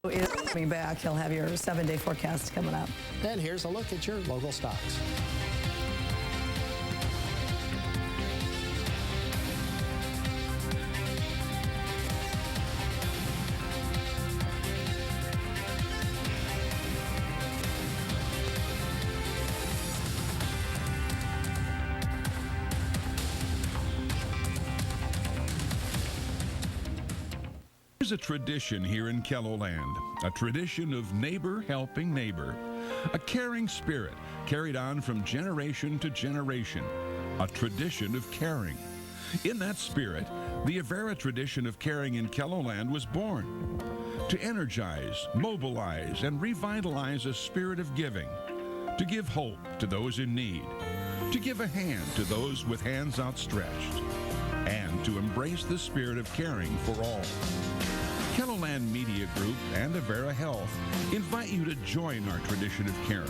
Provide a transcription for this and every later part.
is coming back. He'll have your 7-day forecast coming up. And here's a look at your local stocks. There's a tradition here in KELOland, a tradition of neighbor helping neighbor, a caring spirit carried on from generation to generation, a tradition of caring. In that spirit, the Avera tradition of caring in KELOland was born to energize, mobilize, and revitalize a spirit of giving, to give hope to those in need, to give a hand to those with hands outstretched, and to embrace the spirit of caring for all. KELOland Media Group and Avera Health invite you to join our tradition of caring.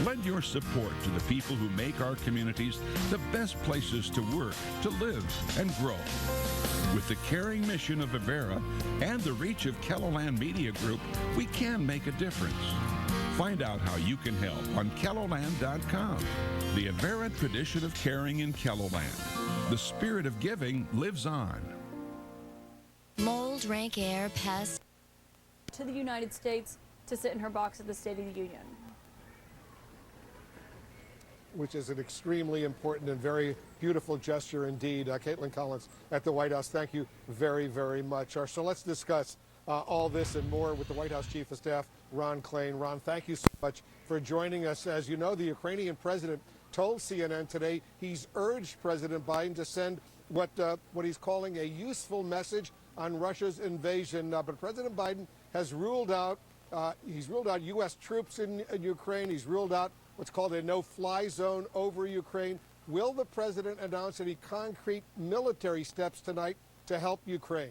Lend your support to the people who make our communities the best places to work, to live, and grow. With the caring mission of Avera and the reach of KELOland Media Group, we can make a difference. Find out how you can help on KELOland.com. The Avera tradition of caring in KELOland. The spirit of giving lives on. Mold, rank air, pests. To the United States to sit in her box at the State of the Union. Which is an extremely important and very beautiful gesture indeed. Caitlin Collins at the White House, thank you very, very much. So let's discuss all this and more with the White House Chief of Staff, Ron Klain. Ron, thank you so much for joining us. As you know, the Ukrainian president told CNN today he's urged President Biden to send what he's calling a useful message on Russia's invasion. But President Biden has ruled out, U.S. troops in Ukraine. He's ruled out what's called a no-fly zone over Ukraine. Will the president announce any concrete military steps tonight to help Ukraine?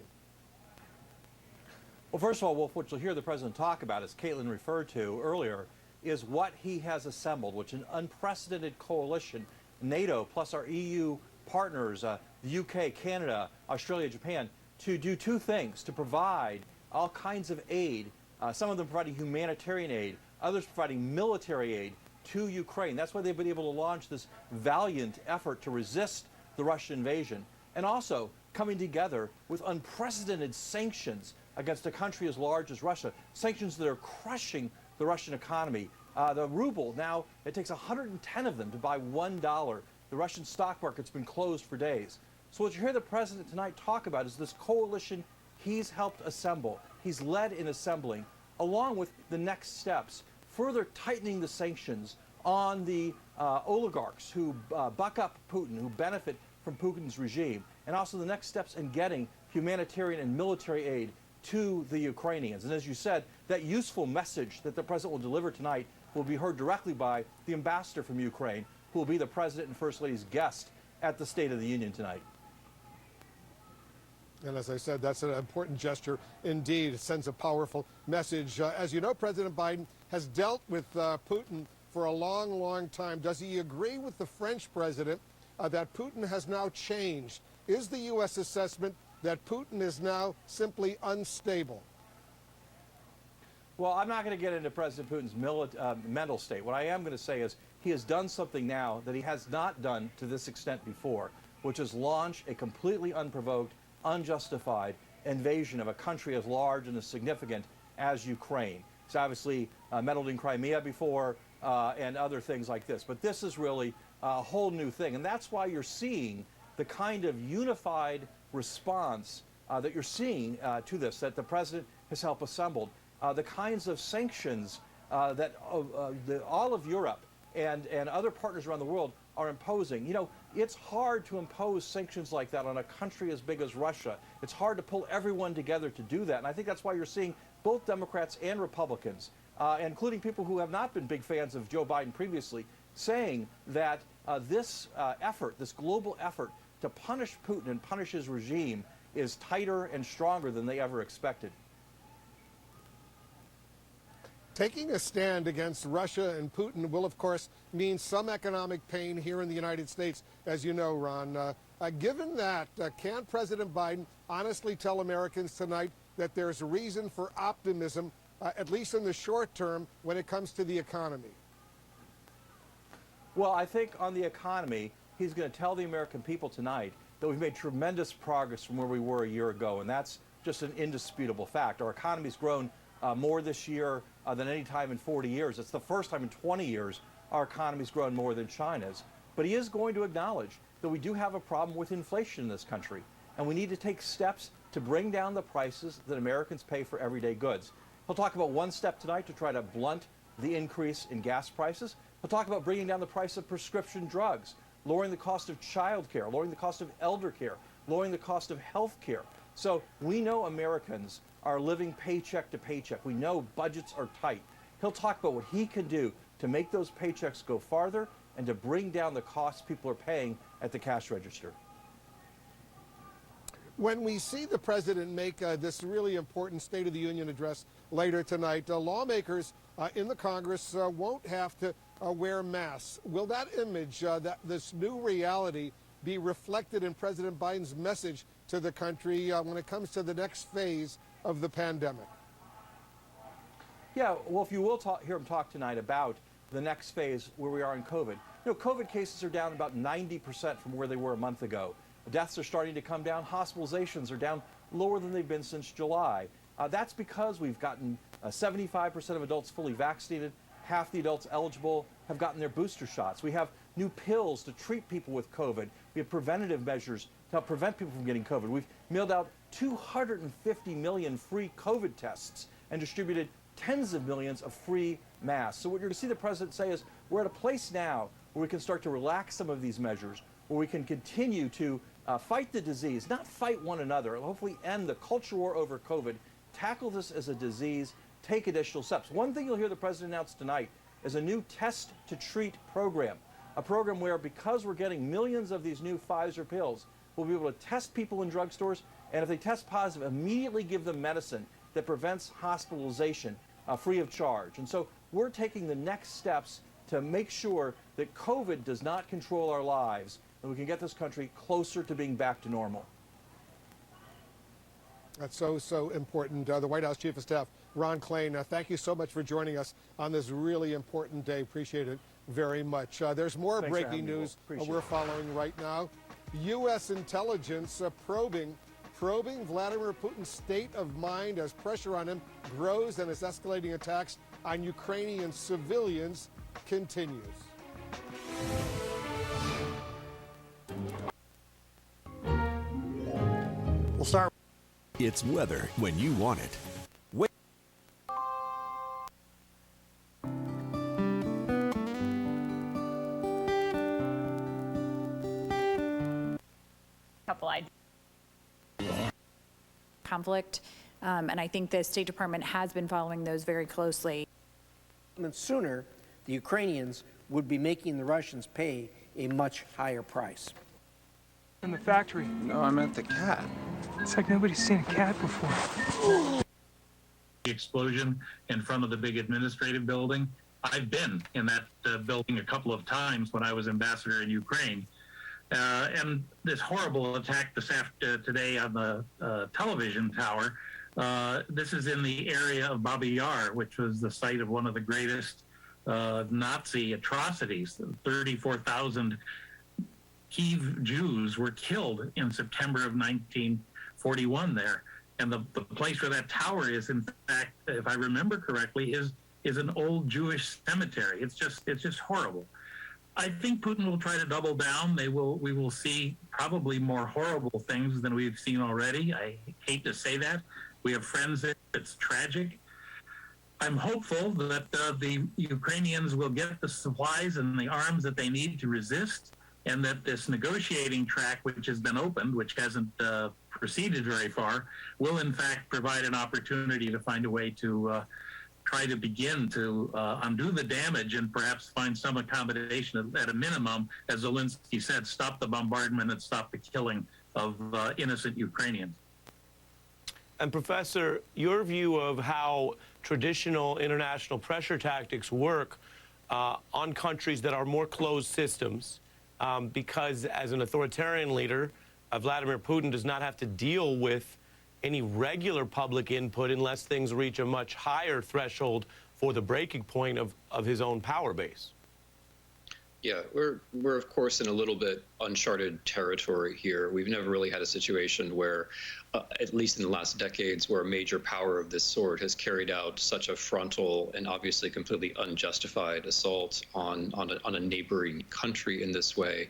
Well, first of all, what you'll hear the president talk about, as Caitlin referred to earlier, is what he has assembled, which is an unprecedented coalition, NATO plus our EU partners, the UK, Canada, Australia, Japan, to do two things: to provide all kinds of aid, some of them providing humanitarian aid, others providing military aid to Ukraine. That's why they've been able to launch this valiant effort to resist the Russian invasion, and also coming together with unprecedented sanctions against a country as large as Russia, sanctions that are crushing the Russian economy. The ruble, now it takes 110 of them to buy $1. The Russian stock market's been closed for days. So what you hear the president tonight talk about is this coalition he's helped assemble, he's led in assembling, along with the next steps, further tightening the sanctions on the oligarchs who buck up Putin, who benefit from Putin's regime, and also the next steps in getting humanitarian and military aid to the Ukrainians. And as you said, that useful message that the president will deliver tonight will be heard directly by the ambassador from Ukraine, who will be the president and first lady's guest at the State of the Union tonight. And as I said, that's an important gesture indeed. It sends a powerful message. As you know, President Biden has dealt with Putin for a long, long time. Does he agree with the French president that Putin has now changed? Is the U.S. assessment that Putin is now simply unstable? Well, I'm not going to get into President Putin's mental state. What I am going to say is he has done something now that he has not done to this extent before, which is launch a completely unprovoked, unjustified invasion of a country as large and as significant as Ukraine. He's obviously meddled in Crimea before and other things like this. But this is really a whole new thing. And that's why you're seeing the kind of unified response that you're seeing to this, that the president has helped assembled. The kinds of sanctions that all of Europe and other partners around the world are imposing. You know, it's hard to impose sanctions like that on a country as big as Russia. It's hard to pull everyone together to do that. And I think that's why you're seeing both Democrats and Republicans, including people who have not been big fans of Joe Biden previously, saying that this effort, this global effort to punish Putin and punish his regime is tighter and stronger than they ever expected. Taking a stand against Russia and Putin will, of course, mean some economic pain here in the United States, as you know, Ron. Given that, can President Biden honestly tell Americans tonight that there's reason for optimism, at least in the short term, when it comes to the economy? Well, I think on the economy, he's going to tell the American people tonight that we've made tremendous progress from where we were a year ago, and that's just an indisputable fact. Our economy's grown more this year than any time in 40 years. It's the first time in 20 years our economy's grown more than China's. But he is going to acknowledge that we do have a problem with inflation in this country, and we need to take steps to bring down the prices that Americans pay for everyday goods. He'll talk about one step tonight to try to blunt the increase in gas prices. He'll talk about bringing down the price of prescription drugs, lowering the cost of child care, lowering the cost of elder care, lowering the cost of health care. So we know Americans are living paycheck to paycheck. We know budgets are tight. He'll talk about what he can do to make those paychecks go farther and to bring down the costs people are paying at the cash register. When we see the president make this really important State of the Union address later tonight, lawmakers in the Congress won't have to wear masks. Will that image, this new reality, be reflected in President Biden's message to the country when it comes to the next phase of the pandemic? Yeah, well, if you will hear him talk tonight about the next phase where we are in COVID. You know, COVID cases are down about 90% from where they were a month ago. Deaths are starting to come down. Hospitalizations are down lower than they've been since July. That's because we've gotten 75% of adults fully vaccinated. Half the adults eligible have gotten their booster shots. We have new pills to treat people with COVID. We have preventative measures to help prevent people from getting COVID. We've mailed out 250 million free COVID tests and distributed tens of millions of free masks. So what you're going to see the president say is we're at a place now where we can start to relax some of these measures, where we can continue to fight the disease, not fight one another, and hopefully end the culture war over COVID, tackle this as a disease, take additional steps. One thing you'll hear the president announce tonight is a new test to treat program, a program where, because we're getting millions of these new Pfizer pills, we'll be able to test people in drugstores, and if they test positive, immediately give them medicine that prevents hospitalization free of charge. And so we're taking the next steps to make sure that COVID does not control our lives, and we can get this country closer to being back to normal. That's so important. The White House Chief of Staff, Ron Klain, thank you so much for joining us on this really important day. Appreciate it very much. There's more breaking news we're following right now. U.S. intelligence probing Vladimir Putin's state of mind as pressure on him grows and his escalating attacks on Ukrainian civilians continues. We'll start. It's weather when you want it. Wait. Couple ideas. Conflict, and I think the State Department has been following those very closely. And sooner, the Ukrainians would be making the Russians pay a much higher price. In the factory. No, I meant the cat. It's like nobody's seen a cat before. The explosion in front of the big administrative building. I've been in that building a couple of times when I was ambassador in Ukraine. And this horrible attack today on the television tower, this is in the area of Babi Yar, which was the site of one of the greatest Nazi atrocities. 34,000 Kiev Jews were killed in September of 1941 there. And the place where that tower is, in fact, if I remember correctly, is an old Jewish cemetery. It's just horrible. I think Putin will try to double down. We will see probably more horrible things than we've seen already. I hate to say that. We have friends that it's tragic. I'm hopeful that the Ukrainians will get the supplies and the arms that they need to resist, and that this negotiating track, which has been opened, which hasn't proceeded very far, will in fact provide an opportunity to find a way to try to begin to undo the damage and perhaps find some accommodation at a minimum, as Zelensky said, stop the bombardment and stop the killing of innocent Ukrainians. And Professor, your view of how traditional international pressure tactics work on countries that are more closed systems, because as an authoritarian leader, Vladimir Putin does not have to deal with any regular public input unless things reach a much higher threshold for the breaking point of his own power base. Yeah, we're of course in a little bit uncharted territory here. We've never really had a situation where, at least in the last decades, where a major power of this sort has carried out such a frontal and obviously completely unjustified assault on a neighboring country in this way.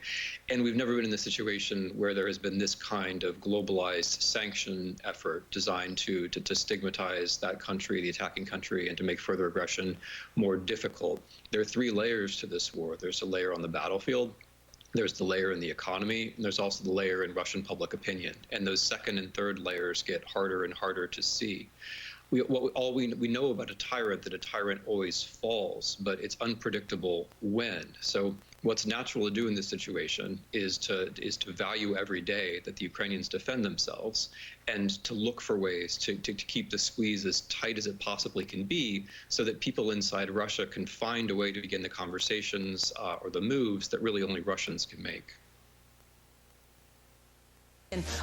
And we've never been in a situation where there has been this kind of globalized sanction effort designed to stigmatize that country, the attacking country, and to make further aggression more difficult. There are three layers to this war. There's a layer on the battlefield, there's the layer in the economy, and there's also the layer in Russian public opinion. And those second and third layers get harder and harder to see. We know about a tyrant, that a tyrant always falls, but it's unpredictable when. So what's natural to do in this situation is to value every day that the Ukrainians defend themselves, and to look for ways to keep the squeeze as tight as it possibly can be, so that people inside Russia can find a way to begin the conversations or the moves that really only Russians can make.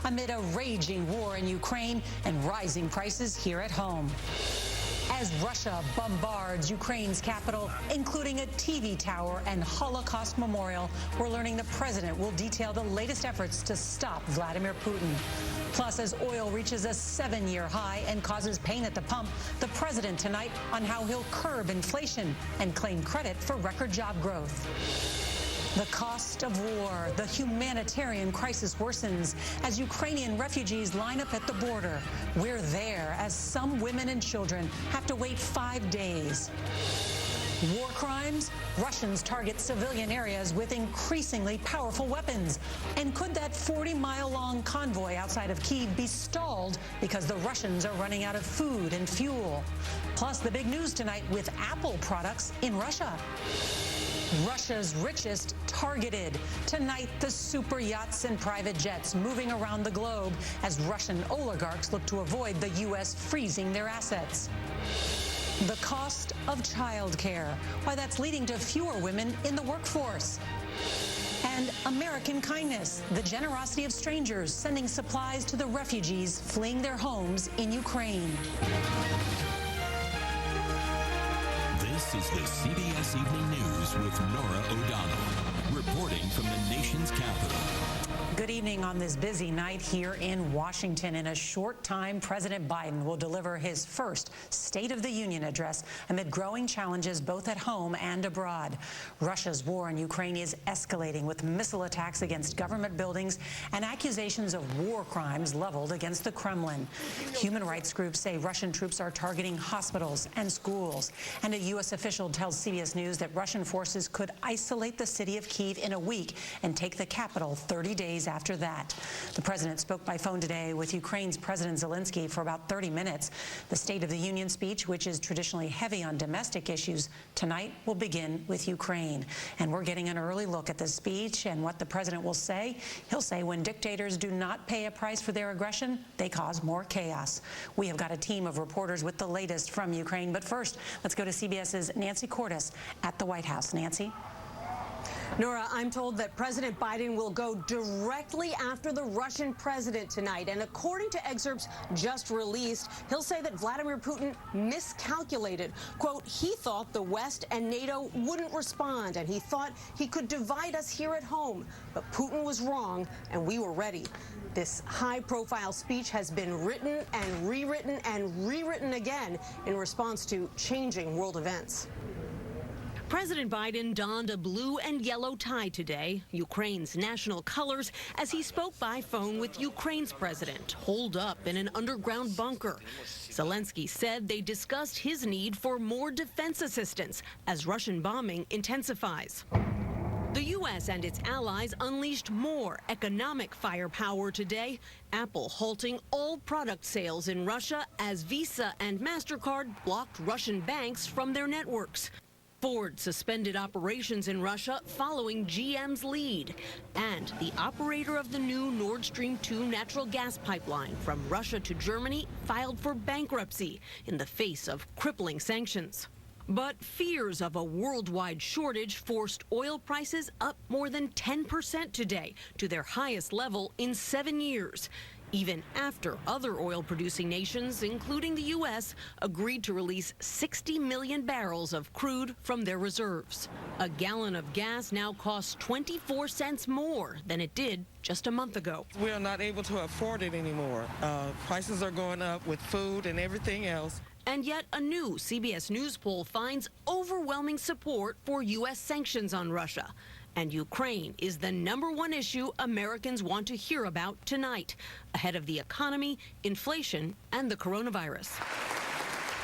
Amid a raging war in Ukraine and rising prices here at home. As Russia bombards Ukraine's capital, including a TV tower and Holocaust memorial, we're learning the president will detail the latest efforts to stop Vladimir Putin. Plus, as oil reaches a 7-year high and causes pain at the pump, the president tonight on how he'll curb inflation and claim credit for record job growth. The cost of war, the humanitarian crisis worsens as Ukrainian refugees line up at the border. We're there as some women and children have to wait 5 days. War crimes? Russians target civilian areas with increasingly powerful weapons. And could that 40-mile-long convoy outside of Kyiv be stalled because the Russians are running out of food and fuel? Plus, the big news tonight with Apple products in Russia. Russia's richest targeted. Tonight, the super yachts and private jets moving around the globe as Russian oligarchs look to avoid the U.S. freezing their assets. The cost of childcare, why that's leading to fewer women in the workforce. And American kindness, the generosity of strangers sending supplies to the refugees fleeing their homes in Ukraine. This is the CBS Evening News with Norah O'Donnell, reporting from the nation's capital. Good evening on this busy night here in Washington. In a short time, President Biden will deliver his first State of the Union address amid growing challenges both at home and abroad. Russia's war in Ukraine is escalating with missile attacks against government buildings and accusations of war crimes leveled against the Kremlin. Human rights groups say Russian troops are targeting hospitals and schools. And a U.S. official tells CBS News that Russian forces could isolate the city of Kyiv in a week and take the capital 30 days after that. The president spoke by phone today with Ukraine's President Zelensky for about 30 minutes. The State of the Union speech, which is traditionally heavy on domestic issues, tonight will begin with Ukraine. And we're getting an early look at the speech and what the president will say. He'll say when dictators do not pay a price for their aggression, they cause more chaos. We have got a team of reporters with the latest from Ukraine. But first, let's go to CBS's Nancy Cordes at the White House. Nancy? Nora, I'm told that President Biden will go directly after the Russian president tonight. And according to excerpts just released, he'll say that Vladimir Putin miscalculated. Quote, he thought the West and NATO wouldn't respond, and he thought he could divide us here at home. But Putin was wrong, and we were ready. This high-profile speech has been written and rewritten again in response to changing world events. President Biden donned a blue and yellow tie today, Ukraine's national colors, as he spoke by phone with Ukraine's president, holed up in an underground bunker. Zelensky said they discussed his need for more defense assistance as Russian bombing intensifies. The U.S. and its allies unleashed more economic firepower today, Apple halting all product sales in Russia as Visa and MasterCard blocked Russian banks from their networks. Ford suspended operations in Russia following GM's lead. And the operator of the new Nord Stream 2 natural gas pipeline from Russia to Germany filed for bankruptcy in the face of crippling sanctions. But fears of a worldwide shortage forced oil prices up more than 10% today to their highest level in 7 years. even after other oil-producing nations, including the U.S., agreed to release 60 million barrels of crude from their reserves. A gallon of gas now costs 24 cents more than it did just a month ago. We are not able to afford it anymore. Prices are going up with food and everything else. And yet a new CBS News poll finds overwhelming support for U.S. sanctions on Russia. And Ukraine is the #1 issue Americans want to hear about tonight, ahead of the economy, inflation, and the coronavirus.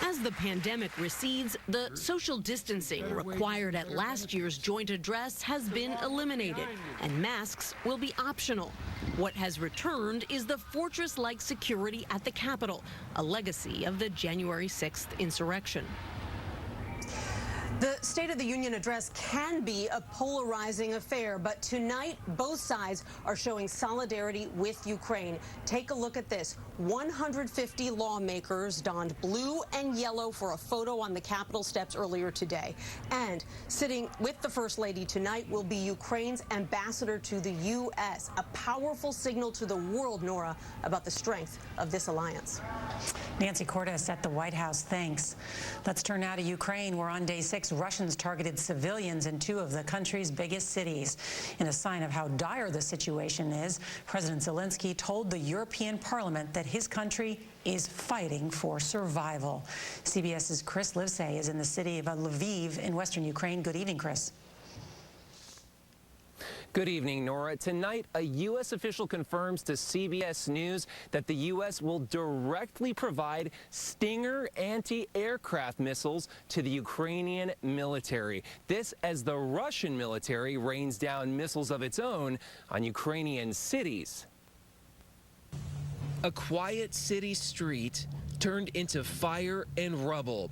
As the pandemic recedes, the social distancing required at last year's joint address has been eliminated, and masks will be optional. What has returned is the fortress-like security at the Capitol, a legacy of the January 6th insurrection. The State of the Union address can be a polarizing affair, but tonight both sides are showing solidarity with Ukraine. Take a look at this. 150 lawmakers donned blue and yellow for a photo on the Capitol steps earlier today. And sitting with the First Lady tonight will be Ukraine's ambassador to the U.S., a powerful signal to the world, Nora, about the strength of this alliance. Nancy Cordes at the White House, thanks. Let's turn now to Ukraine, where on day 6, Russians targeted civilians in 2 of the country's biggest cities. In a sign of how dire the situation is, President Zelensky told the European Parliament that his country is fighting for survival. CBS's Chris Livesay is in the city of Lviv in western Ukraine. Good evening, Chris. Good evening, Nora. Tonight, a U.S. official confirms to CBS News that the U.S. will directly provide Stinger anti-aircraft missiles to the Ukrainian military. This as the Russian military rains down missiles of its own on Ukrainian cities. A quiet city street turned into fire and rubble.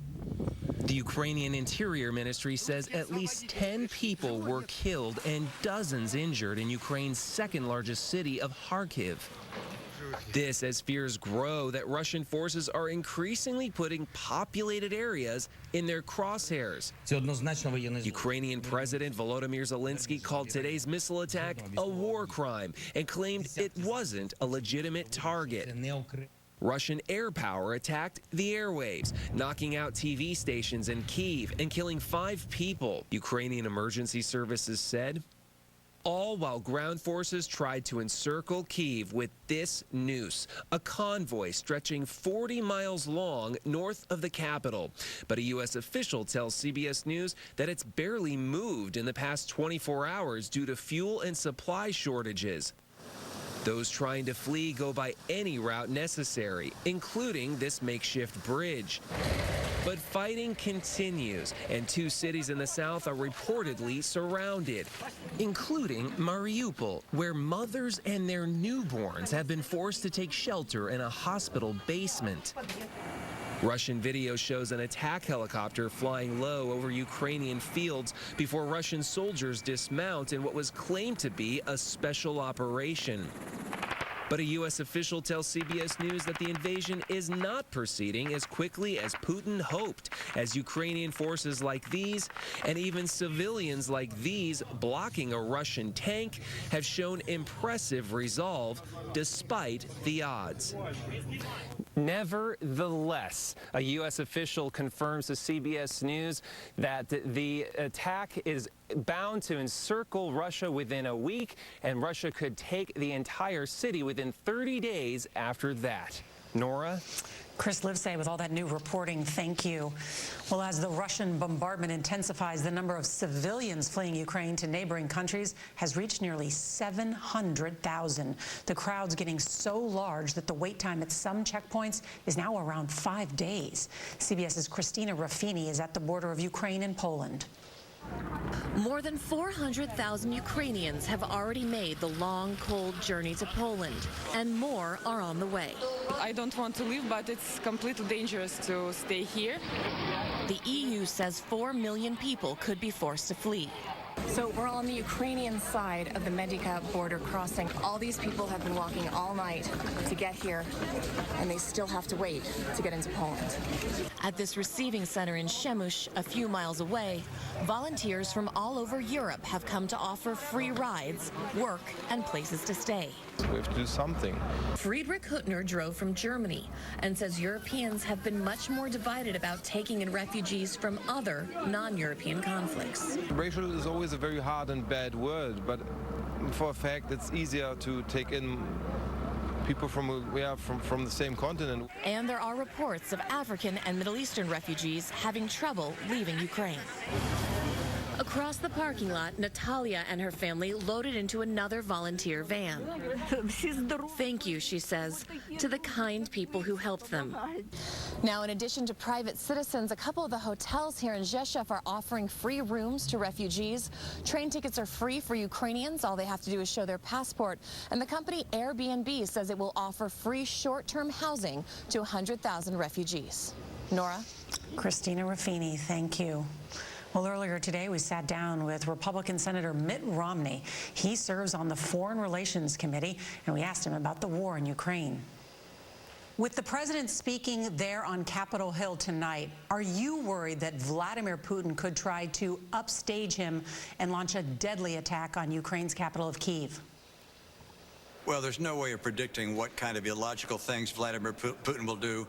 The Ukrainian Interior Ministry says at least 10 people were killed and dozens injured in Ukraine's second-largest city of Kharkiv. This as fears grow that Russian forces are increasingly putting populated areas in their crosshairs. Ukrainian President Volodymyr Zelensky called today's missile attack a war crime and claimed it wasn't a legitimate target. Russian air power attacked the airwaves, knocking out TV stations in Kyiv and killing 5 people, Ukrainian emergency services said. All while ground forces tried to encircle Kyiv with this noose, a convoy stretching 40 miles long north of the capital. But a U.S. official tells CBS News that it's barely moved in the past 24 hours due to fuel and supply shortages. Those trying to flee go by any route necessary, including this makeshift bridge. But fighting continues, and 2 cities in the south are reportedly surrounded, including Mariupol, where mothers and their newborns have been forced to take shelter in a hospital basement. Russian video shows an attack helicopter flying low over Ukrainian fields before Russian soldiers dismount in what was claimed to be a special operation. But a U.S. official tells CBS News that the invasion is not proceeding as quickly as Putin hoped, as Ukrainian forces like these, and even civilians like these blocking a Russian tank, have shown impressive resolve despite the odds. Nevertheless, a U.S. official confirms to CBS News that the attack is bound to encircle Russia within a week, and Russia could take the entire city within 30 days after that. Nora? Chris Livesay with all that new reporting. Thank you. Well, as the Russian bombardment intensifies, the number of civilians fleeing Ukraine to neighboring countries has reached nearly 700,000. The crowd's getting so large that the wait time at some checkpoints is now around 5 days. CBS's Christina Raffini is at the border of Ukraine and Poland. More than 400,000 Ukrainians have already made the long, cold journey to Poland, and more are on the way. I don't want to leave, but it's completely dangerous to stay here. The EU says 4 million people could be forced to flee. So we're on the Ukrainian side of the Medica border crossing. All these people have been walking all night to get here, and they still have to wait to get into Poland. At this receiving center in Shemush, a few miles away, volunteers from all over Europe have come to offer free rides, work, and places to stay. We have to do something. Friedrich Huttner drove from Germany and says Europeans have been much more divided about taking in refugees from other non-European conflicts. Racial is always a very hard and bad word, but for a fact it's easier to take in people from the same continent. And there are reports of African and Middle Eastern refugees having trouble leaving Ukraine. Across the parking lot, Natalia and her family loaded into another volunteer van. Thank you, she says, to the kind people who helped them. Now, in addition to private citizens, a couple of the hotels here in Rzeszów are offering free rooms to refugees. Train tickets are free for Ukrainians. All they have to do is show their passport. And the company Airbnb says it will offer free short-term housing to 100,000 refugees. Nora? Christina Ruffini, thank you. Well, earlier today, we sat down with Republican Senator Mitt Romney. He serves on the Foreign Relations Committee, and we asked him about the war in Ukraine. With the president speaking there on Capitol Hill tonight, are you worried that Vladimir Putin could try to upstage him and launch a deadly attack on Ukraine's capital of Kyiv? Well, there's no way of predicting what kind of illogical things Vladimir Putin will do.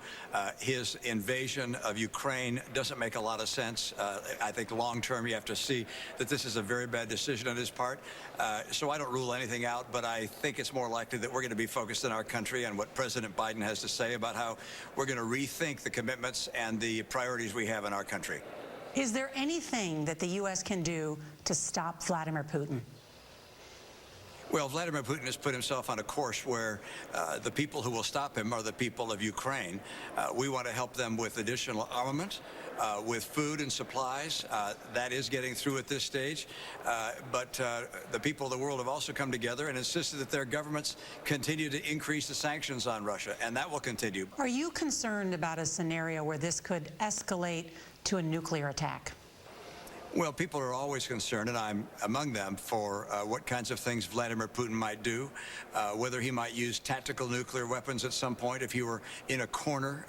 His invasion of Ukraine doesn't make a lot of sense. I think long term you have to see that this is a very bad decision on his part. So I don't rule anything out, but I think it's more likely that we're going to be focused in our country on what President Biden has to say about how we're going to rethink the commitments and the priorities we have in our country. Is there anything that the U.S. can do to stop Vladimir Putin? Well, Vladimir Putin has put himself on a course where the people who will stop him are the people of Ukraine. We want to help them with additional armament, with food and supplies. That is getting through at this stage. But the people of the world have also come together and insisted that their governments continue to increase the sanctions on Russia, and that will continue. Are you concerned about a scenario where this could escalate to a nuclear attack? Well, people are always concerned, and I'm among them, for what kinds of things Vladimir Putin might do, whether he might use tactical nuclear weapons at some point if he were in a corner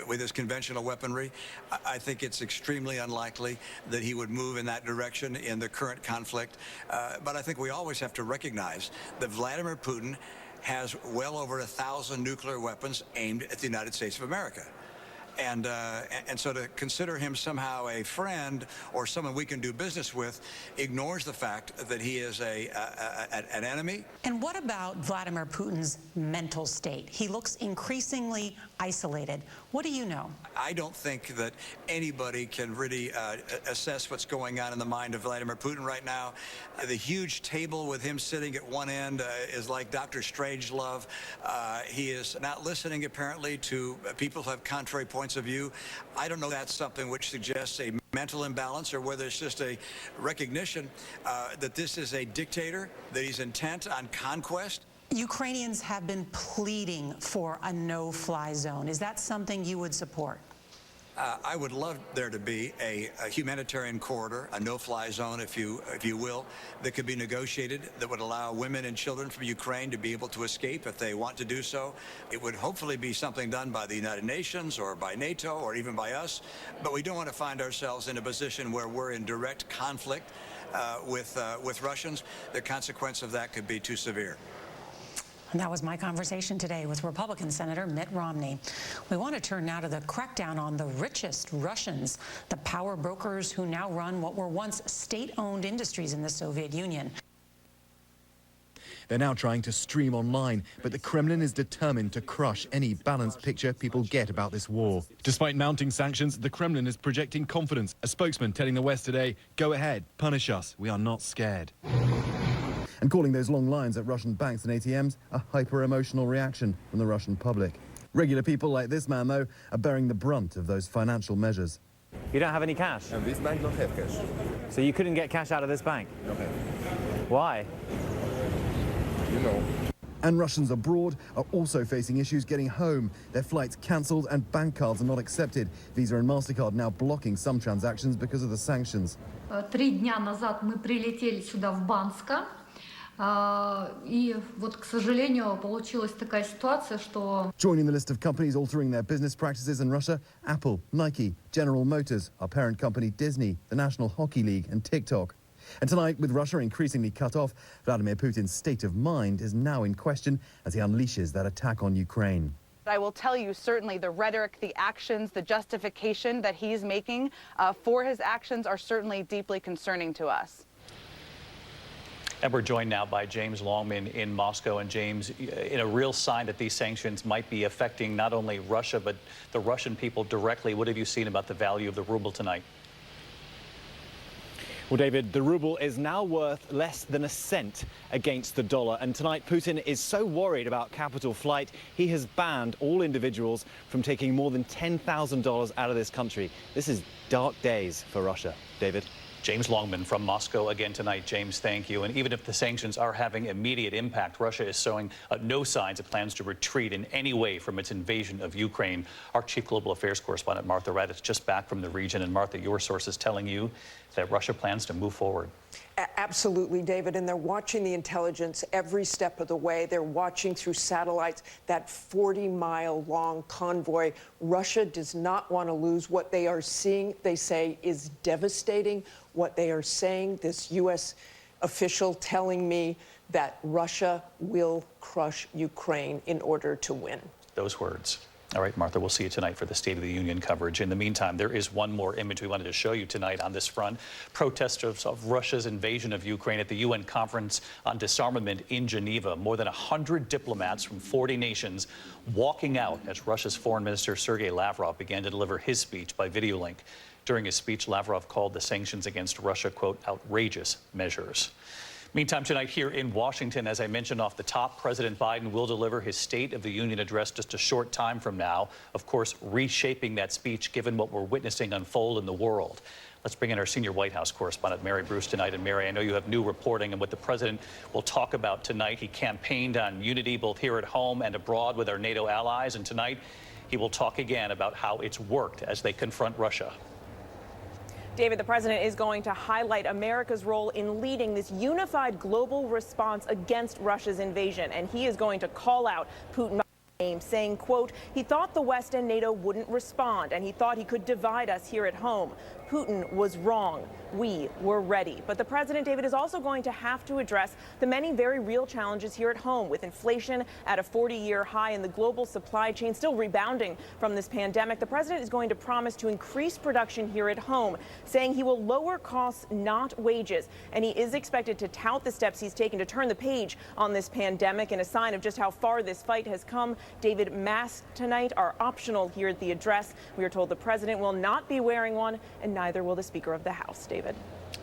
with his conventional weaponry. I think it's extremely unlikely that he would move in that direction in the current conflict. But I think we always have to recognize that Vladimir Putin has well over 1,000 nuclear weapons aimed at the United States of America. And so to consider him somehow a friend or someone we can do business with ignores the fact that he is an enemy. And what about Vladimir Putin's mental state? He looks increasingly isolated. What do you know? I don't think that anybody can really assess what's going on in the mind of Vladimir Putin right now. The huge table with him sitting at one end is like Dr. Strangelove. He is not listening, apparently, to people who have contrary points of view. I don't know if that's something which suggests a mental imbalance or whether it's just a recognition that this is a dictator, that he's intent on conquest. Ukrainians have been pleading for a no-fly zone. Is that something you would support? I would love there to be a humanitarian corridor, a no-fly zone, if you will, that could be negotiated, that would allow women and children from Ukraine to be able to escape if they want to do so. It would hopefully be something done by the United Nations or by NATO or even by us. But we don't want to find ourselves in a position where we're in direct conflict with Russians. The consequence of that could be too severe. And that was my conversation today with Republican Senator Mitt Romney. We want to turn now to the crackdown on the richest Russians, the power brokers who now run what were once state-owned industries in the Soviet Union. They're now trying to stream online, but the Kremlin is determined to crush any balanced picture people get about this war. Despite mounting sanctions, the Kremlin is projecting confidence. A spokesman telling the West today, "Go ahead, punish us. We are not scared." And calling those long lines at Russian banks and ATMs a hyper-emotional reaction from the Russian public. Regular people like this man, though, are bearing the brunt of those financial measures. You don't have any cash? And this bank don't have cash. So you couldn't get cash out of this bank? No have. Why? You know. And Russians abroad are also facing issues getting home. Their flights cancelled and bank cards are not accepted. Visa and MasterCard now blocking some transactions because of the sanctions. 3 дня назад мы прилетели сюда в Банско. И вот, к сожалению, получилась такая ситуация, что... Joining the list of companies altering their business practices in Russia, Apple, Nike, General Motors, our parent company Disney, the National Hockey League and TikTok. And tonight, with Russia increasingly cut off, Vladimir Putin's state of mind is now in question as he unleashes that attack on Ukraine. I will tell you, certainly the rhetoric, the actions, the justification that he's making for his actions are certainly deeply concerning to us. And we're joined now by James Longman in Moscow. And James, in a real sign that these sanctions might be affecting not only Russia, but the Russian people directly, what have you seen about the value of the ruble tonight? Well, David, the ruble is now worth less than a cent against the dollar. And tonight, Putin is so worried about capital flight, he has banned all individuals from taking more than $10,000 out of this country. This is dark days for Russia. David? James Longman from Moscow again tonight. James, thank you. And even if the sanctions are having immediate impact, Russia is showing no signs it plans to retreat in any way from its invasion of Ukraine. Our chief global affairs correspondent, Martha Raddatz, is just back from the region. And Martha, your source is telling you that Russia plans to move forward. Absolutely, David. And they're watching the intelligence every step of the way. They're watching through satellites that 40-mile-long convoy. Russia does not want to lose. What they are seeing, they say, is devastating. What they are saying, this U.S. official telling me that Russia will crush Ukraine in order to win. Those words. All right, Martha, we'll see you tonight for the State of the Union coverage. In the meantime, there is one more image we wanted to show you tonight on this front. Protesters of Russia's invasion of Ukraine at the UN Conference on Disarmament in Geneva. More than 100 diplomats from 40 nations walking out as Russia's Foreign Minister Sergei Lavrov began to deliver his speech by video link. During his speech, Lavrov called the sanctions against Russia, quote, outrageous measures. Meantime, tonight here in Washington, as I mentioned off the top, President Biden will deliver his State of the Union address just a short time from now, of course, reshaping that speech given what we're witnessing unfold in the world. Let's bring in our senior White House correspondent, Mary Bruce, tonight. And Mary, I know you have new reporting on what the president will talk about tonight. He campaigned on unity both here at home and abroad with our NATO allies. And tonight, he will talk again about how it's worked as they confront Russia. David, the president is going to highlight America's role in leading this unified global response against Russia's invasion. And he is going to call out Putin by name, saying, quote, he thought the West and NATO wouldn't respond, and he thought he could divide us here at home. Putin was wrong. We were ready. But the president, David, is also going to have to address the many very real challenges here at home, with inflation at a 40-year high and the global supply chain still rebounding from this pandemic. The president is going to promise to increase production here at home, saying he will lower costs, not wages. And he is expected to tout the steps he's taken to turn the page on this pandemic. In a sign of just how far this fight has come, David, masks tonight are optional here at the address. We are told the president will not be wearing one, and neither will the Speaker of the House. David.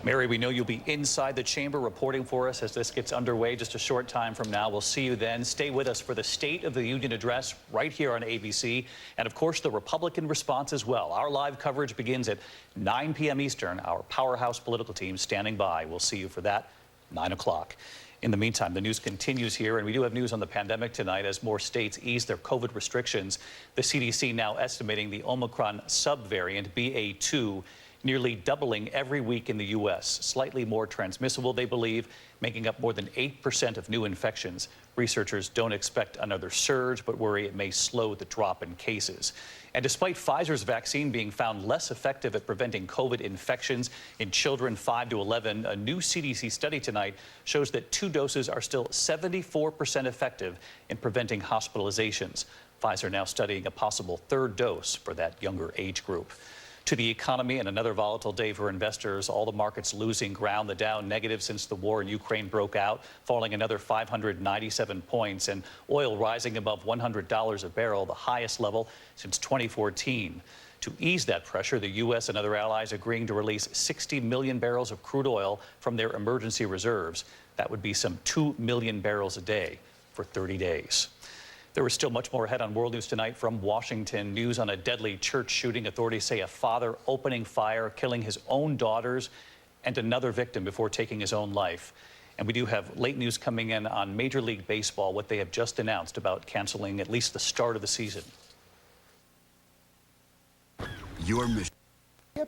Mary, we know you'll be inside the chamber reporting for us as this gets underway just a short time from now. We'll see you then. Stay with us for the State of the Union address right here on ABC. And, of course, the Republican response as well. Our live coverage begins at 9 p.m. Eastern. Our powerhouse political team standing by. We'll see you for that, 9 o'clock. In the meantime, the news continues here, and we do have news on the pandemic tonight as more states ease their COVID restrictions. The CDC now estimating the Omicron subvariant BA2 nearly doubling every week in the U.S. Slightly more transmissible, they believe, making up more than 8% of new infections. Researchers don't expect another surge, but worry it may slow the drop in cases. And despite Pfizer's vaccine being found less effective at preventing COVID infections in children 5 to 11, a new CDC study tonight shows that 2 doses are still 74% effective in preventing hospitalizations. Pfizer now studying a possible 3rd dose for that younger age group. To the economy, and another volatile day for investors. All the markets losing ground. The Dow negative since the war in Ukraine broke out, falling another 597 points, and oil rising above $100 a barrel, the highest level since 2014. To ease that pressure, the U.S. and other allies agreeing to release 60 million barrels of crude oil from their emergency reserves. That would be some 2 million barrels a day for 30 days. There is still much more ahead on World News tonight from Washington. News on a deadly church shooting. Authorities say a father opening fire, killing his own daughters and another victim before taking his own life. And we do have late news coming in on Major League Baseball, what they have just announced about canceling at least the start of the season. Your mission.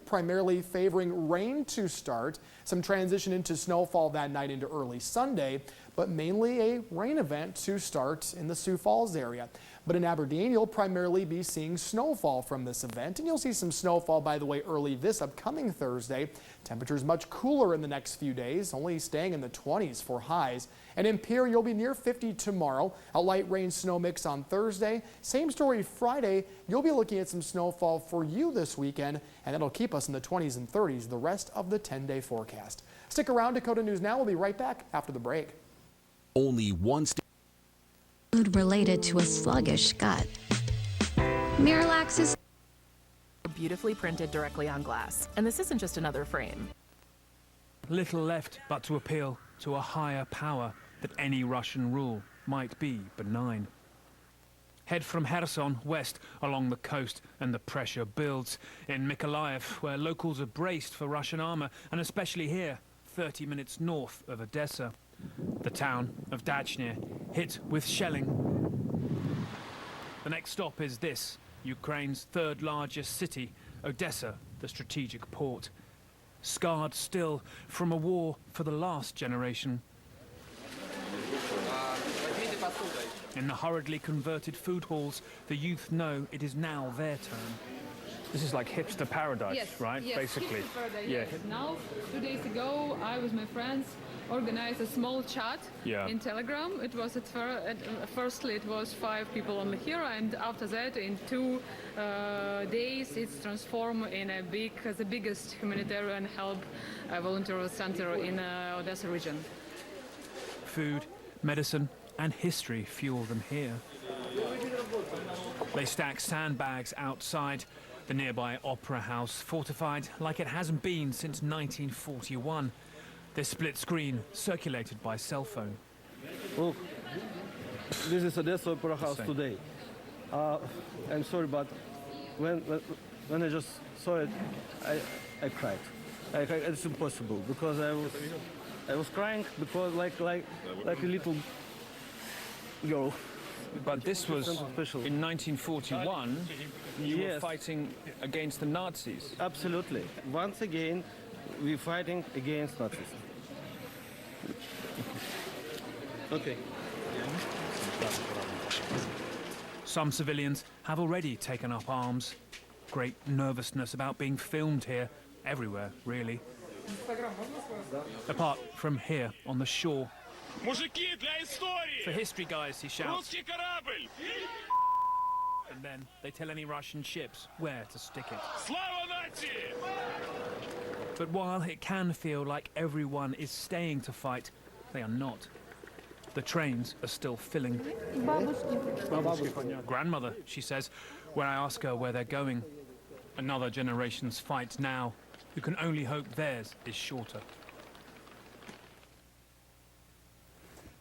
Primarily favoring rain to start, some transition into snowfall that night into early Sunday, but mainly a rain event to start in the Sioux Falls area. But in Aberdeen, you'll primarily be seeing snowfall from this event, and you'll see some snowfall, by the way, early this upcoming Thursday. Temperatures much cooler in the next few days, only staying in the 20s for highs. And in Pierre, you'll be near 50 tomorrow. A light rain snow mix on Thursday. Same story Friday. You'll be looking at some snowfall for you this weekend, and that'll keep us in the 20s and 30s the rest of the 10-day forecast. Stick around. Dakota News Now. We'll be right back after the break. Only one food related to a sluggish gut. Miralax is beautifully printed directly on glass, and this isn't just another frame. Little left but to appeal to a higher power that any Russian rule might be benign. Head from Kherson west along the coast, and the pressure builds in Mykolaiv, where locals are braced for Russian armor, and especially here, 30 minutes north of Odessa. The town of Dachny hit with shelling. The next stop is this, Ukraine's third largest city, Odessa, the strategic port. Scarred still from a war for the last generation. In the hurriedly converted food halls, the youth know it is now their turn. This is like hipster paradise, right? Yes, basically. Hipster paradise, yeah. Now, 2 days ago, I with my friends organized a small chat in Telegram. It was firstly it was 5 people only here, and after that, in 2 days, it's transformed in the biggest humanitarian help volunteer center in Odessa region. Food, medicine, and history fuel them here. They stack sandbags outside the nearby opera house, fortified like it hasn't been since 1941. This split screen circulated by cell phone. Look, this is Odessa Opera House today. I'm sorry, but when I just saw it, I cried. It's impossible because I was crying because like a little girl. But this was in 1941. You were fighting against the Nazis. Absolutely. Once again, we're fighting against Nazis. Okay. Some civilians have already taken up arms. Great nervousness about being filmed here, everywhere, really. Apart from here on the shore. For history, guys, he shouts. And then they tell any Russian ships where to stick it. But while it can feel like everyone is staying to fight, they are not. The trains are still filling. Grandmother, she says, when I ask her where they're going. Another generation's fight now, who can only hope theirs is shorter.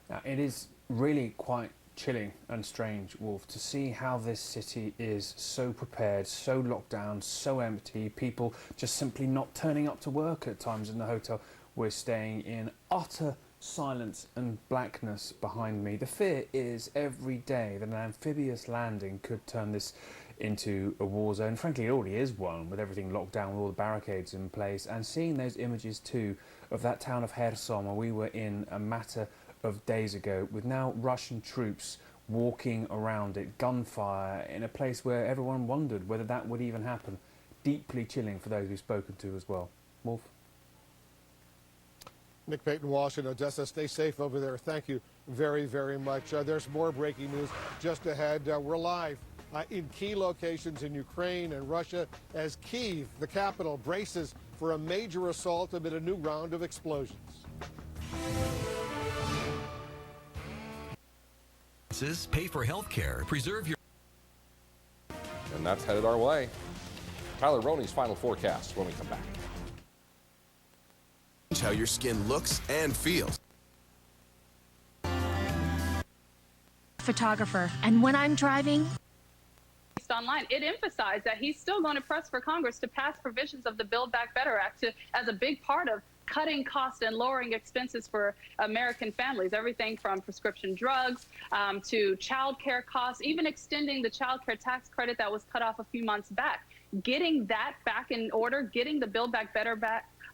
Now, it is really quite chilling and strange, Wolf, to see how this city is so prepared, so locked down, so empty, people just simply not turning up to work at times in the hotel. We're staying in utter silence and blackness behind me. The fear is every day that an amphibious landing could turn this into a war zone. Frankly, it already is one, with everything locked down, with all the barricades in place, and seeing those images too of that town of Kherson where we were in a matter of days ago, with now Russian troops walking around it, gunfire in a place where everyone wondered whether that would even happen. Deeply chilling for those we've spoken to as well. Wolf? Nick Payton, Washington, Odessa. Stay safe over there. Thank you very, very much. There's more breaking news just ahead. We're live in key locations in Ukraine and Russia as Kyiv, the capital, braces for a major assault amid a new round of explosions. Pay for health care. Preserve your... And that's headed our way. Tyler Roney's final forecast when we come back. How your skin looks and feels. Photographer, and when I'm driving... Online, it emphasized that he's still going to press for Congress to pass provisions of the Build Back Better Act as a big part of cutting costs and lowering expenses for American families, everything from prescription drugs to child care costs, even extending the child care tax credit that was cut off a few months back. Getting that back in order, getting the Build Back Better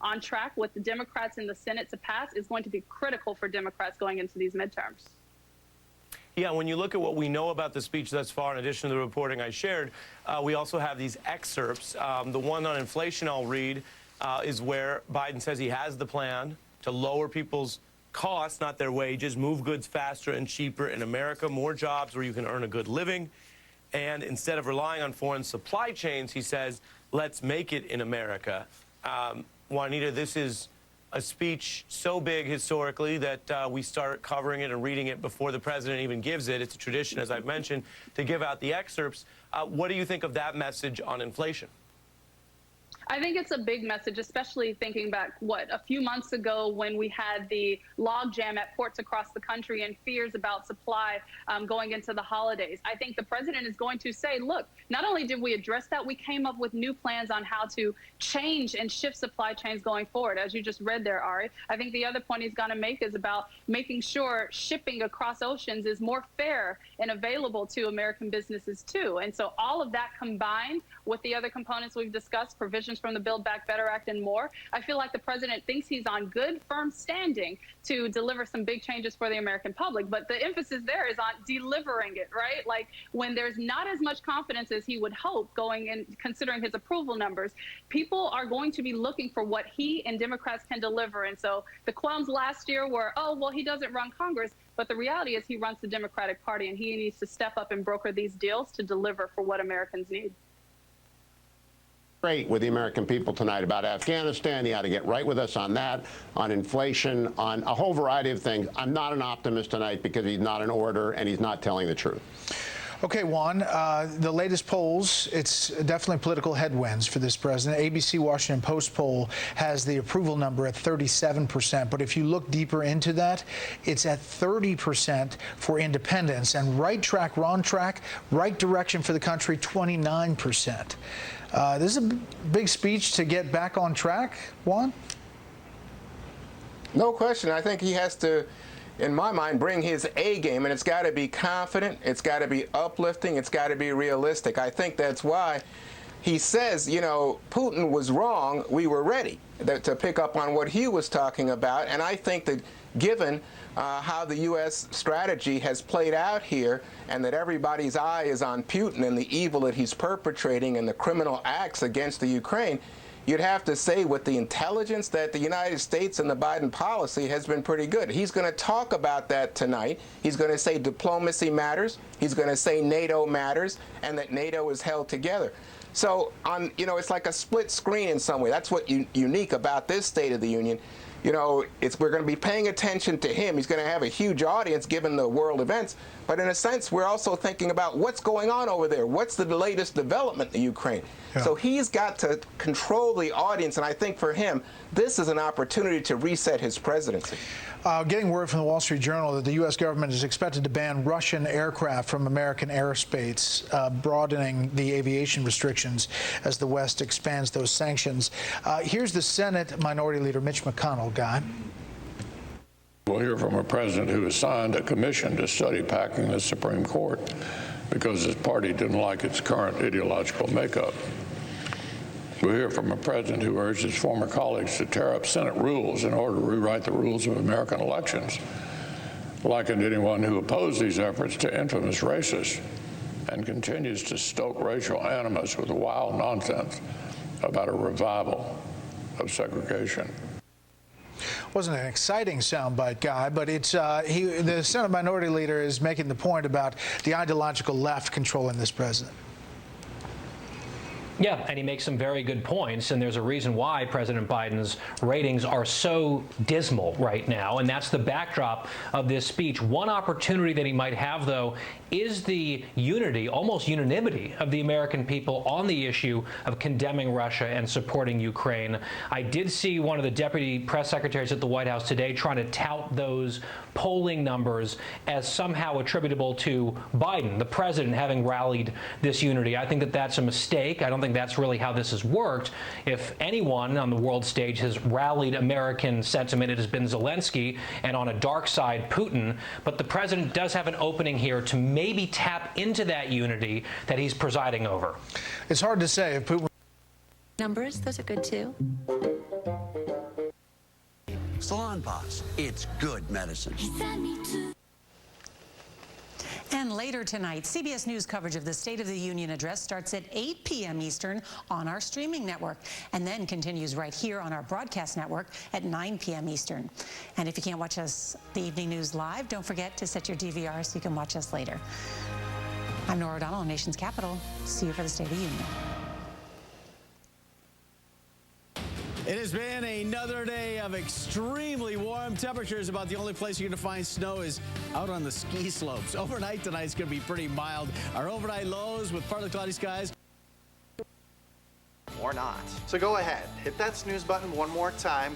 on track with the Democrats in the Senate to pass is going to be critical for Democrats going into these midterms. Yeah, when you look at what we know about the speech thus far, in addition to the reporting I shared, we also have these excerpts. The one on inflation I'll read is where Biden says he has the plan to lower people's costs, not their wages, move goods faster and cheaper in America, more jobs where you can earn a good living. And instead of relying on foreign supply chains, he says, let's make it in America. Juanita, this is a speech so big historically that we start covering it and reading it before the president even gives it. It's a tradition, as I've mentioned, to give out the excerpts. What do you think of that message on inflation? I think it's a big message, especially thinking back, a few months ago when we had the logjam at ports across the country and fears about supply going into the holidays. I think the president is going to say, look, not only did we address that, we came up with new plans on how to change and shift supply chains going forward, as you just read there, Ari. I think the other point he's going to make is about making sure shipping across oceans is more fair and available to American businesses, too. And so all of that combined with the other components we've discussed, provisions from the Build Back Better Act and more, I feel like the president thinks he's on good, firm standing to deliver some big changes for the American public. But the emphasis there is on delivering it, right? Like when there's not as much confidence as he would hope going in, considering his approval numbers, people are going to be looking for what he and Democrats can deliver. And so the qualms last year were, oh, well, he doesn't run Congress. But the reality is he runs the Democratic Party, and he needs to step up and broker these deals to deliver for what Americans need. Great with the American people tonight about Afghanistan. He ought to get right with us on that, on inflation, on a whole variety of things. I'm not an optimist tonight because he's not an orator and he's not telling the truth. Okay, Juan, the latest polls, it's definitely political headwinds for this president. ABC Washington Post poll has the approval number at 37%. But if you look deeper into that, it's at 30% for independents. And right track, wrong track, right direction for the country, 29%. This is a big speech to get back on track, Juan? No question. I think he has to, in my mind, bring his A game, and it's got to be confident, it's got to be uplifting, it's got to be realistic. I think that's why he says, you know, Putin was wrong, we were ready, to pick up on what he was talking about. And I think that given how the U.S. strategy has played out here, and that everybody's eye is on Putin and the evil that he's perpetrating and the criminal acts against the Ukraine, you'd have to say with the intelligence that the United States and the Biden policy has been pretty good. He's going to talk about that tonight. He's going to say diplomacy matters. He's going to say NATO matters and that NATO is held together. So, it's like a split screen in some way. That's what unique about this State of the Union. You know, we're going to be paying attention to him. He's going to have a huge audience given the world events. But in a sense, we're also thinking about what's going on over there. What's the latest development in Ukraine? Yeah. So he's got to control the audience. And I think for him, this is an opportunity to reset his presidency. Getting word from the Wall Street Journal that the U.S. government is expected to ban Russian aircraft from American airspace, broadening the aviation restrictions as the West expands those sanctions. Here's the Senate Minority Leader Mitch McConnell. Guy. We'll hear from a president who assigned a commission to study packing the Supreme Court because his party didn't like its current ideological makeup. We'll hear from a president who urged his former colleagues to tear up Senate rules in order to rewrite the rules of American elections, likened anyone who opposed these efforts to infamous racists, and continues to stoke racial animus with wild nonsense about a revival of segregation. Wasn't an exciting soundbite, Guy, but it's the Senate Minority Leader is making the point about the ideological left controlling this president. Yeah, and he makes some very good points, and there's a reason why President Biden's ratings are so dismal right now, and that's the backdrop of this speech. One opportunity that he might have, though, is the unity, almost unanimity, of the American people on the issue of condemning Russia and supporting Ukraine. I did see one of the deputy press secretaries at the White House today trying to tout those polling numbers as somehow attributable to Biden, the president, having rallied this unity. I think that that's a mistake. I don't think that's really how this has worked. If anyone on the world stage has rallied American sentiment, it has been Zelensky, and on a dark side, Putin. But the president does have an opening here to maybe tap into that unity that he's presiding over. It's hard to say if Putin... Numbers, those are good too. Salon Paws. It's good medicine. And later tonight, CBS News coverage of the State of the Union address starts at 8 p.m. Eastern on our streaming network and then continues right here on our broadcast network at 9 p.m. Eastern. And if you can't watch us, the evening news live, don't forget to set your DVR so you can watch us later. I'm Nora O'Donnell in Nation's Capital. See you for the State of the Union. It has been another day of extremely warm temperatures. About the only place you're going to find snow is out on the ski slopes. Overnight tonight is going to be pretty mild. Our overnight lows with partly cloudy skies. Or not. So go ahead, hit that snooze button one more time.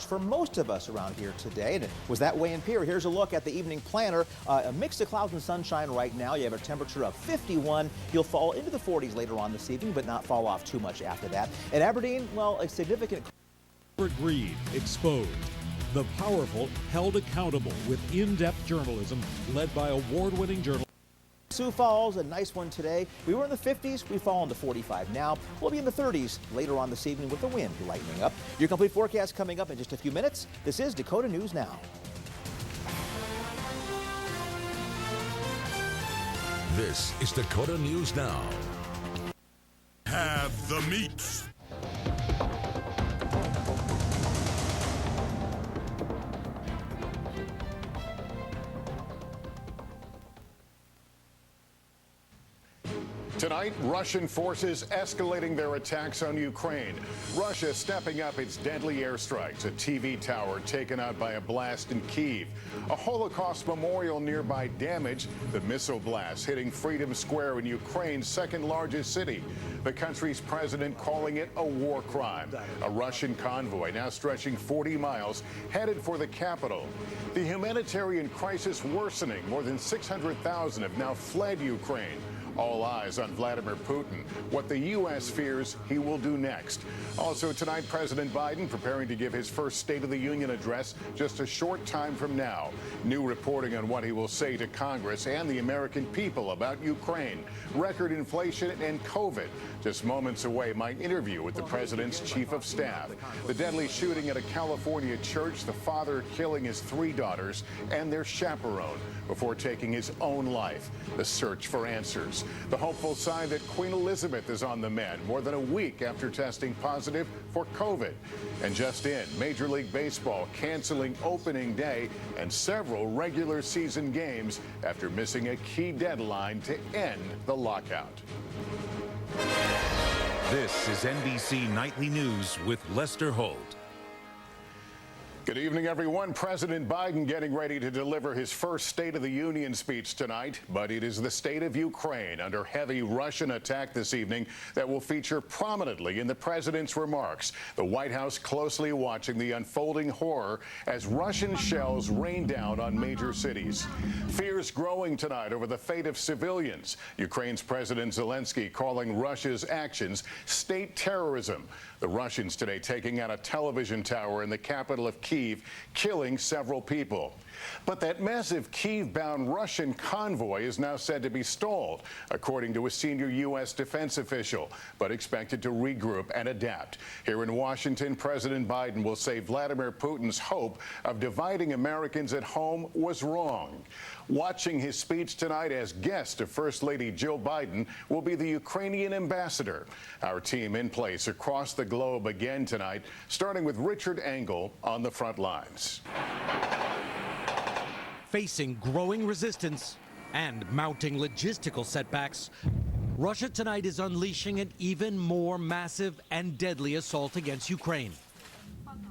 For most of us around here today, and it was that way in Pierre. Here's a look at the evening planner. A mix of clouds and sunshine right now. You have a temperature of 51. You'll fall into the 40s later on this evening, but not fall off too much after that. In Aberdeen, well, a significant... Greed exposed. The powerful held accountable with in-depth journalism led by award-winning journalists. Sioux Falls, a nice one today. We were in the 50s. We fall into 45 now. We'll be in the 30s later on this evening with the wind lightening up. Your complete forecast coming up in just a few minutes. This is Dakota News Now. This is Dakota News Now. Have the meats. Tonight, Russian forces escalating their attacks on Ukraine. Russia stepping up its deadly airstrikes. A TV tower taken out by a blast in Kyiv. A Holocaust memorial nearby damaged. The missile blast hitting Freedom Square in Ukraine's second largest city. The country's president calling it a war crime. A Russian convoy now stretching 40 miles headed for the capital. The humanitarian crisis worsening. More than 600,000 have now fled Ukraine. All eyes on Vladimir Putin, what the U.S. fears he will do next. Also tonight, President Biden preparing to give his first State of the Union address just a short time from now. New reporting on what he will say to Congress and the American people about Ukraine, record inflation, and COVID. Just moments away, my interview with the president's chief of staff. The deadly shooting at a California church, the father killing his 3 daughters and their chaperone before taking his own life. The search for answers. The hopeful sign that Queen Elizabeth is on the mend more than a week after testing positive for COVID. And just in, Major League Baseball canceling opening day and several regular season games after missing a key deadline to end the lockout. This is NBC Nightly News with Lester Holt. Good evening, everyone. President Biden getting ready to deliver his first State of the Union speech tonight, but it is the state of Ukraine under heavy Russian attack this evening that will feature prominently in the president's remarks. The White House closely watching the unfolding horror as Russian shells rain down on major cities. Fears growing tonight over the fate of civilians. Ukraine's President Zelensky calling Russia's actions state terrorism. The Russians today taking out a television tower in the capital of Kyiv, killing several people. But that massive Kyiv-bound Russian convoy is now said to be stalled, according to a senior U.S. defense official, but expected to regroup and adapt. Here in Washington, President Biden will say Vladimir Putin's hope of dividing Americans at home was wrong. Watching his speech tonight as guest of First Lady Jill Biden will be the Ukrainian ambassador. Our team in place across the globe again tonight, starting with Richard Engel on the front lines. Facing growing resistance and mounting logistical setbacks, Russia tonight is unleashing an even more massive and deadly assault against Ukraine.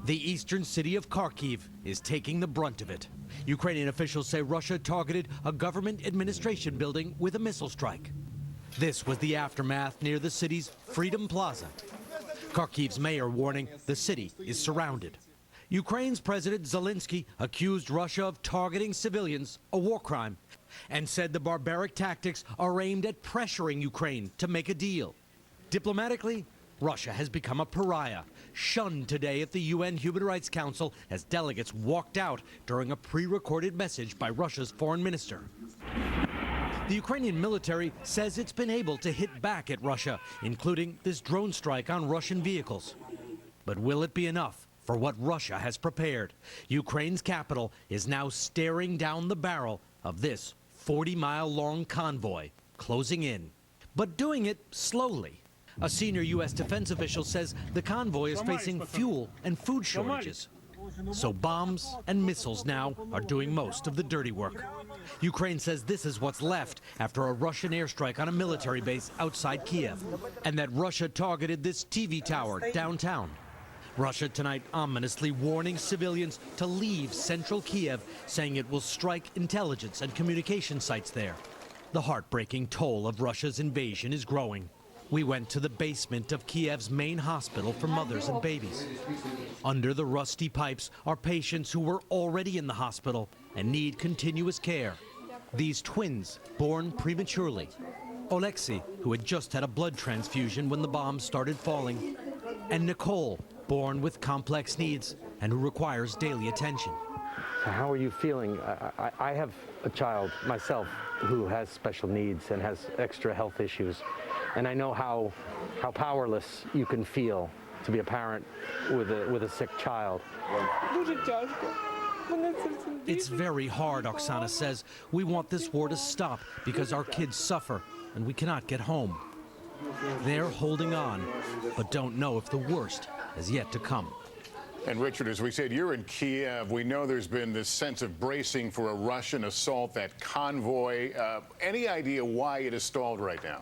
The eastern city of Kharkiv is taking the brunt of it. Ukrainian officials say Russia targeted a government administration building with a missile strike. This was the aftermath near the city's Freedom Plaza. Kharkiv's mayor warning the city is surrounded. Ukraine's President Zelensky accused Russia of targeting civilians, a war crime, and said the barbaric tactics are aimed at pressuring Ukraine to make a deal. Diplomatically, Russia has become a pariah, shunned today at the UN Human Rights Council as delegates walked out during a pre-recorded message by Russia's foreign minister. The Ukrainian military says it's been able to hit back at Russia, including this drone strike on Russian vehicles. But will it be enough for for what Russia has prepared. Ukraine's capital is now staring down the barrel of this 40-mile-long convoy closing in, but doing it slowly. A senior U.S. defense official says the convoy is facing fuel and food shortages. So bombs and missiles now are doing most of the dirty work. Ukraine says this is what's left after a Russian airstrike on a military base outside Kiev, and that Russia targeted this TV tower downtown. Russia tonight ominously warning civilians to leave central Kiev, saying it will strike intelligence and communication sites there. The heartbreaking toll of Russia's invasion is growing. We went to the basement of Kiev's main hospital for mothers and babies. Under the rusty pipes are patients who were already in the hospital and need continuous care. These twins, born prematurely. Oleksiy, who had just had a blood transfusion when the bombs started falling. And Nicole, born with complex needs and who requires daily attention. How are you feeling? I have a child myself who has special needs and has extra health issues. And I know how powerless you can feel to be a parent with a sick child. It's very hard, Oksana says. We want this war to stop because our kids suffer and we cannot get home. They're holding on, but don't know if the worst is yet to come. And Richard, as we said, you're in Kiev. We know there's been this sense of bracing for a Russian assault, that convoy. Any idea why it is stalled right now?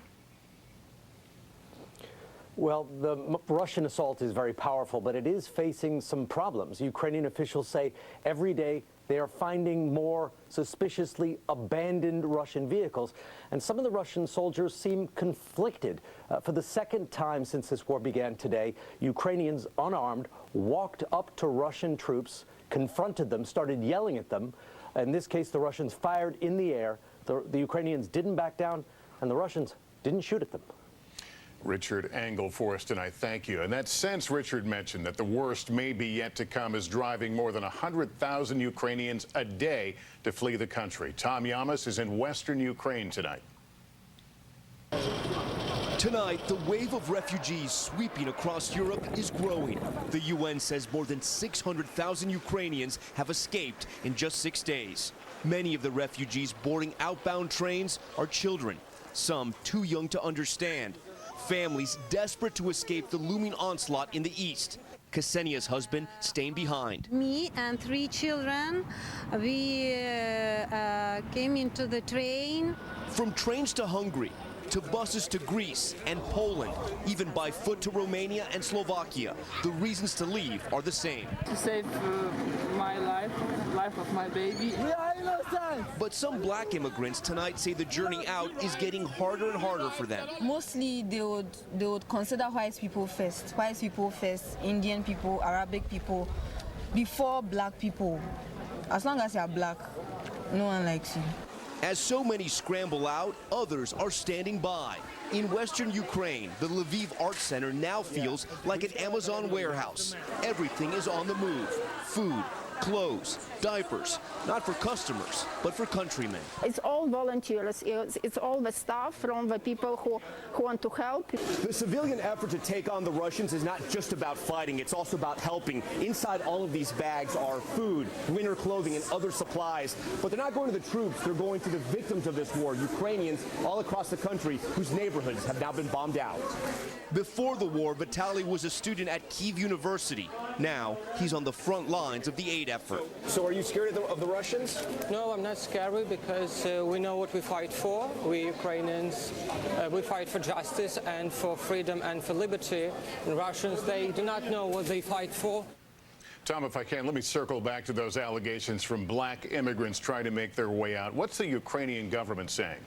Well, the Russian assault is very powerful, but it is facing some problems. Ukrainian officials say every day they are finding more suspiciously abandoned Russian vehicles. And some of the Russian soldiers seem conflicted. For the second time since this war began today, Ukrainians unarmed walked up to Russian troops, confronted them, started yelling at them. In this case, the Russians fired in the air. The Ukrainians didn't back down, and the Russians didn't shoot at them. Richard Engel for us tonight. Thank you. And that sense Richard mentioned that the worst may be yet to come is driving more than 100,000 Ukrainians a day to flee the country. Tom Yamas is in western Ukraine tonight. Tonight, the wave of refugees sweeping across Europe is growing. The UN says more than 600,000 Ukrainians have escaped in just 6 days. Many of the refugees boarding outbound trains are children, some too young to understand. Families desperate to escape the looming onslaught in the east. Ksenia's husband staying behind. Me and 3 children, we came into the train. From trains to Hungary, to buses to Greece and Poland, even by foot to Romania and Slovakia, the reasons to leave are the same. To save my life of my baby. We are innocent! But some black immigrants tonight say the journey out is getting harder and harder for them. Mostly they would consider white people first, Indian people, Arabic people, before black people. As long as you are black, no one likes you. As so many scramble out, others are standing by. In western Ukraine, the Lviv Art Center now feels like an Amazon warehouse. Everything is on the move. Food, clothes, diapers, not for customers, but for countrymen. It's all volunteers. It's all the staff from the people who want to help. The civilian effort to take on the Russians is not just about fighting, it's also about helping. Inside all of these bags are food, winter clothing, and other supplies. But they're not going to the troops, they're going to the victims of this war, Ukrainians all across the country whose neighborhoods have now been bombed out. Before the war, Vitaly was a student at Kyiv University. Now, he's on the front lines of the aid effort. So are you scared of the Russians? No, I'm not scared because we know what we fight for. We Ukrainians, we fight for justice and for freedom and for liberty. And Russians, they do not know what they fight for. Tom, if I can, let me circle back to those allegations from black immigrants trying to make their way out. What's the Ukrainian government saying?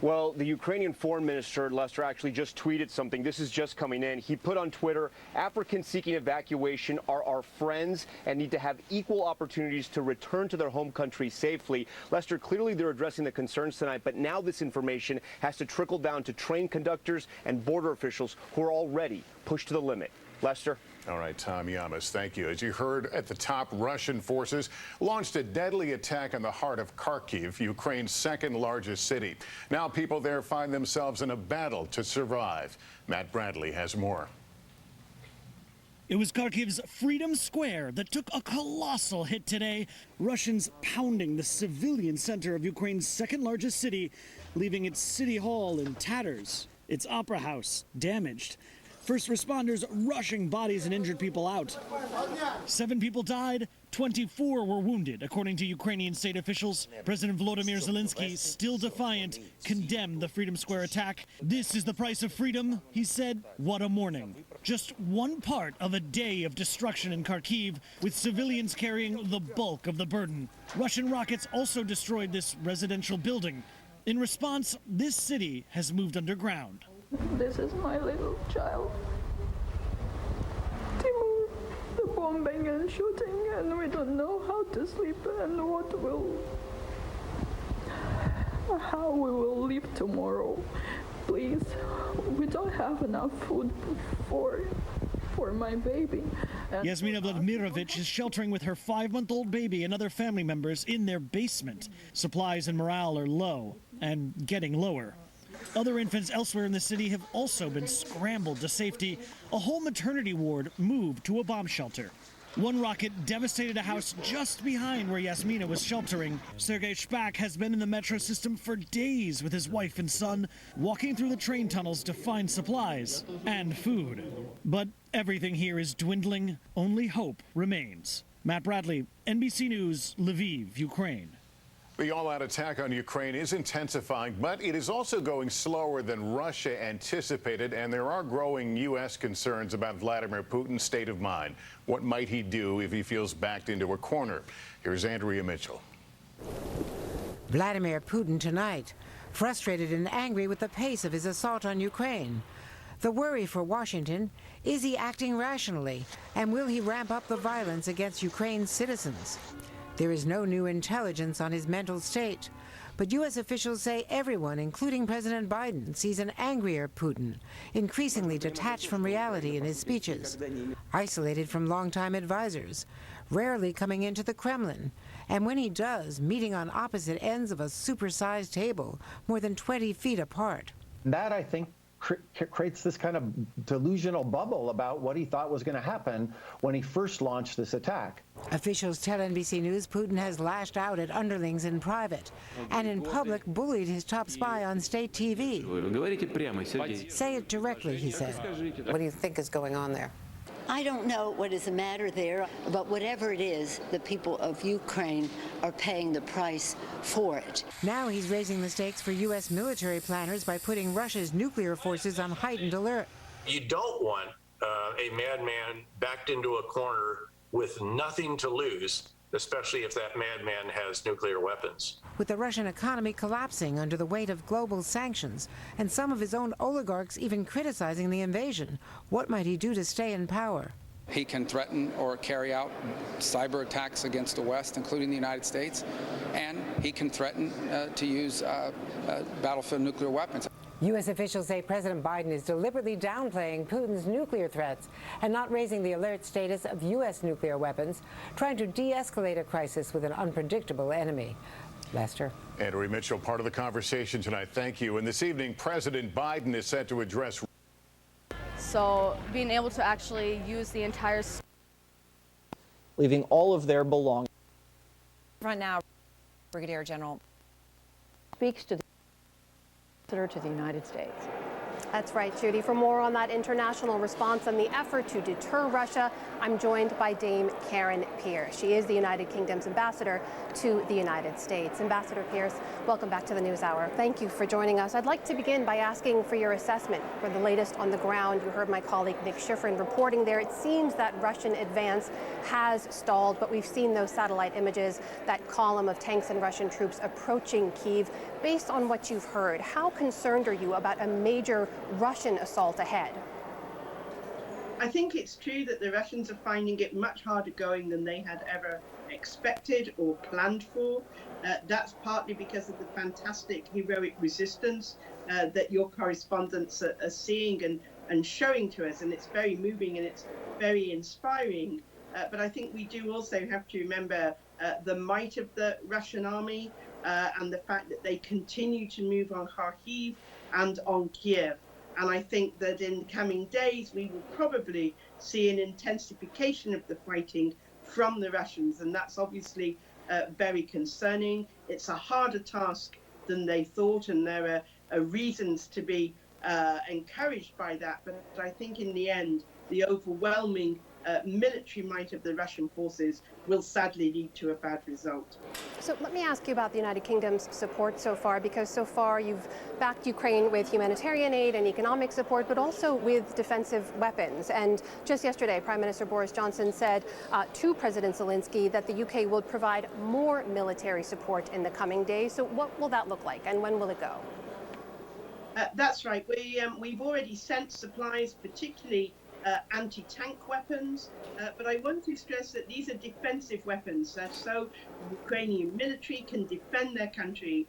Well, the Ukrainian foreign minister, Lester, actually just tweeted something. This is just coming in. He put on Twitter, Africans seeking evacuation are our friends and need to have equal opportunities to return to their home country safely. Lester, clearly they're addressing the concerns tonight, but now this information has to trickle down to train conductors and border officials who are already pushed to the limit. Lester? All right, Tom Yamas, thank you. As you heard at the top, Russian forces launched a deadly attack in the heart of Kharkiv, Ukraine's second largest city. Now people there find themselves in a battle to survive. Matt Bradley has more. It was Kharkiv's Freedom Square that took a colossal hit today. Russians pounding the civilian center of Ukraine's second largest city, leaving its city hall in tatters, its opera house damaged. First responders rushing bodies and injured people out. 7 people died, 24 were wounded, according to Ukrainian state officials. President Volodymyr Zelensky, still defiant, condemned the Freedom Square attack. This is the price of freedom, he said. What a morning. Just one part of a day of destruction in Kharkiv, with civilians carrying the bulk of the burden. Russian rockets also destroyed this residential building. In response, this city has moved underground. This is my little child. Timur, the bombing and shooting, and we don't know how to sleep and how we will live tomorrow. Please, we don't have enough food for my baby. Yasmina Vladimirovich is sheltering with her 5-month-old baby and other family members in their basement. Supplies and morale are low and getting lower. Other infants elsewhere in the city have also been scrambled to safety. A whole maternity ward moved to a bomb shelter. One rocket devastated a house just behind where Yasmina was sheltering. Sergei Shpak has been in the metro system for days with his wife and son, walking through the train tunnels to find supplies and food. But everything here is dwindling. Only hope remains. Matt Bradley, NBC News, Lviv, Ukraine. The all-out attack on Ukraine is intensifying, but it is also going slower than Russia anticipated, and there are growing U.S. concerns about Vladimir Putin's state of mind. What might he do if he feels backed into a corner? Here's Andrea Mitchell. Vladimir Putin tonight, frustrated and angry with the pace of his assault on Ukraine. The worry for Washington, is he acting rationally, and will he ramp up the violence against Ukraine's citizens? There is no new intelligence on his mental state, but U.S. officials say everyone, including President Biden, sees an angrier Putin, increasingly detached from reality in his speeches, isolated from longtime advisors, rarely coming into the Kremlin, and when he does, meeting on opposite ends of a supersized table, more than 20 feet apart. That, I think, creates this kind of delusional bubble about what he thought was going to happen when he first launched this attack. Officials tell NBC News Putin has lashed out at underlings in private and in public bullied his top spy on state TV. Say it directly, he said. What do you think is going on there? I don't know what is the matter there, but whatever it is, the people of Ukraine are paying the price for it. Now he's raising the stakes for U.S. military planners by putting Russia's nuclear forces on heightened alert. You don't want a madman backed into a corner with nothing to lose, especially if that madman has nuclear weapons. With the Russian economy collapsing under the weight of global sanctions, and some of his own oligarchs even criticizing the invasion, what might he do to stay in power? He can threaten or carry out cyber attacks against the West, including the United States, and he can threaten to use battlefield nuclear weapons. U.S. officials say President Biden is deliberately downplaying Putin's nuclear threats and not raising the alert status of U.S. nuclear weapons, trying to de-escalate a crisis with an unpredictable enemy. Lester. Andrea Mitchell, part of the conversation tonight. Thank you. And this evening, President Biden is set to address. So being able to actually use the entire... leaving all of their belongings. Right now, Brigadier General speaks to the United States. That's right, Judy. For more on that international response and the effort to deter Russia, I'm joined by Dame Karen Pierce. She is the United Kingdom's ambassador to the United States. Ambassador Pierce, welcome back to the NewsHour. Thank you for joining us. I'd like to begin by asking for your assessment for the latest on the ground. You heard my colleague Nick Schifrin reporting there. It seems that Russian advance has stalled, but we've seen those satellite images, that column of tanks and Russian troops approaching Kyiv. Based on what you've heard, how concerned are you about a major Russian assault ahead? I think it's true that the Russians are finding it much harder going than they had ever expected or planned for. That's partly because of the fantastic heroic resistance that your correspondents are seeing and showing to us, and it's very moving and it's very inspiring. But I think we do also have to remember the might of the Russian army and the fact that they continue to move on Kharkiv and on Kiev. And I think that in the coming days, we will probably see an intensification of the fighting from the Russians. And that's obviously very concerning. It's a harder task than they thought, and there are reasons to be encouraged by that. But I think in the end, the overwhelming military might of the Russian forces will sadly lead to a bad result. So let me ask you about the United Kingdom's support so far, because so far you've backed Ukraine with humanitarian aid and economic support, but also with defensive weapons. And just yesterday, Prime Minister Boris Johnson said to President Zelensky that the UK will provide more military support in the coming days. So what will that look like, and when will it go? That's right. We've already sent supplies, particularly anti-tank weapons, but I want to stress that these are defensive weapons, so the Ukrainian military can defend their country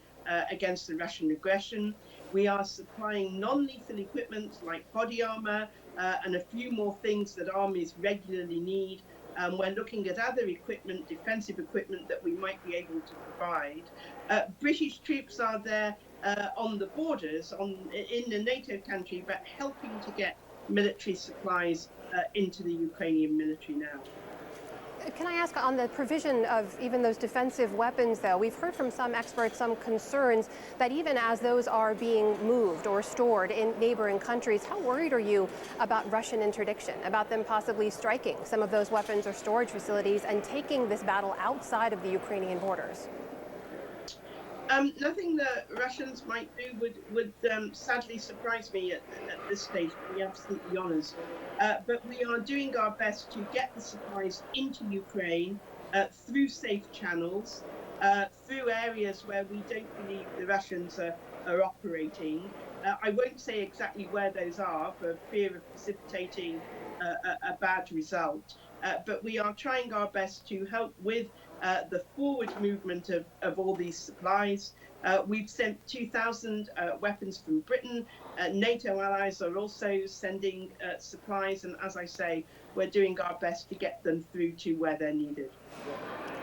against the Russian aggression. We are supplying non-lethal equipment like body armor and a few more things that armies regularly need. We're looking at other equipment, defensive equipment, that we might be able to provide. British troops are there on the borders in the NATO country, but helping to get military supplies into the Ukrainian military now. Can I ask on the provision of even those defensive weapons, though? We've heard from some experts some concerns that even as those are being moved or stored in neighboring countries, how worried are you about Russian interdiction, about them possibly striking some of those weapons or storage facilities and taking this battle outside of the Ukrainian borders? Nothing the Russians might do would sadly surprise me at this stage, to be absolutely honest. But we are doing our best to get the supplies into Ukraine through safe channels, through areas where we don't believe the Russians are operating. I won't say exactly where those are for fear of precipitating a bad result, but we are trying our best to help with the forward movement of all these supplies. We've sent 2,000 weapons from Britain. NATO allies are also sending supplies, and as I say, we're doing our best to get them through to where they're needed.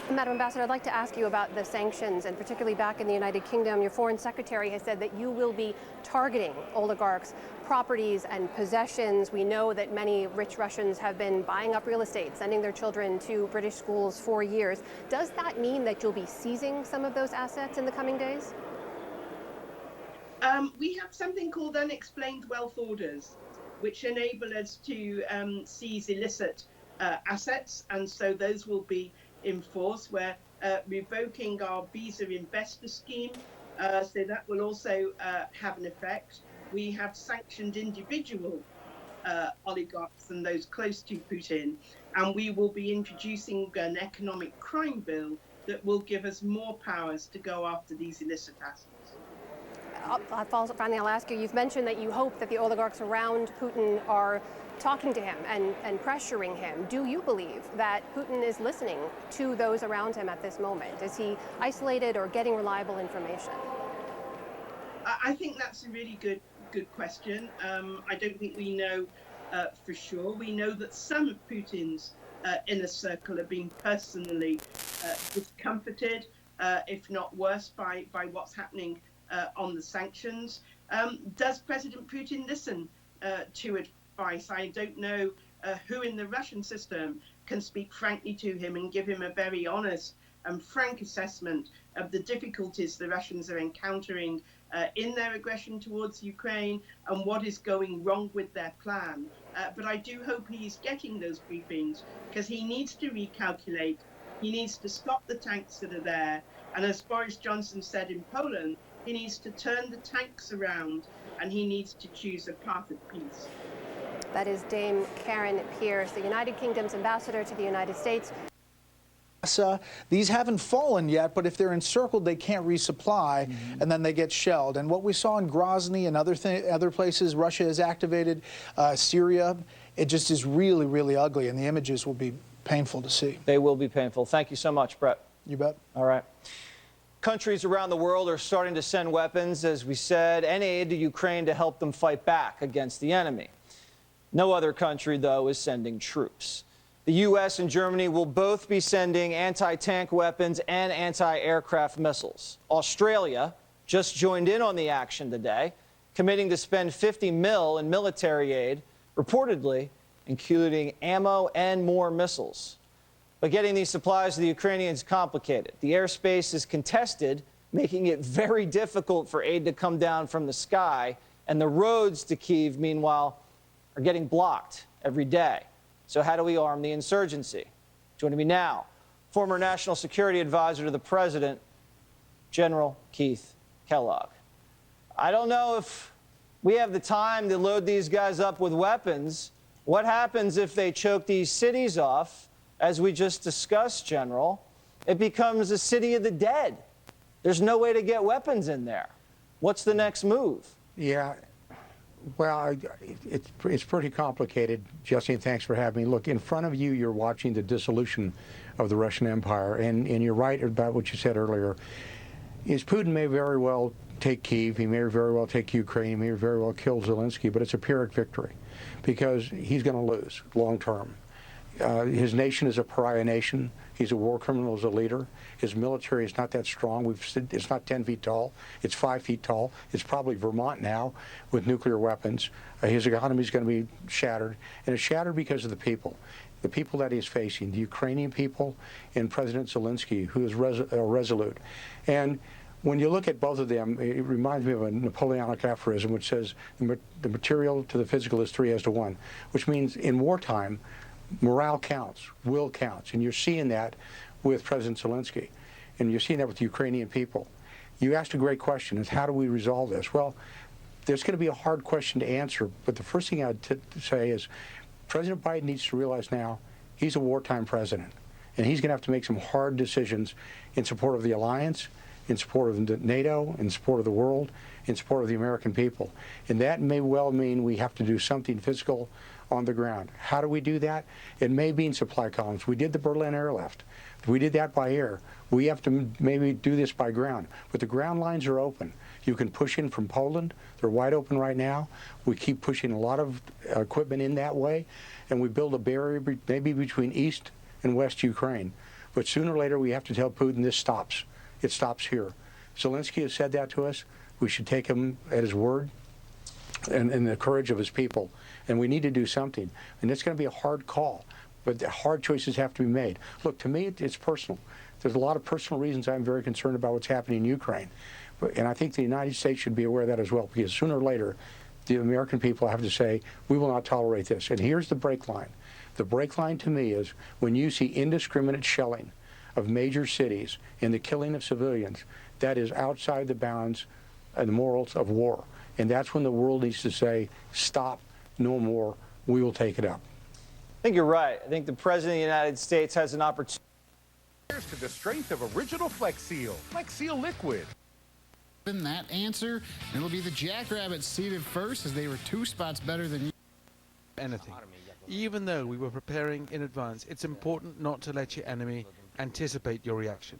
Madam Ambassador, I'd like to ask you about the sanctions, and particularly back in the United Kingdom. Your foreign secretary has said that you will be targeting oligarchs' properties and possessions. We know that many rich Russians have been buying up real estate, sending their children to British schools for years. Does that mean that you'll be seizing some of those assets in the coming days? We have something called unexplained wealth orders, which enable us to seize illicit assets, and so those will be enforced. We're revoking our Visa investor scheme, so that will also have an effect. We have sanctioned individual oligarchs and those close to Putin, and we will be introducing an economic crime bill that will give us more powers to go after these illicit assets. Finally, I'll ask you, you've mentioned that you hope that the oligarchs around Putin are talking to him and pressuring him. Do you believe that Putin is listening to those around him at this moment? Is he isolated or getting reliable information? I think that's a really good question. I don't think we know for sure. We know that some of Putin's inner circle are being personally discomforted, if not worse, by what's happening on the sanctions. Does President Putin listen to advice? I don't know who in the Russian system can speak frankly to him and give him a very honest and frank assessment of the difficulties the Russians are encountering in their aggression towards Ukraine and what is going wrong with their plan. But I do hope he's getting those briefings, because he needs to recalculate. He needs to stop the tanks that are there. And as Boris Johnson said in Poland, he needs to turn the tanks around, and he needs to choose a path of peace. That is Dame Karen Pierce, the United Kingdom's ambassador to the United States. These haven't fallen yet, but if they're encircled, they can't resupply, and then they get shelled. And what we saw in Grozny and other places Russia has activated, Syria, it just is really, really ugly, and the images will be painful to see. They will be painful. Thank you so much, Brett. You bet. All right. Countries around the world are starting to send weapons, as we said, and aid to Ukraine to help them fight back against the enemy. No other country, though, is sending troops. The U.S. and Germany will both be sending anti-tank weapons and anti-aircraft missiles. Australia just joined in on the action today. committing to spend $50 million in military aid, reportedly including ammo and more missiles. But getting these supplies to the Ukrainians is complicated. The airspace is contested, making it very difficult for aid to come down from the sky, and the roads to Kyiv, meanwhile, are getting blocked every day. So how do we arm the insurgency? Joining me now, former National Security Advisor to the President, General Keith Kellogg. I don't know if we have the time to load these guys up with weapons. What happens if they choke these cities off? As we just discussed, General, it becomes a city of the dead. There's no way to get weapons in there. What's the next move? Yeah, well, it's pretty complicated. Jesse, thanks for having me. Look, in front of you, you're watching the dissolution of the Russian Empire, and you're right about what you said earlier. Putin may very well take Kyiv, he may very well take Ukraine, he may very well kill Zelensky, but it's a Pyrrhic victory because he's going to lose long term. His nation is a pariah nation. He's a war criminal as a leader. His military is not that strong. It's not 10 feet tall. It's 5 feet tall. It's probably Vermont now with nuclear weapons. His economy is going to be shattered, and it's shattered because of the people that he's facing, the Ukrainian people and President Zelensky, who is resolute. And when you look at both of them, it reminds me of a Napoleonic aphorism which says the material to the physical is 3:1, which means in wartime, morale counts, will counts, and you're seeing that with President Zelensky, and you're seeing that with the Ukrainian people. You asked a great question, is how do we resolve this? Well, there's going to be a hard question to answer, but the first thing I'd say is President Biden needs to realize now he's a wartime president, and he's going to have to make some hard decisions in support of the alliance, in support of NATO, in support of the world, in support of the American people. And that may well mean we have to do something physical on the ground. How do we do that? It may mean supply columns. We did the Berlin airlift. We did that by air. We have to maybe do this by ground. But the ground lines are open. You can push in from Poland. They're wide open right now. We keep pushing a lot of equipment in that way, and we build a barrier maybe between East and West Ukraine. But sooner or later, we have to tell Putin this stops. It stops here. Zelensky has said that to us. We should take him at his word and the courage of his people. And we need to do something. And it's going to be a hard call, but the hard choices have to be made. Look, to me, it's personal. There's a lot of personal reasons I'm very concerned about what's happening in Ukraine. And I think the United States should be aware of that as well, because sooner or later, the American people have to say, we will not tolerate this. And here's the break line. The break line to me is when you see indiscriminate shelling of major cities and the killing of civilians, that is outside the bounds and the morals of war. And that's when the world needs to say, stop, no more, we will take it up. I think you're right. I think the President of the United States has an opportunity. To the strength of original Flex Seal liquid. In that answer, it'll be the Jackrabbits seated first as they were 2 spots better than anything. Even though we were preparing in advance, it's important not to let your enemy anticipate your reaction.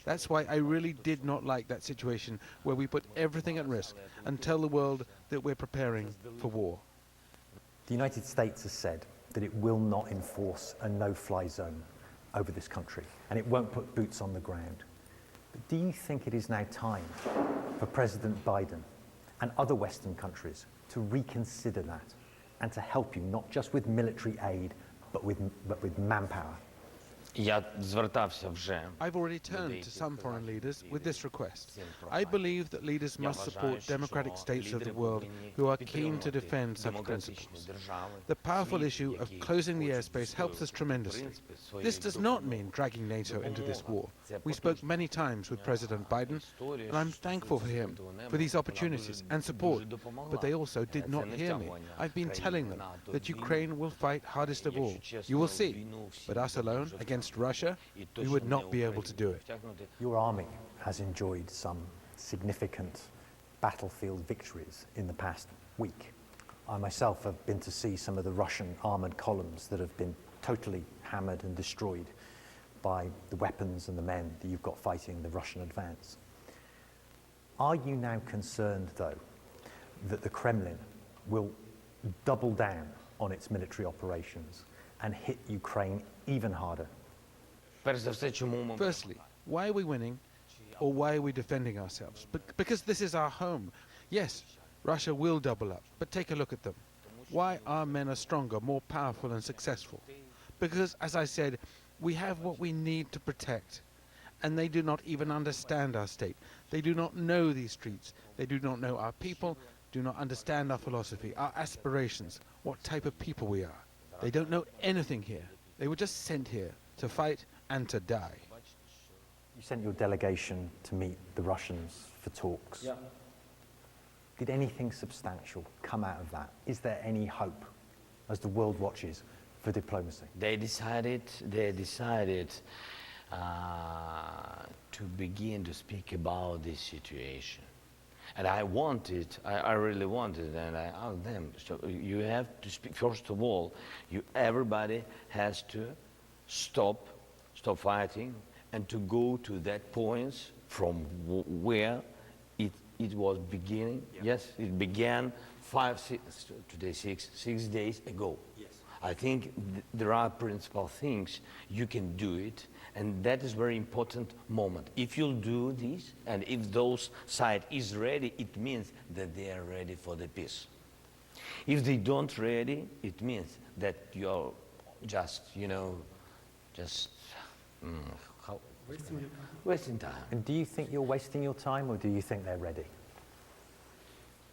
That's why I really did not like that situation where we put everything at risk and tell the world that we're preparing for war. The United States has said that it will not enforce a no-fly zone over this country, and it won't put boots on the ground. But do you think it is now time for President Biden and other Western countries to reconsider that and to help you not just with military aid, but with manpower? I've already turned to some foreign leaders with this request. I believe that leaders must support democratic states of the world who are keen to defend such principles. The powerful issue of closing the airspace helps us tremendously. This does not mean dragging NATO into this war. We spoke many times with President Biden, and I'm thankful for him for these opportunities and support, but they also did not hear me. I've been telling them that Ukraine will fight hardest of all. You will see, but us alone against Russia, we would not be able to do it. Your army has enjoyed some significant battlefield victories in the past week. I myself have been to see some of the Russian armored columns that have been totally hammered and destroyed by the weapons and the men that you've got fighting the Russian advance. Are you now concerned, though, that the Kremlin will double down on its military operations and hit Ukraine even harder? Firstly, why are we winning, or why are we defending ourselves? Because this is our home. Yes, Russia will double up, but take a look at them. Why our men are stronger, more powerful and successful? Because, as I said, we have what we need to protect. And they do not even understand our state. They do not know these streets. They do not know our people, do not understand our philosophy, our aspirations, what type of people we are. They don't know anything here. They were just sent here to fight and to die. You sent your delegation to meet the Russians for talks. Yeah. Did anything substantial come out of that? Is there any hope as the world watches for diplomacy? They decided to begin to speak about this situation. And I really wanted, and I asked them, so you have to speak, first of all, everybody has to stop fighting and to go to that point from where it was beginning. Yes, it began 6 days ago. Yes. I think there are principal things you can do it, and that is very important moment. If you'll do this, and if those side is ready, it means that they are ready for the peace. If they don't ready, it means that you're just, wasting time. And do you think you're wasting your time, or do you think they're ready?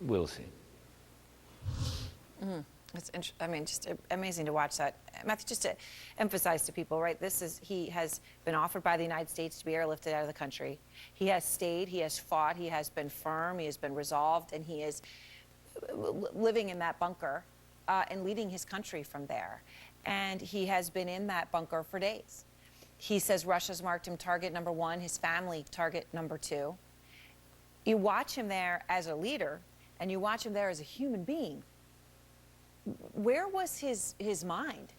We'll see. It's just amazing to watch that. Matthew, just to emphasize to people, right, he has been offered by the United States to be airlifted out of the country. He has stayed, he has fought, he has been firm, he has been resolved, and he is living in that bunker and leading his country from there. And he has been in that bunker for days. He says Russia's marked him target number 1, his family target number 2. You watch him there as a leader, and you watch him there as a human being. Where was his mind?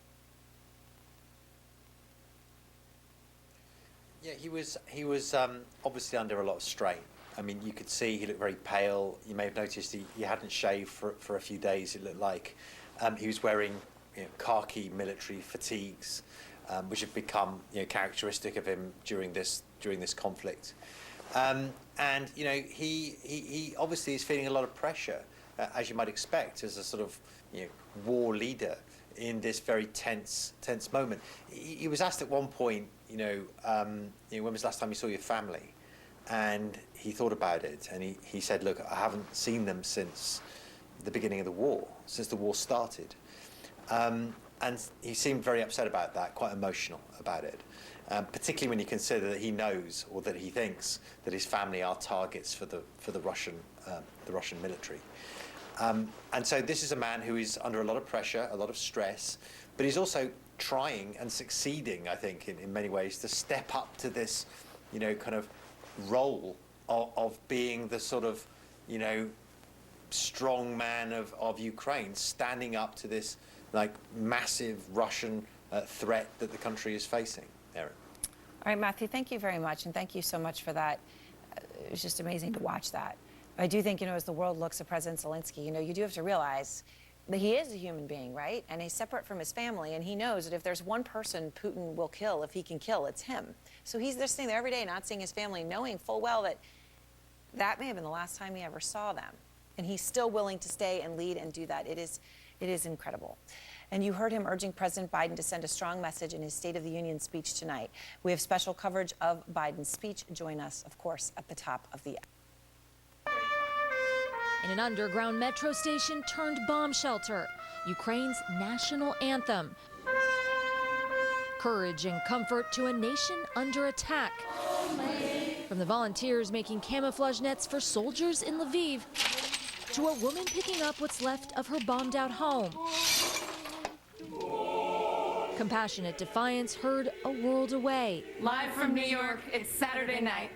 Yeah, he was obviously under a lot of strain. I mean, you could see he looked very pale. You may have noticed he hadn't shaved for a few days, it looked like. He was wearing khaki military fatigues, which have become characteristic of him during this conflict. And he obviously is feeling a lot of pressure, as you might expect, as a sort of war leader in this very tense moment. He was asked at one point, when was the last time you saw your family? And he thought about it, and he said, look, I haven't seen them since the beginning of the war, since the war started. And he seemed very upset about that, quite emotional about it, particularly when you consider that he knows, or that he thinks, that his family are targets for the Russian military. And so this is a man who is under a lot of pressure, a lot of stress, but he's also trying and succeeding, I think, in many ways, to step up to this, kind of role of being the sort of, strong man of Ukraine, standing up to this massive Russian threat that the country is facing. Erin. All right, Matthew, thank you very much, and thank you so much for that. It was just amazing to watch that. I do think, as the world looks at President Zelensky, you do have to realize that he is a human being, right? And he's separate from his family, and he knows that if there's one person Putin will kill, if he can kill, it's him. So he's just sitting there every day, not seeing his family, knowing full well that that may have been the last time he ever saw them. And he's still willing to stay and lead and do that. It is incredible. And you heard him urging President Biden to send a strong message in his State of the Union speech tonight. We have special coverage of Biden's speech. Join us, of course, at the top of the hour. In an underground metro station turned bomb shelter, Ukraine's national anthem. Courage and comfort to a nation under attack. From the volunteers making camouflage nets for soldiers in Lviv, to a woman picking up what's left of her bombed out home. Compassionate defiance heard a world away. Live from New York, it's Saturday night.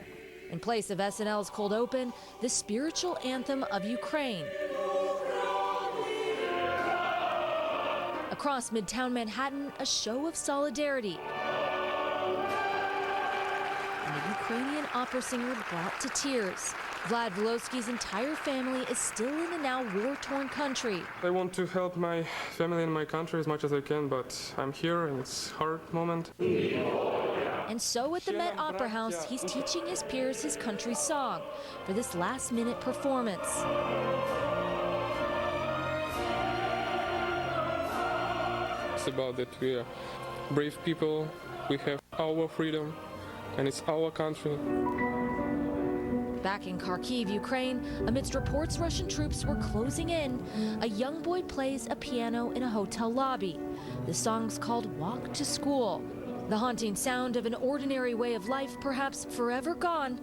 In place of SNL's Cold Open, the spiritual anthem of Ukraine. Across Midtown Manhattan, a show of solidarity. And a Ukrainian opera singer brought to tears. Vlad Volosky's entire family is still in the now war-torn country. I want to help my family and my country as much as I can, but I'm here and it's a hard moment. And so at the Met Opera House, he's teaching his peers his country's song for this last-minute performance. It's about that we are brave people, we have our freedom, and it's our country. Back in Kharkiv, Ukraine, amidst reports Russian troops were closing in, a young boy plays a piano in a hotel lobby. The song's called Walk to School. The haunting sound of an ordinary way of life perhaps forever gone,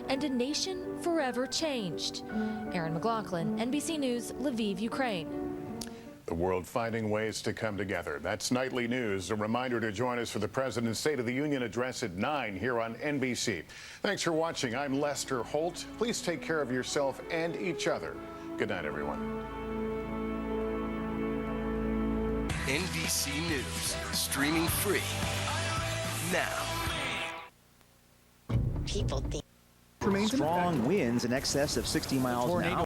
and a nation forever changed. Erin McLaughlin, NBC News, Lviv, Ukraine. The world finding ways to come together. That's Nightly News. A reminder to join us for the President's State of the Union address at 9 here on NBC. Thanks for watching. I'm Lester Holt. Please take care of yourself and each other. Good night, everyone. NBC News, streaming free now. People think strong winds in excess of 60 miles an hour.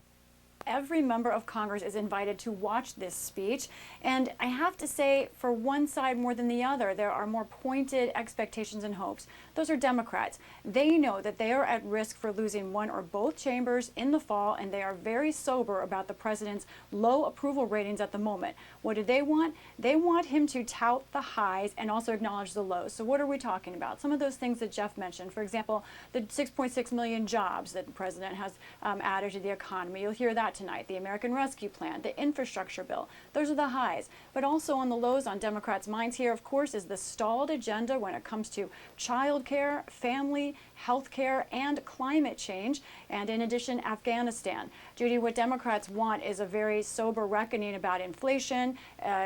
Every member of Congress is invited to watch this speech, and I have to say, for one side more than the other, there are more pointed expectations and hopes. Those are Democrats. They know that they are at risk for losing one or both chambers in the fall, and they are very sober about the president's low approval ratings at the moment. What do they want? They want him to tout the highs and also acknowledge the lows. So what are we talking about? Some of those things that Jeff mentioned, for example, the 6.6 million jobs that the president has added to the economy. You'll hear that tonight. The American Rescue Plan, the infrastructure bill. Those are the highs. But also on the lows on Democrats' minds here, of course, is the stalled agenda when it comes to child care, family, health care, and climate change. And in addition, Afghanistan. Judy, what Democrats want is a very sober reckoning about inflation,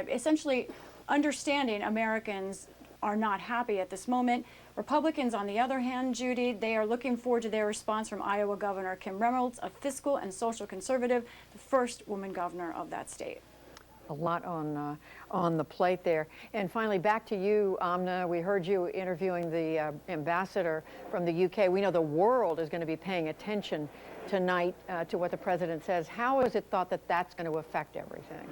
essentially understanding Americans are not happy at this moment. Republicans, on the other hand, Judy, they are looking forward to their response from Iowa Governor Kim Reynolds, a fiscal and social conservative, the first woman governor of that state. A lot on the plate there. And finally, back to you, Amna. We heard you interviewing the ambassador from the UK. We know the world is going to be paying attention tonight to what the president says. How is it thought that that's going to affect everything?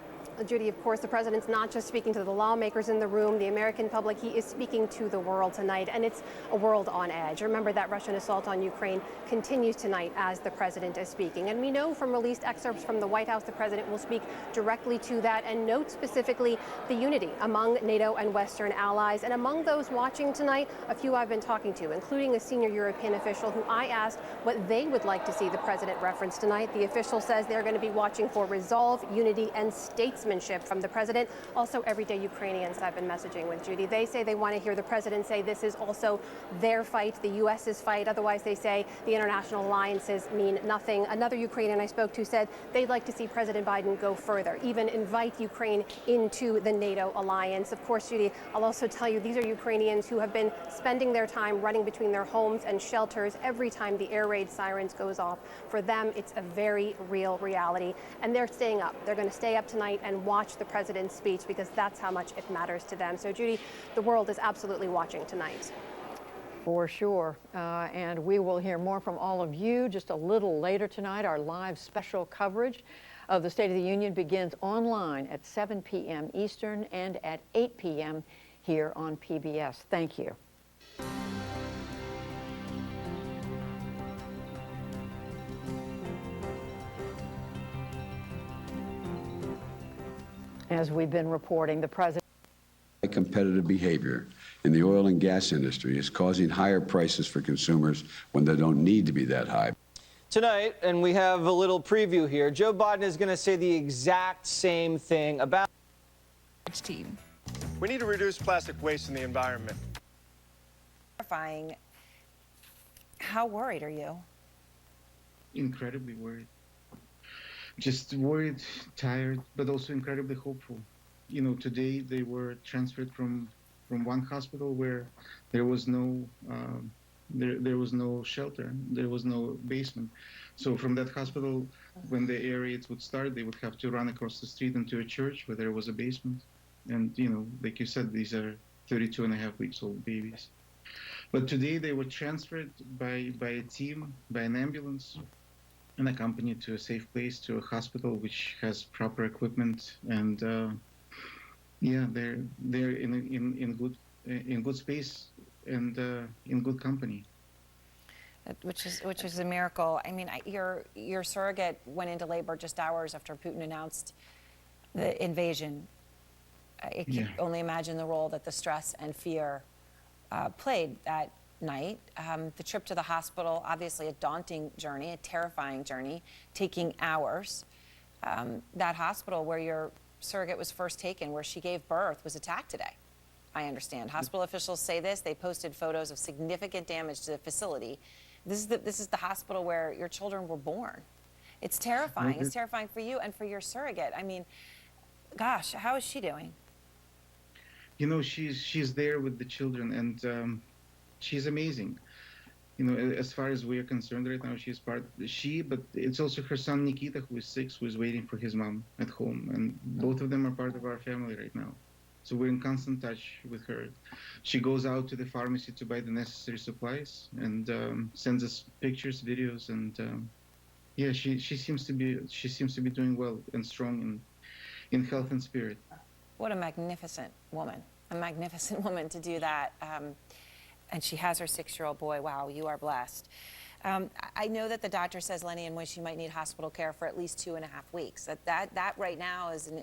Judy, of course, the president's not just speaking to the lawmakers in the room, the American public, he is speaking to the world tonight, and it's a world on edge. Remember that Russian assault on Ukraine continues tonight as the president is speaking. And we know from released excerpts from the White House, the president will speak directly to that and note specifically the unity among NATO and Western allies. And among those watching tonight, a few I've been talking to, including a senior European official who I asked what they would like to see the president reference tonight. The official says they're going to be watching for resolve, unity, and statesmanship from the president. Also, everyday Ukrainians I've been messaging with, Judy. They say they want to hear the president say this is also their fight, the U.S.'s fight. Otherwise, they say the international alliances mean nothing. Another Ukrainian I spoke to said they'd like to see President Biden go further, even invite Ukraine into the NATO alliance. Of course, Judy, I'll also tell you these are Ukrainians who have been spending their time running between their homes and shelters every time the air raid sirens goes off. For them, it's a very real reality, and they're staying up. They're going to stay up tonight and watch the president's speech because that's how much it matters to them. So, Judy, the world is absolutely watching tonight. For sure. And we will hear more from all of you just a little later tonight. Our live special coverage of the State of the Union begins online at 7 p.m. Eastern and at 8 p.m. here on PBS. Thank you. As we've been reporting, the president. Competitive behavior in the oil and gas industry is causing higher prices for consumers when they don't need to be that high. Tonight, and we have a little preview here, Joe Biden is going to say the exact same thing about team. We need to reduce plastic waste in the environment. Terrifying. How worried are you? Incredibly worried. Just worried, tired, but also incredibly hopeful. You know, today they were transferred from one hospital where there was no there was no shelter, there was no basement. So from that hospital, when the air raids would start, they would have to run across the street into a church where there was a basement. And you know, like you said, these are 32 and a half weeks old babies. But today they were transferred by a team, by an ambulance, and accompanied to a safe place, to a hospital which has proper equipment, and yeah, they're in good space and in good company. Which is a miracle. I mean, your surrogate went into labor just hours after Putin announced the invasion. I can only imagine the role that the stress and fear played that night. The trip to the hospital, obviously a daunting journey, a terrifying journey, taking hours. That hospital where your surrogate was first taken, where she gave birth, was attacked today, I understand. Hospital officials say this. They posted photos of significant damage to the facility. This is the hospital where your children were born. It's terrifying. It's terrifying for you and for your surrogate. I mean, gosh, how is she doing? You know, she's there with the children, and she's amazing. You know, as far as we're concerned right now, but it's also her son Nikita, who is 6, who is waiting for his mom at home, and both of them are part of our family right now. So we're in constant touch with her. She goes out to the pharmacy to buy the necessary supplies and sends us pictures, videos, and yeah, she seems to be doing well and strong in health and spirit. What a magnificent woman to do that. And she has her 6-year-old boy. Wow, you are blessed. I know that the doctor says, Lenny and Moy, she might need hospital care for at least 2.5 weeks. That right now is an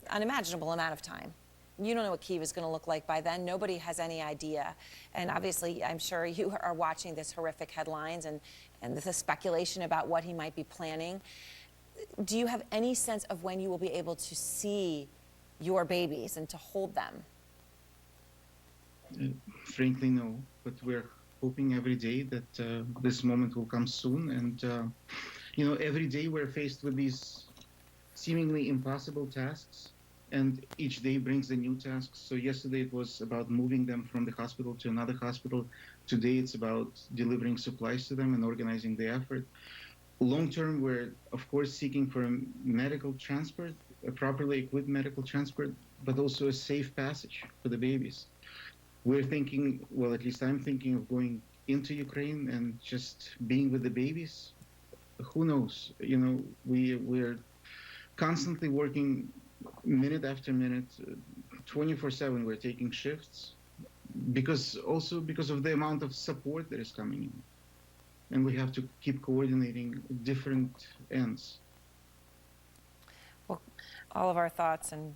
unimaginable amount of time. You don't know what Kyiv is going to look like by then. Nobody has any idea. And obviously, I'm sure you are watching this horrific headlines and the speculation about what he might be planning. Do you have any sense of when you will be able to see your babies and to hold them? Frankly, no. But we're hoping every day that this moment will come soon. And, you know, every day we're faced with these seemingly impossible tasks. And each day brings the new tasks. So yesterday it was about moving them from the hospital to another hospital. Today it's about delivering supplies to them and organizing the effort. Long term, we're of course seeking for a medical transport, a properly equipped medical transport, but also a safe passage for the babies. We're thinking, well, at least I'm thinking of going into Ukraine and just being with the babies. Who knows? You know, we're constantly working minute after minute, 24/7. We're taking shifts because of the amount of support that is coming in, and we have to keep coordinating different ends. Well, all of our thoughts and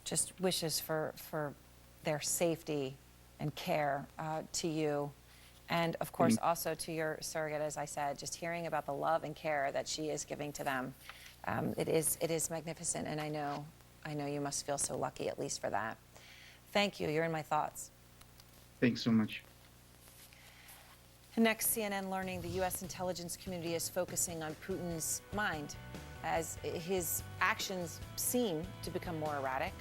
just wishes for their safety and care to you, and of course also to your surrogate. As I said, just hearing about the love and care that she is giving to them. It is magnificent, and I know you must feel so lucky, at least for that. Thank you. You're in my thoughts. Thanks so much. Next, CNN learning the U.S. intelligence community is focusing on Putin's mind as his actions seem to become more erratic.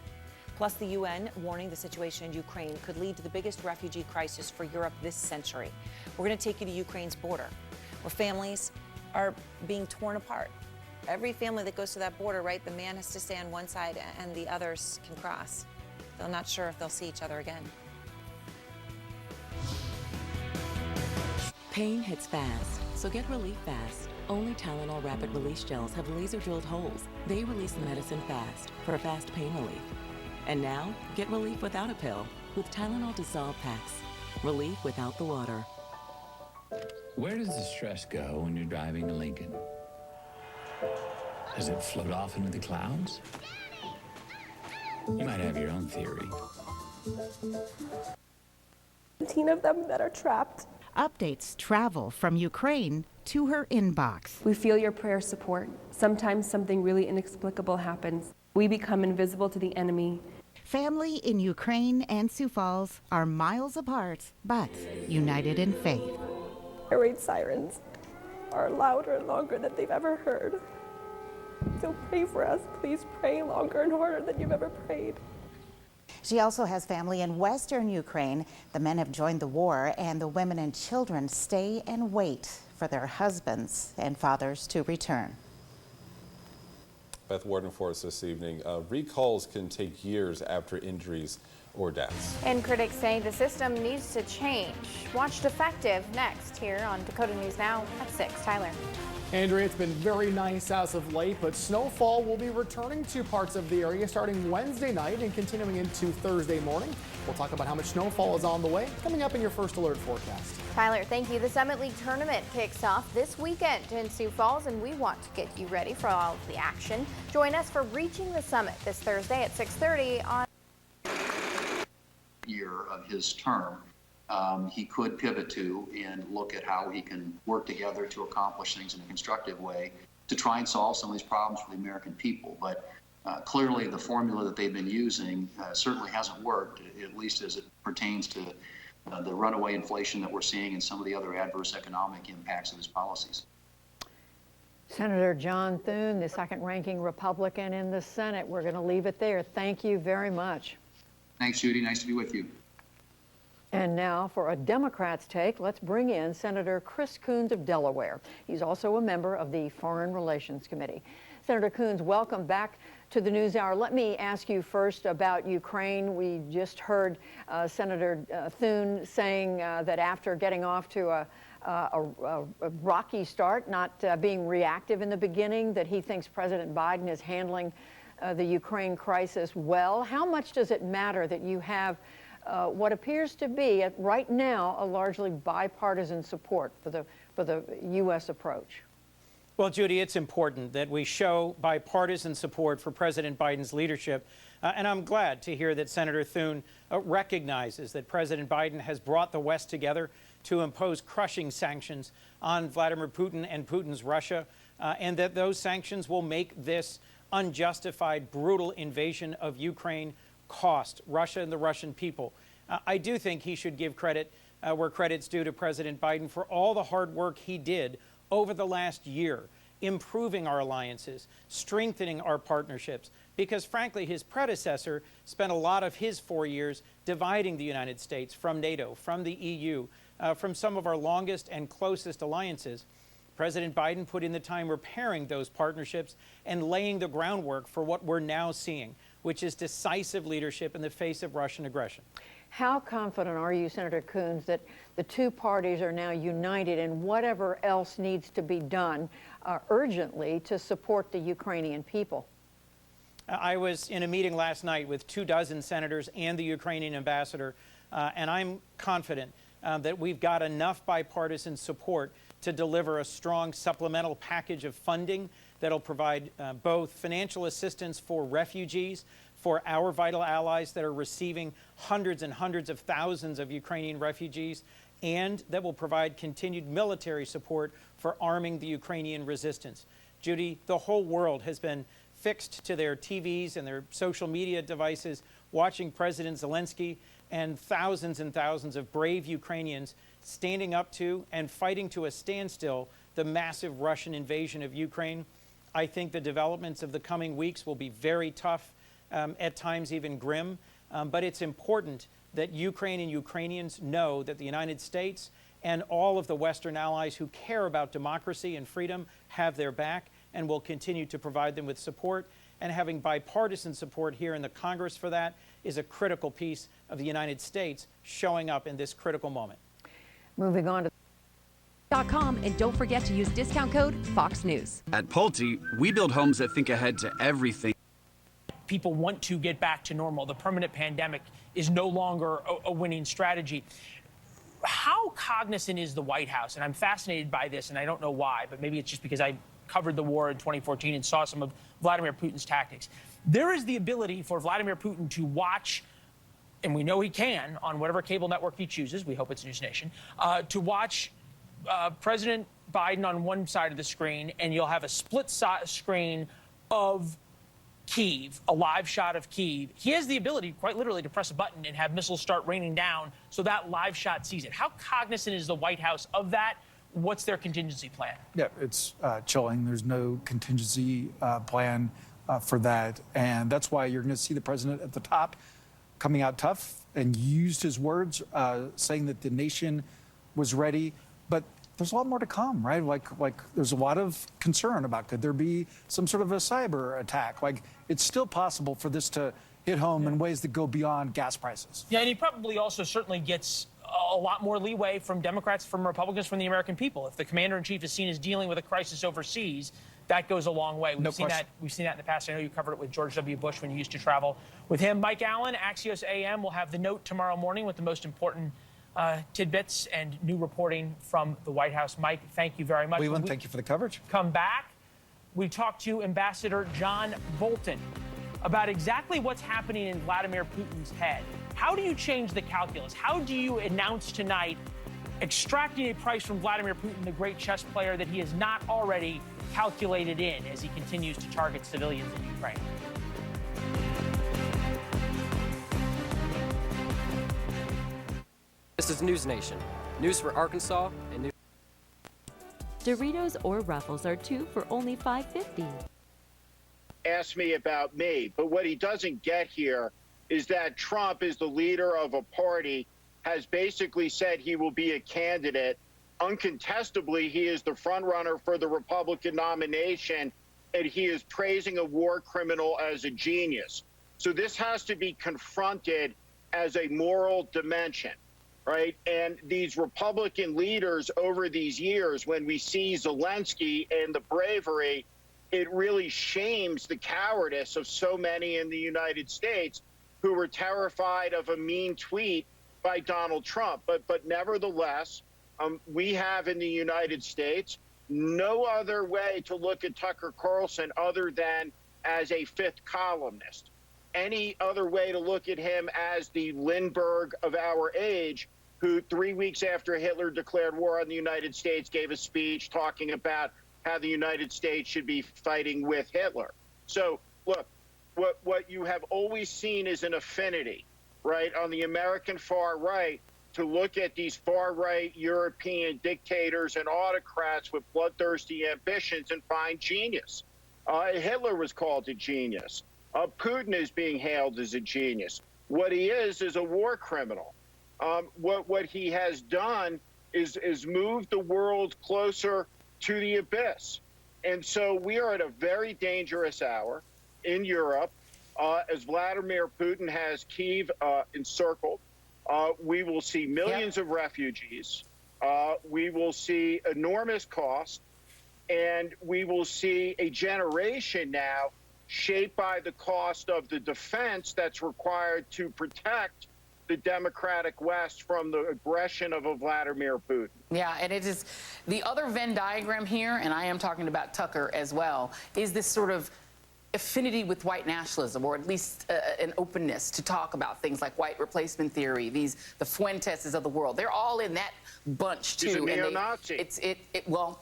Plus, the UN warning the situation in Ukraine could lead to the biggest refugee crisis for Europe this century. We're going to take you to Ukraine's border, where families are being torn apart. Every family that goes to that border, right, the man has to stay on one side and the others can cross. They're not sure if they'll see each other again. Pain hits fast, so get relief fast. Only Tylenol Rapid Release Gels have laser-drilled holes. They release the medicine fast for fast pain relief. And now, get relief without a pill with Tylenol Dissolve Packs. Relief without the water. Where does the stress go when you're driving to Lincoln? Does it float off into the clouds? You might have your own theory. 17 of them that are trapped. Updates travel from Ukraine to her inbox. We feel your prayer support. Sometimes something really inexplicable happens. We become invisible to the enemy. Family in Ukraine and Sioux Falls are miles apart, but united in faith. Air raid sirens are louder and longer than they've ever heard. So pray for us. Please pray longer and harder than you've ever prayed. She also has family in western Ukraine. The men have joined the war, and the women and children stay and wait for their husbands and fathers to return. Beth Warden for us this evening. Recalls can take years after injuries or deaths. And critics say the system needs to change. Watch Defective next here on Dakota News Now at 6. Tyler. Andrea, it's been very nice as of late, but snowfall will be returning to parts of the area starting Wednesday night and continuing into Thursday morning. We'll talk about how much snowfall is on the way coming up in your first alert forecast. Tyler, thank you. The Summit League tournament kicks off this weekend in Sioux Falls, and we want to get you ready for all of the action. Join us for Reaching the Summit this Thursday at 6:30 on year of his term. He could pivot to and look at how he can work together to accomplish things in a constructive way to try and solve some of these problems for the American people. But clearly the formula that they've been using certainly hasn't worked, at least as it pertains to the runaway inflation that we're seeing and some of the other adverse economic impacts of his policies. Senator John Thune, the second-ranking Republican in the Senate. We're going to leave it there. Thank you very much. Thanks, Judy. Nice to be with you. And now for a Democrat's take, let's bring in Senator Chris Coons of Delaware. He's also a member of the Foreign Relations Committee. Senator Coons, welcome back to the NewsHour. Let me ask you first about Ukraine. We just heard Senator Thune saying that after getting off to a rocky start, not being reactive in the beginning, that he thinks President Biden is handling the Ukraine crisis well. How much does it matter that you have what appears to be, right now, a largely bipartisan support for the U.S. approach? Well, Judy, it's important that we show bipartisan support for President Biden's leadership. And I'm glad to hear that Senator Thune recognizes that President Biden has brought the West together to impose crushing sanctions on Vladimir Putin and Putin's Russia, and that those sanctions will make this unjustified, brutal invasion of Ukraine cost Russia and the Russian people. I do think he should give credit where credit's due to President Biden for all the hard work he did over the last year, improving our alliances, strengthening our partnerships, because frankly, his predecessor spent a lot of his 4 years dividing the United States from NATO, from the EU, from some of our longest and closest alliances. President Biden put in the time repairing those partnerships and laying the groundwork for what we're now seeing, which is decisive leadership in the face of Russian aggression. How confident are you, Senator Coons, that the two parties are now united in whatever else needs to be done urgently to support the Ukrainian people? I was in a meeting last night with 24 senators and the Ukrainian ambassador, and I'm confident that we've got enough bipartisan support to deliver a strong supplemental package of funding that'll provide both financial assistance for refugees, for our vital allies that are receiving hundreds and hundreds of thousands of Ukrainian refugees, and that will provide continued military support for arming the Ukrainian resistance. Judy, the whole world has been fixed to their TVs and their social media devices, watching President Zelensky and thousands of brave Ukrainians standing up to and fighting to a standstill the massive Russian invasion of Ukraine. I think the developments of the coming weeks will be very tough, at times even grim, but it's important that Ukraine and Ukrainians know that the United States and all of the Western allies who care about democracy and freedom have their back and will continue to provide them with support. And having bipartisan support here in the Congress for that is a critical piece of the United States showing up in this critical moment. Moving on to .com, and don't forget to use discount code Fox News. At Pulte, we build homes that think ahead to everything. People want to get back to normal. The permanent pandemic is no longer a winning strategy. How cognizant is the White House? And I'm fascinated by this, and I don't know why, but maybe it's just because I covered the war in 2014 and saw some of Vladimir Putin's tactics. There is the ability for Vladimir Putin to watch, and we know he can, on whatever cable network he chooses, we hope it's NewsNation, to watch President Biden on one side of the screen, and you'll have a split screen of Kyiv, a live shot of Kyiv. He has the ability, quite literally, to press a button and have missiles start raining down so that live shot sees it. How cognizant is the White House of that? What's their contingency plan? Yeah, it's chilling. There's no contingency plan for that. And that's why you're going to see the president at the top coming out tough and used his words, saying that the nation was ready. But there's a lot more to come, right? Like there's a lot of concern about could there be some sort of a cyber attack? Like it's still possible for this to hit home in ways that go beyond gas prices. Yeah, and he probably also certainly gets a lot more leeway from Democrats, from Republicans, from the American people. If the commander-in-chief is seen as dealing with a crisis overseas, that goes a long way. We've seen that in the past. I know you covered it with George W. Bush when you used to travel with him. Mike Allen, Axios AM, will have the note tomorrow morning with the most important tidbits and new reporting from the White House. Mike, thank you very much. Leland, thank you for the coverage. Come back. We talked to Ambassador John Bolton about exactly what's happening in Vladimir Putin's head. How do you change the calculus? How do you announce tonight extracting a price from Vladimir Putin, the great chess player, that he has not already calculated in as he continues to target civilians in Ukraine? This is News Nation. News for Arkansas and news. Doritos or Ruffles are 2 for only $5.50. Ask me about me, but what he doesn't get here is that Trump is the leader of a party, has basically said he will be a candidate. Uncontestably, he is the frontrunner for the Republican nomination, and he is praising a war criminal as a genius. So this has to be confronted as a moral dimension, right? And these Republican leaders over these years, when we see Zelensky and the bravery, it really shames the cowardice of so many in the United States who were terrified of a mean tweet by Donald Trump. But nevertheless, we have in the United States no other way to look at Tucker Carlson other than as a fifth columnist. Any other way to look at him as the Lindbergh of our age, who 3 weeks after Hitler declared war on the United States gave a speech talking about how the United States should be fighting with Hitler. So, look, what you have always seen is an affinity, right, on the American far right to look at these far-right European dictators and autocrats with bloodthirsty ambitions and find genius. Hitler was called a genius. Putin is being hailed as a genius. What he is a war criminal. What he has done is moved the world closer to the abyss. And so we are at a very dangerous hour in Europe as Vladimir Putin has Kyiv encircled. We will see millions of refugees. We will see enormous cost. And we will see a generation now shaped by the cost of the defense that's required to protect the democratic West from the aggression of a Vladimir Putin. Yeah, and it is the other Venn diagram here, and I am talking about Tucker as well, is this sort of affinity with white nationalism, or at least an openness to talk about things like white replacement theory, the Fuenteses of the world. They're all in that bunch too. He's a neo-Nazi. Well,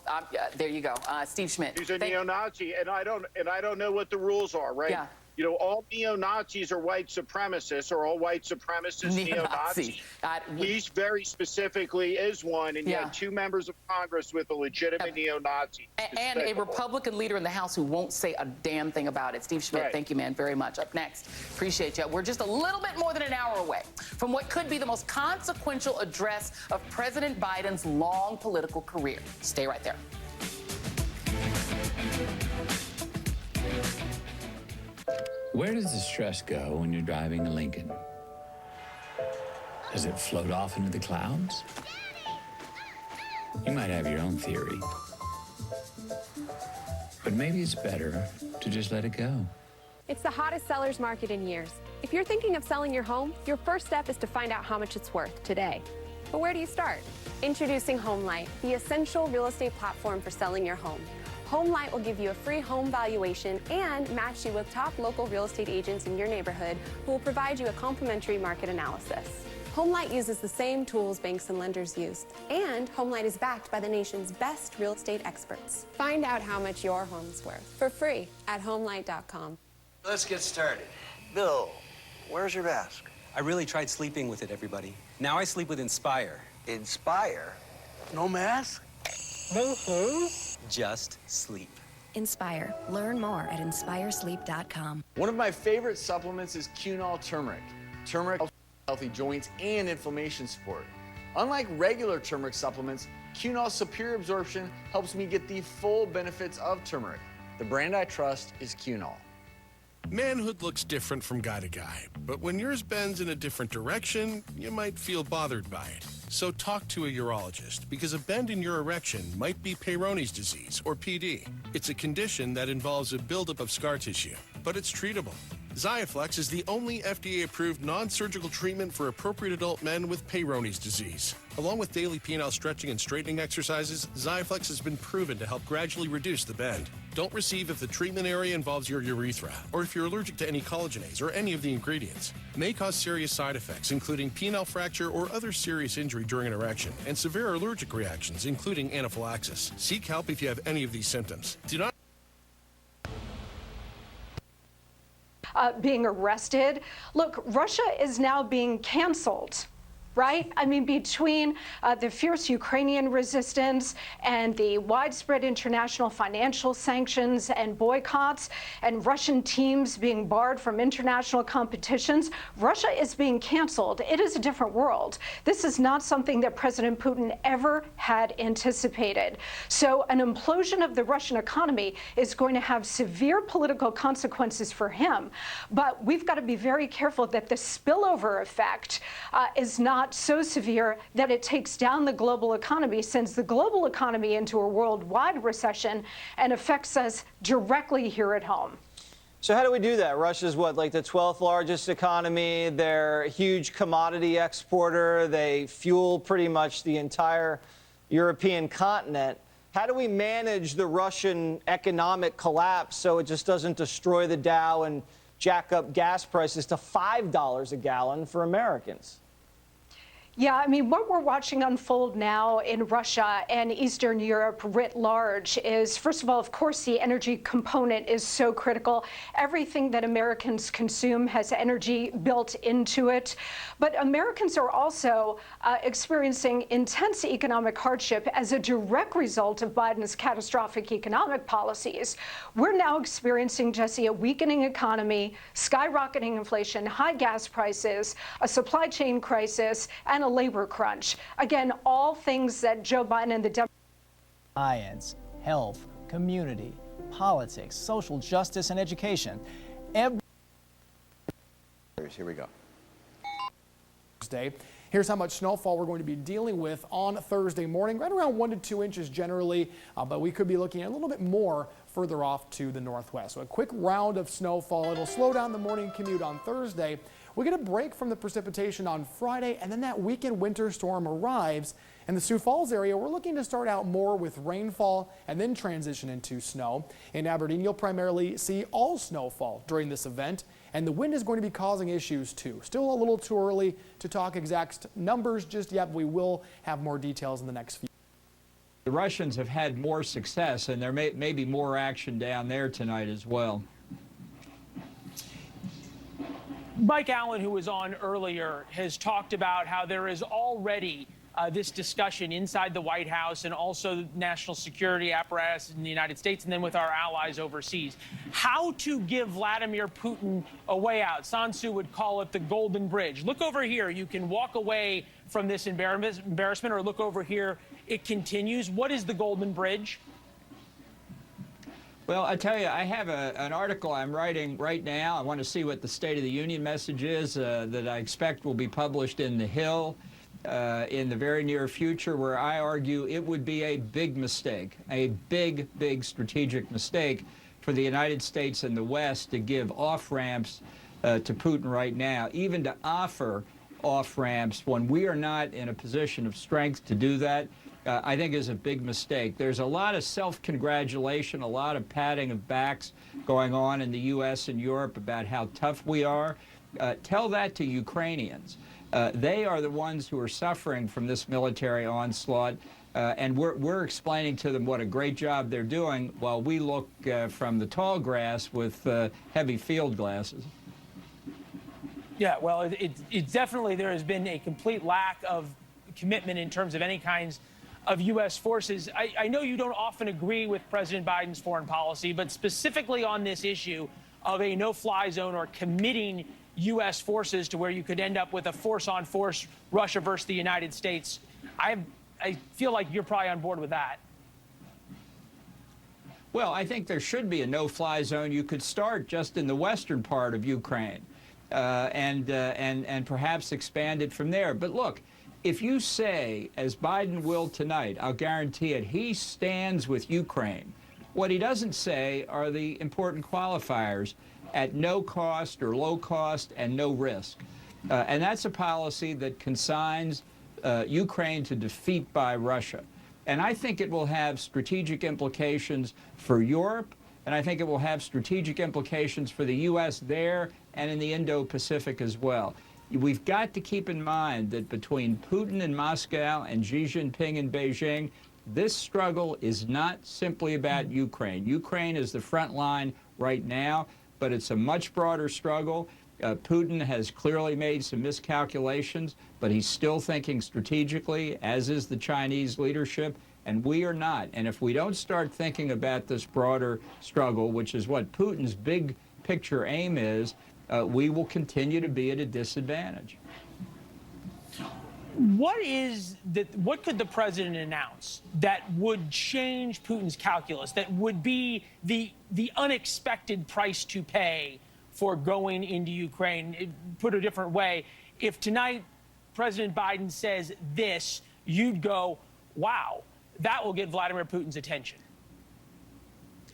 there you go, Steve Schmidt. He's a neo-Nazi, and I don't know what the rules are, right? Yeah. You know, all neo-Nazis are white supremacists, or all white supremacists neo-Nazis. He very specifically is one, and yet 2 members of Congress with a legitimate neo-Nazi. And a Republican leader in the House who won't say a damn thing about it. Steve Schmidt, thank you, man, very much. Up next, appreciate you. We're just a little bit more than an hour away from what could be the most consequential address of President Biden's long political career. Stay right there. Where does the stress go when you're driving a Lincoln? Does it float off into the clouds? You might have your own theory. But maybe it's better to just let it go. It's the hottest seller's market in years. If you're thinking of selling your home, your first step is to find out how much it's worth today. But where do you start? Introducing HomeLight, the essential real estate platform for selling your home. HomeLight will give you a free home valuation and match you with top local real estate agents in your neighborhood who will provide you a complimentary market analysis. HomeLight uses the same tools banks and lenders use, and HomeLight is backed by the nation's best real estate experts. Find out how much your home's worth for free at HomeLight.com. Let's get started. Bill, where's your mask? I really tried sleeping with it, everybody. Now I sleep with Inspire. Inspire? No mask? Just sleep. Inspire. Learn more at inspiresleep.com. One of my favorite supplements is Cunol Turmeric. Turmeric helps healthy joints and inflammation support. Unlike regular turmeric supplements, Cunol's superior absorption helps me get the full benefits of turmeric. The brand I trust is Cunol. Manhood looks different from guy to guy, but when yours bends in a different direction, you might feel bothered by it. So talk to a urologist, because a bend in your erection might be Peyronie's disease, or PD. It's a condition that involves a buildup of scar tissue, but it's treatable. XIAFLEX is the only FDA-approved non-surgical treatment for appropriate adult men with Peyronie's disease. Along with daily penile stretching and straightening exercises, XIAFLEX has been proven to help gradually reduce the bend. Don't receive if the treatment area involves your urethra, or if you're allergic to any collagenase or any of the ingredients. May cause serious side effects, including penile fracture or other serious injury during an erection, and severe allergic reactions, including anaphylaxis. Seek help if you have any of these symptoms. Do not being arrested. Look, Russia is now being canceled, right? I mean, between the fierce Ukrainian resistance and the widespread international financial sanctions and boycotts and Russian teams being barred from international competitions, Russia is being canceled. It is a different world. This is not something that President Putin ever had anticipated. So an implosion of the Russian economy is going to have severe political consequences for him. But we've got to be very careful that the spillover effect is not so severe that it takes down the global economy, sends the global economy into a worldwide recession, and affects us directly here at home. So how do we do that? Russia's what, like the 12th largest economy? They're a huge commodity exporter. They fuel pretty much the entire European continent. How do we manage the Russian economic collapse so it just doesn't destroy the Dow and jack up gas prices to $5 a gallon for Americans? Yeah, I mean, what we're watching unfold now in Russia and Eastern Europe writ large is, first of all, of course, the energy component is so critical. Everything that Americans consume has energy built into it. But Americans are also experiencing intense economic hardship as a direct result of Biden's catastrophic economic policies. We're now experiencing, Jesse, a weakening economy, skyrocketing inflation, high gas prices, a supply chain crisis, and a labor crunch. Again, all things that Joe Biden and the Democrats. Science, health, community, politics, social justice, and education. Here we go. Here's how much snowfall we're going to be dealing with on Thursday morning, right around 1 to 2 inches generally, but we could be looking at a little bit more further off to the northwest. So a quick round of snowfall. It'll slow down the morning commute on Thursday. We get a break from the precipitation on Friday, and then that weekend winter storm arrives. In the Sioux Falls area, we're looking to start out more with rainfall and then transition into snow. In Aberdeen, you'll primarily see all snowfall during this event, and the wind is going to be causing issues too. Still a little too early to talk exact numbers just yet, but we will have more details in the next few. The Russians have had more success, and there may be more action down there tonight as well. Mike Allen, who was on earlier, has talked about how there is already this discussion inside the White House and also the national security apparatus in the United States and then with our allies overseas. How to give Vladimir Putin a way out. Sun Tzu would call it the Golden Bridge. Look over here. You can walk away from this embarrassment, or look over here. It continues. What is the Golden Bridge? Well, I tell you, I have an article I'm writing right now. I want to see what the State of the Union message is that I expect will be published in The Hill in the very near future, where I argue it would be a big mistake, a big, big strategic mistake for the United States and the West to give off-ramps to Putin right now, even to offer off-ramps when we are not in a position of strength to do that. I think is a big mistake. There's a lot of self-congratulation, a lot of patting of backs going on in the U.S. and Europe about how tough we are. Tell that to Ukrainians. They are the ones who are suffering from this military onslaught, and we're explaining to them what a great job they're doing while we look from the tall grass with heavy field glasses. Yeah, well, it's definitely, there has been a complete lack of commitment in terms of any kinds of U.S. forces. I know you don't often agree with President Biden's foreign policy, but specifically on this issue of a no-fly zone or committing U.S. forces to where you could end up with a force-on-force Russia versus the United States, I feel like you're probably on board with that. Well, I think there should be a no-fly zone. You could start just in the western part of Ukraine and perhaps expand it from there. But look, if you say, as Biden will tonight, I'll guarantee it, he stands with Ukraine, what he doesn't say are the important qualifiers at no cost or low cost and no risk. And that's a policy that consigns Ukraine to defeat by Russia. And I think it will have strategic implications for Europe, and I think it will have strategic implications for the U.S. there and in the Indo-Pacific as well. We've got to keep in mind that between Putin in Moscow and Xi Jinping in Beijing, this struggle is not simply about Ukraine. Ukraine is the front line right now, but it's a much broader struggle. Putin has clearly made some miscalculations, but he's still thinking strategically, as is the Chinese leadership, and we are not. And if we don't start thinking about this broader struggle, which is what Putin's big picture aim is, we will continue to be at a disadvantage. What could the president announce that would change Putin's calculus, that would be the unexpected price to pay for going into Ukraine? Put a different way, if tonight President Biden says this, you'd go, wow, that will get Vladimir Putin's attention.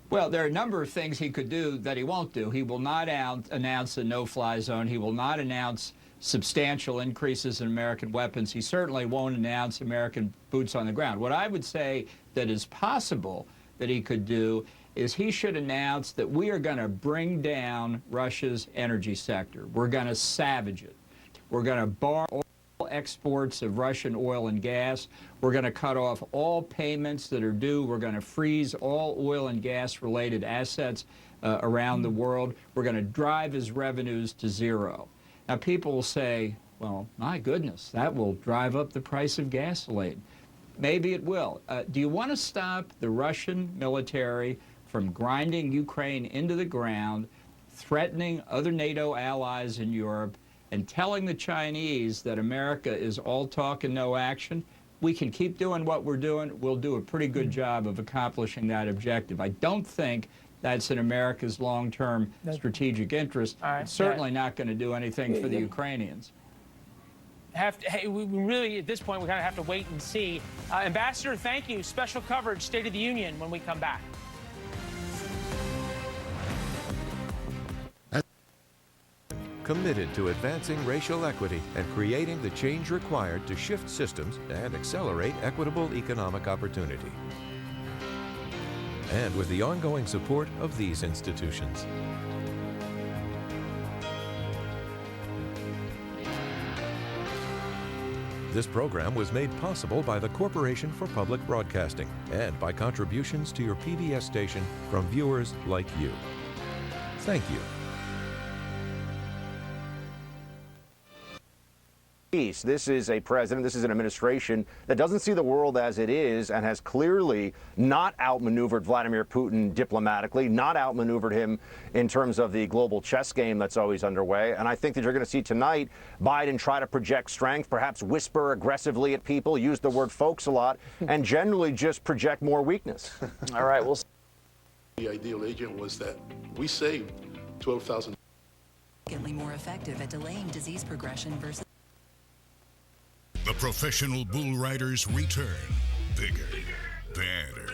Well, there are a number of things he could do that he won't do. He will not announce a no-fly zone. He will not announce substantial increases in American weapons. He certainly won't announce American boots on the ground. What I would say that is possible that he could do is he should announce that we are going to bring down Russia's energy sector. We're going to savage it. We're going to bar all exports of Russian oil and gas. We're going to cut off all payments that are due. We're going to freeze all oil and gas related assets around the world. We're going to drive his revenues to zero. Now, people will say, well, my goodness, that will drive up the price of gasoline. Maybe it will. Do you want to stop the Russian military from grinding Ukraine into the ground, threatening other NATO allies in Europe, and telling the Chinese that America is all talk and no action? We can keep doing what we're doing. We'll do a pretty good job of accomplishing that objective. I don't think that's in America's long-term strategic interest. It's certainly not going to do anything for the Ukrainians. We really, at this point, we kind of have to wait and see. Ambassador, thank you. Special coverage, State of the Union, when we come back. Committed to advancing racial equity and creating the change required to shift systems and accelerate equitable economic opportunity. And with the ongoing support of these institutions. This program was made possible by the Corporation for Public Broadcasting and by contributions to your PBS station from viewers like you. Thank you. This is a president, this is an administration that doesn't see the world as it is and has clearly not outmaneuvered Vladimir Putin diplomatically, not outmaneuvered him in terms of the global chess game that's always underway. And I think that you're going to see tonight Biden try to project strength, perhaps whisper aggressively at people, use the word folks a lot, and generally just project more weakness. All right, we'll see. The ideal agent was that we saved 12,000. More effective at delaying disease progression versus. The professional bull riders return, bigger, better,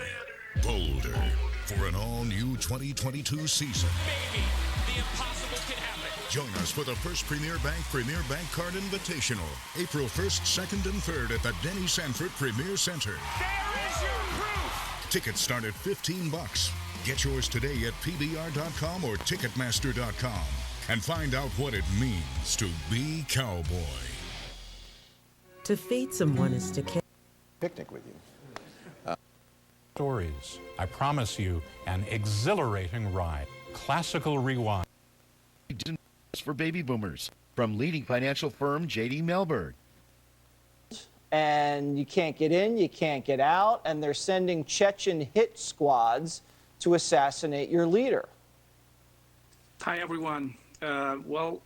bolder, for an all-new 2022 season. Maybe the impossible can happen. Join us for the first Premier Bank Card Invitational, April 1st, 2nd, and 3rd at the Denny Sanford Premier Center. There is your proof. Tickets start at $15. Get yours today at PBR.com or Ticketmaster.com and find out what it means to be cowboy. To feed someone is to care. Picnic with you. Stories. I promise you an exhilarating ride. Classical rewind. For baby boomers from leading financial firm J.D. Mellberg. And you can't get in, you can't get out, and they're sending Chechen hit squads to assassinate your leader. Hi, everyone. Well,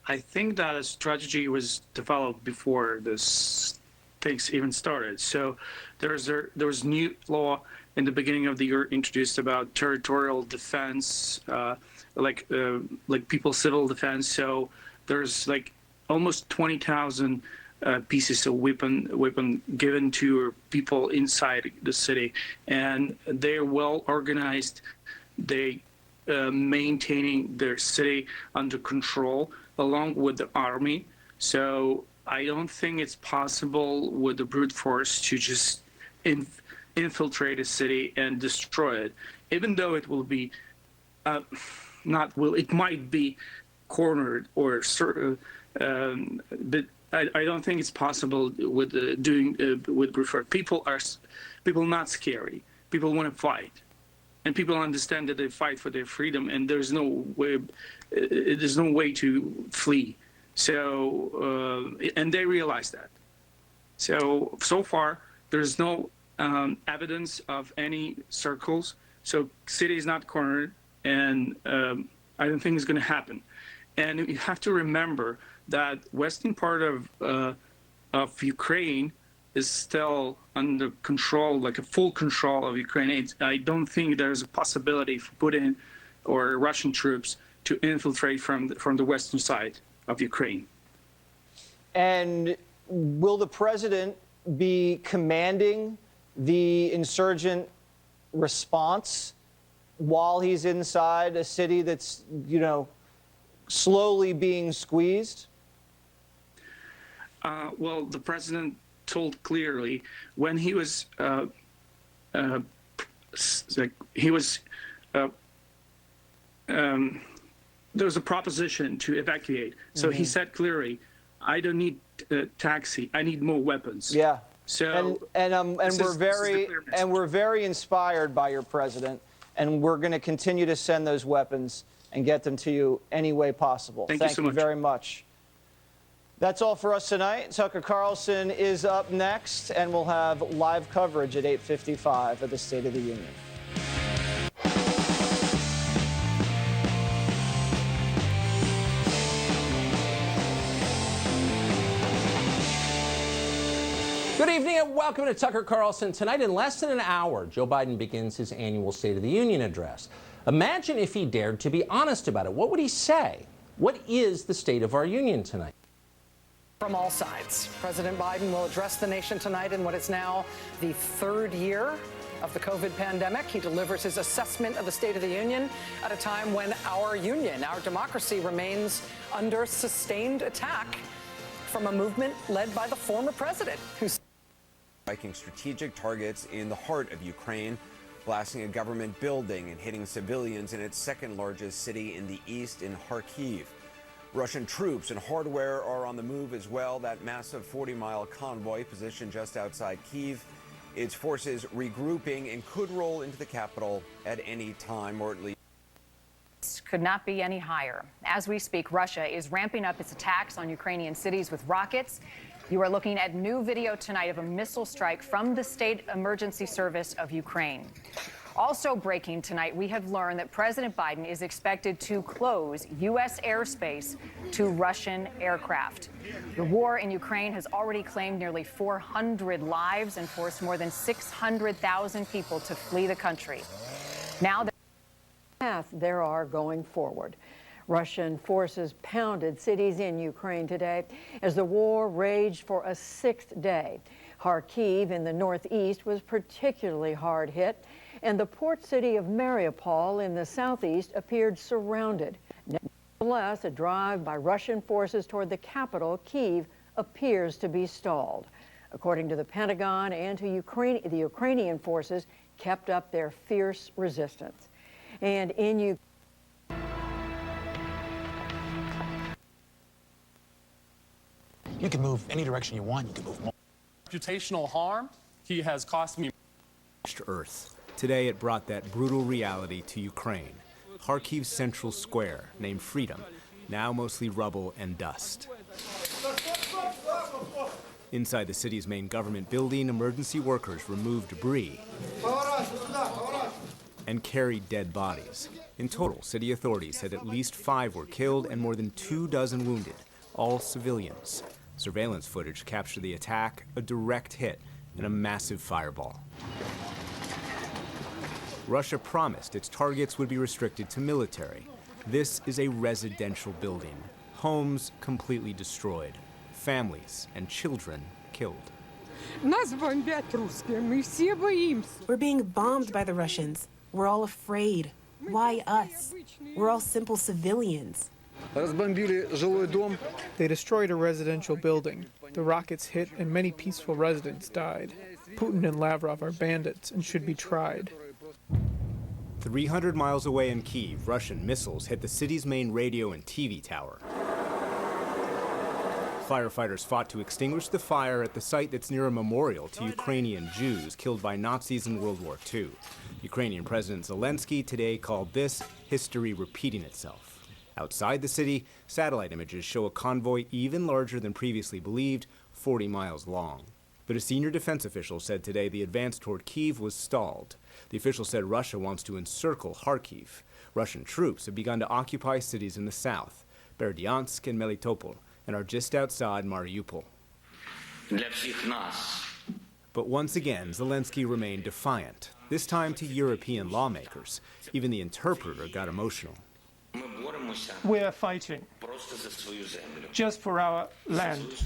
I think that a strategy was developed before this things even started. So there was new law in the beginning of the year introduced about territorial defense, like people's civil defense. So there's like almost 20,000 pieces of weapon given to people inside the city, and they're well organized. They maintaining their city under control along with the army. So I don't think it's possible with the brute force to just infiltrate a city and destroy it, even though it will be it might be cornered or but I don't think it's possible with with brute force. People not scary. People want to fight, and people understand that they fight for their freedom, and there's no way to flee. So and they realize that. So far there's no evidence of any circles. So city is not cornered, and I don't think it's going to happen. And you have to remember that western part of Ukraine is still under control, like a full control of Ukraine. I don't think there's a possibility for Putin or Russian troops to infiltrate from the western side of Ukraine. And will the president be commanding the insurgent response while he's inside a city that's, slowly being squeezed? Well, the president told clearly when he was there was a proposition to evacuate. So he said clearly, I don't need a taxi. I need more weapons. Yeah. So and we're very inspired by your president, and we're going to continue to send those weapons and get them to you any way possible. Thank you so much. Very much. That's all for us tonight. Tucker Carlson is up next, and we'll have live coverage at 8:55 of the State of the Union. Good evening and welcome to Tucker Carlson. Tonight, in less than an hour, Joe Biden begins his annual State of the Union address. Imagine if he dared to be honest about it. What would he say? What is the state of our union tonight? From all sides, President Biden will address the nation tonight in what is now the third year of the COVID pandemic. He delivers his assessment of the State of the Union at a time when our union, our democracy, remains under sustained attack from a movement led by the former president, who's striking strategic targets in the heart of Ukraine, blasting a government building and hitting civilians in its second largest city in the east, in Kharkiv. Russian troops and hardware are on the move as well. That massive 40-mile convoy positioned just outside Kyiv. Its forces regrouping and could roll into the capital at any time, or at least could not be any higher. As we speak, Russia is ramping up its attacks on Ukrainian cities with rockets. You are looking at new video tonight of a missile strike from the State Emergency Service of Ukraine. Also breaking tonight, we have learned that President Biden is expected to close U.S. airspace to Russian aircraft. The war in Ukraine has already claimed nearly 400 lives and forced more than 600,000 people to flee the country. Now, the path there are going forward. Russian forces pounded cities in Ukraine today as the war raged for a sixth day. Kharkiv in the northeast was particularly hard hit, and the port city of Mariupol in the southeast appeared surrounded. Nevertheless, a drive by Russian forces toward the capital, Kyiv, appears to be stalled. According to the Pentagon and to Ukraine, the Ukrainian forces kept up their fierce resistance. And in Ukraine, you can move any direction you want. You can move more. Reputational harm, he has cost me. Earth. Today it brought that brutal reality to Ukraine. Kharkiv's central square, named Freedom, now mostly rubble and dust. Inside the city's main government building, emergency workers removed debris and carried dead bodies. In total, city authorities said at least 5 were killed and more than 24 wounded, all civilians. Surveillance footage captured the attack, a direct hit, and a massive fireball. Russia promised its targets would be restricted to military. This is a residential building. Homes completely destroyed. Families and children killed. We're being bombed by the Russians. We're all afraid. Why us? We're all simple civilians. They destroyed a residential building. The rockets hit and many peaceful residents died. Putin and Lavrov are bandits and should be tried. 300 miles away in Kyiv, Russian missiles hit the city's main radio and TV tower. Firefighters fought to extinguish the fire at the site that's near a memorial to Ukrainian Jews killed by Nazis in World War II. Ukrainian President Zelensky today called this history repeating itself. Outside the city, satellite images show a convoy even larger than previously believed, 40 miles long. But a senior defense official said today the advance toward Kyiv was stalled. The official said Russia wants to encircle Kharkiv. Russian troops have begun to occupy cities in the south, Berdyansk and Melitopol, and are just outside Mariupol. But once again, Zelensky remained defiant, this time to European lawmakers. Even the interpreter got emotional. We are fighting just for our land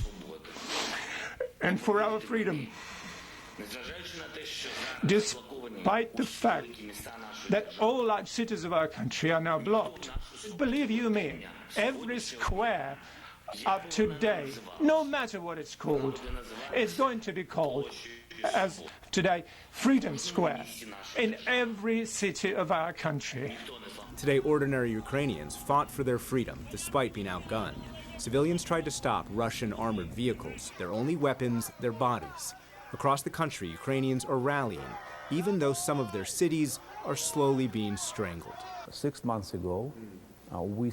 and for our freedom. Despite the fact that all large cities of our country are now blocked, believe you me, every square of today, no matter what it's called, is going to be called, as today, Freedom Square in every city of our country. Today, ordinary Ukrainians fought for their freedom despite being outgunned. Civilians tried to stop Russian armored vehicles, their only weapons, their bodies. Across the country, Ukrainians are rallying, even though some of their cities are slowly being strangled. 6 months ago, we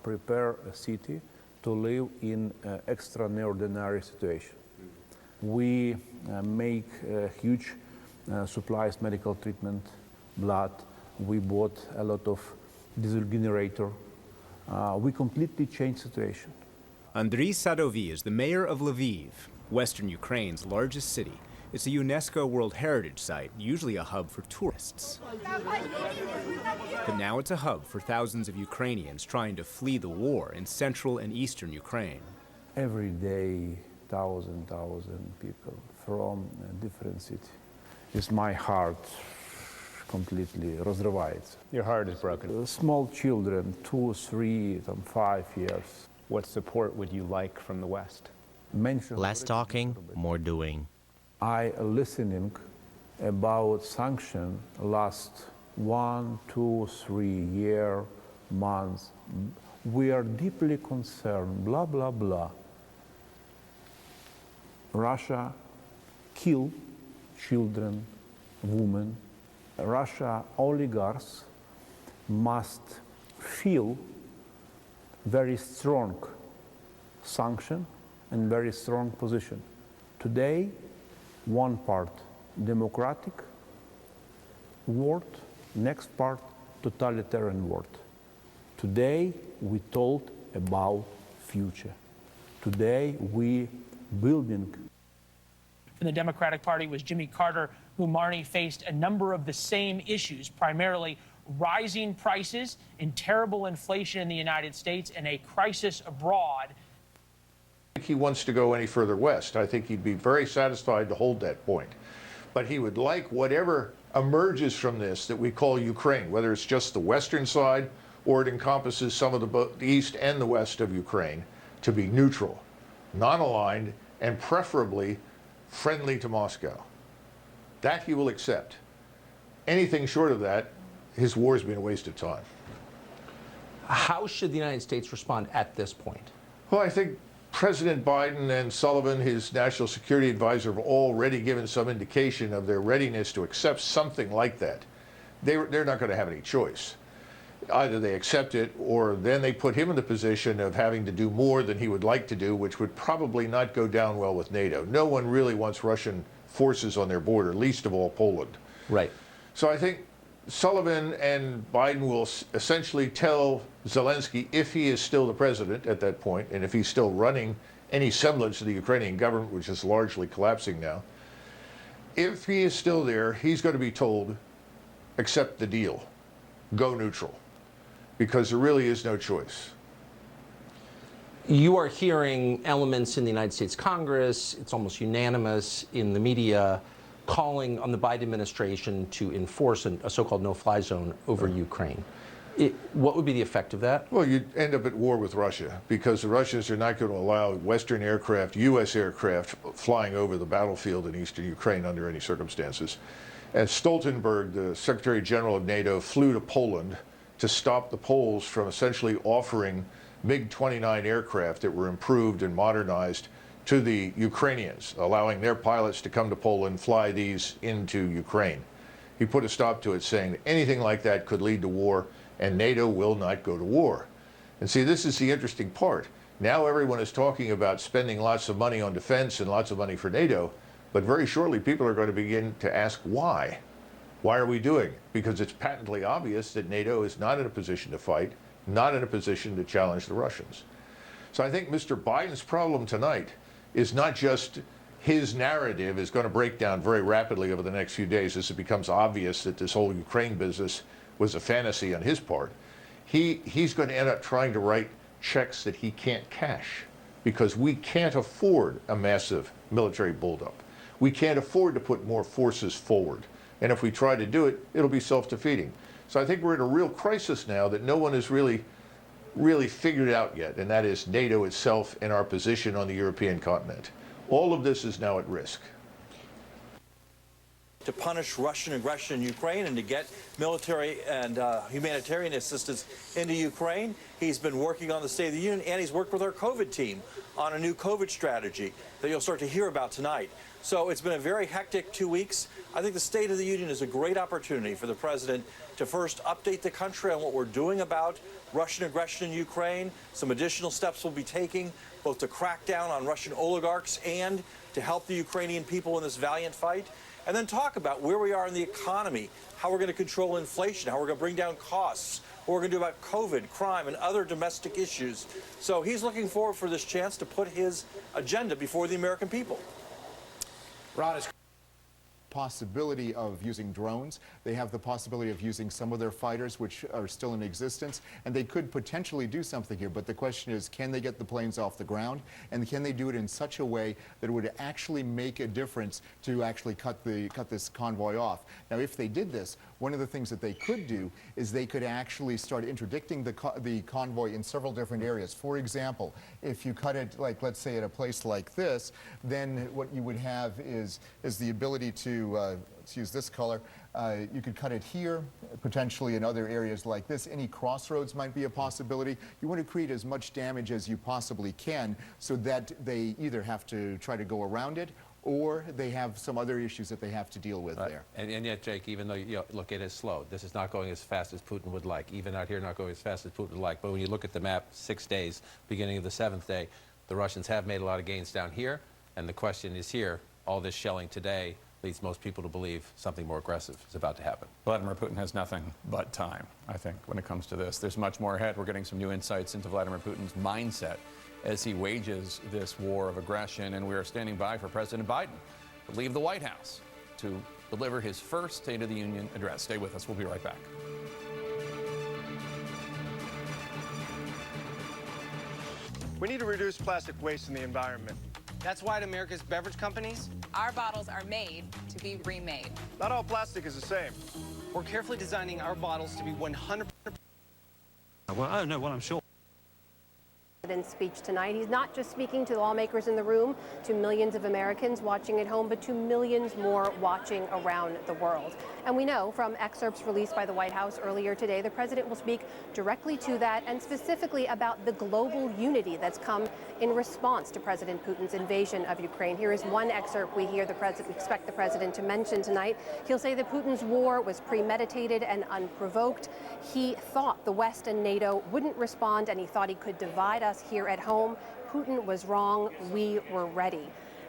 prepare a city to live in an extraordinary situation. We make huge supplies, medical treatment, blood. We bought a lot of diesel generator. We completely changed situation. Andriy Sadovy is the mayor of Lviv, western Ukraine's largest city. It's a UNESCO World Heritage Site, usually a hub for tourists. But now it's a hub for thousands of Ukrainians trying to flee the war in central and eastern Ukraine. Every day, thousand people from a different city. It's my heart completely rozrывается. Your heart is broken. Small children, 2, 3, 5 years. What support would you like from the West? Less talking, more doing. I listening about sanction last 1, 2, 3 months. We are deeply concerned, blah, blah, blah. Russia kill children, women. Russia oligarchs must feel very strong sanction and very strong position. Today, one part democratic world, next part totalitarian world. Today we told about future. Today we building. In the Democratic Party was Jimmy Carter, who Marnie faced a number of the same issues, primarily rising prices and terrible inflation in the United States and a crisis abroad. I think he wants to go any further west. I think he'd be very satisfied to hold that point. But he would like whatever emerges from this that we call Ukraine, whether it's just the western side or it encompasses some of the east and the west of Ukraine, to be neutral, non-aligned, and preferably friendly to Moscow. That he will accept. Anything short of that, his war has been a waste of time. How should the United States respond at this point? Well, I think President Biden and Sullivan, his national security advisor, have already given some indication of their readiness to accept something like that. They're not going to have any choice. Either they accept it, or then they put him in the position of having to do more than he would like to do, which would probably not go down well with NATO. No one really wants Russian forces on their border, least of all Poland. Right. So I think Sullivan and Biden will essentially tell Zelensky, if he is still the president at that point, and if he's still running any semblance of the Ukrainian government, which is largely collapsing now. If he is still there, he's going to be told, accept the deal, go neutral, because there really is no choice. You are hearing elements in the United States Congress, it's almost unanimous in the media, calling on the Biden administration to enforce a so-called no-fly zone over Ukraine. What would be the effect of that? Well, you'd end up at war with Russia, because the Russians are not going to allow Western aircraft, U.S. aircraft, flying over the battlefield in eastern Ukraine under any circumstances. As Stoltenberg, the Secretary General of NATO, flew to Poland to stop the Poles from essentially offering MiG-29 aircraft that were improved and modernized to the Ukrainians, allowing their pilots to come to Poland, fly these into Ukraine. He put a stop to it, saying that anything like that could lead to war, and NATO will not go to war. And see, this is the interesting part. Now everyone is talking about spending lots of money on defense and lots of money for NATO, but very shortly people are going to begin to ask why. Why are we doing it? Because it's patently obvious that NATO is not in a position to fight, not in a position to challenge the Russians. So I think Mr. Biden's problem tonight is not just his narrative is going to break down very rapidly over the next few days as it becomes obvious that this whole Ukraine business was a fantasy on his part. He's going to end up trying to write checks that he can't cash, because we can't afford a massive military buildup. We can't afford to put more forces forward. And if we try to do it, it'll be self-defeating. So I think we're in a real crisis now that no one has really figured out yet, and that is NATO itself and our position on the European continent. All of this is now at risk. To punish Russian aggression in Ukraine and to get military and humanitarian assistance into Ukraine. He's been working on the State of the Union, and he's worked with our COVID team on a new COVID strategy that you'll start to hear about tonight. So it's been a very hectic 2 weeks. I think the State of the Union is a great opportunity for the president to first update the country on what we're doing about Russian aggression in Ukraine. Some additional steps we'll be taking, both to crack down on Russian oligarchs and to help the Ukrainian people in this valiant fight. And then talk about where we are in the economy, how we're going to control inflation, how we're going to bring down costs, what we're going to do about COVID, crime, and other domestic issues. So he's looking forward for this chance to put his agenda before the American people. Ron, is possibility of using drones. They have the possibility of using some of their fighters, which are still in existence, and they could potentially do something here. But the question is, can they get the planes off the ground, and can they do it in such a way that it would actually make a difference to actually cut this convoy off? Now, if they did this, one of the things that they could do is they could actually start interdicting the convoy in several different areas. For example, if you cut it, like, let's say at a place like this, then what you would have is the ability to let's use this color. You could cut it here, potentially in other areas like this. Any crossroads might be a possibility. You want to create as much damage as you possibly can so that they either have to try to go around it or they have some other issues that they have to deal with there. And yet, Jake, even though, look, it is slow. This is not going as fast as Putin would like. Even out here, not going as fast as Putin would like. But when you look at the map, 6 days, beginning of the 7th day, the Russians have made a lot of gains down here. And the question is here, all this shelling today leads most people to believe something more aggressive is about to happen. Vladimir Putin has nothing but time, I think, when it comes to this. There's much more ahead. We're getting some new insights into Vladimir Putin's mindset as he wages this war of aggression, and we are standing by for President Biden to leave the White House to deliver his first State of the Union address. Stay with us. We'll be right back. We need to reduce plastic waste in the environment. That's why at America's beverage companies, our bottles are made to be remade. Not all plastic is the same. We're carefully designing our bottles to be 100%. Well, I don't know. Well, I'm sure. Speech tonight. He's not just speaking to lawmakers in the room, to millions of Americans watching at home, but to millions more watching around the world. And we know from excerpts released by the White House earlier today, the president will speak directly to that and specifically about the global unity that's come in response to President Putin's invasion of Ukraine. Here is one excerpt we expect the president to mention tonight. He'll say that Putin's war was premeditated and unprovoked. He thought the West and NATO wouldn't respond, and he thought he could divide us here at home. Putin was wrong. We were ready.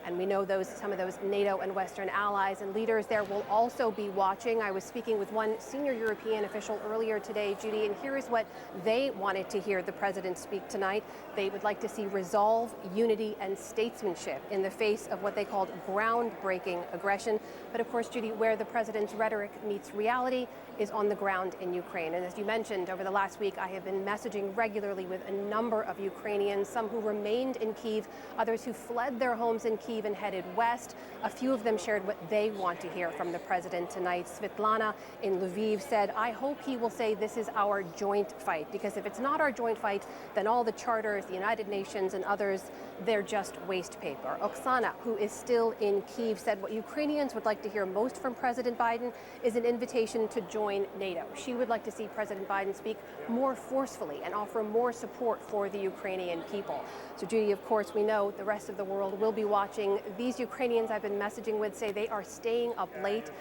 And we know some of those NATO and Western allies and leaders there will also be watching. I was speaking with one senior European official earlier today, Judy, and here is what they wanted to hear the president speak tonight. They would like to see resolve, unity, and statesmanship in the face of what they called groundbreaking aggression. But of course, Judy, where the president's rhetoric meets reality is on the ground in Ukraine. And as you mentioned, over the last week, I have been messaging regularly with a number of Ukrainians, some who remained in Kyiv, others who fled their homes in Kyiv and headed west. A few of them shared what they want to hear from the president tonight. Svetlana in Lviv said, "I hope he will say this is our joint fight, because if it's not our joint fight, then all the charters, the United Nations and others, they're just waste paper." Oksana, who is still in Kyiv, said what Ukrainians would like to hear most from President Biden is an invitation to join NATO. She would like to see President Biden speak more forcefully and offer more support for the Ukrainian people. So, Judy, of course, we know the rest of the world will be watching. These Ukrainians I've been messaging with say they are staying up late.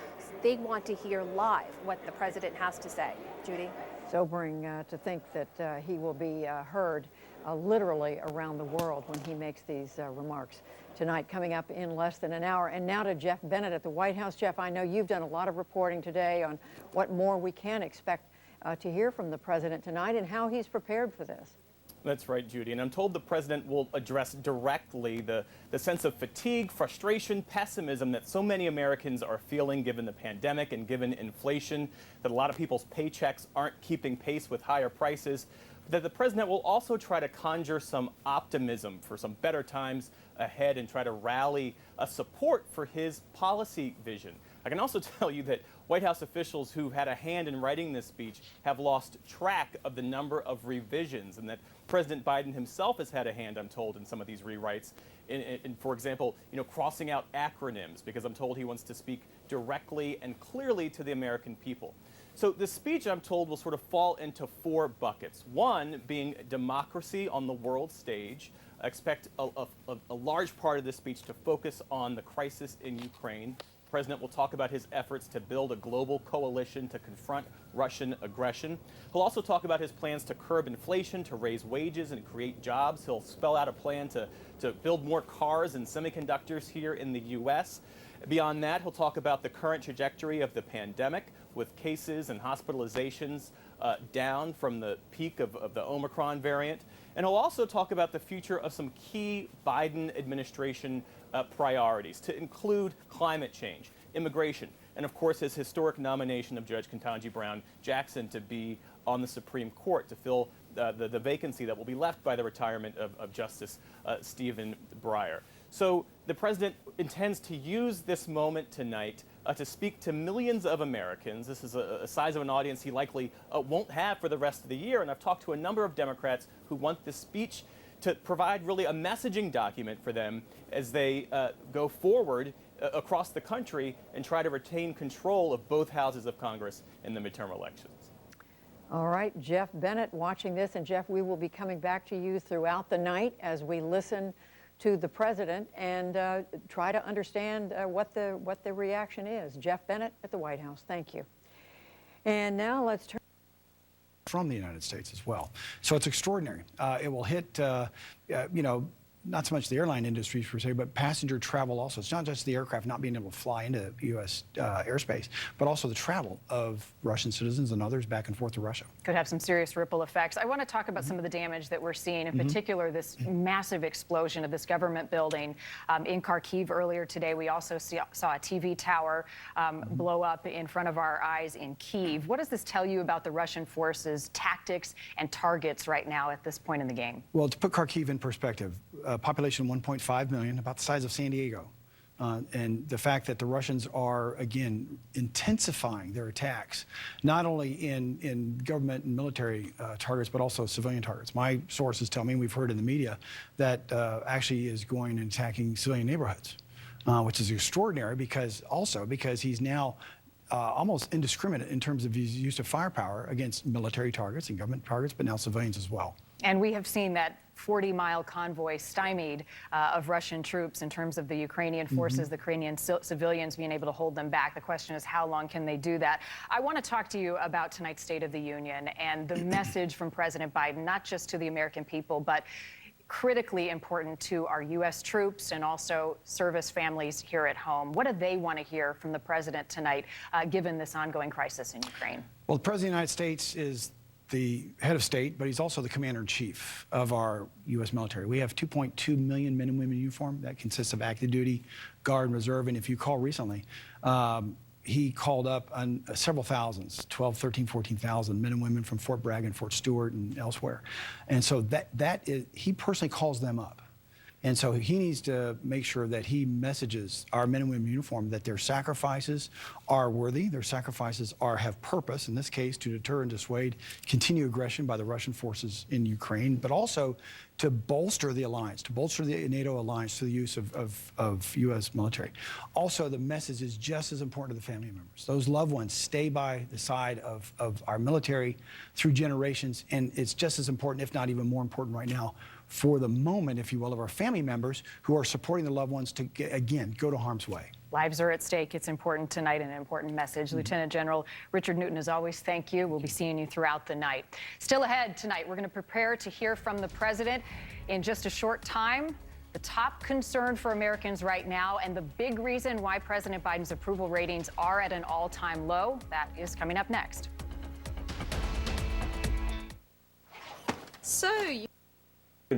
They want to hear live what the president has to say. Judy? Sobering to think that he will be heard literally around the world when he makes these remarks tonight, coming up in less than an hour. And now to Jeff Bennett at the White House. Jeff, I know you've done a lot of reporting today on what more we can expect to hear from the president tonight and how he's prepared for this. That's right, Judy. And I'm told the president will address directly the sense of fatigue, frustration, pessimism that so many Americans are feeling given the pandemic and given inflation, that a lot of people's paychecks aren't keeping pace with higher prices, that the president will also try to conjure some optimism for some better times ahead and try to rally support for his policy vision. I can also tell you that White House officials who had a hand in writing this speech have lost track of the number of revisions, and that President Biden himself has had a hand, I'm told, in some of these rewrites. In for example, crossing out acronyms, because I'm told he wants to speak directly and clearly to the American people. So the speech, I'm told, will sort of fall into four buckets. One being democracy on the world stage. I expect a large part of this speech to focus on the crisis in Ukraine. The president will talk about his efforts to build a global coalition to confront Russian aggression. He'll also talk about his plans to curb inflation, to raise wages and create jobs. He'll spell out a plan to build more cars and semiconductors here in the U.S. Beyond that, he'll talk about the current trajectory of the pandemic, with cases and hospitalizations down from the peak of the Omicron variant. And he'll also talk about the future of some key Biden administration priorities, to include climate change, immigration, and of course his historic nomination of Judge Ketanji Brown Jackson to be on the Supreme Court to fill the vacancy that will be left by the retirement of Justice Stephen Breyer. So the president intends to use this moment tonight to speak to millions of Americans. This is a size of an audience he likely won't have for the rest of the year. And I've talked to a number of Democrats who want this speech to provide really a messaging document for them as they go forward across the country and try to retain control of both houses of Congress in the midterm elections. All right, Jeff Bennett watching this. And Jeff, we will be coming back to you throughout the night as we listen to the president and try to understand what the reaction is. Jeff Bennett at the White House. Thank you. And now let's turn from the United States as well. So it's extraordinary. It will hit, not so much the airline industry per se, but passenger travel also. It's not just the aircraft not being able to fly into U.S. Airspace, but also the travel of Russian citizens and others back and forth to Russia. Could have some serious ripple effects. I want to talk about some of the damage that we're seeing, in particular this massive explosion of this government building in Kharkiv earlier today. We also saw a TV tower blow up in front of our eyes in Kyiv. What does this tell you about the Russian forces' tactics and targets right now at this point in the game? Well, to put Kharkiv in perspective, population 1.5 million, about the size of San Diego. And the fact that the Russians are, again, intensifying their attacks, not only in government and military targets, but also civilian targets. My sources tell me, and we've heard in the media, that actually is going and attacking civilian neighborhoods, which is extraordinary because he's now almost indiscriminate in terms of his use of firepower against military targets and government targets, but now civilians as well. And we have seen that 40-mile convoy stymied of Russian troops in terms of the Ukrainian forces, the Ukrainian civilians being able to hold them back. The question is, how long can they do that? I want to talk to you about tonight's State of the Union and the message from President Biden, not just to the American people, but critically important to our U.S. troops and also service families here at home. What do they want to hear from the president tonight, given this ongoing crisis in Ukraine? Well, the President of the United States is the head of state, but he's also the commander-in-chief of our U.S. military. We have 2.2 million men and women in uniform. That consists of active duty, Guard, and Reserve. And if you call recently, he called up on several thousands, 12, 13, 14,000 men and women from Fort Bragg and Fort Stewart and elsewhere. And so he personally calls them up. And so he needs to make sure that he messages our men and women in uniform that their sacrifices are worthy, their sacrifices have purpose, in this case, to deter and dissuade continued aggression by the Russian forces in Ukraine, but also to bolster the alliance, to bolster the NATO alliance through the use of U.S. military. Also, the message is just as important to the family members. Those loved ones stay by the side of our military through generations, and it's just as important, if not even more important right now, for the moment, if you will, of our family members who are supporting the loved ones to, again, go to harm's way. Lives are at stake. It's important tonight, and an important message. Lieutenant General Richard Newton, as always, thank you. We'll be seeing you throughout the night. Still ahead tonight, we're going to prepare to hear from the president in just a short time. The top concern for Americans right now, and the big reason why President Biden's approval ratings are at an all-time low. That is coming up next.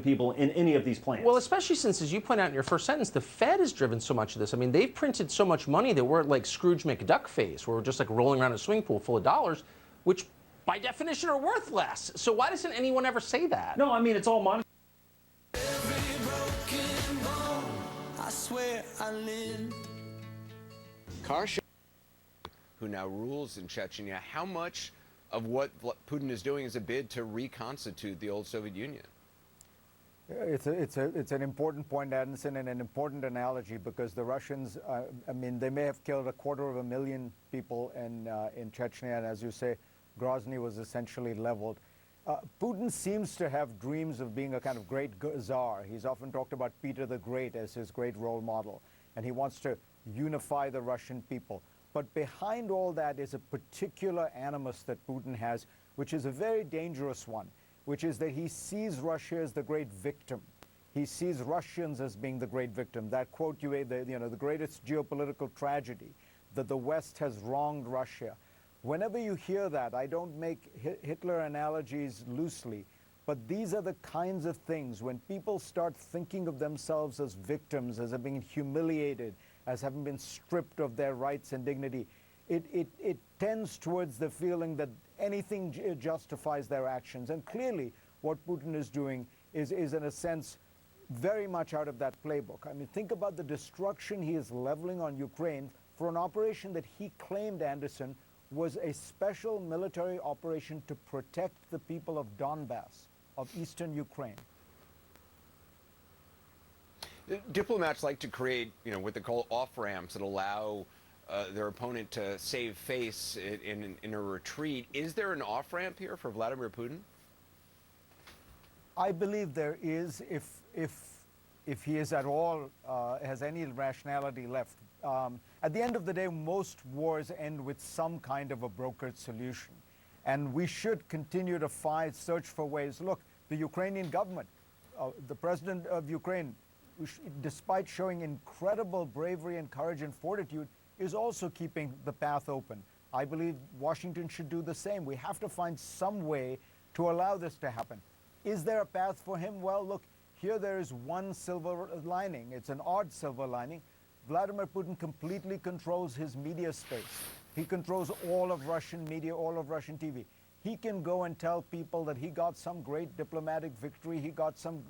People in any of these plants. Well, especially since, as you point out in your first sentence, the Fed has driven so much of this. I mean, they've printed so much money that we're at like Scrooge McDuck phase, where we're just like rolling around a swimming pool full of dollars, which by definition are worth less. So why doesn't anyone ever say that? No, I mean, it's all monetary. Who now rules in Chechnya, how much of what Putin is doing is a bid to reconstitute the old Soviet Union? It's an important point, Anderson, and an important analogy, because the Russians, I mean, they may have killed 250,000 people in Chechnya, and as you say, Grozny was essentially leveled. Putin seems to have dreams of being a kind of great czar. He's often talked about Peter the Great as his great role model, and he wants to unify the Russian people. But behind all that is a particular animus that Putin has, which is a very dangerous one, which is that he sees Russia as the great victim. He sees Russians as being the great victim. That quote, the greatest geopolitical tragedy, that the West has wronged Russia. Whenever you hear that, I don't make Hitler analogies loosely, but these are the kinds of things when people start thinking of themselves as victims, as having been humiliated, as having been stripped of their rights and dignity, it tends towards the feeling that anything justifies their actions. And clearly, what Putin is doing is in a sense, very much out of that playbook. I mean, think about the destruction he is leveling on Ukraine for an operation that he claimed, Anderson, was a special military operation to protect the people of Donbass, of eastern Ukraine. Diplomats like to create, what they call off-ramps that allow their opponent to save face in a retreat. Is there an off-ramp here for Vladimir Putin? I believe there is, if he is at all, has any rationality left. At the end of the day, most wars end with some kind of a brokered solution. And we should continue to search for ways. Look, the Ukrainian government, the president of Ukraine, despite showing incredible bravery and courage and fortitude, is also keeping the path open. I believe Washington should do the same. We have to find some way to allow this to happen. Is there a path for him? Well, look, here there is one silver lining. It's an odd silver lining. Vladimir Putin completely controls his media space. He controls all of Russian media, all of Russian TV. He can go and tell people that he got some great diplomatic victory, he got some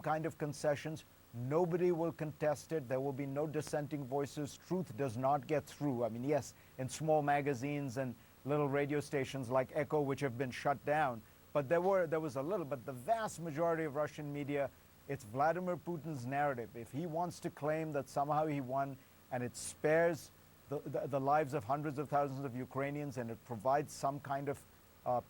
kind of concessions. Nobody will contest it. There will be no dissenting voices. Truth does not get through. I mean, yes, in small magazines and little radio stations like Echo, which have been shut down, but there was a little, but the vast majority of Russian media, it's Vladimir Putin's narrative. If he wants to claim that somehow he won and it spares the lives of hundreds of thousands of Ukrainians and it provides some kind of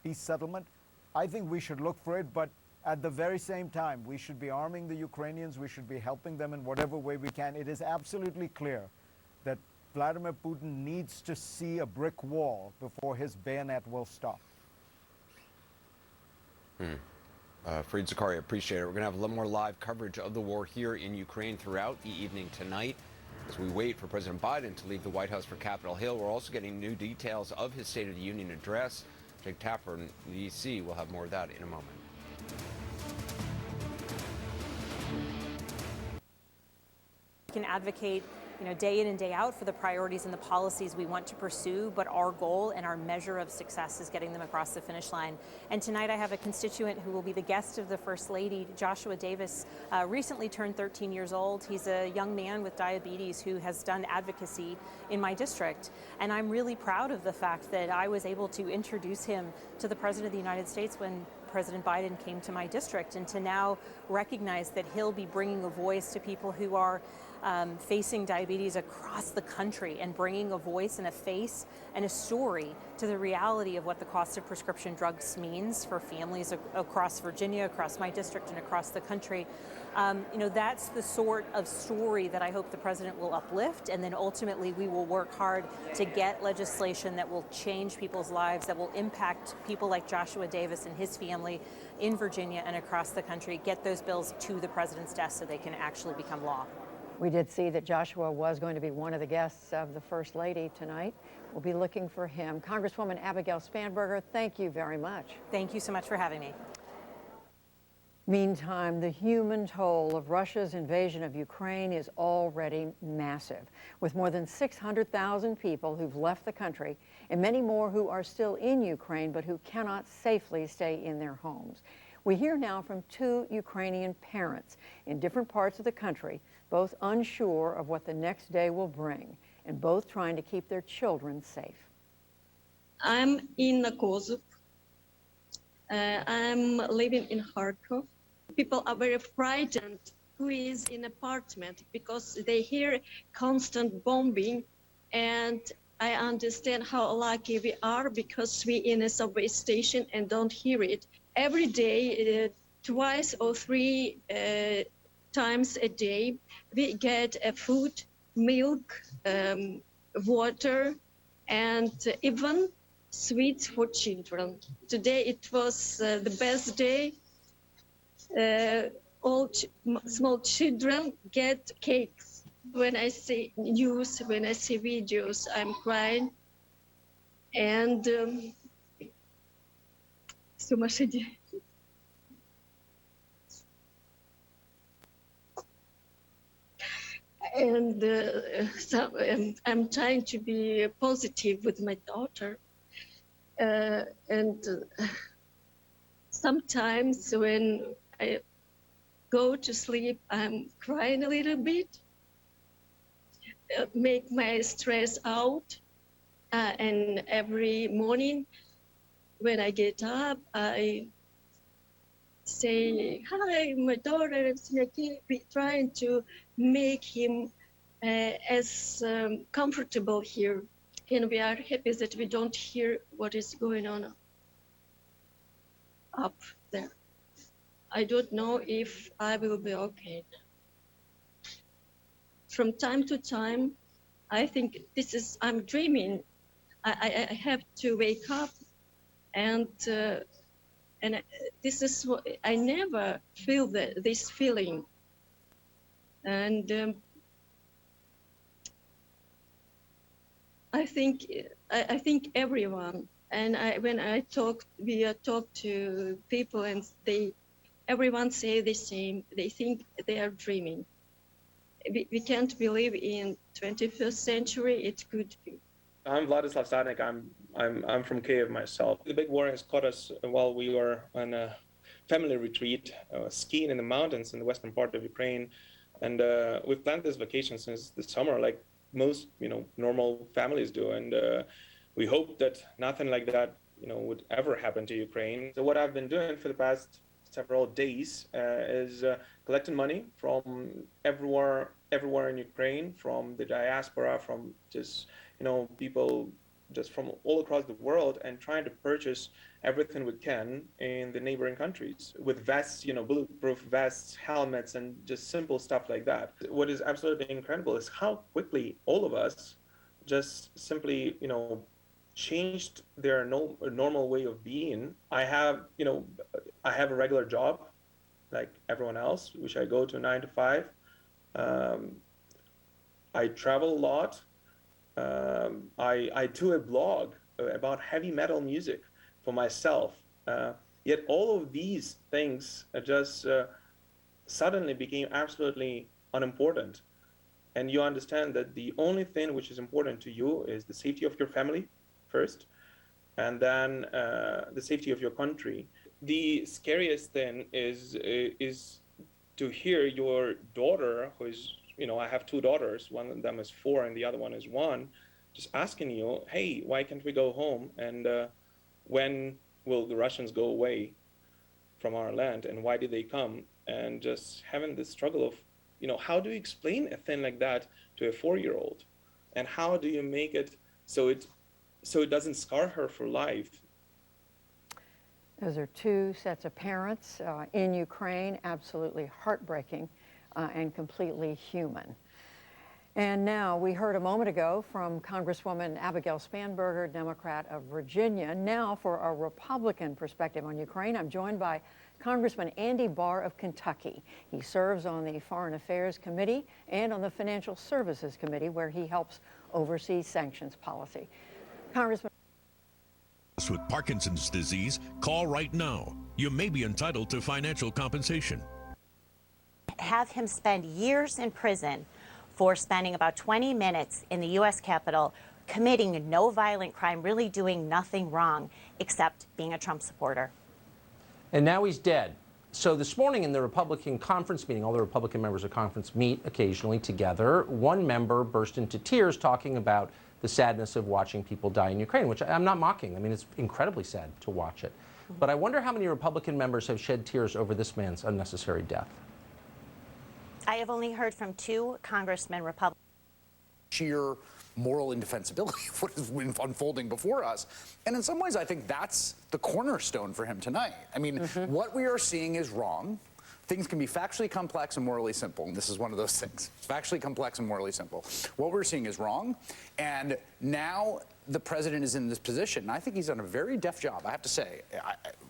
peace settlement, I think we should look for it. But at the very same time, we should be arming the Ukrainians. We should be helping them in whatever way we can. It is absolutely clear that Vladimir Putin needs to see a brick wall before his bayonet will stop. Fareed Zakaria, appreciate it. We're going to have a little more live coverage of the war here in Ukraine throughout the evening tonight as we wait for President Biden to leave the White House for Capitol Hill. We're also getting new details of his State of the Union address. Jake Tapper in D.C. will have more of that in a moment. Can advocate, day in and day out for the priorities and the policies we want to pursue, but our goal and our measure of success is getting them across the finish line. And tonight I have a constituent who will be the guest of the First Lady, Joshua Davis, recently turned 13 years old. He's a young man with diabetes who has done advocacy in my district. And I'm really proud of the fact that I was able to introduce him to the President of the United States when President Biden came to my district, and to now recognize that he'll be bringing a voice to people who are facing diabetes across the country and bringing a voice and a face and a story to the reality of what the cost of prescription drugs means for families across Virginia, across my district, and across the country. That's the sort of story that I hope the president will uplift, and then ultimately we will work hard to get legislation that will change people's lives, that will impact people like Joshua Davis and his family in Virginia and across the country, get those bills to the president's desk so they can actually become law. We did see that Joshua was going to be one of the guests of the First Lady tonight. We'll be looking for him. Congresswoman Abigail Spanberger, thank you very much. Thank you so much for having me. Meantime, the human toll of Russia's invasion of Ukraine is already massive, with more than 600,000 people who've left the country and many more who are still in Ukraine but who cannot safely stay in their homes. We hear now from two Ukrainian parents in different parts of the country, both unsure of what the next day will bring and both trying to keep their children safe. I'm in Kozub. I'm living in Kharkov. People are very frightened who is in apartment because they hear constant bombing, and I understand how lucky we are because we in a subway station and don't hear it. Every day, twice or three times a day, we get food, milk, water, and even sweets for children. Today it was the best day. All small children get cakes. When I see news, when I see videos, I'm crying. And сумасшедшие. And I'm trying to be positive with my daughter. And sometimes when I go to sleep, I'm crying a little bit, make my stress out. And every morning when I get up, I say, hi, my daughter, be trying to make him as comfortable here. And we are happy that we don't hear what is going on up there. I don't know if I will be okay. From time to time, I think I'm dreaming. I have to wake up, and this is what I never feel this feeling. And I think everyone, and when we talk to people, and everyone say the same. They think they are dreaming. We can't believe in 21st century it could be. I'm Vladislav Sadnik. I'm from Kiev myself. The big war has caught us while we were on a family retreat, skiing in the mountains in the western part of Ukraine, and we've planned this vacation since the summer, like most normal families do, and we hope that nothing like that would ever happen to Ukraine. So what I've been doing for the past several days is collecting money from everywhere in Ukraine, from the diaspora, from just people just from all across the world, and trying to purchase everything we can in the neighboring countries with vests, bulletproof vests, helmets, and just simple stuff like that. What is absolutely incredible is how quickly all of us just simply, changed their normal way of being. I I have a regular job like everyone else, which I go to 9 to 5. I travel a lot. I do a blog about heavy metal music for myself. Yet all of these things just suddenly became absolutely unimportant. And you understand that the only thing which is important to you is the safety of your family first, and then the safety of your country. The scariest thing is to hear your daughter, who is, I have 2 daughters, one of them is 4 and the other one is 1, just asking you, hey, why can't we go home? And when will the Russians go away from our land? And why did they come? And just having this struggle of, how do you explain a thing like that to a 4-year-old? And how do you make it so it doesn't scar her for life? Those are 2 sets of parents in Ukraine, absolutely heartbreaking and completely human. And now we heard a moment ago from Congresswoman Abigail Spanberger, Democrat of Virginia. Now for a Republican perspective on Ukraine, I'm joined by Congressman Andy Barr of Kentucky. He serves on the Foreign Affairs Committee and on the Financial Services Committee, where he helps oversee sanctions policy. Congressman. With Parkinson's disease, call right now. You may be entitled to financial compensation. Have him spend years in prison for spending about 20 minutes in the U.S. Capitol committing no violent crime, really doing nothing wrong except being a Trump supporter. And now he's dead. So this morning in the Republican conference meeting, all the Republican members of conference meet occasionally together. One member burst into tears talking about the sadness of watching people die in Ukraine, which I'm not mocking. I mean, it's incredibly sad to watch it. But I wonder how many Republican members have shed tears over this man's unnecessary death. I have only heard from 2 congressmen, Republicans. Sheer moral indefensibility of what is unfolding before us. And in some ways, I think that's the cornerstone for him tonight. I mean, what we are seeing is wrong. Things can be factually complex and morally simple, and this is one of those things. It's factually complex and morally simple. What we're seeing is wrong, and now the president is in this position, and I think he's done a very deft job. I have to say,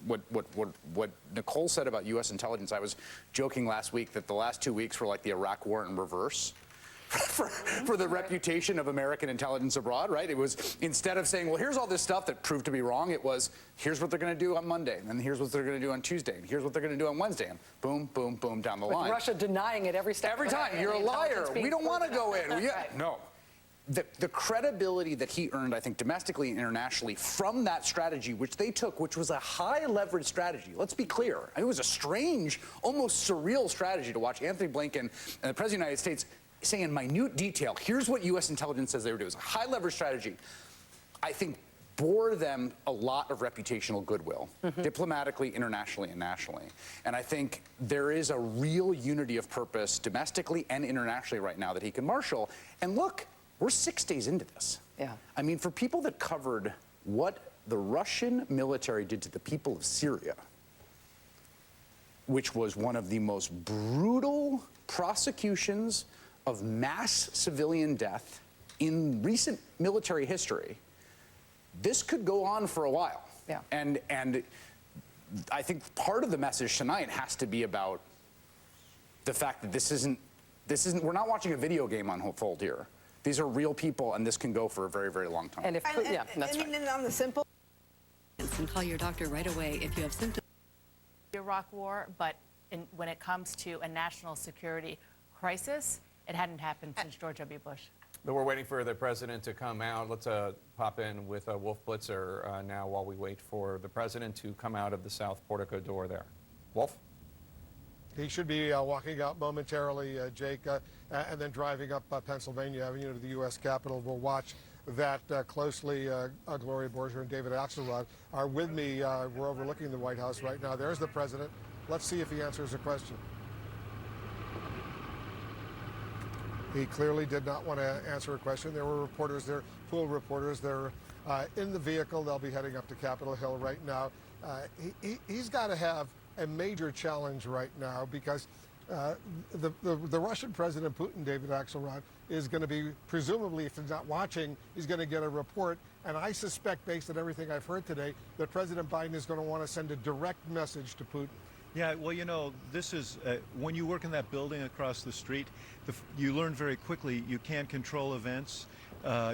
what Nicole said about U.S. intelligence, I was joking last week that the last 2 weeks were like the Iraq War in reverse. For the reputation of American intelligence abroad, right? It was, instead of saying, well, here's all this stuff that proved to be wrong, it was, here's what they're going to do on Monday, and here's what they're going to do on Tuesday, and here's what they're going to do on Wednesday, and boom, boom, boom, down the line. With Russia denying it every step. Every time. You're a liar. We don't want to go in. No. The credibility that he earned, I think, domestically and internationally from that strategy, which they took, which was a high-leverage strategy. Let's be clear. I mean, it was a strange, almost surreal strategy to watch Anthony Blinken and the President of the United States saying in minute detail, here's what U.S. intelligence says they would do. It's a high-leverage strategy. I think bore them a lot of reputational goodwill, diplomatically, internationally, and nationally. And I think there is a real unity of purpose domestically and internationally right now that he can marshal. And look, we're 6 days into this. Yeah. I mean, for people that covered what the Russian military did to the people of Syria, which was one of the most brutal prosecutions of mass civilian death in recent military history, this could go on for a while. Yeah. And I think part of the message tonight has to be about the fact that this isn't, we're not watching a video game unfold here. These are real people, and this can go for a very, very long time. And if, yeah, that's right. And on the simple. And call your doctor right away if you have symptoms. The Iraq War, but when it comes to a national security crisis, it hadn't happened since George W. Bush. But we're waiting for the president to come out. Let's pop in with Wolf Blitzer now while we wait for the president to come out of the south portico door there. Wolf? He should be walking out momentarily, Jake, and then driving up Pennsylvania Avenue to the U.S. Capitol. We'll watch that closely. Gloria Borger and David Axelrod are with me. We're overlooking the White House right now. There's the president. Let's see if he answers a question. He clearly did not want to answer a question. There were reporters there, pool reporters. They're in the vehicle. They'll be heading up to Capitol Hill right now. He's got to have a major challenge right now because The Russian President Putin, David Axelrod, is going to be, presumably, if he's not watching, he's going to get a report. And I suspect, based on everything I've heard today, that President Biden is going to want to send a direct message to Putin. Yeah, well, you know, this is, when you work in that building across the street, you learn very quickly you can't control events.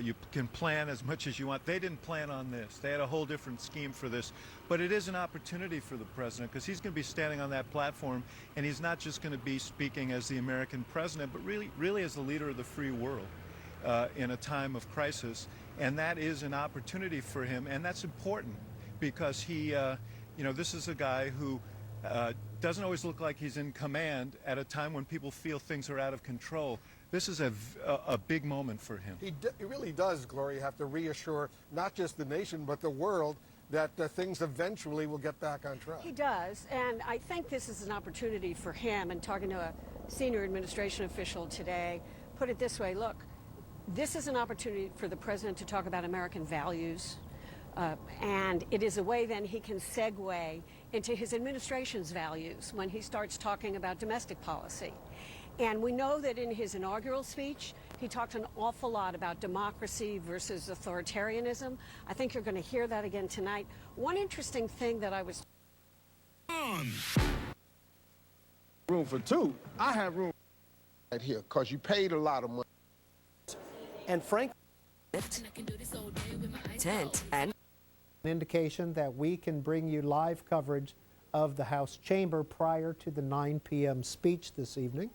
You can plan as much as you want. They didn't plan on this. They had a whole different scheme for this. But it is an opportunity for the president, because he's going to be standing on that platform, and he's not just going to be speaking as the American president, but really as the leader of the free world in a time of crisis. And that is an opportunity for him, and that's important, because he, you know, this is a guy who doesn't always look like he's in command at a time when people feel things are out of control. This is a big moment for him. He really does, Gloria, have to reassure not just the nation, but the world that things eventually will get back on track. He does, and I think this is an opportunity for him. And talking to a senior administration official today, put it this way, look, this is an opportunity for the president to talk about American values, and it is a way then he can segue into his administration's values when he starts talking about domestic policy. And we know that in his inaugural speech, he talked an awful lot about democracy versus authoritarianism. I think you're going to hear that again tonight. One interesting thing that I was... Room for two. I have room right here because you paid a lot of money. And frankly, tent and an indication that we can bring you live coverage of the House chamber prior to the 9 p.m. speech this evening.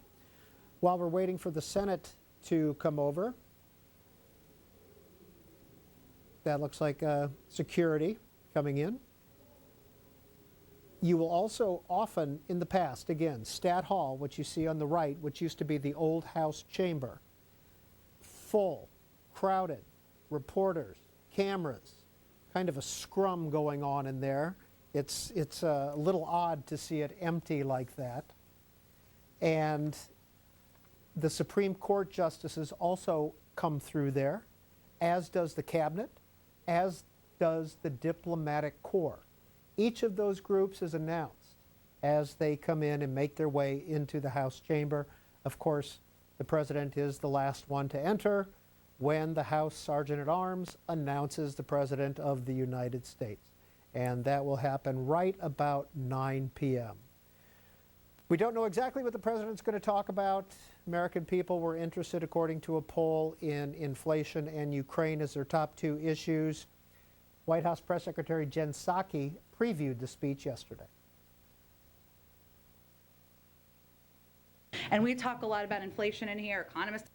While we're waiting for the Senate to come over, that looks like security coming in. You will also often, in the past, again, Stat Hall, which you see on the right, which used to be the old House chamber, full, crowded, reporters, cameras, kind of a scrum going on in there. It's a little odd to see it empty like that. And the Supreme Court justices also come through there, as does the cabinet, as does the diplomatic corps. Each of those groups is announced as they come in and make their way into the House chamber. Of course, the president is the last one to enter when the House Sergeant at Arms announces the President of the United States. And that will happen right about 9 p.m. We don't know exactly what the president's going to talk about. American people were interested, according to a poll, in inflation and Ukraine as their top two issues. White House Press Secretary Jen Psaki previewed the speech yesterday. And we talk a lot about inflation in here. Economists.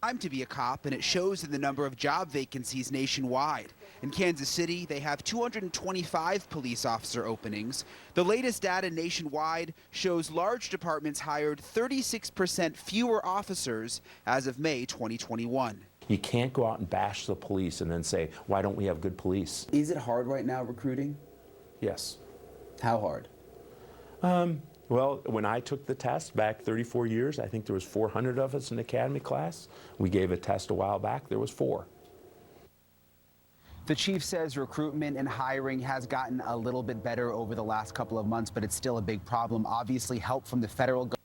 Time to be a cop, and it shows in the number of job vacancies nationwide. In Kansas City, they have 225 police officer openings. The latest data nationwide shows large departments hired 36% fewer officers as of May 2021. You can't go out and bash the police and then say, why don't we have good police? Is it hard right now recruiting? Yes. How hard? Well, when I took the test back 34 years, I think there was 400 of us in the academy class. We gave a test a while back, there was 4. The chief says recruitment and hiring has gotten a little bit better over the last couple of months, but it's still a big problem. Obviously, help from the federal government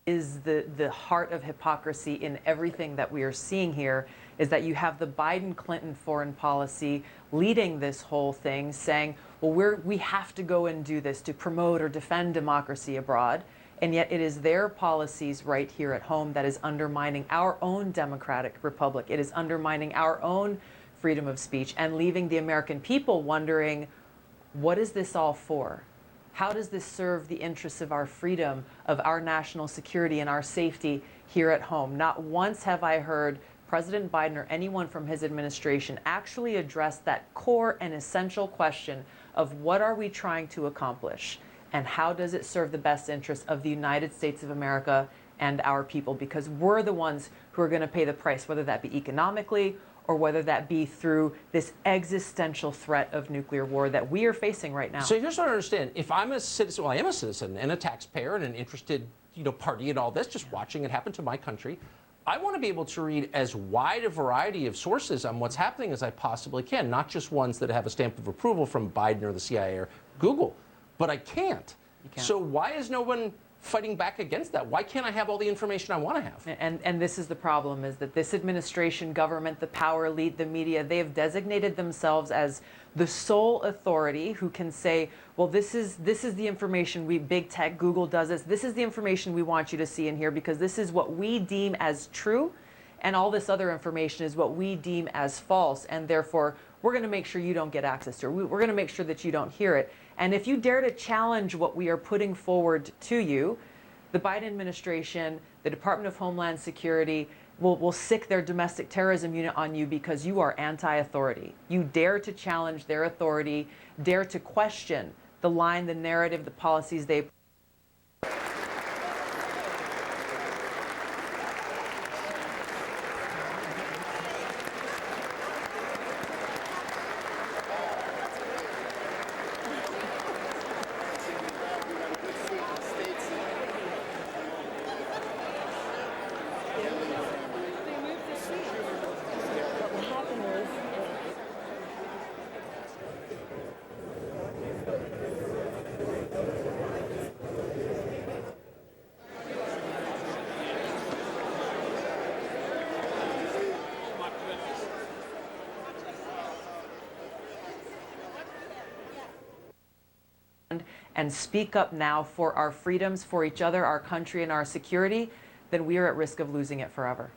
is the heart of hypocrisy in everything that we are seeing here, is that you have the Biden-Clinton foreign policy leading this whole thing, saying, well, we have to go and do this to promote or defend democracy abroad, and yet it is their policies right here at home that is undermining our own democratic republic. It is undermining our own freedom of speech and leaving the American people wondering, what is this all for? How does this serve the interests of our freedom, of our national security and our safety here at home? Not once have I heard President Biden or anyone from his administration actually address that core and essential question of what are we trying to accomplish and how does it serve the best interests of the United States of America and our people, because we're the ones who are going to pay the price, whether that be economically or whether that be through this existential threat of nuclear war that we are facing right now. So here's what I understand. If I'm a citizen, well, I am a citizen and a taxpayer and an interested, party in all this, just watching it happen to my country, I want to be able to read as wide a variety of sources on what's happening as I possibly can, not just ones that have a stamp of approval from Biden or the CIA or Google. But I can't. So why is no one fighting back against that? Why can't I have all the information I want to have? And this is the problem, is that this administration, government, the power elite, the media, they have designated themselves as the sole authority who can say, well, this is the information big tech, Google does this is the information we want you to see in here because this is what we deem as true, and all this other information is what we deem as false, and therefore we're going to make sure you don't get access to it. We're going to make sure that you don't hear it. And if you dare to challenge what we are putting forward to you, the Biden administration, the Department of Homeland Security will sick their domestic terrorism unit on you because you are anti-authority. You dare to challenge their authority, dare to question the line, the narrative, the policies they and speak up now for our freedoms, for each other, our country, and our security, then we are at risk of losing it forever.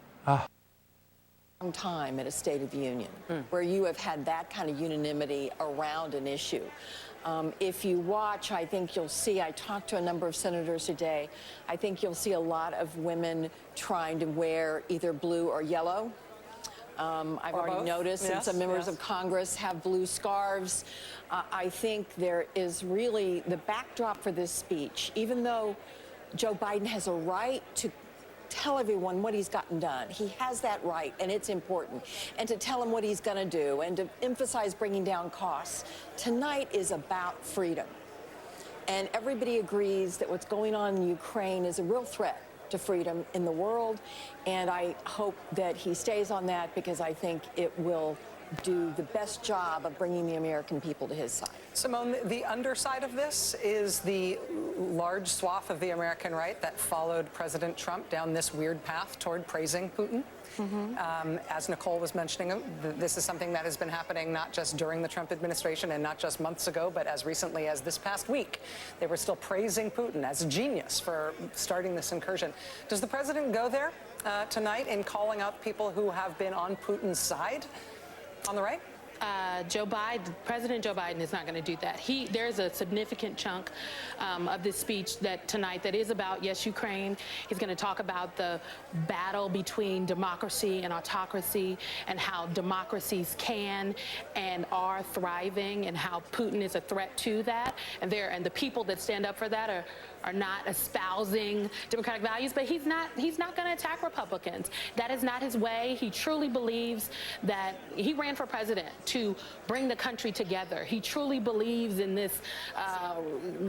Time at a State of the Union where you have had that kind of unanimity around an issue. If you watch, I think you'll see, I talked to a number of senators today, I think you'll see a lot of women trying to wear either blue or yellow. I've already noticed, and some members of Congress have blue scarves. I think there is really the backdrop for this speech, even though Joe Biden has a right to tell everyone what he's gotten done. He has that right, and it's important. And to tell him what he's going to do and to emphasize bringing down costs. Tonight is about freedom. And everybody agrees that what's going on in Ukraine is a real threat to freedom in the world. And I hope that he stays on that because I think it will do the best job of bringing the American people to his side. Simone, the underside of this is the large swath of the American right that followed President Trump down this weird path toward praising Putin. As Nicole was mentioning, this is something that has been happening not just during the Trump administration and not just months ago, but as recently as this past week. They were still praising Putin as a genius for starting this incursion. Does the president go there tonight in calling out people who have been on Putin's side on the right? President Joe Biden is not going to do that. There's a significant chunk of this speech tonight that is about, yes, Ukraine. He's going to talk about the battle between democracy and autocracy and how democracies can and are thriving and how Putin is a threat to that. And the people that stand up for that are not espousing democratic values, but he's not going to attack Republicans. That is not his way. He truly believes that he ran for president to bring the country together. He truly believes in this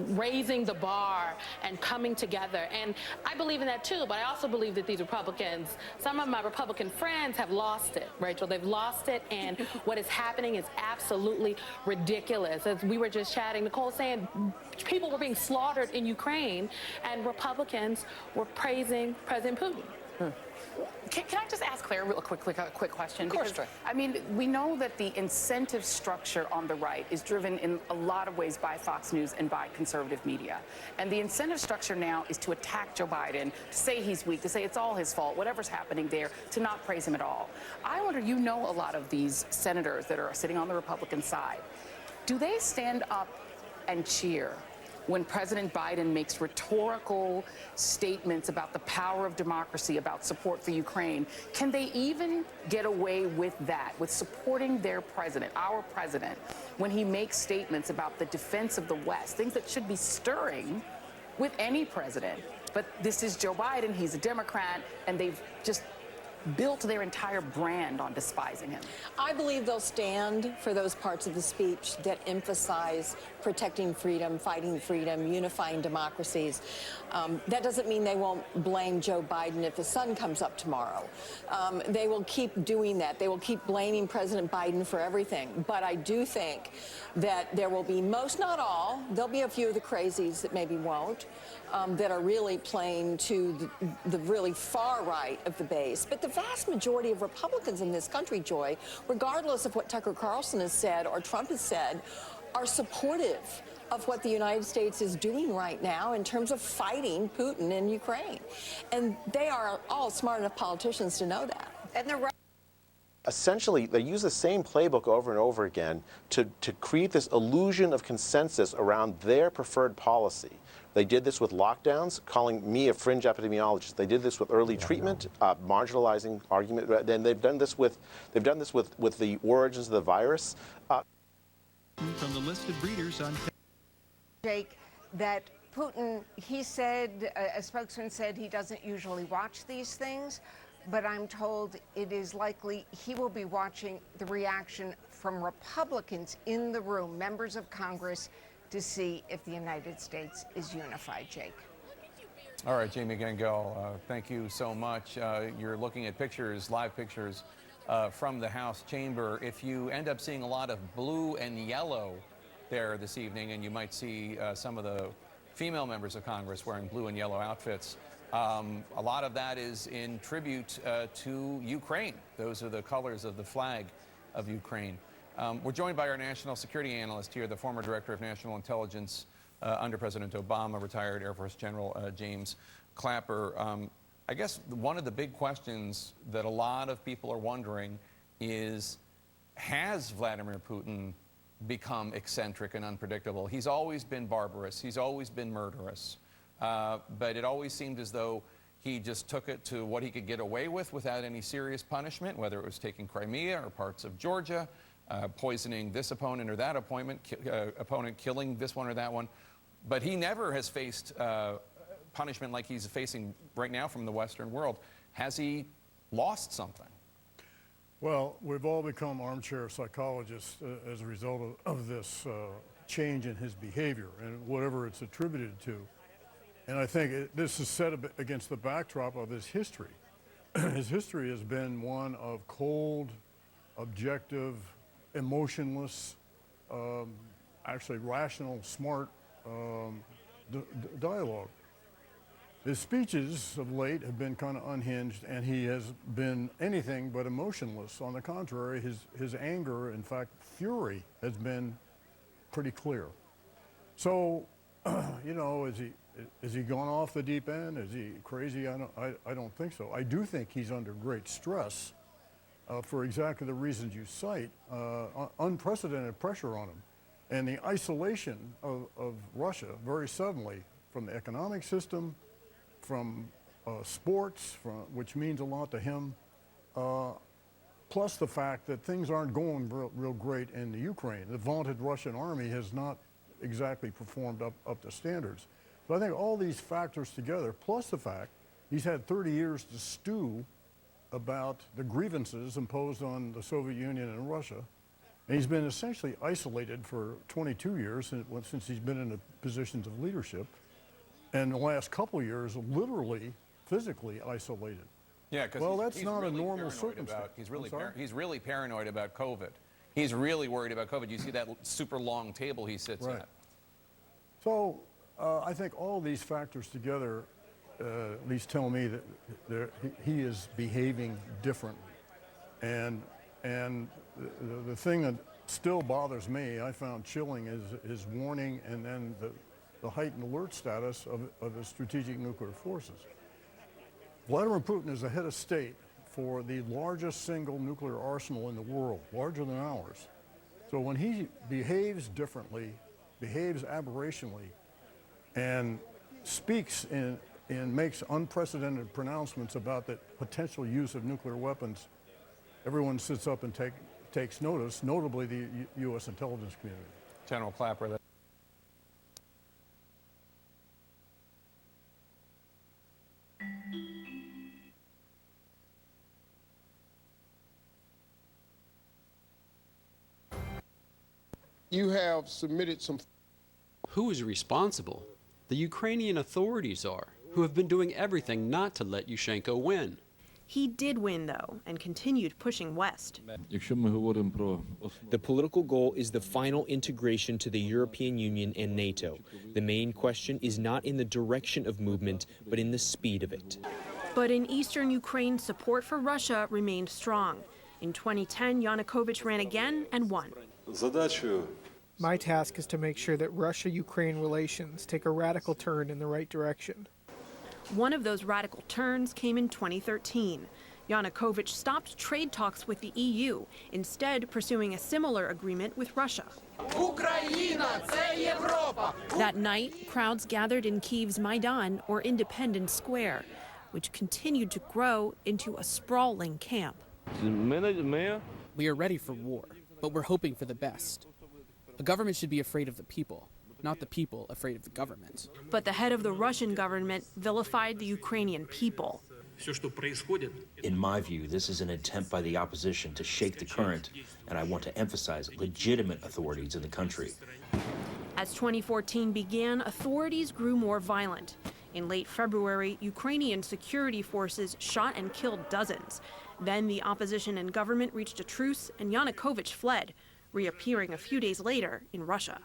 raising the bar and coming together. And I believe in that too, but I also believe that these Republicans, some of my Republican friends have lost it, Rachel. They've lost it, and what is happening is absolutely ridiculous. As we were just chatting, Nicole saying people were being slaughtered in Ukraine, and Republicans were praising President Putin. Can I just ask Claire a quick question? Of course, because, I mean, we know that the incentive structure on the right is driven in a lot of ways by Fox News and by conservative media. And the incentive structure now is to attack Joe Biden, to say he's weak, to say it's all his fault, whatever's happening there, to not praise him at all. I wonder, you know a lot of these senators that are sitting on the Republican side. Do they stand up and cheer when President Biden makes rhetorical statements about the power of democracy, about support for Ukraine? Can they even get away with that, with supporting their president, our president, when he makes statements about the defense of the West, things that should be stirring with any president? But this is Joe Biden, he's a Democrat, and they've just built their entire brand on despising him. I believe they'll stand for those parts of the speech that emphasize protecting freedom, fighting freedom, unifying democracies. That doesn't mean they won't blame Joe Biden if the sun comes up tomorrow. They will keep doing that. They will keep blaming President Biden for everything. But I do think that there will be most, not all, there'll be a few of the crazies that maybe won't, that are really playing to the really far right of the base. But the vast majority of Republicans in this country, Joy, regardless of what Tucker Carlson has said or Trump has said, are supportive of what the United States is doing right now in terms of fighting Putin in Ukraine. And they are all smart enough politicians to know that. And they're right. Essentially, they use the same playbook over and over again to create this illusion of consensus around their preferred policy. They did this with lockdowns, calling me a fringe epidemiologist. They did this with early treatment, marginalizing argument. Then they've done this with the origins of the virus. From the listed breeders on Jake, that Putin, he said, a spokesman said he doesn't usually watch these things, but I'm told it is likely he will be watching the reaction from Republicans in the room, members of Congress, to see if the United States is unified, Jake. All right, Jamie Gangel, thank you so much. You're looking at pictures, live pictures from the House chamber. If you end up seeing a lot of blue and yellow there this evening, and you might see some of the female members of Congress wearing blue and yellow outfits, a lot of that is in tribute to Ukraine. Those are the colors of the flag of Ukraine. We're joined by our national security analyst here, the former director of national intelligence under President Obama, retired Air Force General James Clapper. I guess one of the big questions that a lot of people are wondering is, has Vladimir Putin become eccentric and unpredictable? He's always been barbarous. He's always been murderous. But it always seemed as though he just took it to what he could get away with without any serious punishment, whether it was taking Crimea or parts of Georgia, poisoning this opponent or that opponent, killing this one or that one. But he never has faced punishment like he's facing right now from the Western world. Has he lost something? Well, we've all become armchair psychologists as a result of this change in his behavior and whatever it's attributed to. And I think this is set against the backdrop of his history. His history has been one of cold, objective, emotionless, actually rational, smart dialogue. His speeches of late have been kind of unhinged, and he has been anything but emotionless. On the contrary, his anger, in fact, fury, has been pretty clear. So, you know, is he gone off the deep end? Is he crazy? I don't think so. I do think he's under great stress for exactly the reasons you cite, unprecedented pressure on him. And the isolation of Russia very suddenly from the economic system, from sports, which means a lot to him, plus the fact that things aren't going real great in the Ukraine. The vaunted Russian army has not exactly performed up to standards. So I think all these factors together, plus the fact he's had 30 years to stew about the grievances imposed on the Soviet Union and Russia, and he's been essentially isolated for 22 years since he's been in the positions of leadership. And the last couple of years, literally, physically isolated. Yeah, because well, that's not really a normal circumstance. He's really paranoid about COVID. He's really worried about COVID. You see that super long table he sits at. So I think all these factors together at least tell me that he is behaving differently. And the thing that still bothers me, I found chilling, is his warning and then the heightened alert status of the strategic nuclear forces. Vladimir Putin is the head of state for the largest single nuclear arsenal in the world, larger than ours. So when he behaves differently, behaves aberrationally, and speaks and makes unprecedented pronouncements about the potential use of nuclear weapons, everyone sits up and takes notice, notably the U.S. intelligence community. General Clapper. You have submitted some Who is responsible? The Ukrainian authorities are, who have been doing everything not to let Yushchenko win. He did win, though, and continued pushing west. The political goal is the final integration to the European Union and NATO. The main question is not in the direction of movement, but in the speed of it. But in eastern Ukraine, support for Russia remained strong. In 2010, Yanukovych ran again and won. My task is to make sure that Russia-Ukraine relations take a radical turn in the right direction. One of those radical turns came in 2013. Yanukovych stopped trade talks with the EU, instead pursuing a similar agreement with Russia. That night, crowds gathered in Kyiv's Maidan, or Independence Square, which continued to grow into a sprawling camp. We are ready for war, but we're hoping for the best. A government should be afraid of the people, not the people afraid of the government. But the head of the Russian government vilified the Ukrainian people. In my view, this is an attempt by the opposition to shake the current, and I want to emphasize legitimate authorities in the country. As 2014 began, authorities grew more violent. In late February, Ukrainian security forces shot and killed dozens. Then the opposition and government reached a truce, and Yanukovych fled, reappearing a few days later in Russia.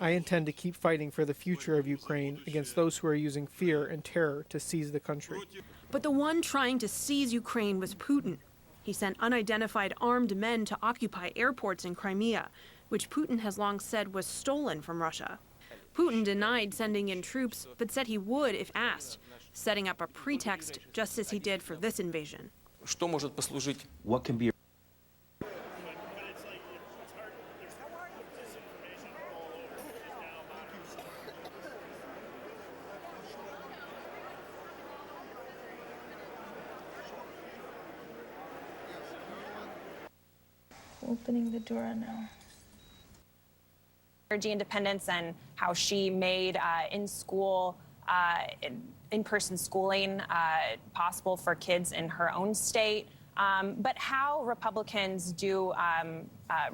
I intend to keep fighting for the future of Ukraine against those who are using fear and terror to seize the country. But the one trying to seize Ukraine was Putin. He sent unidentified armed men to occupy airports in Crimea, which Putin has long said was stolen from Russia. Putin denied sending in troops, but said he would if asked, setting up a pretext just as he did for this invasion. What can be opening the door now. Energy independence and how she made in-school, in-person schooling possible for kids in her own state. But how Republicans do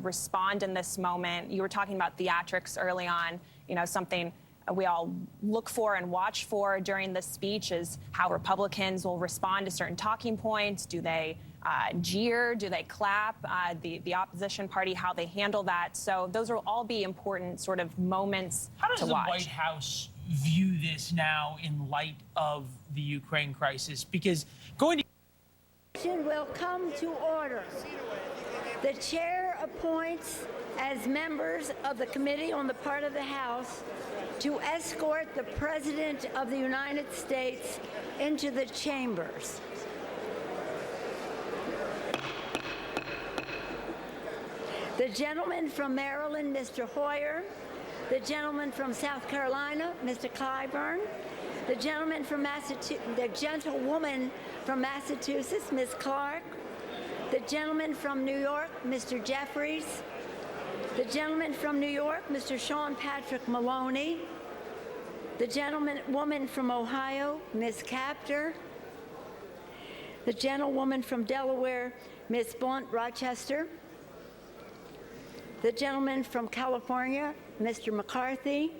respond in this moment. You were talking about theatrics early on, you know, something we all look for and watch for during this speech is how Republicans will respond to certain talking points. Do they jeer? Do they clap? The opposition party, how they handle that. So those will all be important sort of moments to watch. How does the White House view this now in light of the Ukraine crisis? Because going to... will come to order. The chair appoints as members of the committee on the part of the House to escort the President of the United States into the chambers. The gentleman from Maryland, Mr. Hoyer. The gentleman from South Carolina, Mr. Clyburn. The gentleman from Massachusetts, the gentlewoman from Massachusetts, Ms. Clark. The gentleman from New York, Mr. Jeffries. The gentleman from New York, Mr. Sean Patrick Maloney. The woman from Ohio, Ms. Capter. The gentlewoman from Delaware, Ms. Blunt Rochester. The gentleman from California, Mr. McCarthy.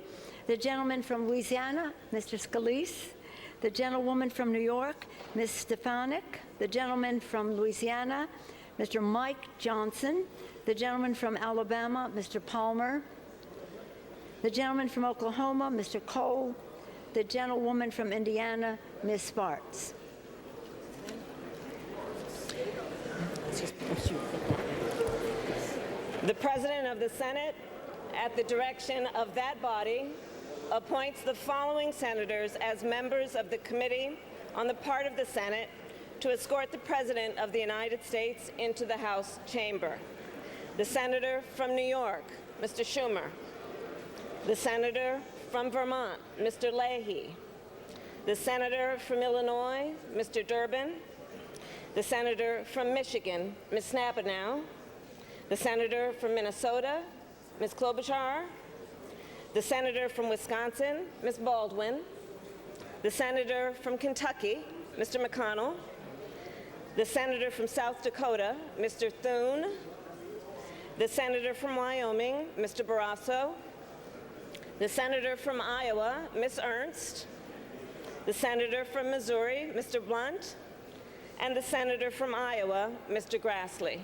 The gentleman from Louisiana, Mr. Scalise. The gentlewoman from New York, Ms. Stefanik. The gentleman from Louisiana, Mr. Mike Johnson. The gentleman from Alabama, Mr. Palmer. The gentleman from Oklahoma, Mr. Cole. The gentlewoman from Indiana, Ms. Spartz. The President of the Senate, at the direction of that body, appoints the following senators as members of the Committee on the part of the Senate to escort the President of the United States into the House chamber. The Senator from New York, Mr. Schumer. The Senator from Vermont, Mr. Leahy. The Senator from Illinois, Mr. Durbin. The Senator from Michigan, Ms. Snapanow. The Senator from Minnesota, Ms. Klobuchar. The Senator from Wisconsin, Ms. Baldwin. The Senator from Kentucky, Mr. McConnell. The Senator from South Dakota, Mr. Thune. The Senator from Wyoming, Mr. Barrasso. the senator from Iowa, Ms. Ernst, the senator from Missouri, Mr. Blunt, and the senator from Iowa, Mr. Grassley.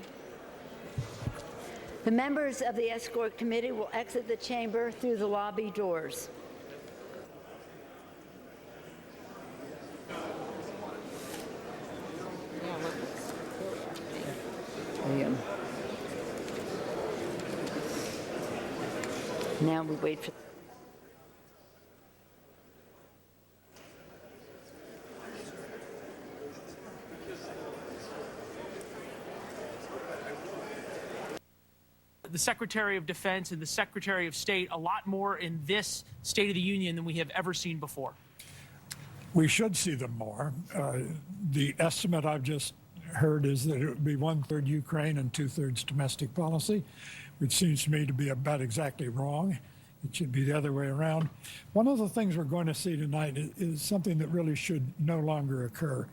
The members of the escort committee will exit the chamber through the lobby doors. Now we wait for the Secretary of Defense and the Secretary of State a lot more in this State of the Union than we have ever seen before. We should see them more. The estimate I've just heard is that it would be 1/3 Ukraine and 2/3 domestic policy, which seems to me to be about exactly wrong. It should be the other way around. One of the things we're going to see tonight is something that really should no longer occur.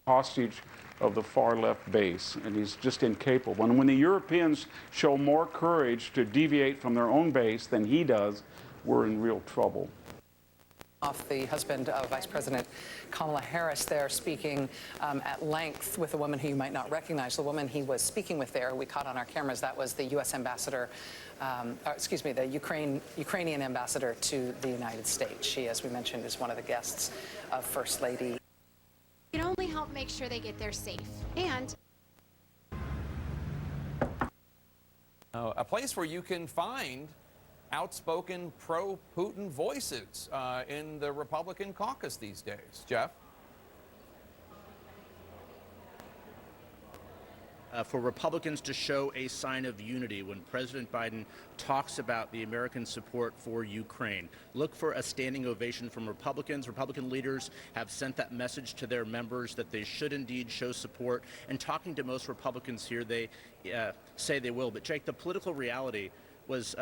Hostage of the far left base, and he's just incapable. And when the Europeans show more courage to deviate from their own base than he does, we're in real trouble. Off the husband of Vice President Kamala Harris there speaking at length with a woman who you might not recognize. The woman he was speaking with there, we caught on our cameras, that was the U.S. ambassador, the Ukrainian ambassador to the United States. She, as we mentioned, is one of the guests of First Lady. It can only help make sure they get there safe. And a place where you can find outspoken pro-Putin voices in the Republican caucus these days. Jeff? For Republicans to show a sign of unity when President Biden talks about the American support for Ukraine. Look for a standing ovation from Republicans. Republican leaders have sent that message to their members that they should indeed show support. And talking to most Republicans here, they say they will. But Jake, the political reality was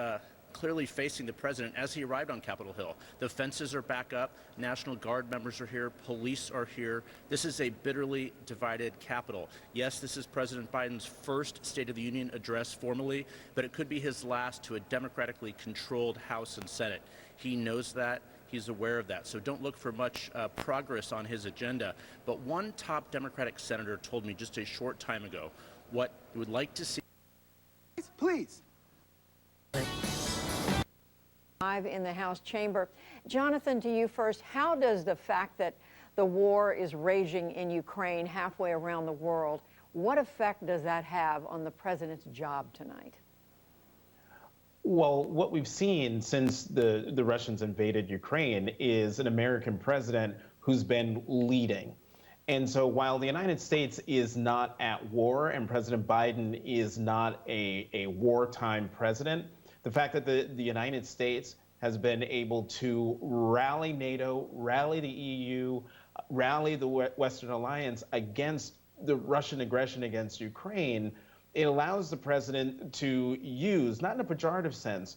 clearly facing the president as he arrived on Capitol Hill. The fences are back up. National Guard members are here. Police are here. This is a bitterly divided Capitol. Yes, this is President Biden's first State of the Union address formally, but it could be his last to a democratically controlled House and Senate. He knows that. He's aware of that. So don't look for much progress on his agenda. But one top Democratic senator told me just a short time ago what he would like to see. Please. Live in the House chamber. Jonathan, to you first, how does the fact that the war is raging in Ukraine halfway around the world, what effect does that have on the president's job tonight? Well, what we've seen since the Russians invaded Ukraine is an American president who's been leading. And so while the United States is not at war and President Biden is not a wartime president, the fact that the United States has been able to rally NATO, rally the EU, rally the Western Alliance against the Russian aggression against Ukraine, it allows the president to use, not in a pejorative sense,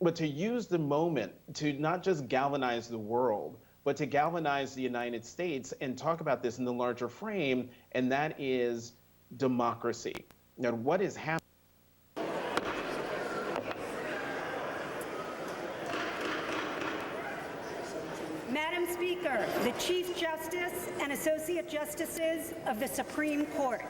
but to use the moment to not just galvanize the world, but to galvanize the United States and talk about this in the larger frame, and that is democracy. Now, what is happening? Madam Speaker, the Chief Justice and Associate Justices of the Supreme Court.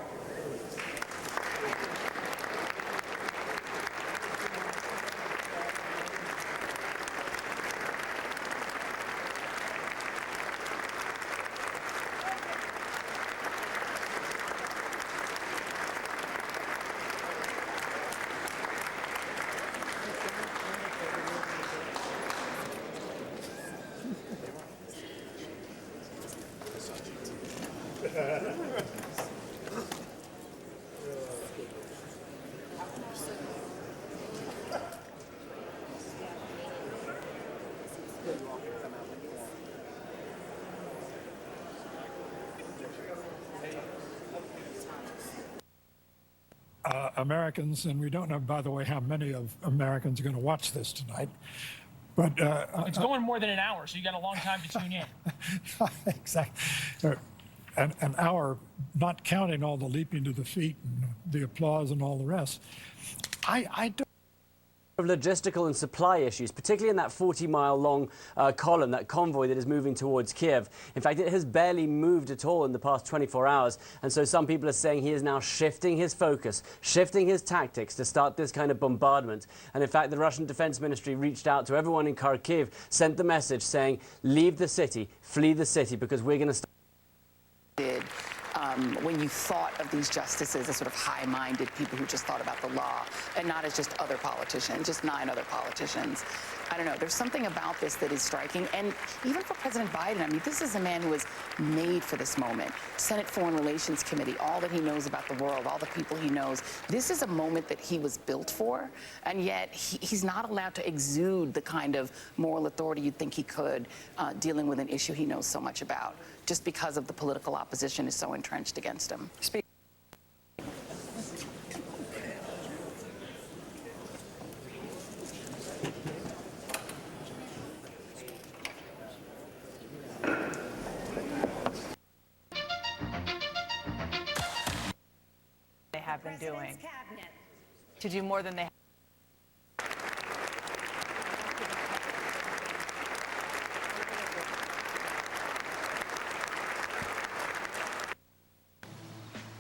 Americans, and we don't know, by the way, how many of Americans are going to watch this tonight. But it's going more than an hour, so you got a long time to tune in. Exactly. An hour, not counting all the leaping to the feet and the applause and all the rest. I of logistical and supply issues, particularly in that 40-mile-long column, that convoy that is moving towards Kiev. In fact, it has barely moved at all in the past 24 hours. And so some people are saying he is now shifting his focus, shifting his tactics to start this kind of bombardment. And in fact, the Russian Defense Ministry reached out to everyone in Kharkiv, sent the message saying, leave the city, flee the city, because we're going to start. When you thought of these justices as sort of high-minded people who just thought about the law and not as just other politicians, just 9 other politicians. I don't know. There's something about this that is striking. And even for President Biden, I mean, this is a man who was made for this moment. Senate Foreign Relations Committee, all that he knows about the world, all the people he knows. This is a moment that he was built for, and yet he's not allowed to exude the kind of moral authority you'd think he could dealing with an issue he knows so much about, just because of the political opposition is so entrenched against him. They have been doing to do more than they have.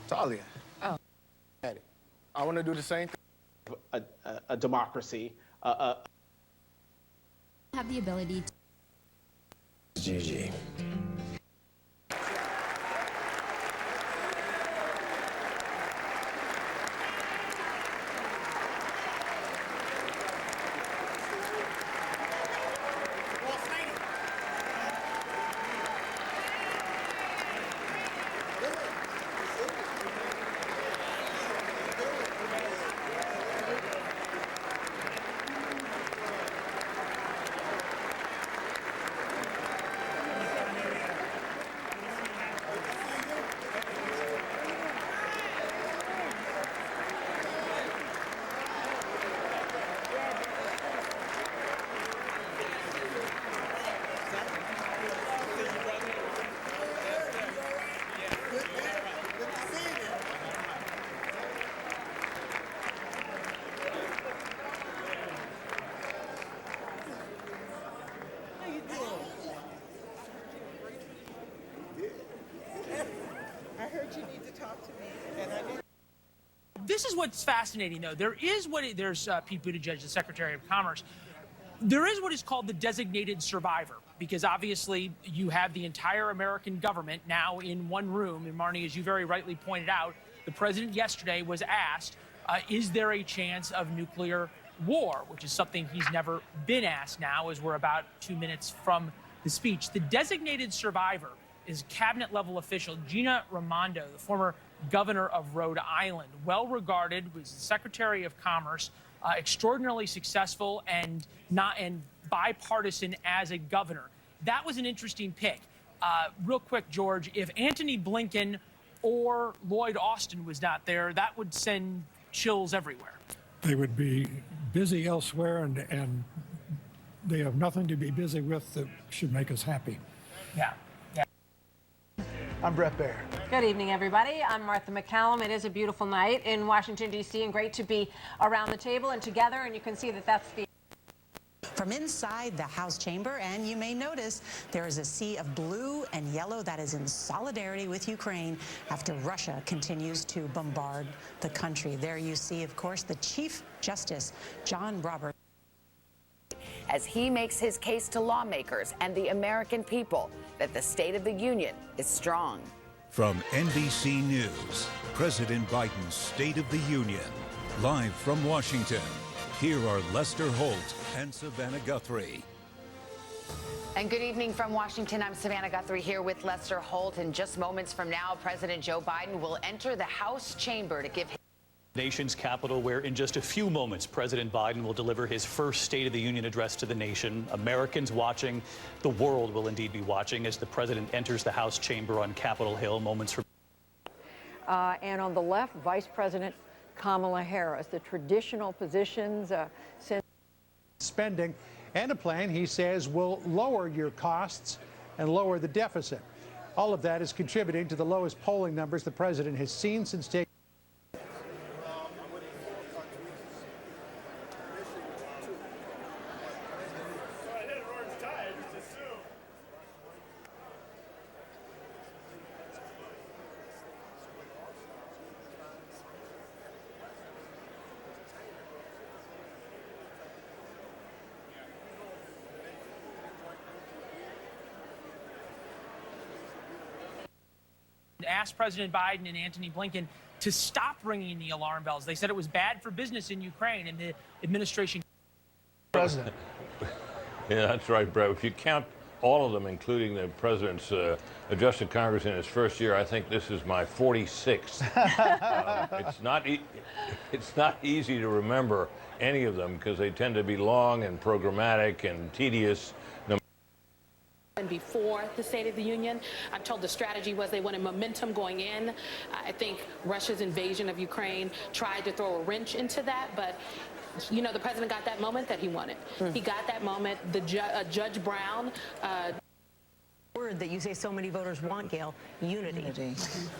Talia. Oh. I want to do the same thing. A democracy. Have the ability to. GG. This is what's fascinating, though. There's Pete Buttigieg, the Secretary of Commerce. There is what is called the designated survivor, because obviously you have the entire American government now in one room. And Marnie, as you very rightly pointed out, the president yesterday was asked, is there a chance of nuclear war, which is something he's never been asked now, as we're about 2 minutes from the speech. The designated survivor is cabinet-level official Gina Raimondo, the former governor of Rhode Island, well-regarded, was the Secretary of Commerce, extraordinarily successful and bipartisan as a governor. That was an interesting pick. Real quick, George, if Antony Blinken or Lloyd Austin was not there, that would send chills everywhere. They would be busy elsewhere, and they have nothing to be busy with that should make us happy. Yeah. I'm Brett Baer. Good evening, everybody. I'm Martha McCallum. It is a beautiful night in Washington, D.C., and great to be around the table and together, and you can see that that's the... From inside the House chamber, and you may notice there is a sea of blue and yellow that is in solidarity with Ukraine after Russia continues to bombard the country. There you see, of course, the Chief Justice, John Roberts. As he makes his case to lawmakers and the American people that the State of the Union is strong. From NBC News, President Biden's State of the Union. Live from Washington, here are Lester Holt and Savannah Guthrie. And good evening from Washington. I'm Savannah Guthrie here with Lester Holt. In just moments from now, President Joe Biden will enter the House chamber to give his nation's capital, where in just a few moments, President Biden will deliver his first State of the Union address to the nation. Americans watching, the world will indeed be watching as the president enters the House chamber on Capitol Hill moments from. And on the left, Vice President Kamala Harris, the traditional positions since spending and a plan he says will lower your costs and lower the deficit. All of that is contributing to the lowest polling numbers the president has seen since taking. Asked President Biden and Antony Blinken to stop ringing the alarm bells. They said it was bad for business in Ukraine, and the administration. President. Yeah, that's right, Brett. If you count all of them, including the president's address to Congress in his first year, I think this is my 46th. It's not easy to remember any of them because they tend to be long and programmatic and tedious. And before the State of the Union, I'm told the strategy was they wanted momentum going in. I think Russia's invasion of Ukraine tried to throw a wrench into that, but you know, the president got that moment that he wanted. He got that moment. The Judge Brown. Word that you say so many voters want, Gail, unity.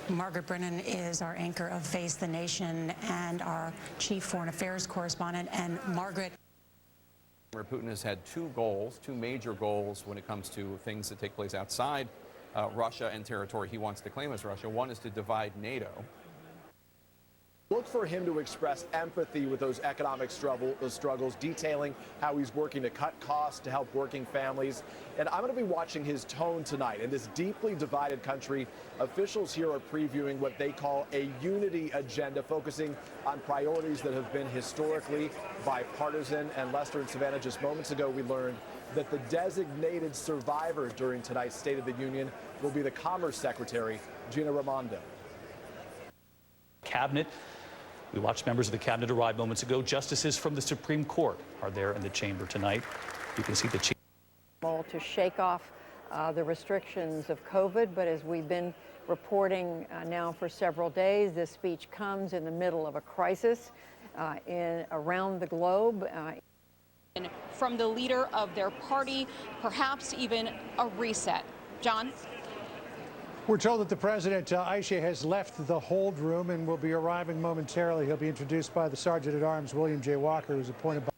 Margaret Brennan is our anchor of Face the Nation and our chief foreign affairs correspondent. And Margaret. Putin has had two major goals when it comes to things that take place outside Russia and territory he wants to claim as Russia. One is to divide NATO. Look for him to express empathy with those economic struggles, detailing how he's working to cut costs to help working families. And I'm going to be watching his tone tonight. In this deeply divided country, officials here are previewing what they call a unity agenda, focusing on priorities that have been historically bipartisan. And Lester and Savannah, just moments ago, we learned that the designated survivor during tonight's State of the Union will be the Commerce Secretary, Gina Raimondo. Cabinet. We watched members of the cabinet arrive moments ago. Justices from the Supreme Court are there in the chamber tonight. You can see the chief. To shake off the restrictions of COVID, but as we've been reporting now for several days, this speech comes in the middle of a crisis around the globe. From the leader of their party, perhaps even a reset. John? We're told that the president, Aisha, has left the hold room and will be arriving momentarily. He'll be introduced by the Sergeant at Arms, William J. Walker, who's appointed by.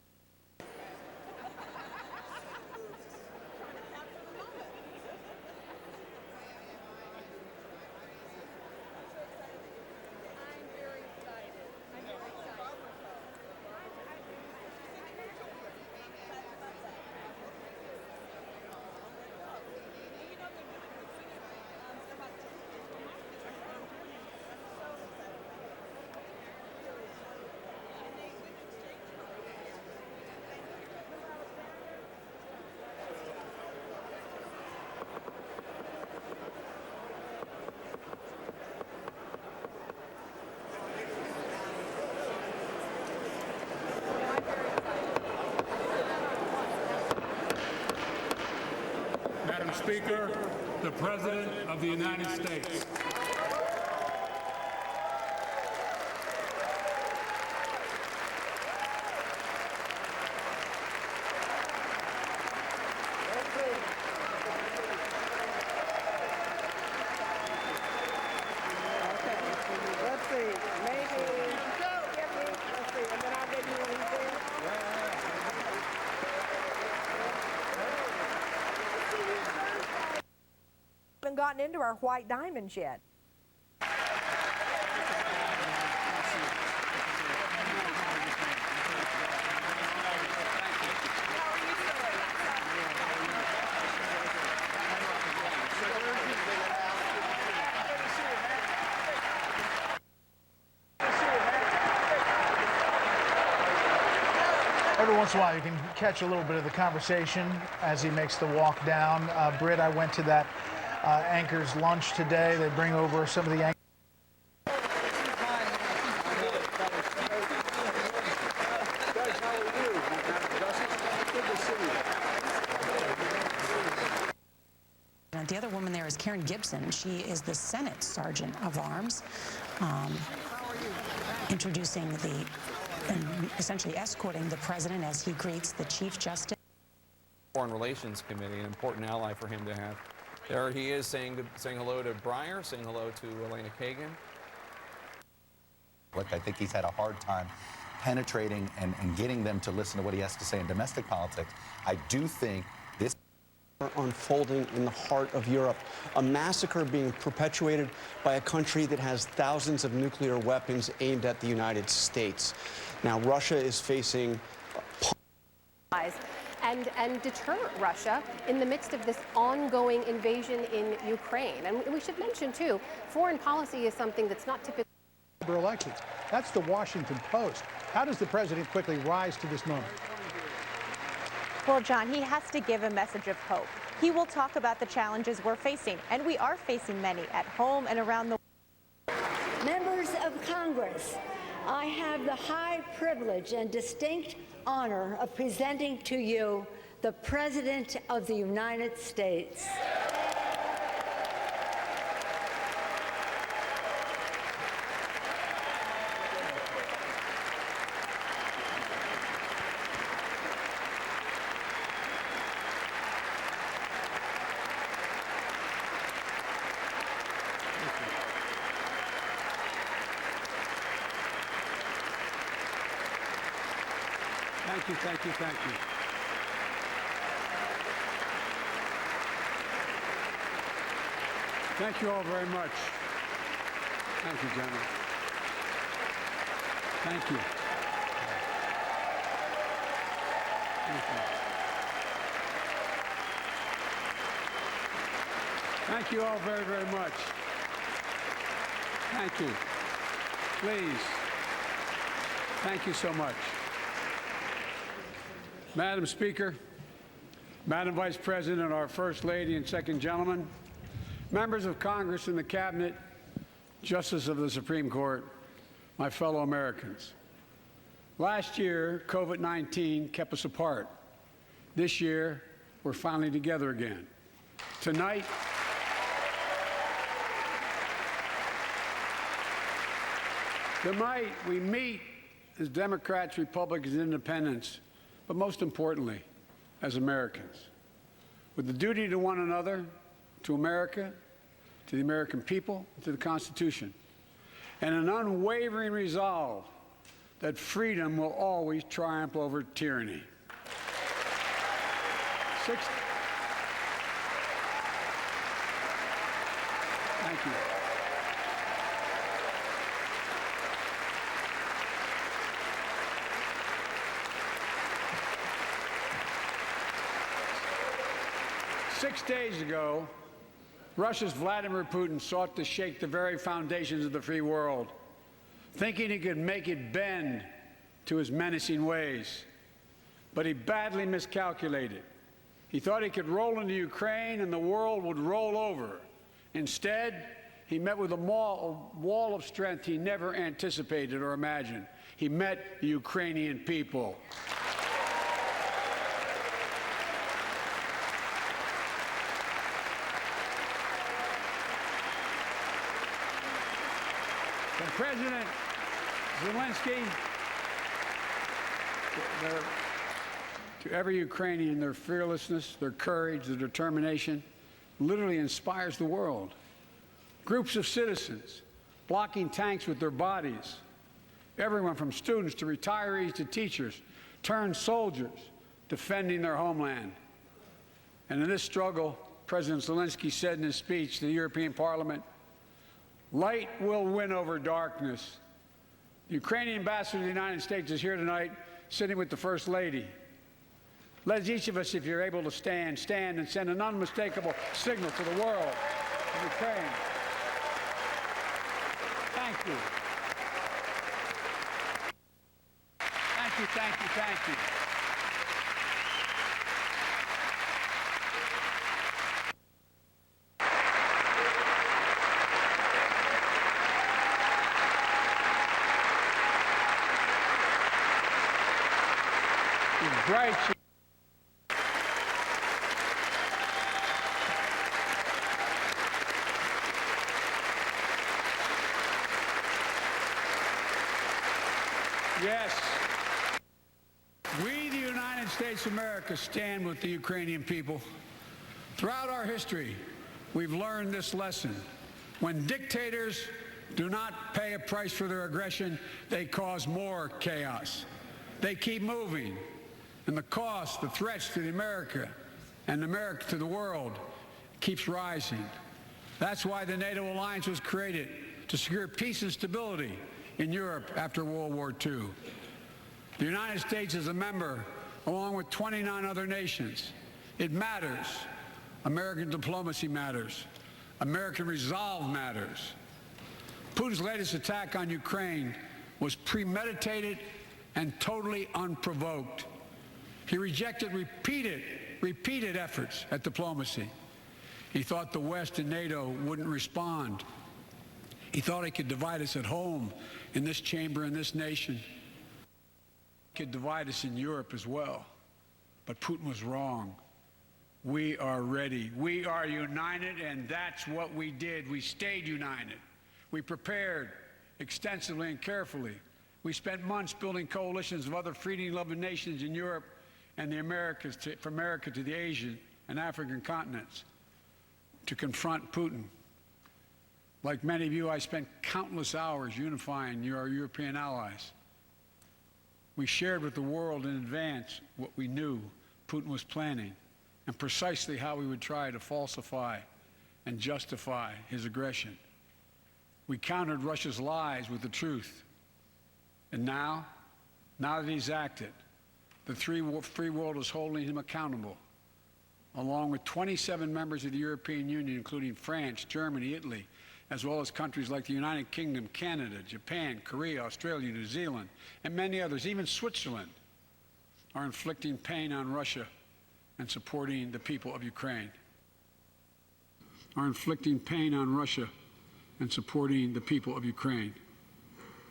Madam Speaker, the President of the United States. Gotten into our white diamonds yet. Every once in a while, you can catch a little bit of the conversation as he makes the walk down. Britt, I went to that anchor's lunch today. They bring over some of the anchors. The other woman there is Karen Gibson. She is the Senate Sergeant of Arms, introducing and essentially escorting the president as he greets the Chief Justice. Foreign Relations Committee, an important ally for him to have. There he is saying hello to Breyer, saying hello to Elena Kagan. Look, I think he's had a hard time penetrating and getting them to listen to what he has to say in domestic politics. I do think this unfolding in the heart of Europe, a massacre being perpetuated by a country that has thousands of nuclear weapons aimed at the United States. Now, Russia is facing As and deter Russia in the midst of this ongoing invasion in Ukraine. And we should mention, too, foreign policy is something that's not typically elections. That's the Washington Post. How does the president quickly rise to this moment? Well, John, he has to give a message of hope. He will talk about the challenges we're facing, and we are facing many at home and around the world. Members of Congress, I have the high privilege and distinct honor of presenting to you the President of the United States. Thank you, thank you, thank you. Thank you all very much. Thank you, gentlemen. Thank you. Thank you. Thank you all very, very much. Thank you. Please. Thank you so much. Madam Speaker, Madam Vice President, our First Lady and Second Gentleman, members of Congress and the Cabinet, Justices of the Supreme Court, my fellow Americans. Last year, COVID-19 kept us apart. This year, we're finally together again. Tonight, we meet as Democrats, Republicans, and Independents, but most importantly, as Americans, with the duty to one another, to America, to the American people, to the Constitution, and an unwavering resolve that freedom will always triumph over tyranny. Thank you. Six days ago, Russia's Vladimir Putin sought to shake the very foundations of the free world, thinking he could make it bend to his menacing ways. But he badly miscalculated. He thought he could roll into Ukraine and the world would roll over. Instead, he met with a wall of strength he never anticipated or imagined. He met the Ukrainian people. President Zelensky, to every Ukrainian, their fearlessness, their courage, their determination literally inspires the world. Groups of citizens blocking tanks with their bodies, everyone from students to retirees to teachers, turned soldiers defending their homeland. And in this struggle, President Zelensky said in his speech to the European Parliament, "Light will win over darkness." The Ukrainian ambassador to the United States is here tonight, sitting with the First Lady. Let each of us, if you're able to stand and send an unmistakable signal to the world of Ukraine. Thank you. Thank you, thank you, thank you. Bright. Yes. We, the United States of America, stand with the Ukrainian people. Throughout our history, we've learned this lesson. When dictators do not pay a price for their aggression, they cause more chaos. They keep moving. And the cost, the threats to America and America to the world keeps rising. That's why the NATO alliance was created, to secure peace and stability in Europe after World War II. The United States is a member along with 29 other nations. It matters. American diplomacy matters. American resolve matters. Putin's latest attack on Ukraine was premeditated and totally unprovoked. He rejected repeated efforts at diplomacy. He thought the West and NATO wouldn't respond. He thought he could divide us at home, in this chamber, in this nation. He could divide us in Europe as well. But Putin was wrong. We are ready. We are united, and that's what we did. We stayed united. We prepared extensively and carefully. We spent months building coalitions of other freedom-loving nations in Europe and the Americas, from America to the Asian and African continents, to confront Putin. Like many of you, I spent countless hours unifying our European allies. We shared with the world in advance what we knew Putin was planning and precisely how we would try to falsify and justify his aggression. We countered Russia's lies with the truth. And now that he's acted, the free world is holding him accountable, along with 27 members of the European Union, including France, Germany, Italy, as well as countries like the United Kingdom, Canada, Japan, Korea, Australia, New Zealand, and many others. Even Switzerland are inflicting pain on Russia and supporting the people of Ukraine.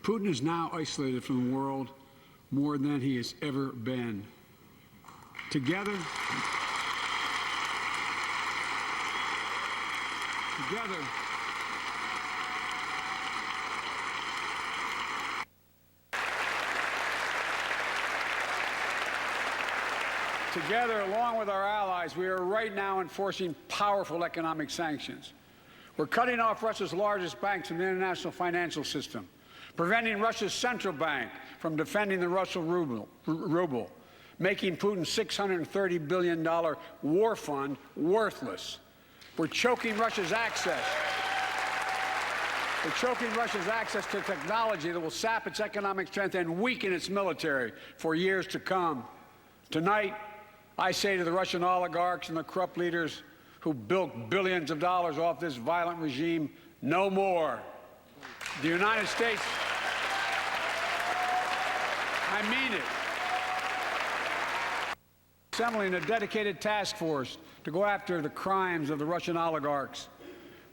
Putin is now isolated from the world more than he has ever been. Together, along with our allies, we are right now enforcing powerful economic sanctions. We're cutting off Russia's largest banks from the international financial system, preventing Russia's central bank from defending the Russian ruble, making Putin's $630 billion war fund worthless. We're choking Russia's access to technology that will sap its economic strength and weaken its military for years to come. Tonight, I say to the Russian oligarchs and the corrupt leaders who bilked billions of dollars off this violent regime, no more. The United States, I mean it, assembling a dedicated task force to go after the crimes of the Russian oligarchs.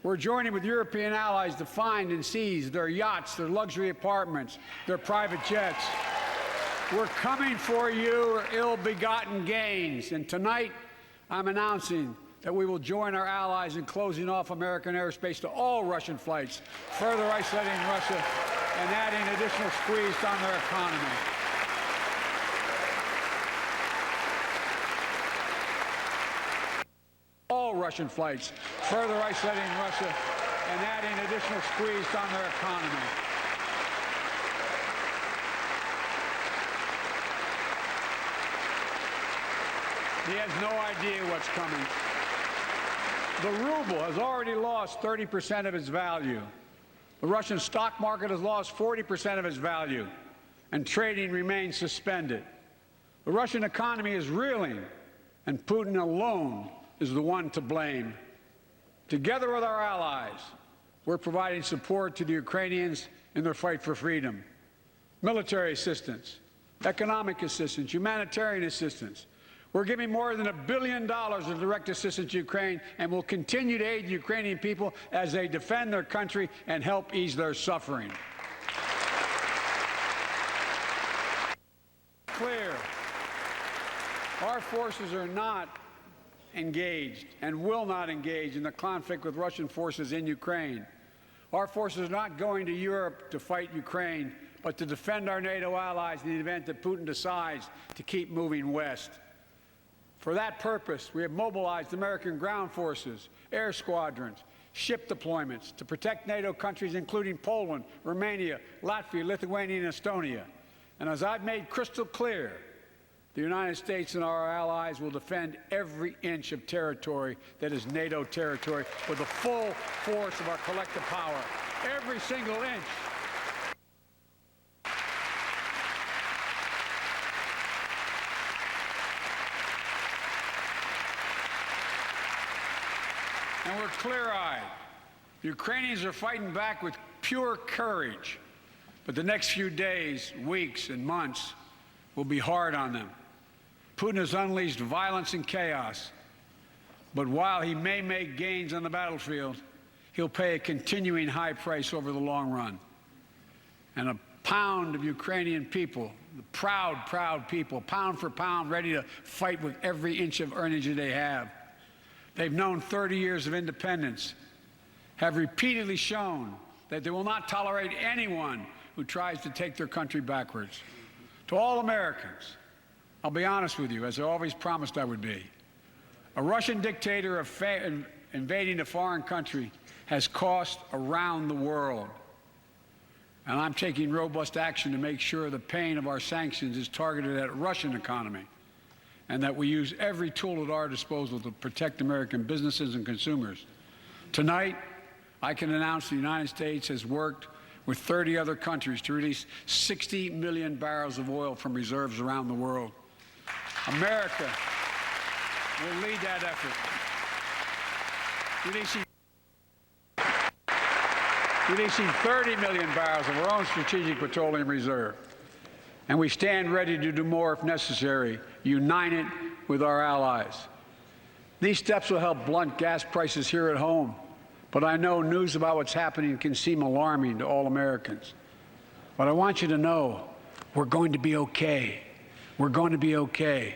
We're joining with European allies to find and seize their yachts, their luxury apartments, their private jets. We're coming for your ill-begotten gains. And tonight, I'm announcing that we will join our allies in closing off American airspace to all Russian flights, further isolating Russia and adding additional squeeze on their economy. All Russian flights, further isolating Russia and adding additional squeeze on their economy. He has no idea what's coming. The ruble has already lost 30% of its value. The Russian stock market has lost 40% of its value, and trading remains suspended. The Russian economy is reeling, and Putin alone is the one to blame. Together with our allies, we're providing support to the Ukrainians in their fight for freedom. Military assistance, economic assistance, humanitarian assistance. We're giving more than $1 billion of direct assistance to Ukraine, and will continue to aid the Ukrainian people as they defend their country and help ease their suffering. Clear. Our forces are not engaged and will not engage in the conflict with Russian forces in Ukraine. Our forces are not going to Europe to fight Ukraine, but to defend our NATO allies in the event that Putin decides to keep moving west. For that purpose, we have mobilized American ground forces, air squadrons, ship deployments to protect NATO countries including Poland, Romania, Latvia, Lithuania, and Estonia. And as I've made crystal clear, the United States and our allies will defend every inch of territory that is NATO territory with the full force of our collective power. Every single inch. and we're clear-eyed. The Ukrainians are fighting back with pure courage. But the next few days, weeks, and months will be hard on them. Putin has unleashed violence and chaos. But while he may make gains on the battlefield, he'll pay a continuing high price over the long run. And a pound of Ukrainian people, the proud, proud people, pound for pound, ready to fight with every inch of energy they have. They've known 30 years of independence, have repeatedly shown that they will not tolerate anyone who tries to take their country backwards. To all Americans, I'll be honest with you, as I always promised I would be. A Russian dictator invading a foreign country has cost around the world. And I'm taking robust action to make sure the pain of our sanctions is targeted at the Russian economy, and that we use every tool at our disposal to protect American businesses and consumers. Tonight, I can announce the United States has worked with 30 other countries to release 60 million barrels of oil from reserves around the world. America will lead that effort, releasing 30 million barrels of our own strategic petroleum reserve. And we stand ready to do more if necessary, united with our allies. These steps will help blunt gas prices here at home, but I know news about what's happening can seem alarming to all Americans. But I want you to know we're going to be okay. We're going to be okay.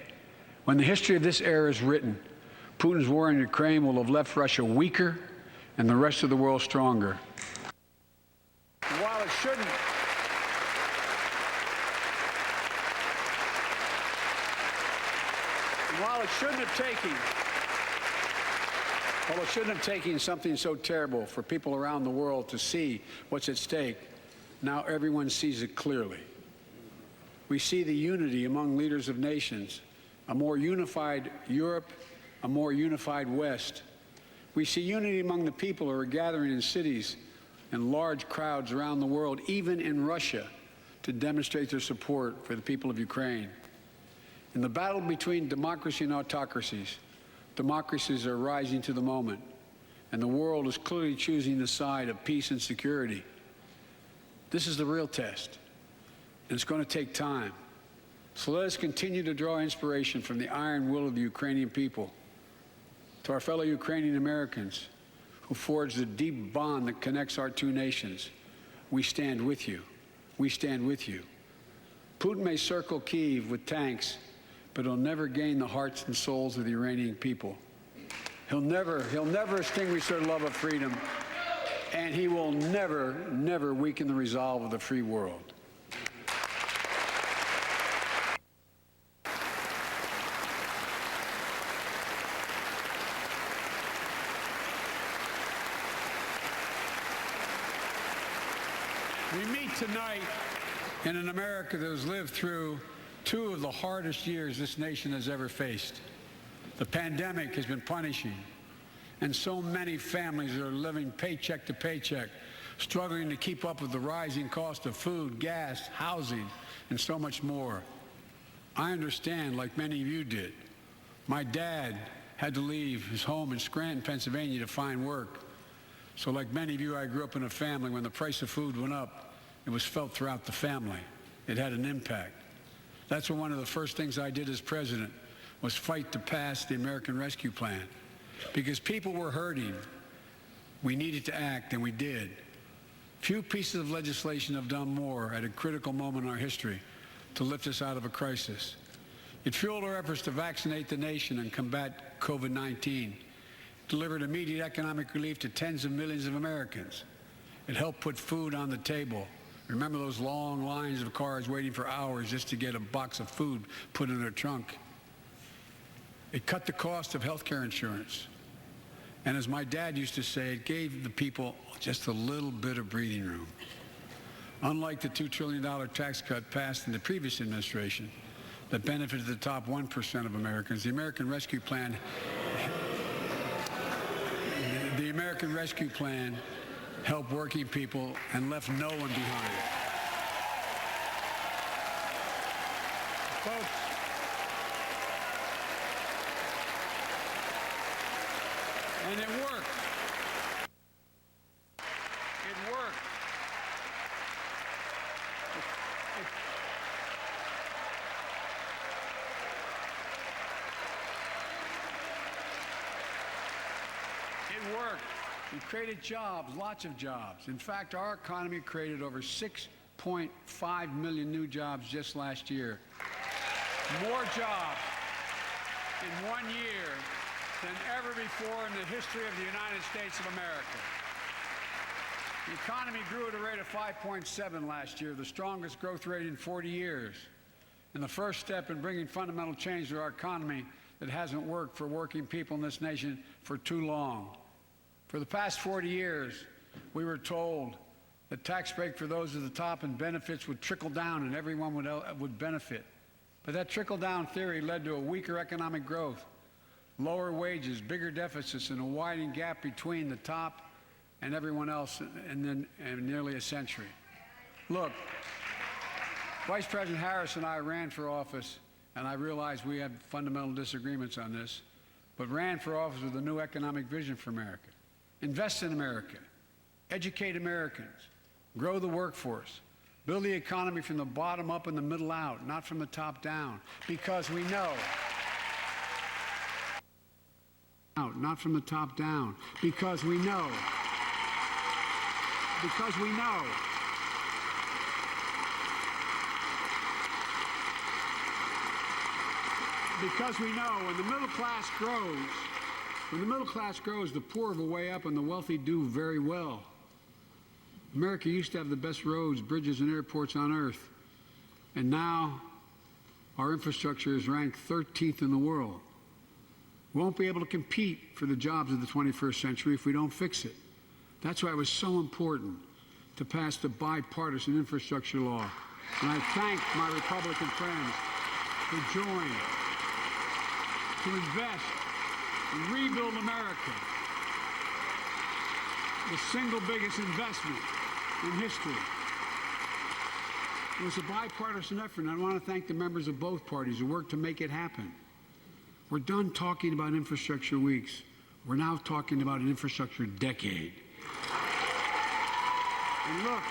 When the history of this era is written, Putin's war in Ukraine will have left Russia weaker and the rest of the world stronger. While it shouldn't have taken something so terrible for people around the world to see what's at stake, now everyone sees it clearly. We see the unity among leaders of nations, a more unified Europe, a more unified West. We see unity among the people who are gathering in cities and large crowds around the world, even in Russia, to demonstrate their support for the people of Ukraine. In the battle between democracy and autocracies, democracies are rising to the moment, and the world is clearly choosing the side of peace and security. This is the real test, and it's going to take time. So let us continue to draw inspiration from the iron will of the Ukrainian people. To our fellow Ukrainian Americans who forged the deep bond that connects our two nations, we stand with you. We stand with you. Putin may circle Kyiv with tanks, but he'll never gain the hearts and souls of the Iranian people. He'll never extinguish their love of freedom, and he will never weaken the resolve of the free world. We meet tonight in an America that has lived through two of the hardest years this nation has ever faced. The pandemic has been punishing, and so many families are living paycheck to paycheck, struggling to keep up with the rising cost of food, gas, housing, and so much more. I understand, like many of you did. My dad had to leave his home in Scranton, Pennsylvania to find work. So like many of you, I grew up in a family when the price of food went up, it was felt throughout the family. It had an impact. That's when one of the first things I did as president was fight to pass the American Rescue Plan. Because people were hurting, we needed to act, and we did. Few pieces of legislation have done more at a critical moment in our history to lift us out of a crisis. It fueled our efforts to vaccinate the nation and combat COVID-19, delivered immediate economic relief to tens of millions of Americans. It helped put food on the table. Remember those long lines of cars waiting for hours just to get a box of food put in their trunk. It cut the cost of health care insurance. And as my dad used to say, it gave the people just a little bit of breathing room. Unlike the $2 trillion tax cut passed in the previous administration that benefited the top 1% of Americans, the American Rescue Plan helped working people and left no one behind. Folks, and it worked. We created jobs, lots of jobs. In fact, our economy created over 6.5 million new jobs just last year. More jobs in 1 year than ever before in the history of the United States of America. The economy grew at a rate of 5.7 last year, the strongest growth rate in 40 years. And the first step in bringing fundamental change to our economy that hasn't worked for working people in this nation for too long. For the past 40 years, we were told that tax break for those at the top and benefits would trickle down and everyone would benefit. But that trickle-down theory led to a weaker economic growth, lower wages, bigger deficits, and a widening gap between the top and everyone else in nearly a century. Look, Vice President Harris and I ran for office, and I realize we had fundamental disagreements on this, but ran for office with a new economic vision for America. Invest in America, educate Americans, grow the workforce, build the economy from the bottom up and the middle out, not from the top down, because we know. Not from the top down, because we know. Because we know. Because we know when the middle class grows, the poor have a way up and the wealthy do very well. America used to have the best roads, bridges, and airports on earth. And now our infrastructure is ranked 13th in the world. We won't be able to compete for the jobs of the 21st century if we don't fix it. That's why it was so important to pass the bipartisan infrastructure law. And I thank my Republican friends who joined to invest and rebuild America, the single biggest investment in history. It was a bipartisan effort, and I want to thank the members of both parties who worked to make it happen. We're done talking about infrastructure weeks. We're now talking about an infrastructure decade. And look,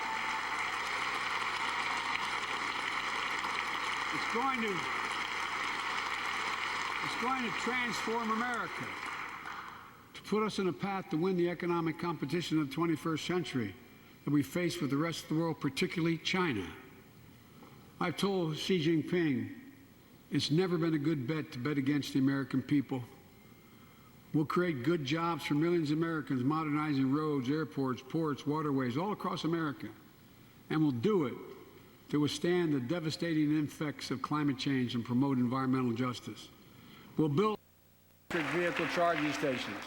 it's going to transform America, to put us on a path to win the economic competition of the 21st century that we face with the rest of the world, particularly China. I've told Xi Jinping it's never been a good bet to bet against the American people. We'll create good jobs for millions of Americans, modernizing roads, airports, ports, waterways, all across America. And we'll do it to withstand the devastating effects of climate change and promote environmental justice. We'll build electric vehicle charging stations,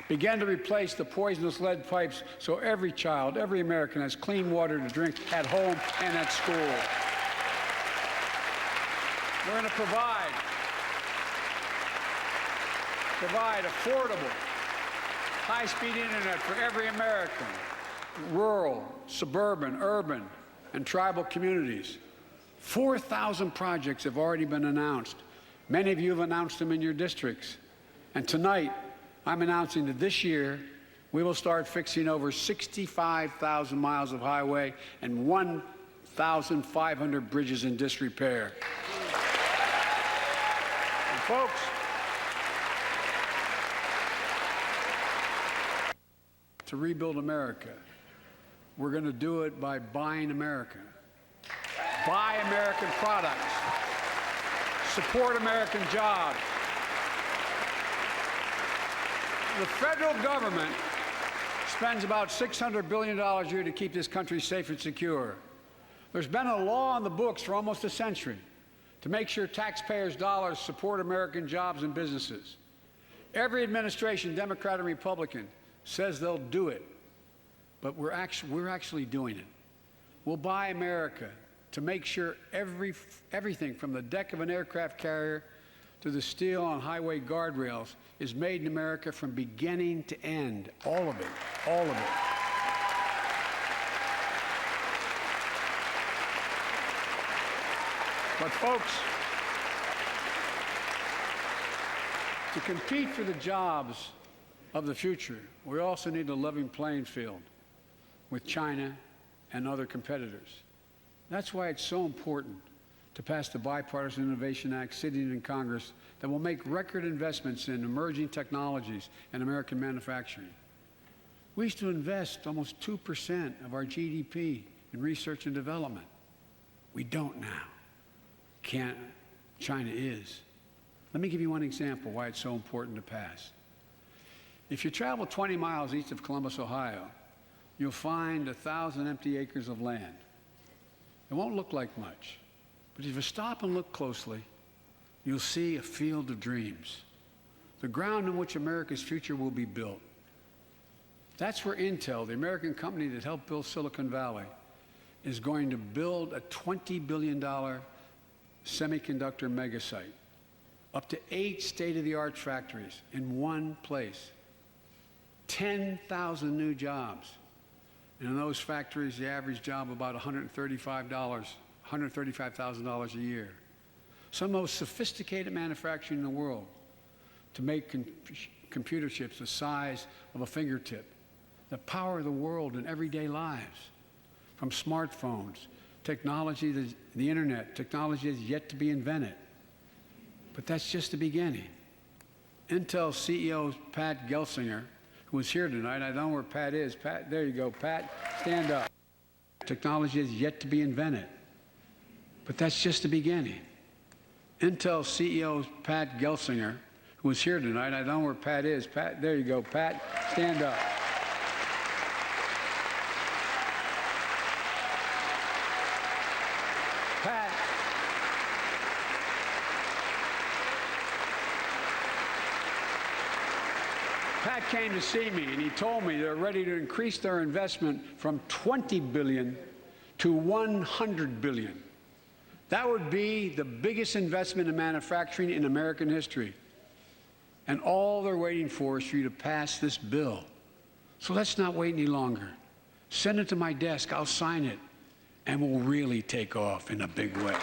begin to replace the poisonous lead pipes so every child, every American has clean water to drink at home and at school. We're going to provide affordable, high-speed internet for every American, rural, suburban, urban, and tribal communities. 4,000 projects have already been announced. Many of you have announced them in your districts. And tonight, I'm announcing that this year, we will start fixing over 65,000 miles of highway and 1,500 bridges in disrepair. And folks, to rebuild America, we're going to do it by buying America. Buy American products. Support American jobs. The federal government spends about $600 billion a year to keep this country safe and secure. There's been a law on the books for almost a century to make sure taxpayers' dollars support American jobs and businesses. Every administration, Democrat and Republican, says they'll do it, but we're actually doing it. We'll buy America to make sure everything from the deck of an aircraft carrier to the steel on highway guardrails is made in America from beginning to end. All of it. All of it. But folks, to compete for the jobs of the future, we also need a level playing field with China and other competitors. That's why it's so important to pass the Bipartisan Innovation Act sitting in Congress that will make record investments in emerging technologies and American manufacturing. We used to invest almost 2% of our GDP in research and development. We don't now. China is. Let me give you one example why it's so important to pass. If you travel 20 miles east of Columbus, Ohio, you'll find 1,000 empty acres of land. It won't look like much, but if you stop and look closely, you'll see a field of dreams, the ground on which America's future will be built. That's where Intel, the American company that helped build Silicon Valley, is going to build a $20 billion semiconductor megasite, up to 8 state-of-the-art factories in one place, 10,000 new jobs. And in those factories, the average job about $135,000 a year. Some of the most sophisticated manufacturing in the world to make computer chips the size of a fingertip that power the world in everyday lives. From smartphones, technology, the internet, technology is yet to be invented. But that's just the beginning. Intel CEO Pat Gelsinger, who was here tonight, I don't know where Pat is. Pat, there you go, Pat, stand up. Technology is yet to be invented. But that's just the beginning. Intel CEO Pat Gelsinger, who was here tonight, I don't know where Pat is. Pat, there you go, Pat, stand up. Pat came to see me, and he told me they're ready to increase their investment from $20 billion to $100 billion. That would be the biggest investment in manufacturing in American history. And all they're waiting for is for you to pass this bill. So let's not wait any longer. Send it to my desk. I'll sign it, and we'll really take off in a big way.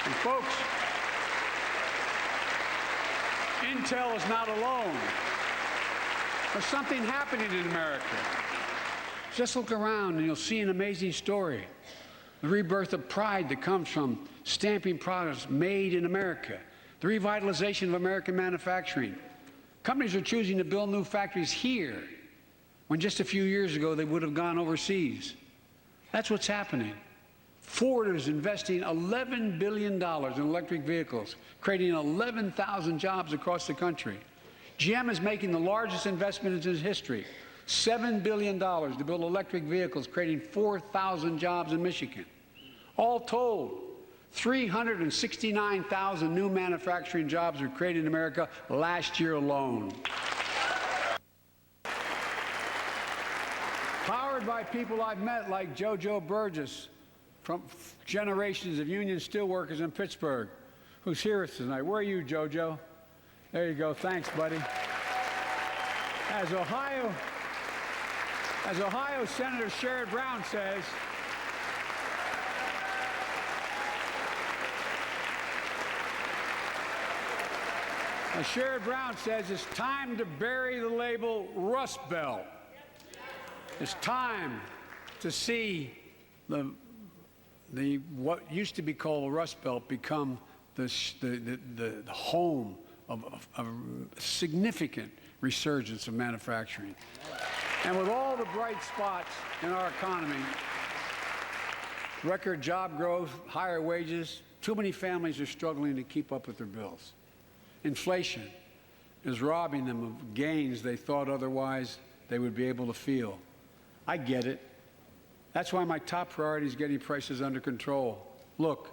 And folks, Intel is not alone. There's something happening in America. Just look around and you'll see an amazing story. The rebirth of pride that comes from stamping products made in America. The revitalization of American manufacturing. Companies are choosing to build new factories here when just a few years ago they would have gone overseas. That's what's happening. Ford is investing $11 billion in electric vehicles, creating 11,000 jobs across the country. GM is making the largest investment in its history, $7 billion to build electric vehicles, creating 4,000 jobs in Michigan. All told, 369,000 new manufacturing jobs were created in America last year alone. Powered by people I've met like JoJo Burgess, from generations of union steelworkers in Pittsburgh, who's here with us tonight. Where are you, JoJo? There you go. Thanks, buddy. As Ohio Senator Sherrod Brown says, as Sherrod Brown says, it's time to bury the label Rust Belt. It's time to see what used to be called the Rust Belt become the home of a significant resurgence of manufacturing. And with all the bright spots in our economy, record job growth, higher wages, too many families are struggling to keep up with their bills. Inflation is robbing them of gains they thought otherwise they would be able to feel. I get it. That's why my top priority is getting prices under control. Look,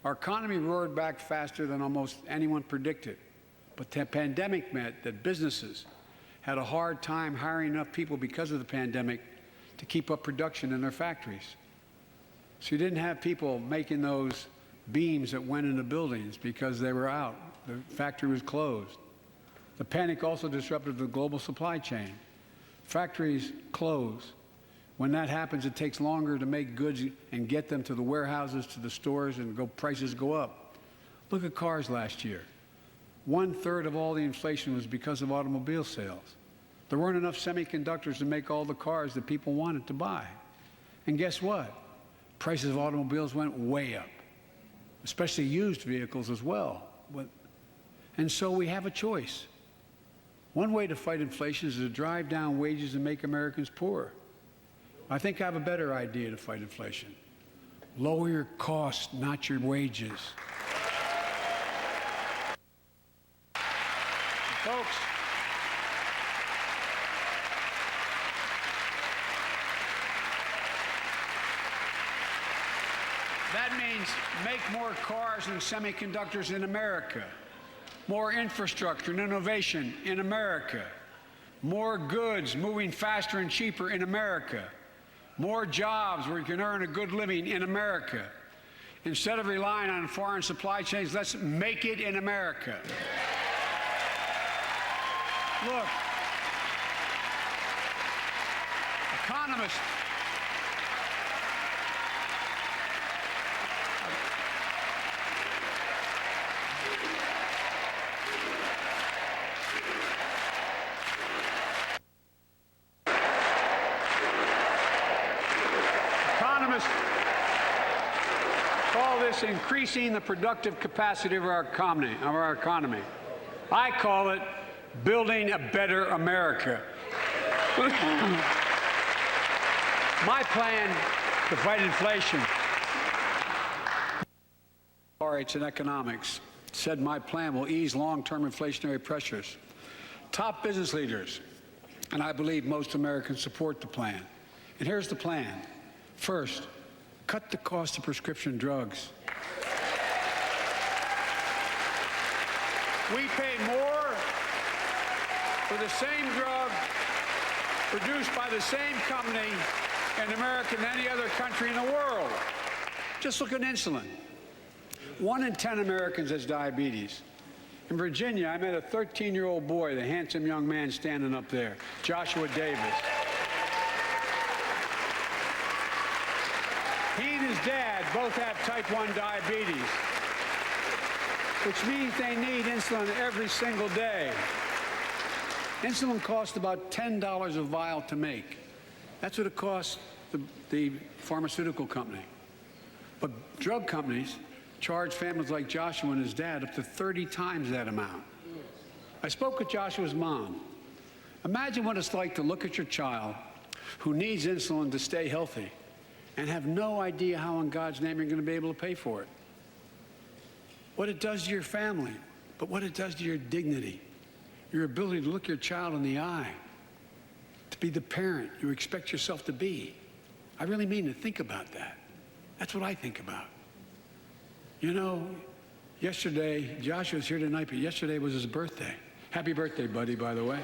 our economy roared back faster than almost anyone predicted. But the pandemic meant that businesses had a hard time hiring enough people because of the pandemic to keep up production in their factories. So you didn't have people making those beams that went into buildings because they were out. The factory was closed. The panic also disrupted the global supply chain. Factories close. When that happens, it takes longer to make goods and get them to the warehouses, to the stores, and prices go up. Look at cars last year. 1/3 of all the inflation was because of automobile sales. There weren't enough semiconductors to make all the cars that people wanted to buy. And guess what? Prices of automobiles went way up, especially used vehicles as well. And so we have a choice. One way to fight inflation is to drive down wages and make Americans poor. I think I have a better idea to fight inflation. Lower your costs, not your wages. Folks, that means make more cars and semiconductors in America, more infrastructure and innovation in America, more goods moving faster and cheaper in America, more jobs where you can earn a good living in America. Instead of relying on foreign supply chains, let's make it in America. Look, economists call this increasing the productive capacity of our economy. I call it building a better America. My plan to fight inflation. RH in economics said my plan will ease long-term inflationary pressures. Top business leaders, and I believe most Americans support the plan. And here's the plan. First, cut the cost of prescription drugs. We pay more for the same drug produced by the same company in America than any other country in the world. Just look at insulin. 1 in 10 Americans has diabetes. In Virginia, I met a 13-year-old boy, the handsome young man standing up there, Joshua Davis. He and his dad both have type 1 diabetes, which means they need insulin every single day. Insulin costs about $10 a vial to make. That's what it costs the pharmaceutical company. But drug companies charge families like Joshua and his dad up to 30 times that amount. I spoke with Joshua's mom. Imagine what it's like to look at your child who needs insulin to stay healthy and have no idea how in God's name you're going to be able to pay for it. What it does to your family, but what it does to your dignity, your ability to look your child in the eye, to be the parent you expect yourself to be. I really mean to think about that. That's what I think about. You know, yesterday, Joshua's here tonight, but yesterday was his birthday. Happy birthday, buddy, by the way.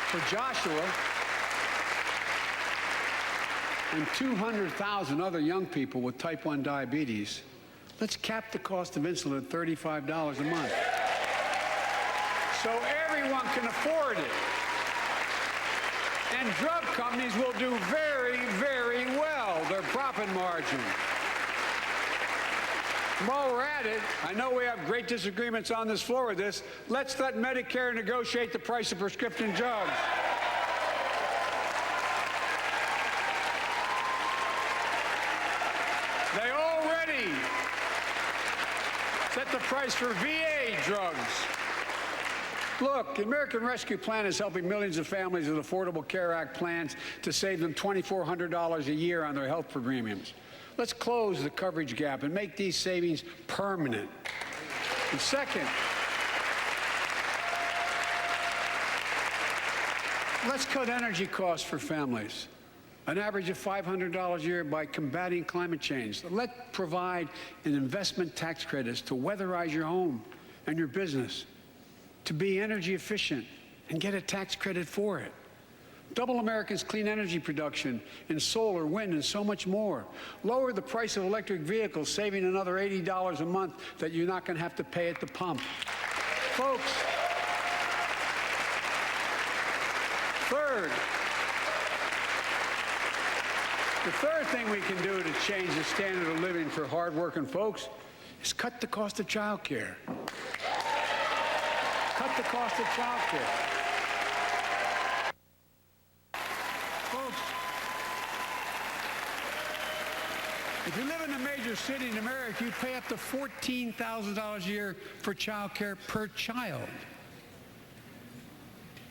For Joshua and 200,000 other young people with type 1 diabetes, let's cap the cost of insulin at $35 a month so everyone can afford it. And drug companies will do very, very well, their profit margin. While we're at it, I know we have great disagreements on this floor with this. Let's let Medicare negotiate the price of prescription drugs. They already set the price for VA drugs. Look, the American Rescue Plan is helping millions of families with Affordable Care Act plans to save them $2,400 a year on their health premiums. Let's close the coverage gap and make these savings permanent. And second, let's cut energy costs for families, an average of $500 a year by combating climate change. Let's provide an investment tax credits to weatherize your home and your business, to be energy efficient and get a tax credit for it. Double America's clean energy production in solar, wind, and so much more. Lower the price of electric vehicles, saving another $80 a month that you're not going to have to pay at the pump. Folks, the third thing we can do to change the standard of living for hardworking folks is cut the cost of child care. Cut the cost of child care. Folks, If you live in a major city in America, you pay up to $14,000 a year for child care per child.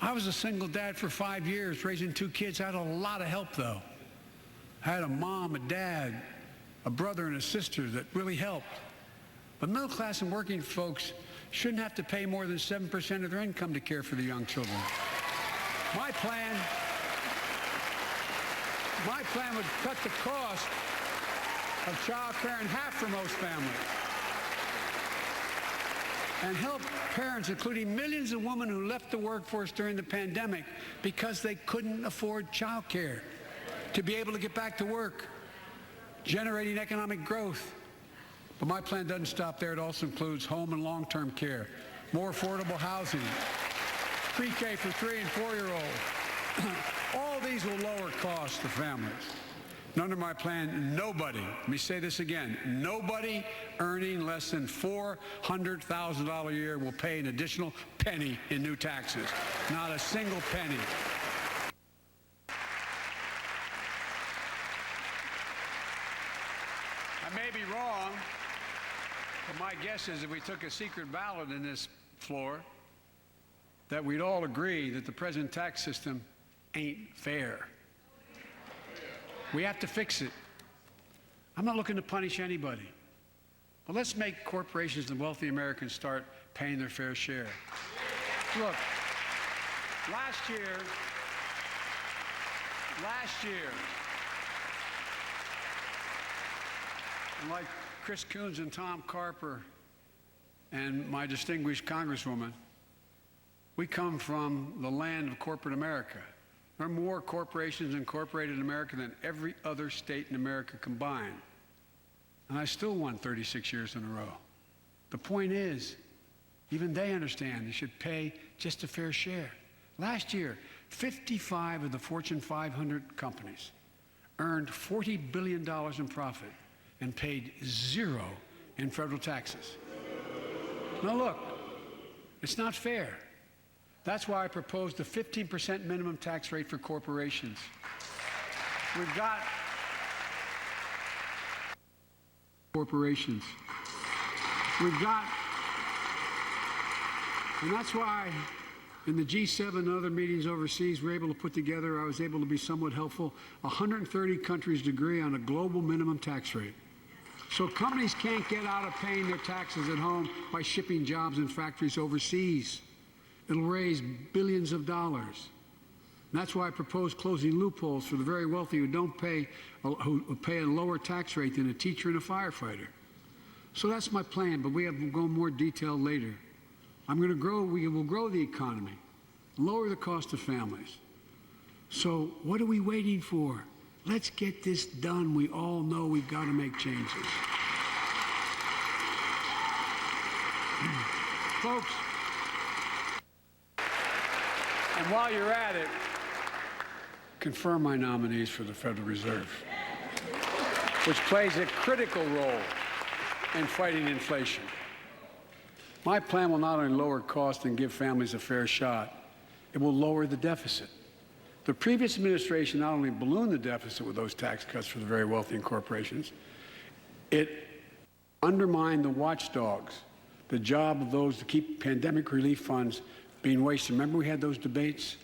I was a single dad for 5 years, raising 2 kids. I had a lot of help, though. I had a mom, a dad, a brother, and a sister that really helped. But middle class and working folks shouldn't have to pay more than 7% of their income to care for their young children. My plan would cut the cost of child care in half for most families and help parents, including millions of women who left the workforce during the pandemic because they couldn't afford child care, to be able to get back to work, generating economic growth. But my plan doesn't stop there. It also includes home and long-term care, more affordable housing, pre-K for 3- and 4-year-olds. All these will lower costs to families. And under my plan, nobody, let me say this again, nobody earning less than $400,000 a year will pay an additional penny in new taxes. Not a single penny. I may be wrong, but my guess is if we took a secret ballot in this floor, that we'd all agree that the present tax system ain't fair. We have to fix it. I'm not looking to punish anybody. But let's make corporations and wealthy Americans start paying their fair share. Look, last year, like Chris Coons and Tom Carper and my distinguished Congresswoman, we come from the land of corporate America. There are more corporations incorporated in America than every other state in America combined. And I still won 36 years in a row. The point is, even they understand they should pay just a fair share. Last year, 55 of the Fortune 500 companies earned $40 billion in profit and paid 0 in federal taxes. Now look, it's not fair. That's why I proposed a 15% minimum tax rate for corporations. We've got corporations. And that's why in the G7 and other meetings overseas, we're able to put together, I was able to be somewhat helpful, 130 countries agree on a global minimum tax rate. So companies can't get out of paying their taxes at home by shipping jobs and factories overseas. It'll raise billions of dollars. And that's why I propose closing loopholes for the very wealthy who pay a lower tax rate than a teacher and a firefighter. So that's my plan, but we'll go in more detail later. We will grow the economy, lower the cost of families. So what are we waiting for? Let's get this done. We all know we've got to make changes. Folks, and while you're at it, confirm my nominees for the Federal Reserve, which plays a critical role in fighting inflation. My plan will not only lower costs and give families a fair shot, it will lower the deficit. The previous administration not only ballooned the deficit with those tax cuts for the very wealthy and corporations, it undermined the watchdogs, the job of those to keep pandemic relief funds being wasted. Remember we had those debates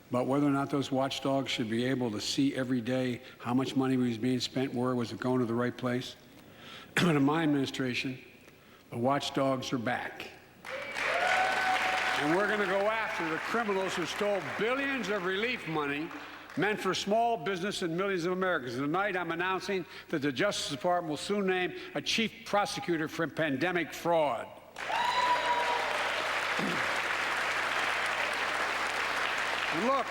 about whether or not those watchdogs should be able to see every day how much money was being spent, where was it going to the right place? But in my administration, the watchdogs are back. And we're going to go after the criminals who stole billions of relief money meant for small business and millions of Americans. Tonight, I'm announcing that the Justice Department will soon name a chief prosecutor for pandemic fraud. And look,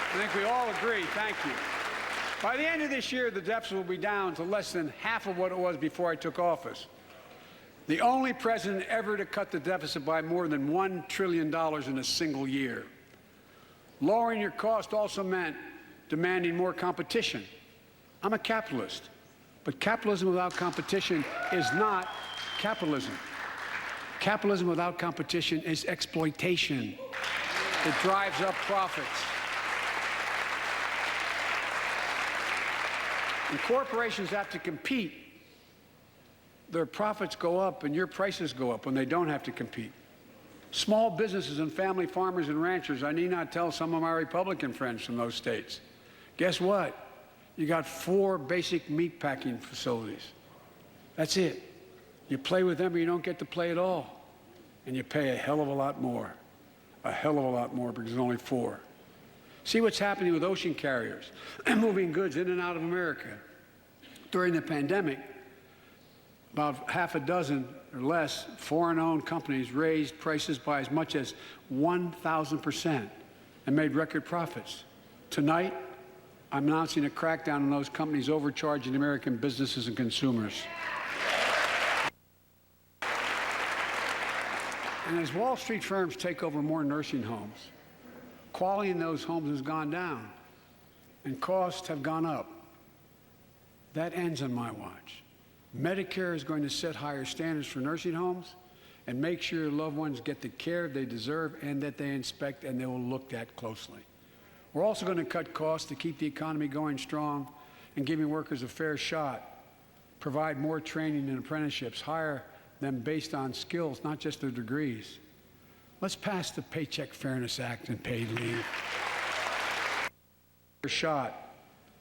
I think we all agree, thank you. By the end of this year, the deficit will be down to less than half of what it was before I took office. The only president ever to cut the deficit by more than $1 trillion in a single year. Lowering your cost also meant demanding more competition. I'm a capitalist, but capitalism without competition is not capitalism. Capitalism without competition is exploitation. It drives up profits. And corporations have to compete. Their profits go up and your prices go up when they don't have to compete. Small businesses and family farmers and ranchers, I need not tell some of my Republican friends from those states. Guess what? You got 4 basic meat packing facilities. That's it. You play with them or you don't get to play at all. And you pay a hell of a lot more. A hell of a lot more because there's only 4. See what's happening with ocean carriers moving goods in and out of America. During the pandemic, about half a dozen or less foreign-owned companies raised prices by as much as 1,000% and made record profits. Tonight, I'm announcing a crackdown on those companies overcharging American businesses and consumers. And as Wall Street firms take over more nursing homes, quality in those homes has gone down and costs have gone up. That ends on my watch. Medicare is going to set higher standards for nursing homes and make sure loved ones get the care they deserve and that they inspect and they will look at closely. We're also going to cut costs to keep the economy going strong and giving workers a fair shot, provide more training and apprenticeships, hire them based on skills, not just their degrees. Let's pass the Paycheck Fairness Act and paid leave. Fair shot,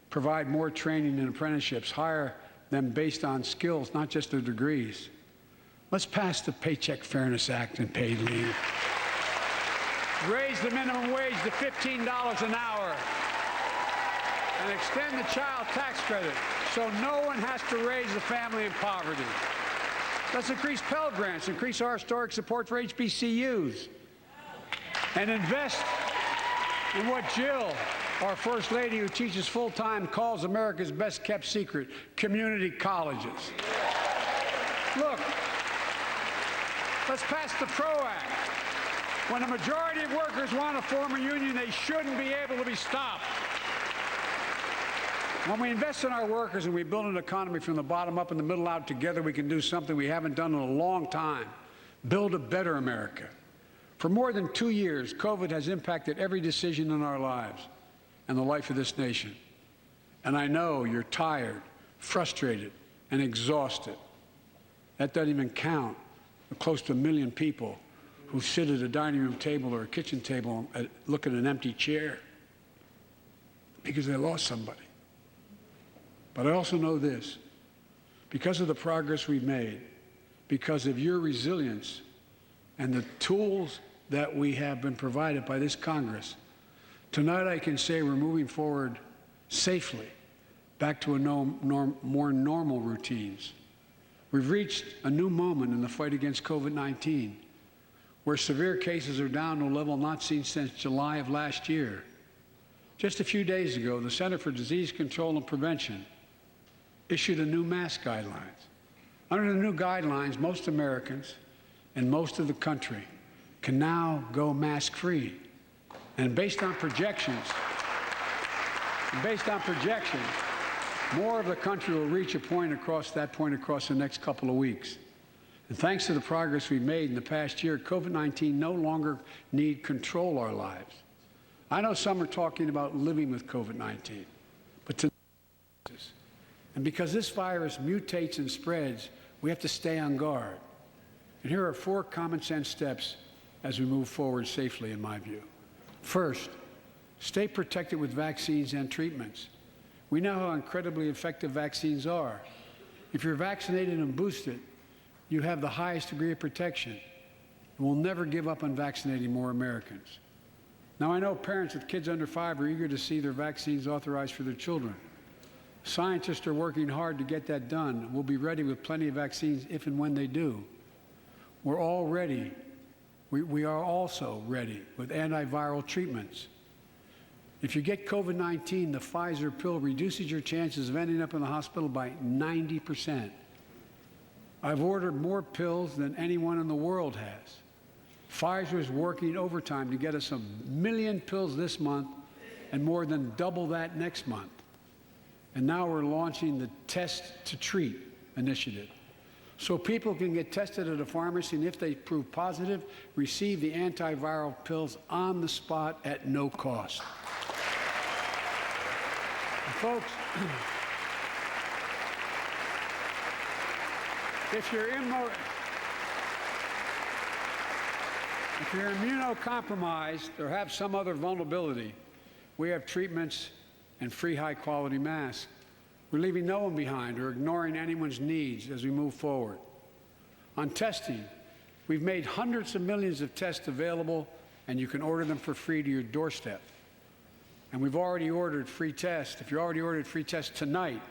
provide more training and apprenticeships, hire them based on skills, not just their degrees. Let's pass the Paycheck Fairness Act and paid leave. Raise the minimum wage to $15 an hour and extend the child tax credit so no one has to raise a family in poverty. Let's increase Pell Grants, increase our historic support for HBCUs, and invest in what Jill, our First Lady who teaches full-time, calls America's best-kept secret, community colleges. Look, let's pass the PRO Act. When a majority of workers want to form a union, they shouldn't be able to be stopped. When we invest in our workers and we build an economy from the bottom up and the middle out together, we can do something we haven't done in a long time. Build a better America. For more than 2 years, COVID has impacted every decision in our lives and the life of this nation. And I know you're tired, frustrated, and exhausted. That doesn't even count the close to 1 million people who sit at a dining room table or a kitchen table and look at an empty chair because they lost somebody. But I also know this, because of the progress we've made, because of your resilience and the tools that we have been provided by this Congress, tonight I can say we're moving forward safely back to more normal routines. We've reached a new moment in the fight against COVID-19, where severe cases are down to a level not seen since July of last year. Just a few days ago, the Center for Disease Control and Prevention issued a new mask guidelines. Under the new guidelines, most Americans and most of the country can now go mask-free. And based on projections, more of the country will reach a point across the next couple of weeks. And thanks to the progress we've made in the past year, COVID-19 no longer need control our lives. I know some are talking about living with COVID-19, but and because this virus mutates and spreads, we have to stay on guard. And here are 4 common sense steps as we move forward safely, in my view. First, stay protected with vaccines and treatments. We know how incredibly effective vaccines are. If you're vaccinated and boosted, you have the highest degree of protection. And we'll never give up on vaccinating more Americans. Now, I know parents with kids under 5 are eager to see their vaccines authorized for their children. Scientists are working hard to get that done. We'll be ready with plenty of vaccines if and when they do. We're all ready. We are also ready with antiviral treatments. If you get COVID-19, the Pfizer pill reduces your chances of ending up in the hospital by 90%. I've ordered more pills than anyone in the world has. Pfizer is working overtime to get us 1 million pills this month and more than double that next month. And now we're launching the Test to Treat initiative. so people can get tested at a pharmacy, and if they prove positive, receive the antiviral pills on the spot at no cost. And folks, if you're immunocompromised or have some other vulnerability, we have treatments and free high-quality masks. We're leaving no one behind or ignoring anyone's needs as we move forward. On testing, we've made hundreds of millions of tests available, and you can order them for free to your doorstep. And we've already ordered free tests. If you already ordered free tests tonight,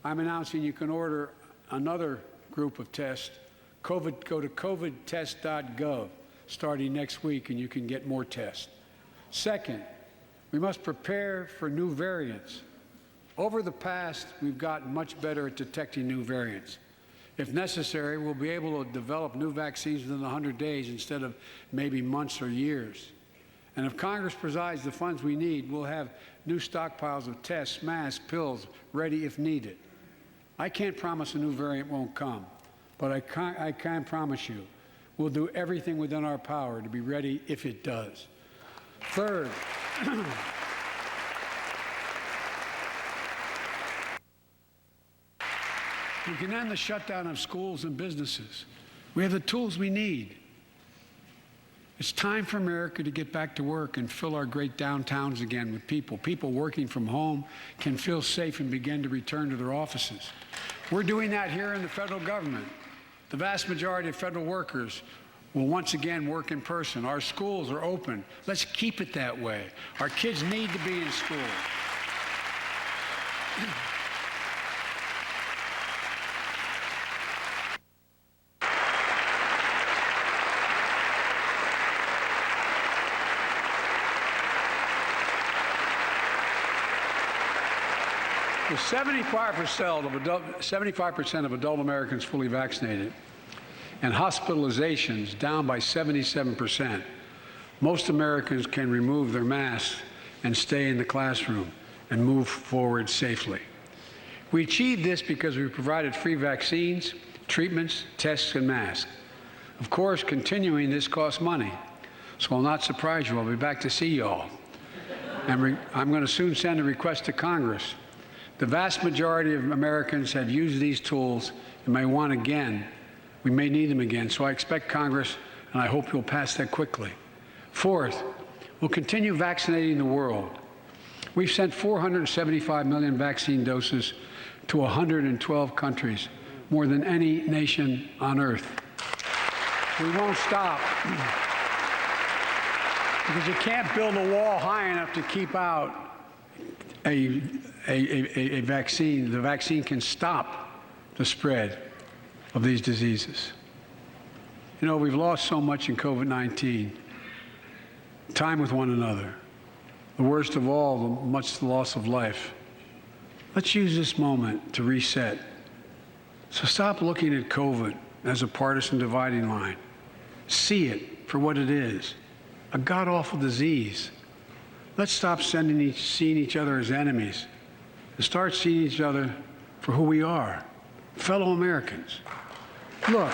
I'm announcing you can order another group of tests. Go to covidtest.gov starting next week, and you can get more tests. Second, we must prepare for new variants. Over the past, we've gotten much better at detecting new variants. If necessary, we'll be able to develop new vaccines within 100 days instead of maybe months or years. And if Congress provides the funds we need, we'll have new stockpiles of tests, masks, pills ready if needed. I can't promise a new variant won't come, but I can promise you we'll do everything within our power to be ready if it does. Third, we can end the shutdown of schools and businesses. We have the tools we need. It's time for America to get back to work and fill our great downtowns again with people. People working from home can feel safe and begin to return to their offices. We're doing that here in the federal government. The vast majority of federal workers will once again work in person. Our schools are open. Let's keep it that way. Our kids need to be in school. With 75% of adult Americans fully vaccinated and hospitalizations down by 77%, most Americans can remove their masks and stay in the classroom and move forward safely. We achieved this because we provided free vaccines, treatments, tests, and masks. Of course, continuing this costs money, so I'll not surprise you. I'll be back to see you all. And I'm going to soon send a request to Congress. The vast majority of Americans have used these tools and may want again. We may need them again, so I expect Congress, and I hope you'll pass that quickly. Fourth, we'll continue vaccinating the world. We've sent 475 million vaccine doses to 112 countries, more than any nation on earth. We won't stop, because you can't build a wall high enough to keep out a vaccine. The vaccine can stop the spread of these diseases. You know, we've lost so much in COVID-19. Time with one another. The worst of all, the loss of life. Let's use this moment to reset. So stop looking at COVID as a partisan dividing line. See it for what it is, a god-awful disease. Let's stop seeing each other as enemies and start seeing each other for who we are, fellow Americans. Look,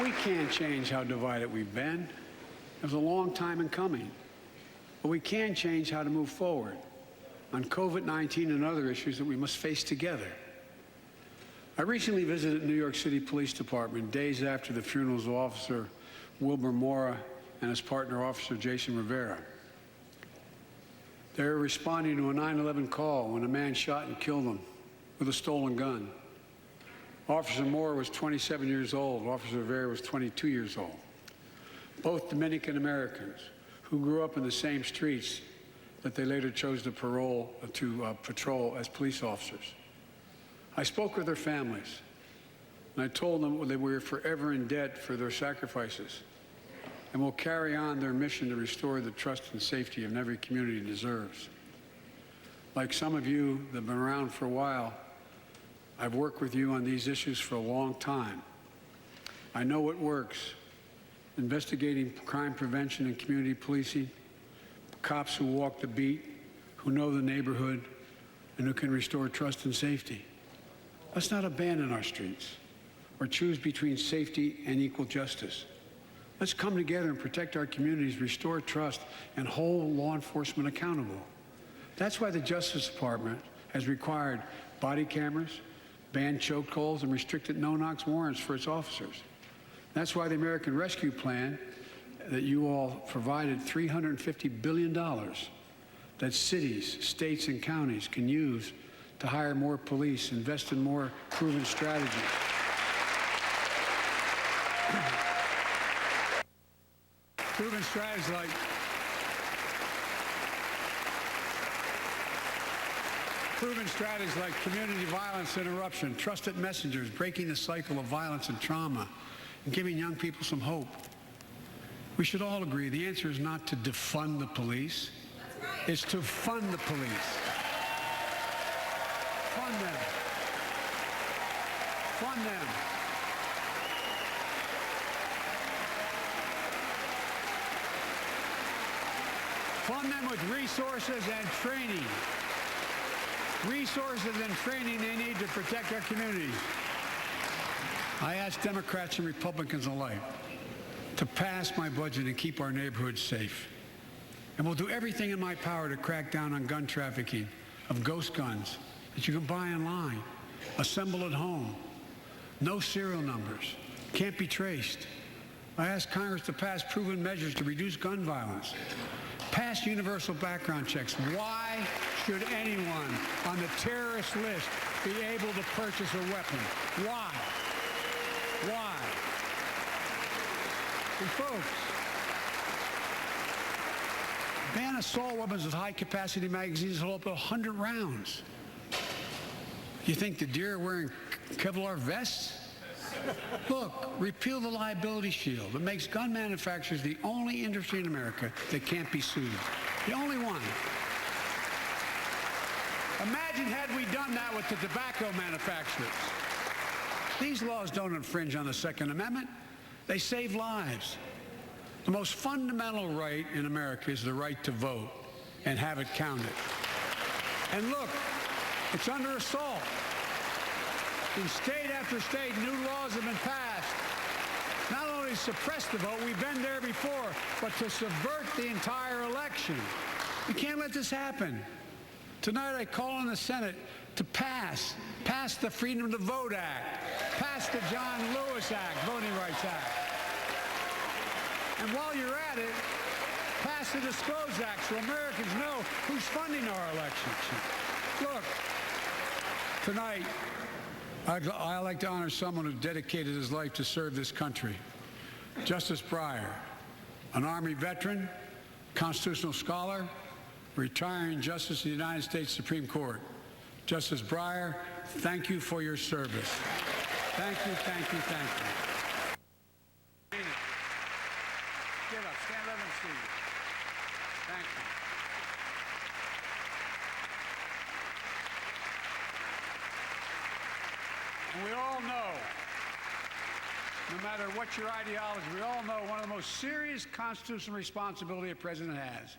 we can't change how divided we've been. It was a long time in coming. But we can change how to move forward on COVID-19 and other issues that we must face together. I recently visited New York City Police Department days after the funerals of Officer Wilbur Mora and his partner, Officer Jason Rivera. They were responding to a 9/11 call when a man shot and killed them with a stolen gun. Officer Mora was 27 years old. Officer Rivera was 22 years old. Both Dominican Americans who grew up in the same streets that they later chose to patrol as police officers. I spoke with their families, and I told them that we were forever in debt for their sacrifices, and will carry on their mission to restore the trust and safety of every community deserves. Like some of you that have been around for a while, I've worked with you on these issues for a long time. I know what works, investigating crime prevention and community policing, cops who walk the beat, who know the neighborhood, and who can restore trust and safety. Let's not abandon our streets or choose between safety and equal justice. Let's come together and protect our communities, restore trust, and hold law enforcement accountable. That's why the Justice Department has required body cameras, banned chokeholds, and restricted no-knock warrants for its officers. That's why the American Rescue Plan that you all provided $350 billion that cities, states, and counties can use to hire more police, invest in more proven strategies. Proven strategies like community violence interruption, trusted messengers, breaking the cycle of violence and trauma, and giving young people some hope. We should all agree the answer is not to defund the police. It's to fund the police. Fund them. Fund them. Fund them with resources and training. Resources and training they need to protect our communities. I ask Democrats and Republicans alike to pass my budget and keep our neighborhoods safe. And we'll do everything in my power to crack down on gun trafficking, of ghost guns that you can buy online, assemble at home, no serial numbers, can't be traced. I ask Congress to pass proven measures to reduce gun violence, pass universal background checks. Why should anyone on the terrorist list be able to purchase a weapon? Why? Why? And folks, ban assault weapons with high-capacity magazines that hold up to 100 rounds. You think the deer are wearing Kevlar vests? Look, repeal the liability shield that makes gun manufacturers the only industry in America that can't be sued. The only one. Imagine had we done that with the tobacco manufacturers. These laws don't infringe on the Second Amendment. They save lives. The most fundamental right in America is the right to vote and have it counted. And look, it's under assault. In state after state, new laws have been passed. Not only to suppress the vote, we've been there before, but to subvert the entire election. We can't let this happen. Tonight I call on the Senate to pass the Freedom to Vote Act, pass the John Lewis Act, Voting Rights Act. And while you're at it, pass the Disclose Act so Americans know who's funding our elections. Look, tonight, I'd like to honor someone who dedicated his life to serve this country. Justice Breyer, an Army veteran, constitutional scholar, retiring Justice of the United States Supreme Court. Justice Breyer, thank you for your service. Thank you, thank you, thank you. Get up, stand up and see. Thank you. And we all know, no matter what your ideology, we all know one of the most serious constitutional responsibility a president has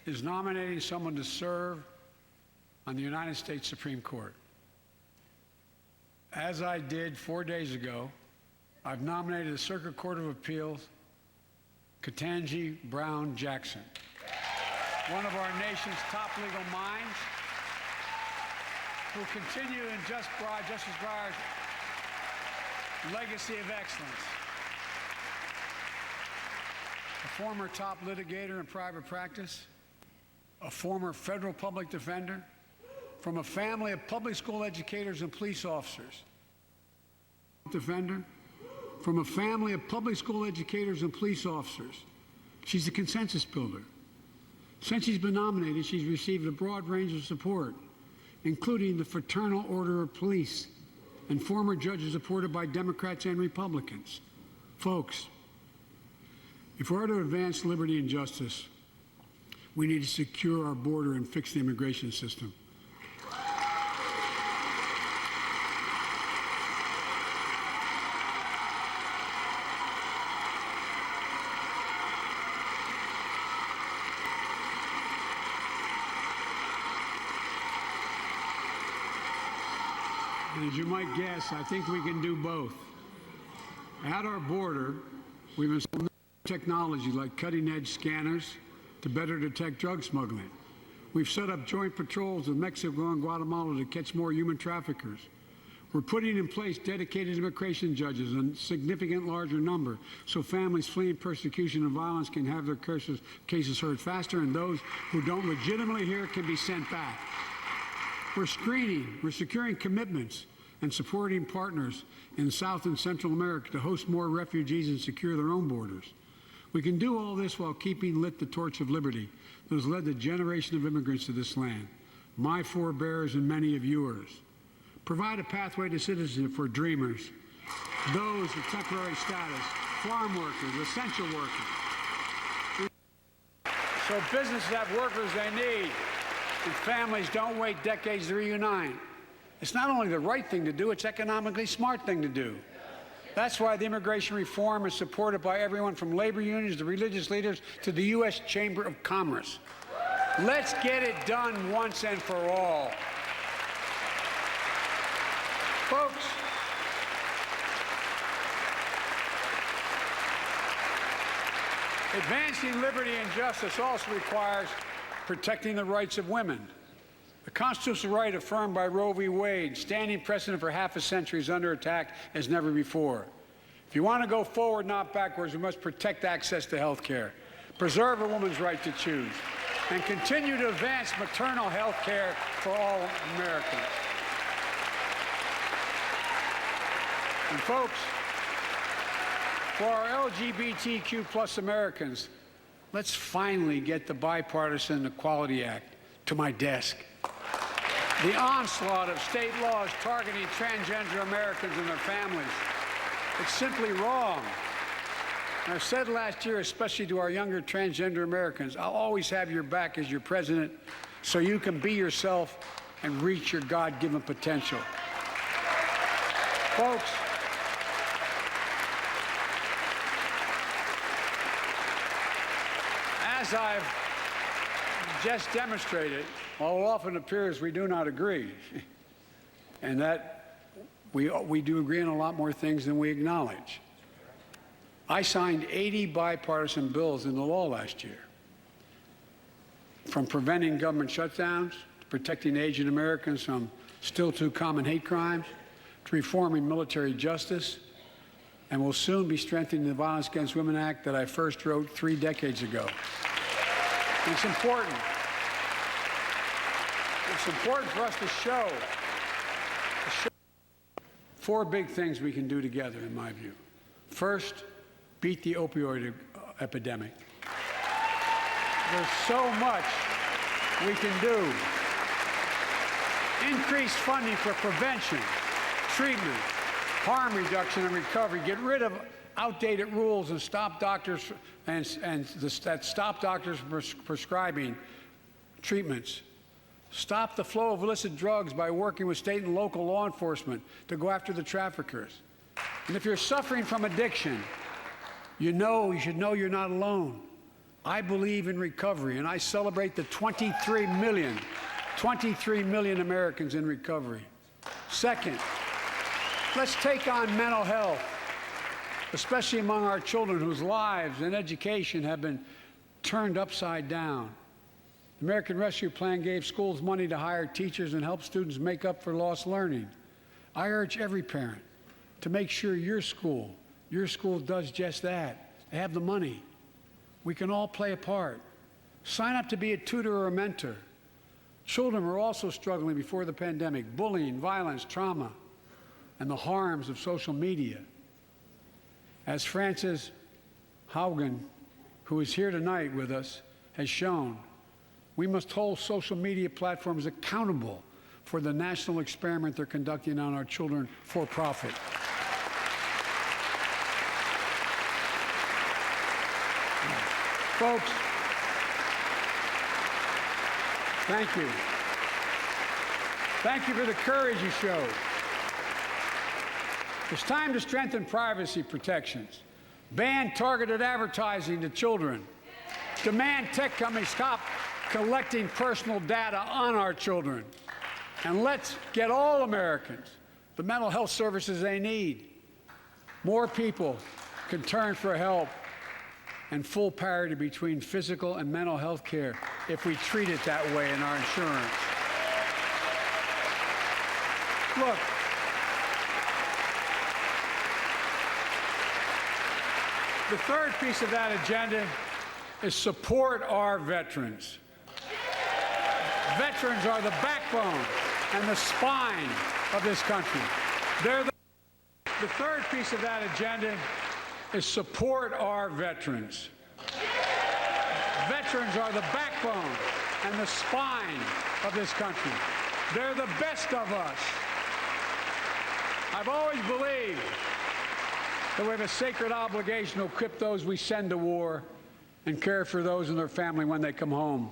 is nominating someone to serve on the United States Supreme Court. As I did 4 days ago, I've nominated the Circuit Court of Appeals, Ketanji Brown Jackson, one of our nation's top legal minds, who will continue in Justice Breyer's legacy of excellence. A former top litigator in private practice, a former federal public defender, from a family of public school educators and police officers. Defender, from a family of public school educators and police officers. She's a consensus builder. Since she's been nominated, she's received a broad range of support, including the Fraternal Order of Police and former judges supported by Democrats and Republicans. Folks, if we're to advance liberty and justice, we need to secure our border and fix the immigration system. As you might guess, I think we can do both. At our border, we've installed technology like cutting-edge scanners to better detect drug smuggling. We've set up joint patrols with Mexico and Guatemala to catch more human traffickers. We're putting in place dedicated immigration judges in significant larger number so families fleeing persecution and violence can have their cases heard faster, and those who don't legitimately hear can be sent back. We're screening, we're securing commitments and supporting partners in South and Central America to host more refugees and secure their own borders. We can do all this while keeping lit the torch of liberty that has led a generation of immigrants to this land, my forebears and many of yours. Provide a pathway to citizenship for dreamers, those with temporary status, farm workers, essential workers. So businesses have workers they need, and families don't wait decades to reunite. It's not only the right thing to do, it's economically smart thing to do. That's why the immigration reform is supported by everyone from labor unions to religious leaders to the U.S. Chamber of Commerce. Let's get it done once and for all. Folks, advancing liberty and justice also requires protecting the rights of women. The constitutional right affirmed by Roe v. Wade, standing precedent for half a century, is under attack as never before. If you want to go forward, not backwards, we must protect access to health care, preserve a woman's right to choose, and continue to advance maternal health care for all Americans. And folks, for our LGBTQ plus Americans, let's finally get the Bipartisan Equality Act to my desk. The onslaught of state laws targeting transgender Americans and their families, it's simply wrong. And I said last year, especially to our younger transgender Americans, I'll always have your back as your president so you can be yourself and reach your God-given potential. Folks, as I've just demonstrated, while it often appears we do not agree, and that we do agree on a lot more things than we acknowledge. I signed 80 bipartisan bills into law last year, from preventing government shutdowns, to protecting Asian Americans from still too common hate crimes, to reforming military justice, and will soon be strengthening the Violence Against Women Act that I first wrote 3 decades ago. And it's important. It's important for us to show 4 big things we can do together, in my view. First, beat the opioid epidemic. There's so much we can do. Increase funding for prevention, treatment, harm reduction, and recovery. Get rid of outdated rules and stop doctors that stop doctors from prescribing treatments. Stop the flow of illicit drugs by working with state and local law enforcement to go after the traffickers. And if you're suffering from addiction, you should know you're not alone. I believe in recovery, and I celebrate the 23 million Americans in recovery. Second, let's take on mental health, especially among our children whose lives and education have been turned upside down. The American Rescue Plan gave schools money to hire teachers and help students make up for lost learning. I urge every parent to make sure your school does just that. They have the money. We can all play a part. Sign up to be a tutor or a mentor. Children were also struggling before the pandemic: bullying, violence, trauma, and the harms of social media. As Frances Haugen, who is here tonight with us, has shown, we must hold social media platforms accountable for the national experiment they're conducting on our children for profit. Folks, thank you. Thank you for the courage you showed. It's time to strengthen privacy protections, ban targeted advertising to children, demand tech companies stop collecting personal data on our children, and let's get all Americans the mental health services they need. More people can turn for help, and full parity between physical and mental health care if we treat it that way in our insurance. Look, the third piece of that agenda is support our veterans. Veterans are the backbone and the spine of this country. The third piece of that agenda is support our veterans. Veterans are the backbone and the spine of this country. They're the best of us. I've always believed that we have a sacred obligation to equip those we send to war and care for those in their family when they come home.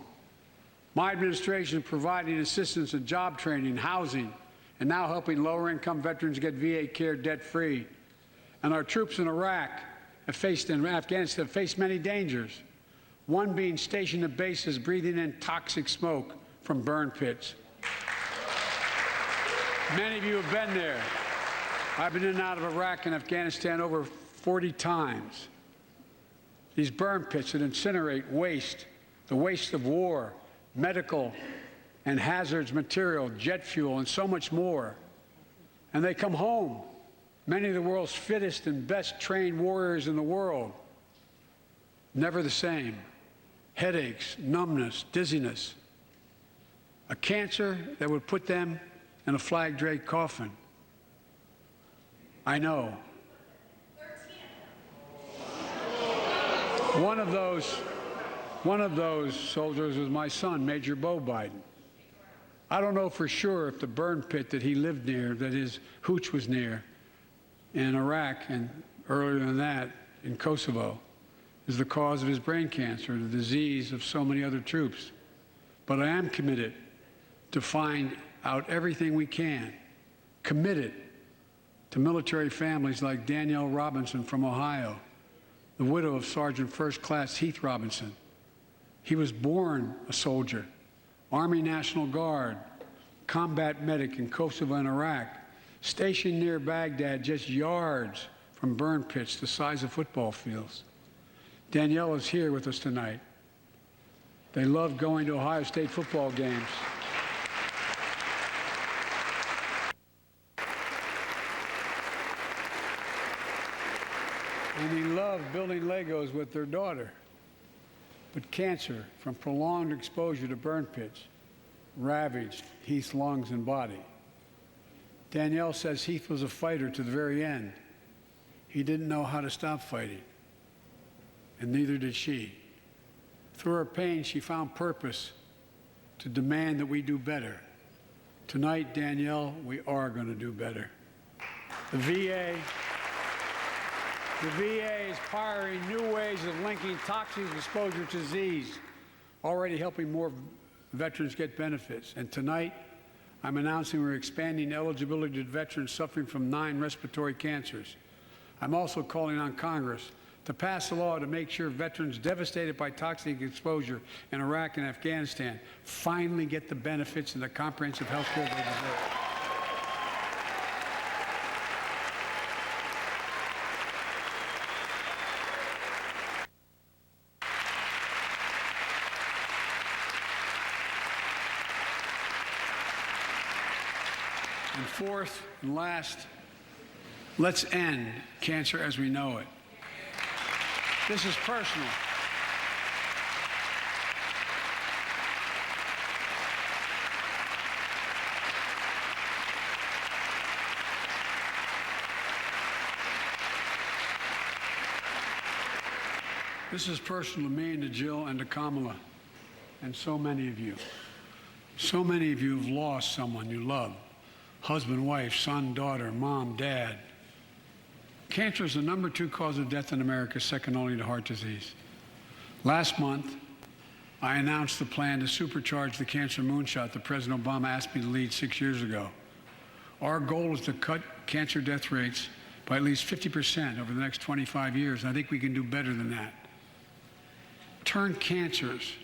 My administration is providing assistance in job training, housing, and now helping lower-income veterans get VA care debt-free. And our troops in Iraq and Afghanistan have faced many dangers, one being stationed at bases breathing in toxic smoke from burn pits. Many of you have been there. I've been in and out of Iraq and Afghanistan over 40 times. These burn pits that incinerate waste, the waste of war, medical and hazardous material, jet fuel, and so much more. And they come home, many of the world's fittest and best trained warriors in the world. Never the same. Headaches, numbness, dizziness. A cancer that would put them in a flag-draped coffin. I know. One of those soldiers was my son, Major Beau Biden. I don't know for sure if the burn pit that he lived near, that his hooch was near, in Iraq and earlier than that in Kosovo, is the cause of his brain cancer, the disease of so many other troops. But I am committed to find out everything we can, committed to military families like Danielle Robinson from Ohio, the widow of Sergeant First Class Heath Robinson. He was born a soldier, Army National Guard, combat medic in Kosovo and Iraq, stationed near Baghdad, just yards from burn pits the size of football fields. Danielle is here with us tonight. They love going to Ohio State football games. And he loved building Legos with their daughter. But cancer from prolonged exposure to burn pits ravaged Heath's lungs and body. Danielle says Heath was a fighter to the very end. He didn't know how to stop fighting, and neither did she. Through her pain, she found purpose to demand that we do better. Tonight, Danielle, we are going to do better. The VA is pioneering new ways of linking toxic exposure to disease, already helping more veterans get benefits. And tonight, I'm announcing we're expanding eligibility to veterans suffering from 9 respiratory cancers. I'm also calling on Congress to pass a law to make sure veterans devastated by toxic exposure in Iraq and Afghanistan finally get the benefits and the comprehensive health care they deserve. And fourth and last, let's end cancer as we know it. This is personal. This is personal to me and to Jill and to Kamala and so many of you. So many of you have lost someone you love. Husband, wife, son, daughter, mom, dad. Cancer is the #2 cause of death in America, second only to heart disease. Last month, I announced the plan to supercharge the cancer moonshot that President Obama asked me to lead 6 years ago. Our goal is to cut cancer death rates by at least 50% over the next 25 years. I think we can do better than that. Turn cancers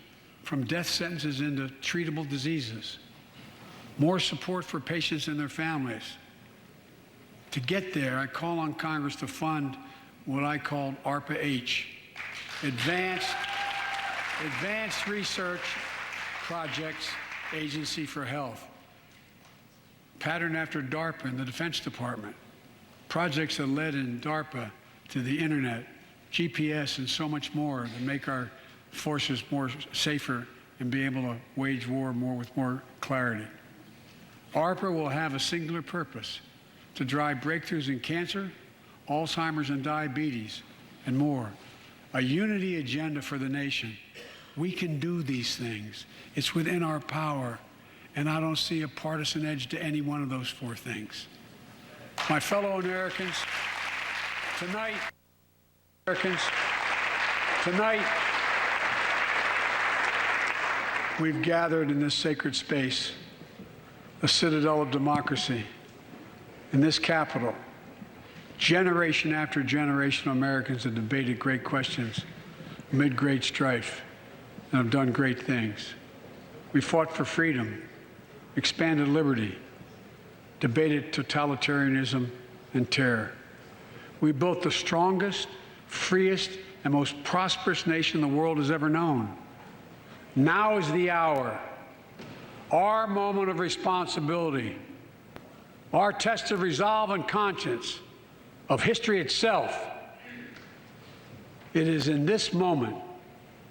from death sentences into treatable diseases. More support for patients and their families. To get there, I call on Congress to fund what I called ARPA-H, Advanced Research Projects Agency for Health, patterned after DARPA in the Defense Department. Projects that led in DARPA to the internet, GPS, and so much more to make our forces more safer and be able to wage war with more clarity. ARPA will have a singular purpose: to drive breakthroughs in cancer, Alzheimer's and diabetes, and more. A unity agenda for the nation. We can do these things. It's within our power, and I don't see a partisan edge to any one of those four things. My fellow Americans, tonight, we've gathered in this sacred space, a citadel of democracy, in this Capitol. Generation after generation of Americans have debated great questions amid great strife and have done great things. We fought for freedom, expanded liberty, debated totalitarianism and terror. We built the strongest, freest, and most prosperous nation the world has ever known. Now is the hour, our moment of responsibility, our test of resolve and conscience, of history itself. It is in this moment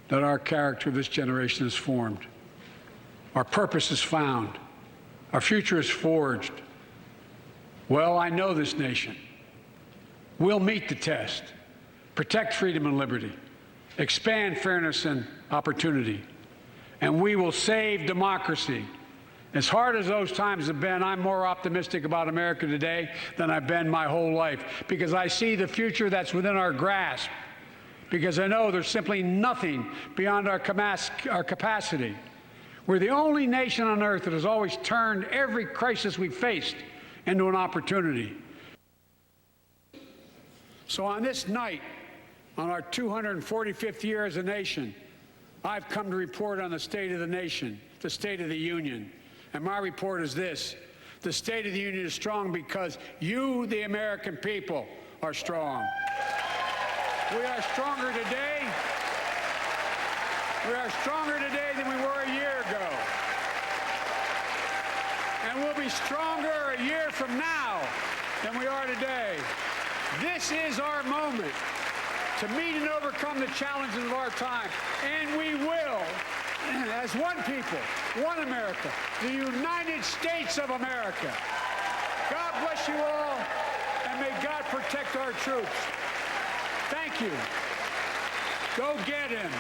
that our character of this generation is formed. Our purpose is found. Our future is forged. Well, I know this nation. We'll meet the test, protect freedom and liberty, expand fairness and opportunity, and we will save democracy. As hard as those times have been, I'm more optimistic about America today than I've been my whole life, because I see the future that's within our grasp, because I know there's simply nothing beyond our capacity. We're the only nation on earth that has always turned every crisis we faced into an opportunity. So on this night, on our 245th year as a nation, I've come to report on the state of the nation, the State of the Union. And my report is this: the State of the Union is strong because you, the American people, are strong. We are stronger today. We are stronger today than we were a year ago. And we'll be stronger a year from now than we are today. This is our moment to meet and overcome the challenges of our time. And we will, as one people, one America, the United States of America. God bless you all, and may God protect our troops. Thank you. Go get him.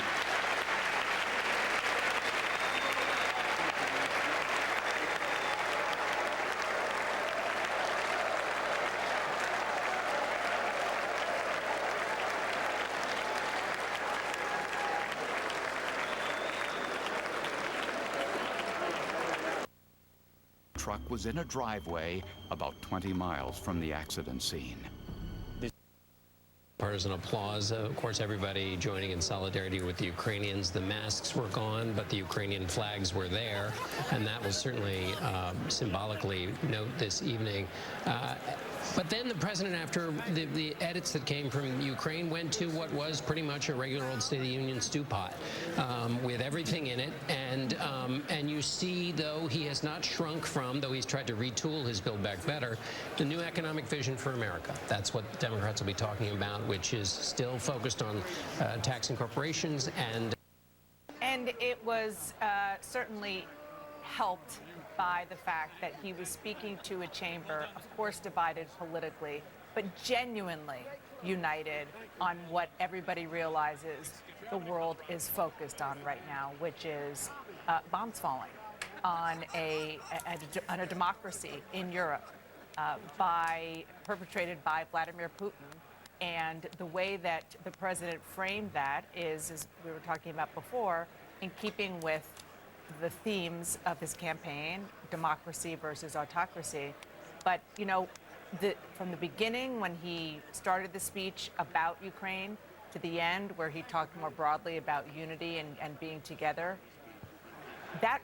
Truck was in a driveway about 20 miles from the accident scene. Partisan applause, of course, everybody joining in solidarity with the Ukrainians. The masks were gone, but the Ukrainian flags were there, and that will certainly symbolically note this evening. But then the president, after the edits that came from Ukraine, went to what was pretty much a regular old State of the Union stew pot with everything in it. And you see, though he has not shrunk from, though he's tried to retool his Build Back Better, the new economic vision for America. That's what Democrats will be talking about, which is still focused on taxing corporations and... And it was certainly helped by the fact that he was speaking to a chamber, of course divided politically, but genuinely united on what everybody realizes the world is focused on right now, which is bombs falling on a democracy in Europe perpetrated by Vladimir Putin. And the way that the president framed that is, as we were talking about before, in keeping with the themes of his campaign, democracy versus autocracy. But, you know, from the beginning when he started the speech about Ukraine to the end where he talked more broadly about unity and being together, that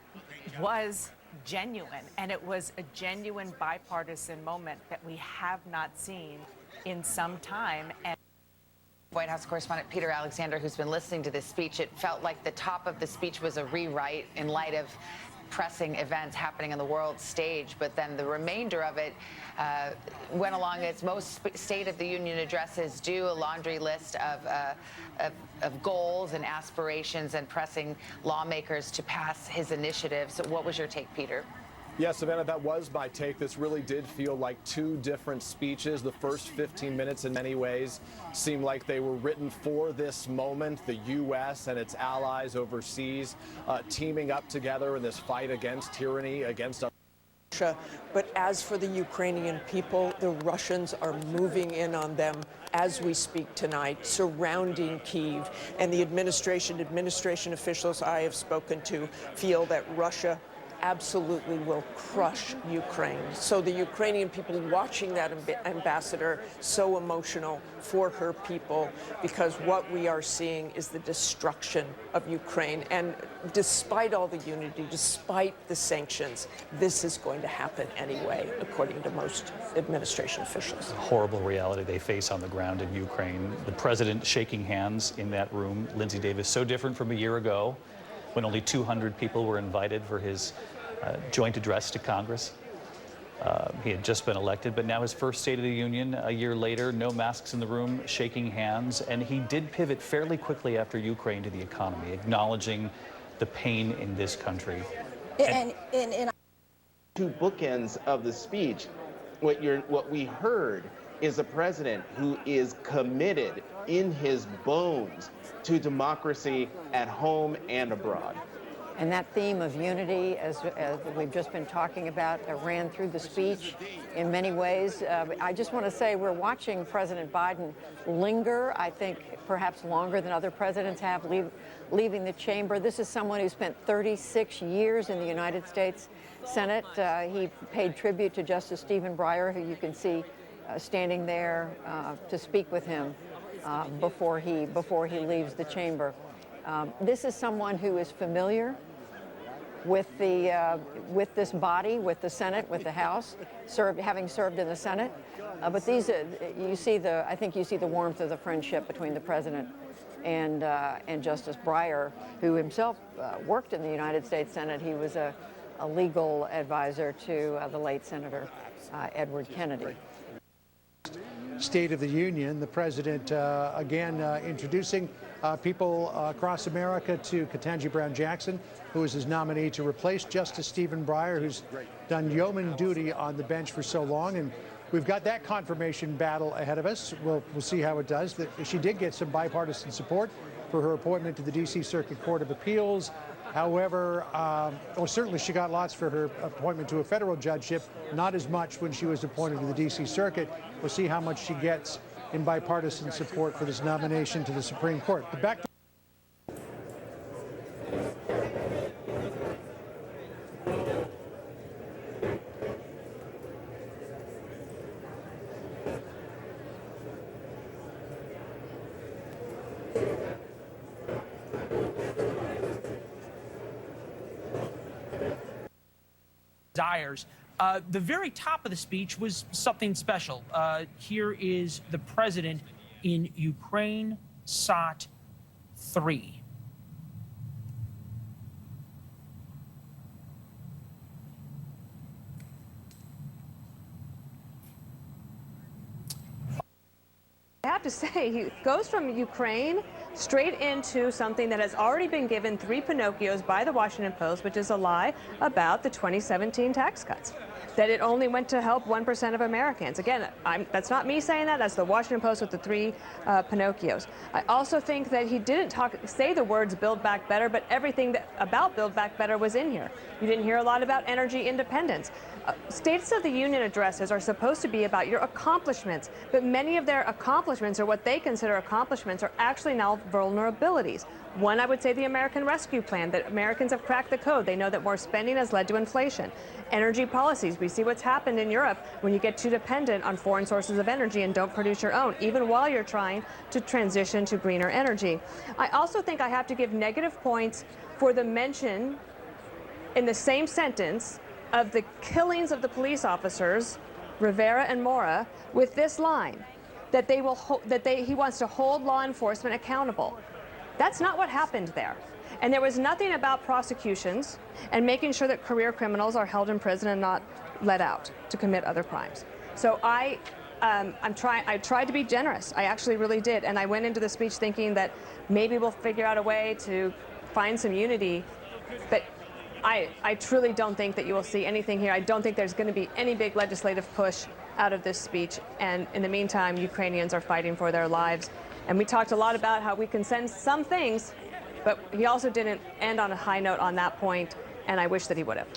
was genuine, and it was a genuine bipartisan moment that we have not seen in some time. And White House correspondent Peter Alexander, who's been listening to this speech, it felt like the top of the speech was a rewrite in light of pressing events happening on the world stage, but then the remainder of it went along as most State of the Union addresses do, a laundry list of goals and aspirations and pressing lawmakers to pass his initiatives. So what was your take, Peter? Yeah, Savannah, that was my take. This really did feel like two different speeches. The first 15 minutes in many ways seemed like they were written for this moment, the U.S. and its allies overseas teaming up together in this fight against tyranny, against Russia. But as for the Ukrainian people, the Russians are moving in on them as we speak tonight, surrounding Kyiv. And the administration officials I have spoken to feel that Russia absolutely will crush Ukraine. So the Ukrainian people watching that ambassador, so emotional for her people, because what we are seeing is the destruction of Ukraine. And despite all the unity, despite the sanctions, this is going to happen anyway, according to most administration officials. The horrible reality they face on the ground in Ukraine. The president shaking hands in that room, Lindsay Davis, so different from a year ago, when only 200 people were invited for his joint address to Congress. He had just been elected, but now his first State of the Union a year later, no masks in the room, shaking hands, and he did pivot fairly quickly after Ukraine to the economy, acknowledging the pain in this country. And two bookends of the speech, what we heard is a president who is committed in his bones to democracy at home and abroad. And that theme of unity, as we've just been talking about, ran through the speech in many ways. I just want to say we're watching President Biden linger, I think perhaps longer than other presidents have, leaving the chamber. This is someone who spent 36 years in the United States Senate. He paid tribute to Justice Stephen Breyer, who you can see standing there to speak with him before he leaves the chamber. This is someone who is familiar with this body, with the Senate, with the House, having served in the Senate. But these, I think you see the warmth of the friendship between the president and Justice Breyer, who himself worked in the United States Senate. He was a legal advisor to the late Senator Edward Kennedy. State of the Union, the president again introducing people across America to Ketanji Brown Jackson, who is his nominee to replace Justice Stephen Breyer, who's done yeoman duty on the bench for so long. And we've got that confirmation battle ahead of us. We'll see how it does. She did get some bipartisan support for her appointment to the D.C. Circuit Court of Appeals. However, certainly she got lots for her appointment to a federal judgeship, not as much when she was appointed to the D.C. Circuit. We'll see how much she gets in bipartisan support for this nomination to the Supreme Court. But back to desires. The very top of the speech was something special. Here is the president in Ukraine SOT 3. I have to say, he goes from Ukraine straight into something that has already been given 3 Pinocchios by the Washington Post, which is a lie about the 2017 tax cuts, that it only went to help 1% of Americans. Again, that's not me saying that. That's the Washington Post with the 3 Pinocchios. I also think that he didn't say the words Build Back Better, but everything about Build Back Better was in here. You didn't hear a lot about energy independence. States of the Union addresses are supposed to be about your accomplishments, but many of their accomplishments, or what they consider accomplishments, are actually now vulnerabilities. One, I would say the American Rescue Plan, that Americans have cracked the code. They know that more spending has led to inflation. Energy policies, we see what's happened in Europe when you get too dependent on foreign sources of energy and don't produce your own, even while you're trying to transition to greener energy. I also think I have to give negative points for the mention in the same sentence of the killings of the police officers, Rivera and Mora, with this line, that he wants to hold law enforcement accountable. That's not what happened there. And there was nothing about prosecutions and making sure that career criminals are held in prison and not let out to commit other crimes. So I tried to be generous. I actually really did. And I went into the speech thinking that maybe we'll figure out a way to find some unity. But I truly don't think that you will see anything here. I don't think there's going to be any big legislative push out of this speech. And in the meantime, Ukrainians are fighting for their lives. And we talked a lot about how we can send some things, but he also didn't end on a high note on that point, and I wish that he would have.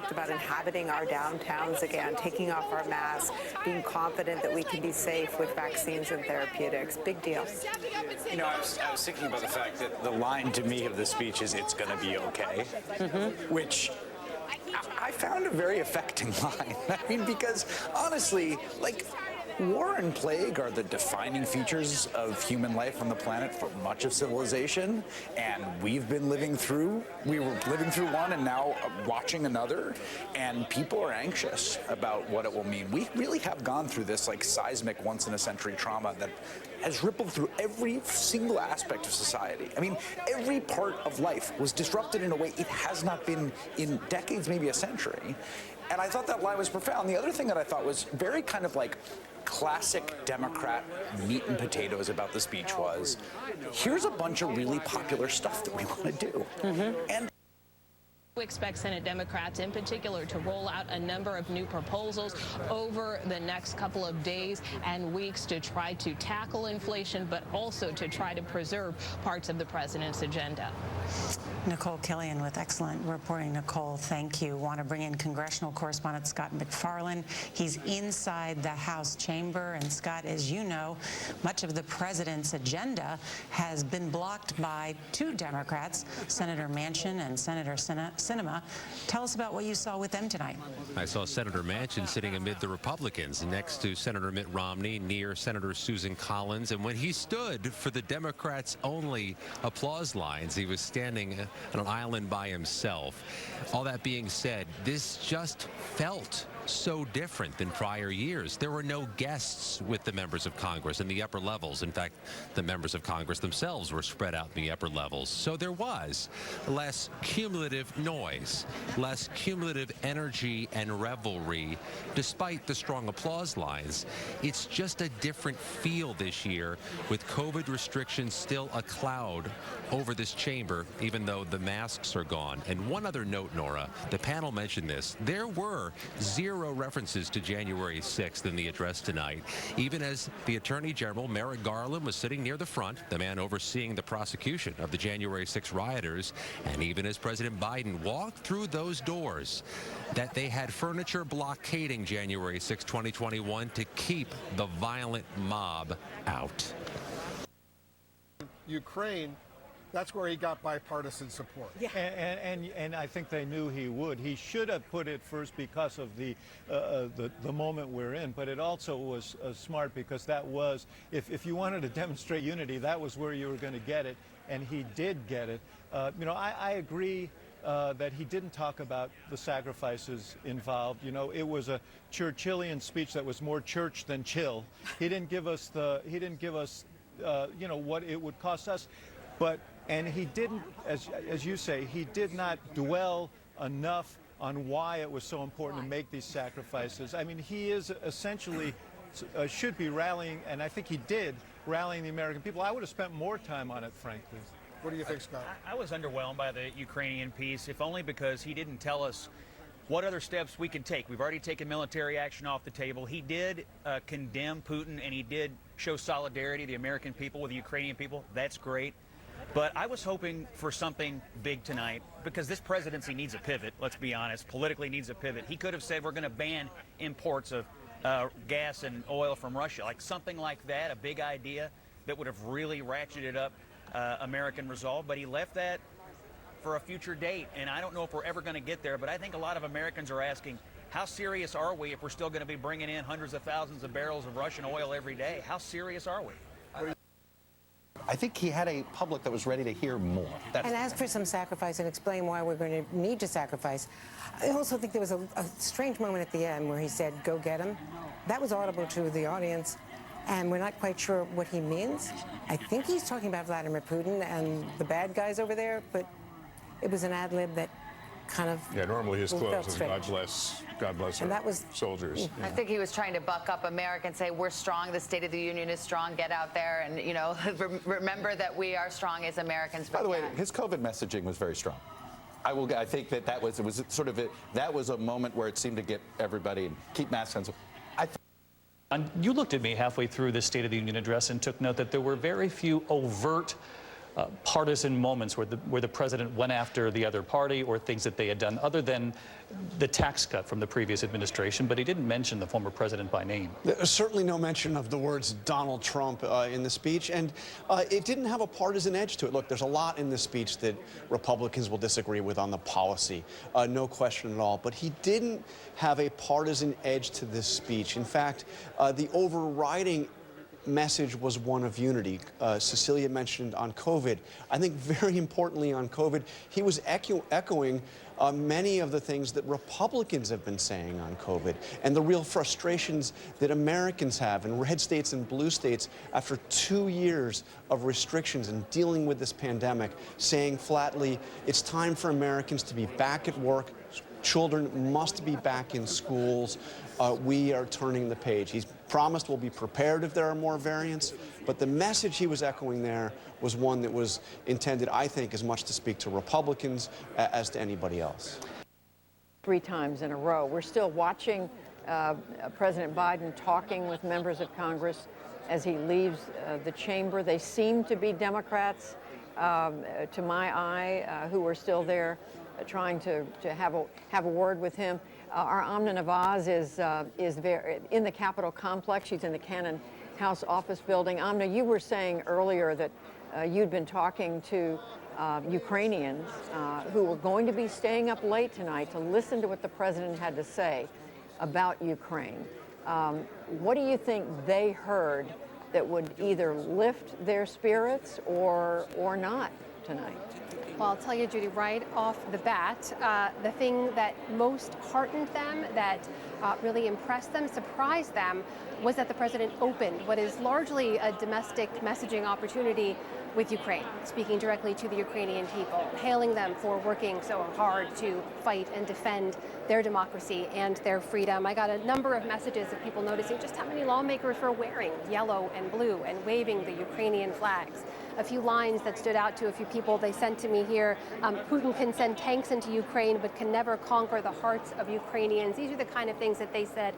About inhabiting our downtowns again, taking off our masks, being confident that we can be safe with vaccines and therapeutics. Big deal. You know, I was thinking about the fact that the line to me of the speech is "it's going to be okay," which I found a very affecting line. I mean, because honestly, like, war and plague are the defining features of human life on the planet for much of civilization, and we were living through one and now watching another, and people are anxious about what it will mean. We really have gone through this like seismic once-in-a-century trauma that has rippled through every single aspect of society. I mean, every part of life was disrupted in a way it has not been in decades, maybe a century. And I thought that line was profound. The other thing that I thought was very kind of like classic Democrat meat and potatoes about the speech was, here's a bunch of really popular stuff that we want to do. And we expect Senate Democrats in particular to roll out a number of new proposals over the next couple of days and weeks to try to tackle inflation, but also to try to preserve parts of the president's agenda. Nicole Killian with excellent reporting. Nicole, thank you. Want to bring in congressional correspondent Scott McFarland. He's inside the House chamber. And Scott, as you know, much of the president's agenda has been blocked by two Democrats, Senator Manchin and Senator Sinema. Tell us about what you saw with them tonight. I saw Senator Manchin sitting amid the Republicans next to Senator Mitt Romney, near Senator Susan Collins. And when he stood for the Democrats' only applause lines, he was standing on an island by himself. All that being said, this just felt so different than prior years. There were no guests with the members of Congress in the upper levels. In fact, the members of Congress themselves were spread out in the upper levels. So there was less cumulative noise, less cumulative energy and revelry, despite the strong applause lines. It's just a different feel this year, with COVID restrictions still a cloud over this chamber, even though the masks are gone. And one other note, Nora, the panel mentioned this. There were zero references to January 6th in the address tonight, even as the Attorney General, Merrick Garland, was sitting near the front, the man overseeing the prosecution of the January 6 rioters, and even as President Biden walked through those doors, that they had furniture blockading January 6, 2021 to keep the violent mob out. Ukraine, that's where he got bipartisan support. Yeah. And I think they knew he would. He should have put it first because of the moment we're in, but it also was smart because that was, if you wanted to demonstrate unity, that was where you were going to get it, and he did get it. You know, I agree that he didn't talk about the sacrifices involved. You know, it was a Churchillian speech that was more church than chill. He didn't give us you know, what it would cost us. And he didn't, as you say, he did not dwell enough on why it was so important to make these sacrifices. I mean, he is essentially, should be rallying, and I think he did, rallying the American people. I would have spent more time on it, frankly. What do you think, Scott? I was underwhelmed by the Ukrainian piece, if only because he didn't tell us what other steps we can take. We've already taken military action off the table. He did condemn Putin, and he did show solidarity to the American people with the Ukrainian people. That's great. But I was hoping for something big tonight, because this presidency needs a pivot, let's be honest, politically needs a pivot. He could have said we're going to ban imports of gas and oil from Russia, like something like that, a big idea that would have really ratcheted up American resolve. But he left that for a future date, and I don't know if we're ever going to get there, but I think a lot of Americans are asking, how serious are we if we're still going to be bringing in hundreds of thousands of barrels of Russian oil every day? How serious are we? I think he had a public that was ready to hear more. And ask for some sacrifice and explain why we're going to need to sacrifice. I also think there was a strange moment at the end where he said, "Go get him." That was audible to the audience, and we're not quite sure what he means. I think he's talking about Vladimir Putin and the bad guys over there, but it was an ad lib that kind of normally his felt close is strange. God bless And our that was soldiers. I think he was trying to buck up America and say, we're strong, the State of the Union is strong, get out there and, you know, remember that we are strong as Americans. By the way, his COVID messaging was very strong. I think that was sort of that was a moment where it seemed to get everybody and keep masks on. And you looked at me halfway through the State of the Union address and took note that there were very few overt partisan moments where the president went after the other party or things that they had done, other than the tax cut from the previous administration, but he didn't mention the former president by name. There's certainly no mention of the words Donald Trump in the speech, and it didn't have a partisan edge to it. Look, there's a lot in this speech that Republicans will disagree with on the policy, no question at all, but he didn't have a partisan edge to this speech. In fact, the overriding message was one of unity. Cecilia mentioned on COVID. I think very importantly on COVID, he was echoing many of the things that Republicans have been saying on COVID and the real frustrations that Americans have in red states and blue states after 2 years of restrictions and dealing with this pandemic, saying flatly, it's time for Americans to be back at work. Children must be back in schools. We are turning the page. He's promised we'll be prepared if there are more variants, but the message he was echoing there was one that was intended, I think, as much to speak to Republicans as to anybody else. 3 times in a row. We're still watching President Biden talking with members of Congress as he leaves the chamber. They seem to be Democrats, to my eye, who are still there trying to have a word with him. Our Amna Nawaz is there in the Capitol complex. She's in the Cannon House office building. Amna, you were saying earlier that you'd been talking to Ukrainians who were going to be staying up late tonight to listen to what the president had to say about Ukraine. What do you think they heard that would either lift their spirits or not tonight? Well, I'll tell you, Judy, right off the bat, the thing that most heartened them, that really impressed them, surprised them, was that the president opened what is largely a domestic messaging opportunity with Ukraine, speaking directly to the Ukrainian people, hailing them for working so hard to fight and defend their democracy and their freedom. I got a number of messages of people noticing just how many lawmakers were wearing yellow and blue and waving the Ukrainian flags. A few lines that stood out to a few people they sent to me here. Putin can send tanks into Ukraine but can never conquer the hearts of Ukrainians. These are the kind of things that they said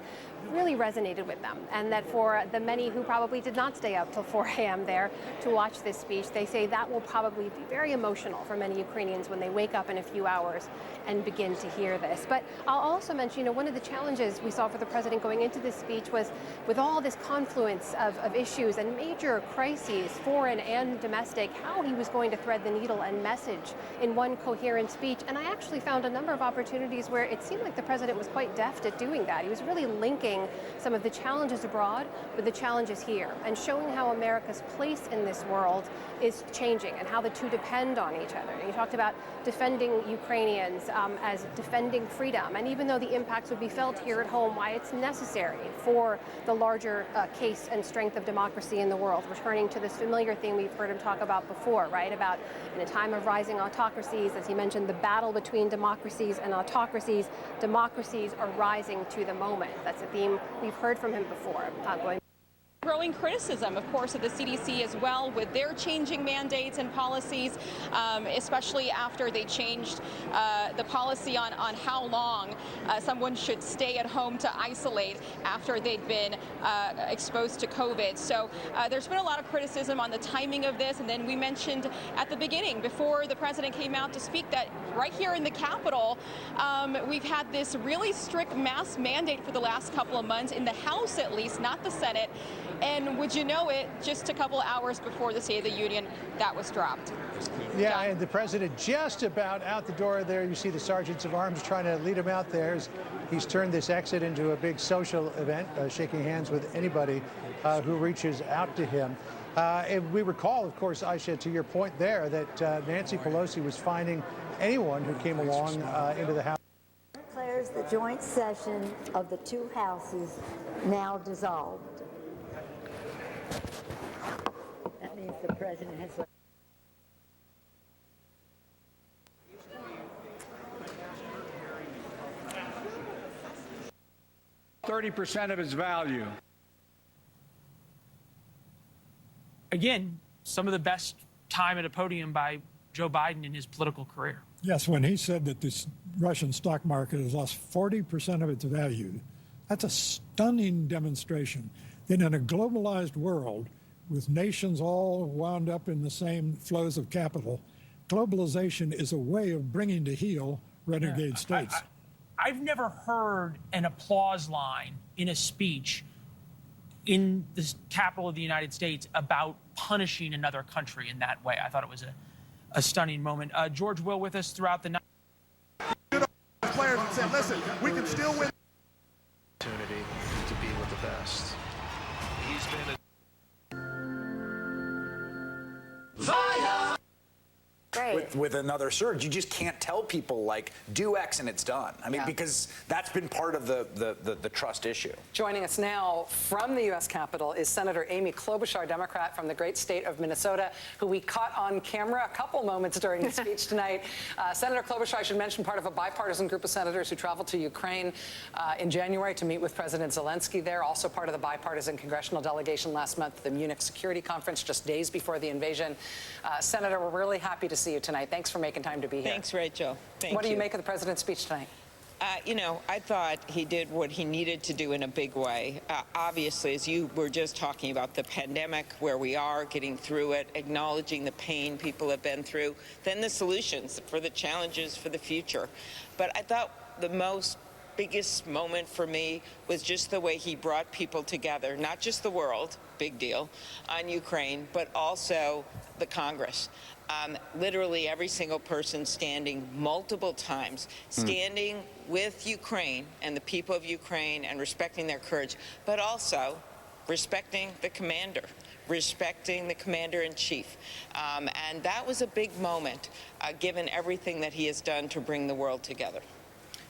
really resonated with them, and that for the many who probably did not stay up till 4 a.m. there to watch this speech, they say that will probably be very emotional for many Ukrainians when they wake up in a few hours and begin to hear this. But I'll also mention, one of the challenges we saw for the president going into this speech was with all this confluence of issues and major crises, foreign and domestic, how he was going to thread the needle and message in one coherent speech. And I actually found a number of opportunities where it seemed like the president was quite deft at doing that. He was really linking some of the challenges abroad with the challenges here and showing how America's place in this world is changing and how the two depend on each other. And he talked about defending Ukrainians as defending freedom, and even though the impacts would be felt here at home, why it's necessary for the larger case and strength of democracy in the world, returning to this familiar theme we've heard him talk about before, right? About in a time of rising autocracies, as he mentioned, the battle between democracies and autocracies, democracies are rising to the moment. That's a theme we've heard from him before. Growing criticism, of course, of the CDC as well, with their changing mandates and policies, especially after they changed the policy on how long someone should stay at home to isolate after they'd been exposed to COVID. So there's been a lot of criticism on the timing of this. And then we mentioned at the beginning, before the president came out to speak, that right here in the Capitol, we've had this really strict mask mandate for the last couple of months, in the House at least, not the Senate. And would you know it, just a couple hours before the State of the Union, that was dropped. Yeah, and the president just about out the door there. You see the sergeants of arms trying to lead him out there. He's turned this exit into a big social event, shaking hands with anybody who reaches out to him. And we recall, of course, Aisha, to your point there, that Nancy Pelosi was fining anyone who came along into the House. Declares the joint session of the two houses now dissolved. That means the president has... 30% of its value. Again, some of the best time at a podium by Joe Biden in his political career. Yes, when he said that the Russian stock market has lost 40% of its value, that's a stunning demonstration that in a globalized world with nations all wound up in the same flows of capital, globalization is a way of bringing to heel renegade states. I've never heard an applause line in a speech in the capital of the United States about punishing another country in that way. I thought it was a stunning moment. George Will with us throughout the night. Players and said, listen, we can still win. Opportunity to be with the best. He's been With another surge, you just can't tell people like do X and it's done. I mean, because that's been part of the trust issue. Joining us now from the U.S. Capitol is Senator Amy Klobuchar, Democrat from the great state of Minnesota, who we caught on camera a couple moments during the speech tonight. Senator Klobuchar, I should mention, part of a bipartisan group of senators who traveled to Ukraine in January to meet with President Zelensky there. Also part of the bipartisan congressional delegation last month at the Munich Security Conference just days before the invasion. Senator, we're really happy to see you tonight. Thanks for making time to be here. Thanks, Rachel. Thank you. What do you make of the president's speech tonight? You know, I thought he did what he needed to do in a big way. Obviously, as you were just talking about, the pandemic, where we are, getting through it, acknowledging the pain people have been through, then the solutions for the challenges for the future. But I thought the biggest moment for me was just the way he brought people together, not just the world, big deal, on Ukraine, but also the Congress. Literally every single person standing multiple times, standing with Ukraine and the people of Ukraine and respecting their courage, but also respecting the commander, respecting the commander-in-chief. And that was a big moment, given everything that he has done to bring the world together.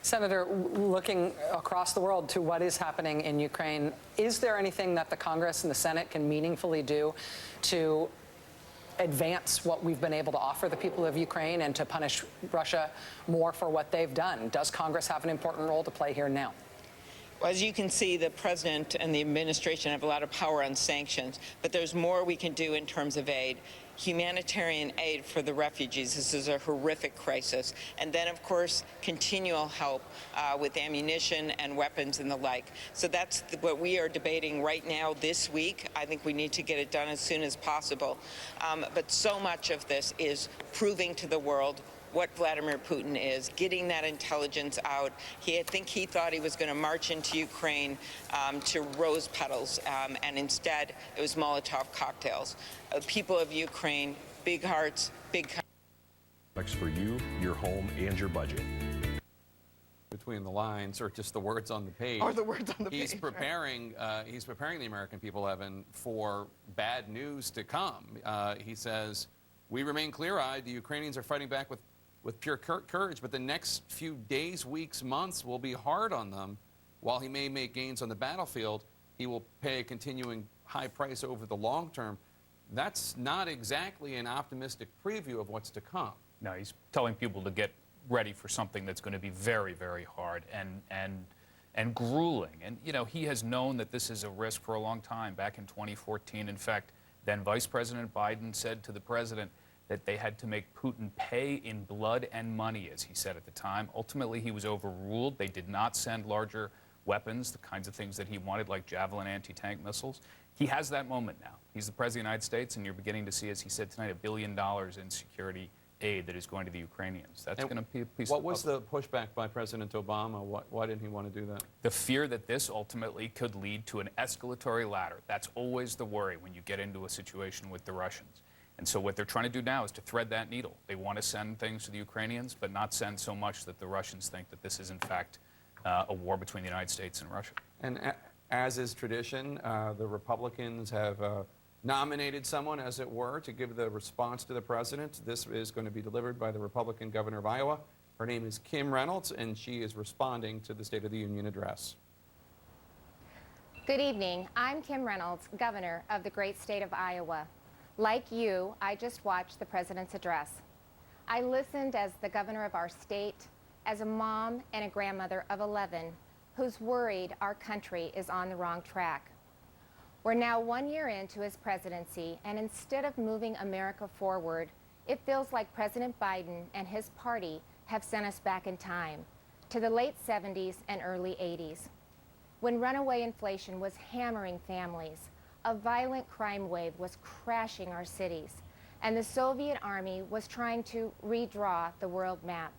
Senator, looking across the world to what is happening in Ukraine, is there anything that the Congress and the Senate can meaningfully do to advance what we've been able to offer the people of Ukraine and to punish Russia more for what they've done? Does Congress have an important role to play here now? Well, as you can see, the president and the administration have a lot of power on sanctions, but there's more we can do in terms of aid. Humanitarian aid for the refugees. This is a horrific crisis. And then, of course, continual help with ammunition and weapons and the like. So that's what we are debating right now this week. I think we need to get it done as soon as possible. But so much of this is proving to the world what Vladimir Putin is, getting that intelligence out. I think he thought he was going to march into Ukraine to rose petals, and instead it was Molotov cocktails. People of Ukraine, big hearts, big... For you, your home, and your budget. Between the lines, or just the words on the page. Or the words on the he's page. He's preparing the American people, Evan, for bad news to come. He says, we remain clear-eyed. The Ukrainians are fighting back with pure courage, but the next few days, weeks, months will be hard on them. While he may make gains on the battlefield, he will pay a continuing high price over the long term. That's not exactly an optimistic preview of what's to come. No, he's telling people to get ready for something that's going to be very, very hard and grueling. And, you know, he has known that this is a risk for a long time. Back in 2014, in fact, then Vice President Biden said to the president that they had to make Putin pay in blood and money, as he said at the time. Ultimately, he was overruled. They did not send larger weapons, the kinds of things that he wanted, like Javelin anti-tank missiles. He has that moment now. He's the President of the United States, and you're beginning to see, as he said tonight, $1 billion in security aid that is going to the Ukrainians. That's going to be a piece of... What was the pushback by President Obama? Why didn't he want to do that? The fear that this ultimately could lead to an escalatory ladder. That's always the worry when you get into a situation with the Russians. And so what they're trying to do now is to thread that needle. They want to send things to the Ukrainians, but not send so much that the Russians think that this is, in fact, a war between the United States and Russia. And as is tradition, the Republicans have nominated someone, as it were, to give the response to the president. This is going to be delivered by the Republican governor of Iowa. Her name is Kim Reynolds, and she is responding to the State of the Union address. Good evening. I'm Kim Reynolds, governor of the great state of Iowa. Like you, I just watched the president's address. I listened as the governor of our state, as a mom and a grandmother of 11, who's worried our country is on the wrong track. We're now 1 year into his presidency, and instead of moving America forward, it feels like President Biden and his party have sent us back in time to the late 70s and early 80s, when runaway inflation was hammering families, a violent crime wave was crashing our cities, and the Soviet Army was trying to redraw the world map.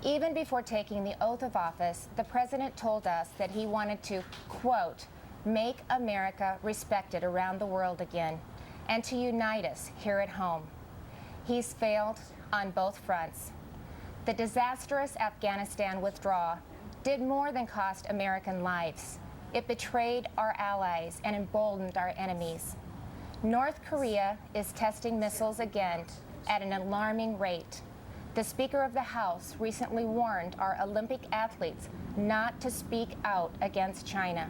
Even before taking the oath of office, the president told us that he wanted to, quote, make America respected around the world again, and to unite us here at home. He's failed on both fronts. The disastrous Afghanistan withdrawal did more than cost American lives. It betrayed our allies and emboldened our enemies. North Korea is testing missiles again at an alarming rate. The Speaker of the House recently warned our Olympic athletes not to speak out against China.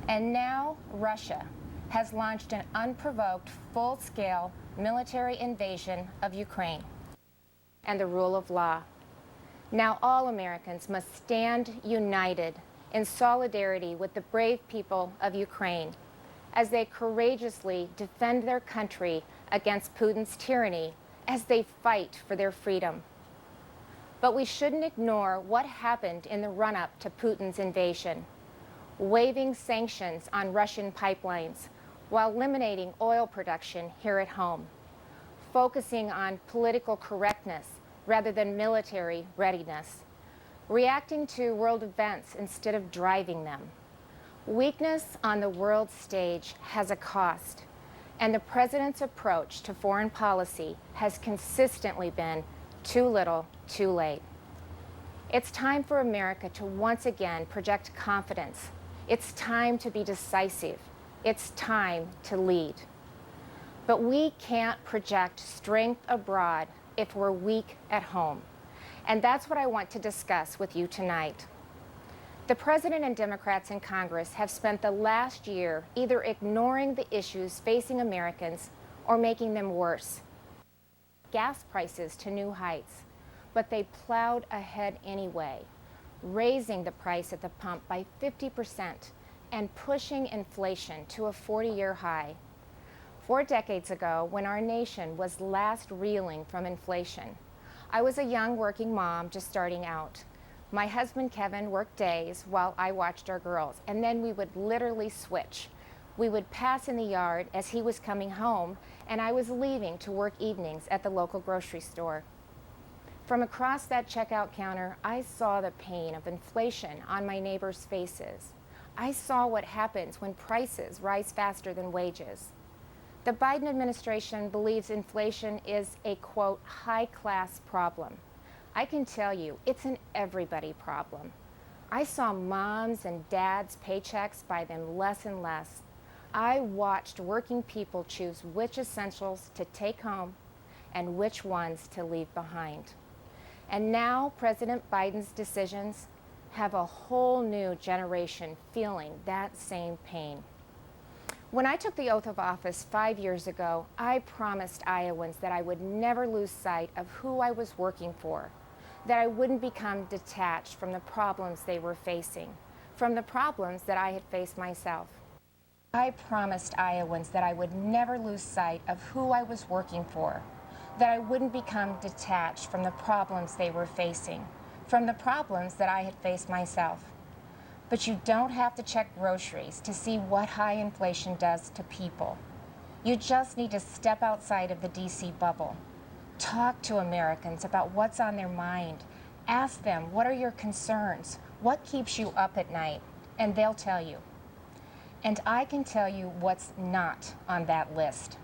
And now Russia has launched an unprovoked, full-scale military invasion of Ukraine. And the rule of law. Now all Americans must stand united in solidarity with the brave people of Ukraine as they courageously defend their country against Putin's tyranny, as they fight for their freedom. But we shouldn't ignore what happened in the run-up to Putin's invasion, waiving sanctions on Russian pipelines while eliminating oil production here at home, focusing on political correctness rather than military readiness, reacting to world events instead of driving them. Weakness on the world stage has a cost, and the president's approach to foreign policy has consistently been too little, too late. It's time for America to once again project confidence. It's time to be decisive. It's time to lead. But we can't project strength abroad if we're weak at home. And that's what I want to discuss with you tonight. The President and Democrats in Congress have spent the last year either ignoring the issues facing Americans or making them worse. Gas prices to new heights, but they plowed ahead anyway, raising the price at the pump by 50% and pushing inflation to a 40-year high. 4 decades ago, when our nation was last reeling from inflation, I was a young working mom just starting out. My husband, Kevin, worked days while I watched our girls, and then we would literally switch. We would pass in the yard as he was coming home, and I was leaving to work evenings at the local grocery store. From across that checkout counter, I saw the pain of inflation on my neighbors' faces. I saw what happens when prices rise faster than wages. The Biden administration believes inflation is a, quote, high-class problem. I can tell you, it's an everybody problem. I saw moms and dads' paychecks buy them less and less. I watched working people choose which essentials to take home and which ones to leave behind. And now President Biden's decisions have a whole new generation feeling that same pain. When I took the oath of office 5 years ago, I promised Iowans that I would never lose sight of who I was working for, that I wouldn't become detached from the problems they were facing, from the problems that I had faced myself. I promised Iowans that I would never lose sight of who I was working for, that I wouldn't become detached from the problems they were facing, from the problems that I had faced myself. But you don't have to check groceries to see what high inflation does to people. You just need to step outside of the DC bubble. Talk to Americans about what's on their mind. Ask them, what are your concerns? What keeps you up at night? And they'll tell you. And I can tell you what's not on that list.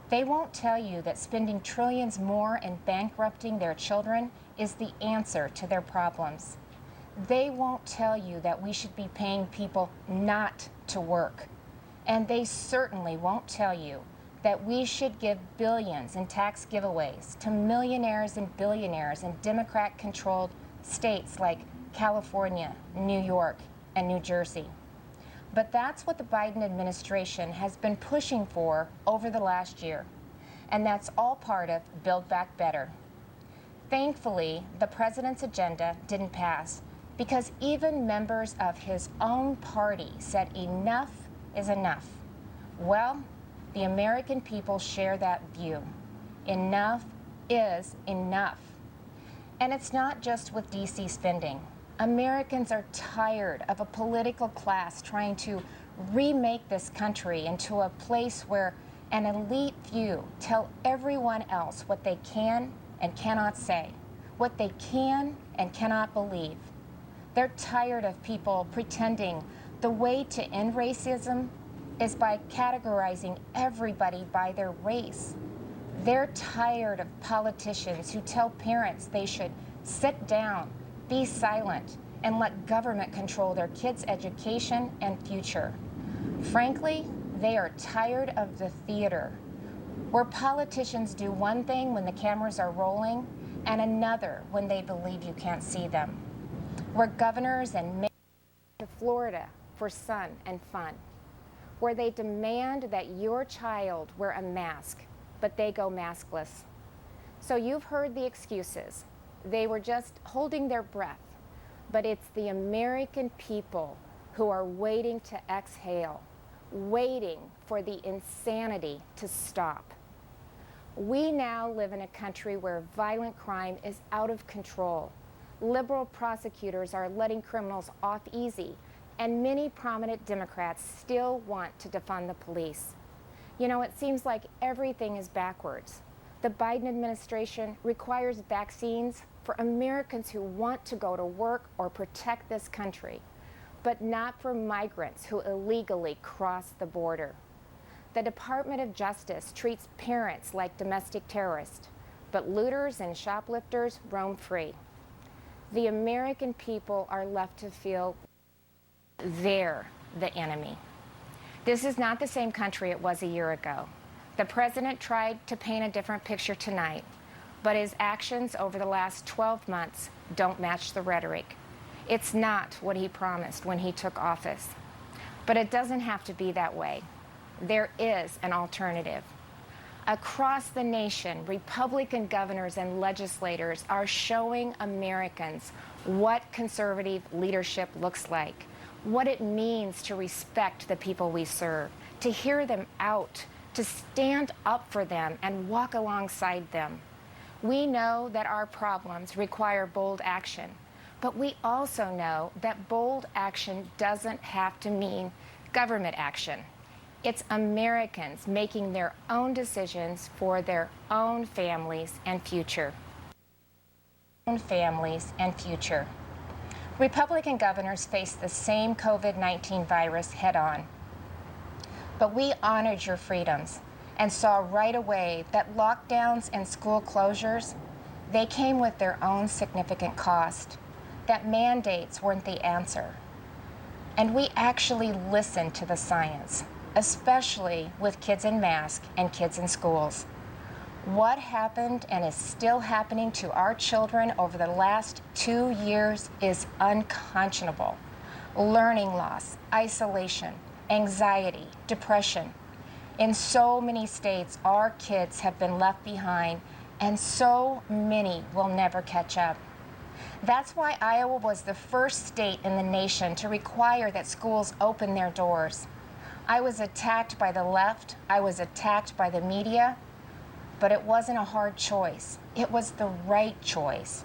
They won't tell you that spending trillions more and bankrupting their children is the answer to their problems. They won't tell you that we should be paying people not to work. And they certainly won't tell you that we should give billions in tax giveaways to millionaires and billionaires in Democrat-controlled states like California, New York, and New Jersey. But that's what the Biden administration has been pushing for over the last year. And that's all part of Build Back Better. Thankfully, the president's agenda didn't pass because even members of his own party said enough is enough. Well, the American people share that view. Enough is enough. And it's not just with DC spending. Americans are tired of a political class trying to remake this country into a place where an elite few tell everyone else what they can and cannot say, what they can and cannot believe. They're tired of people pretending the way to end racism is by categorizing everybody by their race. They're tired of politicians who tell parents they should sit down, be silent, and let government control their kids' education and future. Frankly, they are tired of the theater, where politicians do one thing when the cameras are rolling and another when they believe you can't see them. Where governors and mayors go to Florida for sun and fun, where they demand that your child wear a mask, but they go maskless. So you've heard the excuses. They were just holding their breath. But it's the American people who are waiting to exhale, waiting for the insanity to stop. We now live in a country where violent crime is out of control. Liberal prosecutors are letting criminals off easy, and many prominent Democrats still want to defund the police. You know, it seems like everything is backwards. The Biden administration requires vaccines for Americans who want to go to work or protect this country, but not for migrants who illegally cross the border. The Department of Justice treats parents like domestic terrorists, but looters and shoplifters roam free. The American people are left to feel they're the enemy. This is not the same country it was a year ago. The president tried to paint a different picture tonight, but his actions over the last 12 months don't match the rhetoric. It's not what he promised when he took office. But it doesn't have to be that way. There is an alternative. Across the nation, Republican governors and legislators are showing Americans what conservative leadership looks like, what it means to respect the people we serve, to hear them out, to stand up for them and walk alongside them. We know that our problems require bold action, but we also know that bold action doesn't have to mean government action. It's Americans making their own decisions for their own families and future. Republican governors face the same COVID-19 virus head-on. But we honored your freedoms and saw right away that lockdowns and school closures, they came with their own significant cost, that mandates weren't the answer. And we actually listened to the science, especially with kids in masks and kids in schools. What happened and is still happening to our children over the last 2 years is unconscionable. Learning loss, isolation, anxiety, depression. In so many states, our kids have been left behind, and so many will never catch up. That's why Iowa was the first state in the nation to require that schools open their doors. I was attacked by the left, I was attacked by the media, but it wasn't a hard choice. It was the right choice.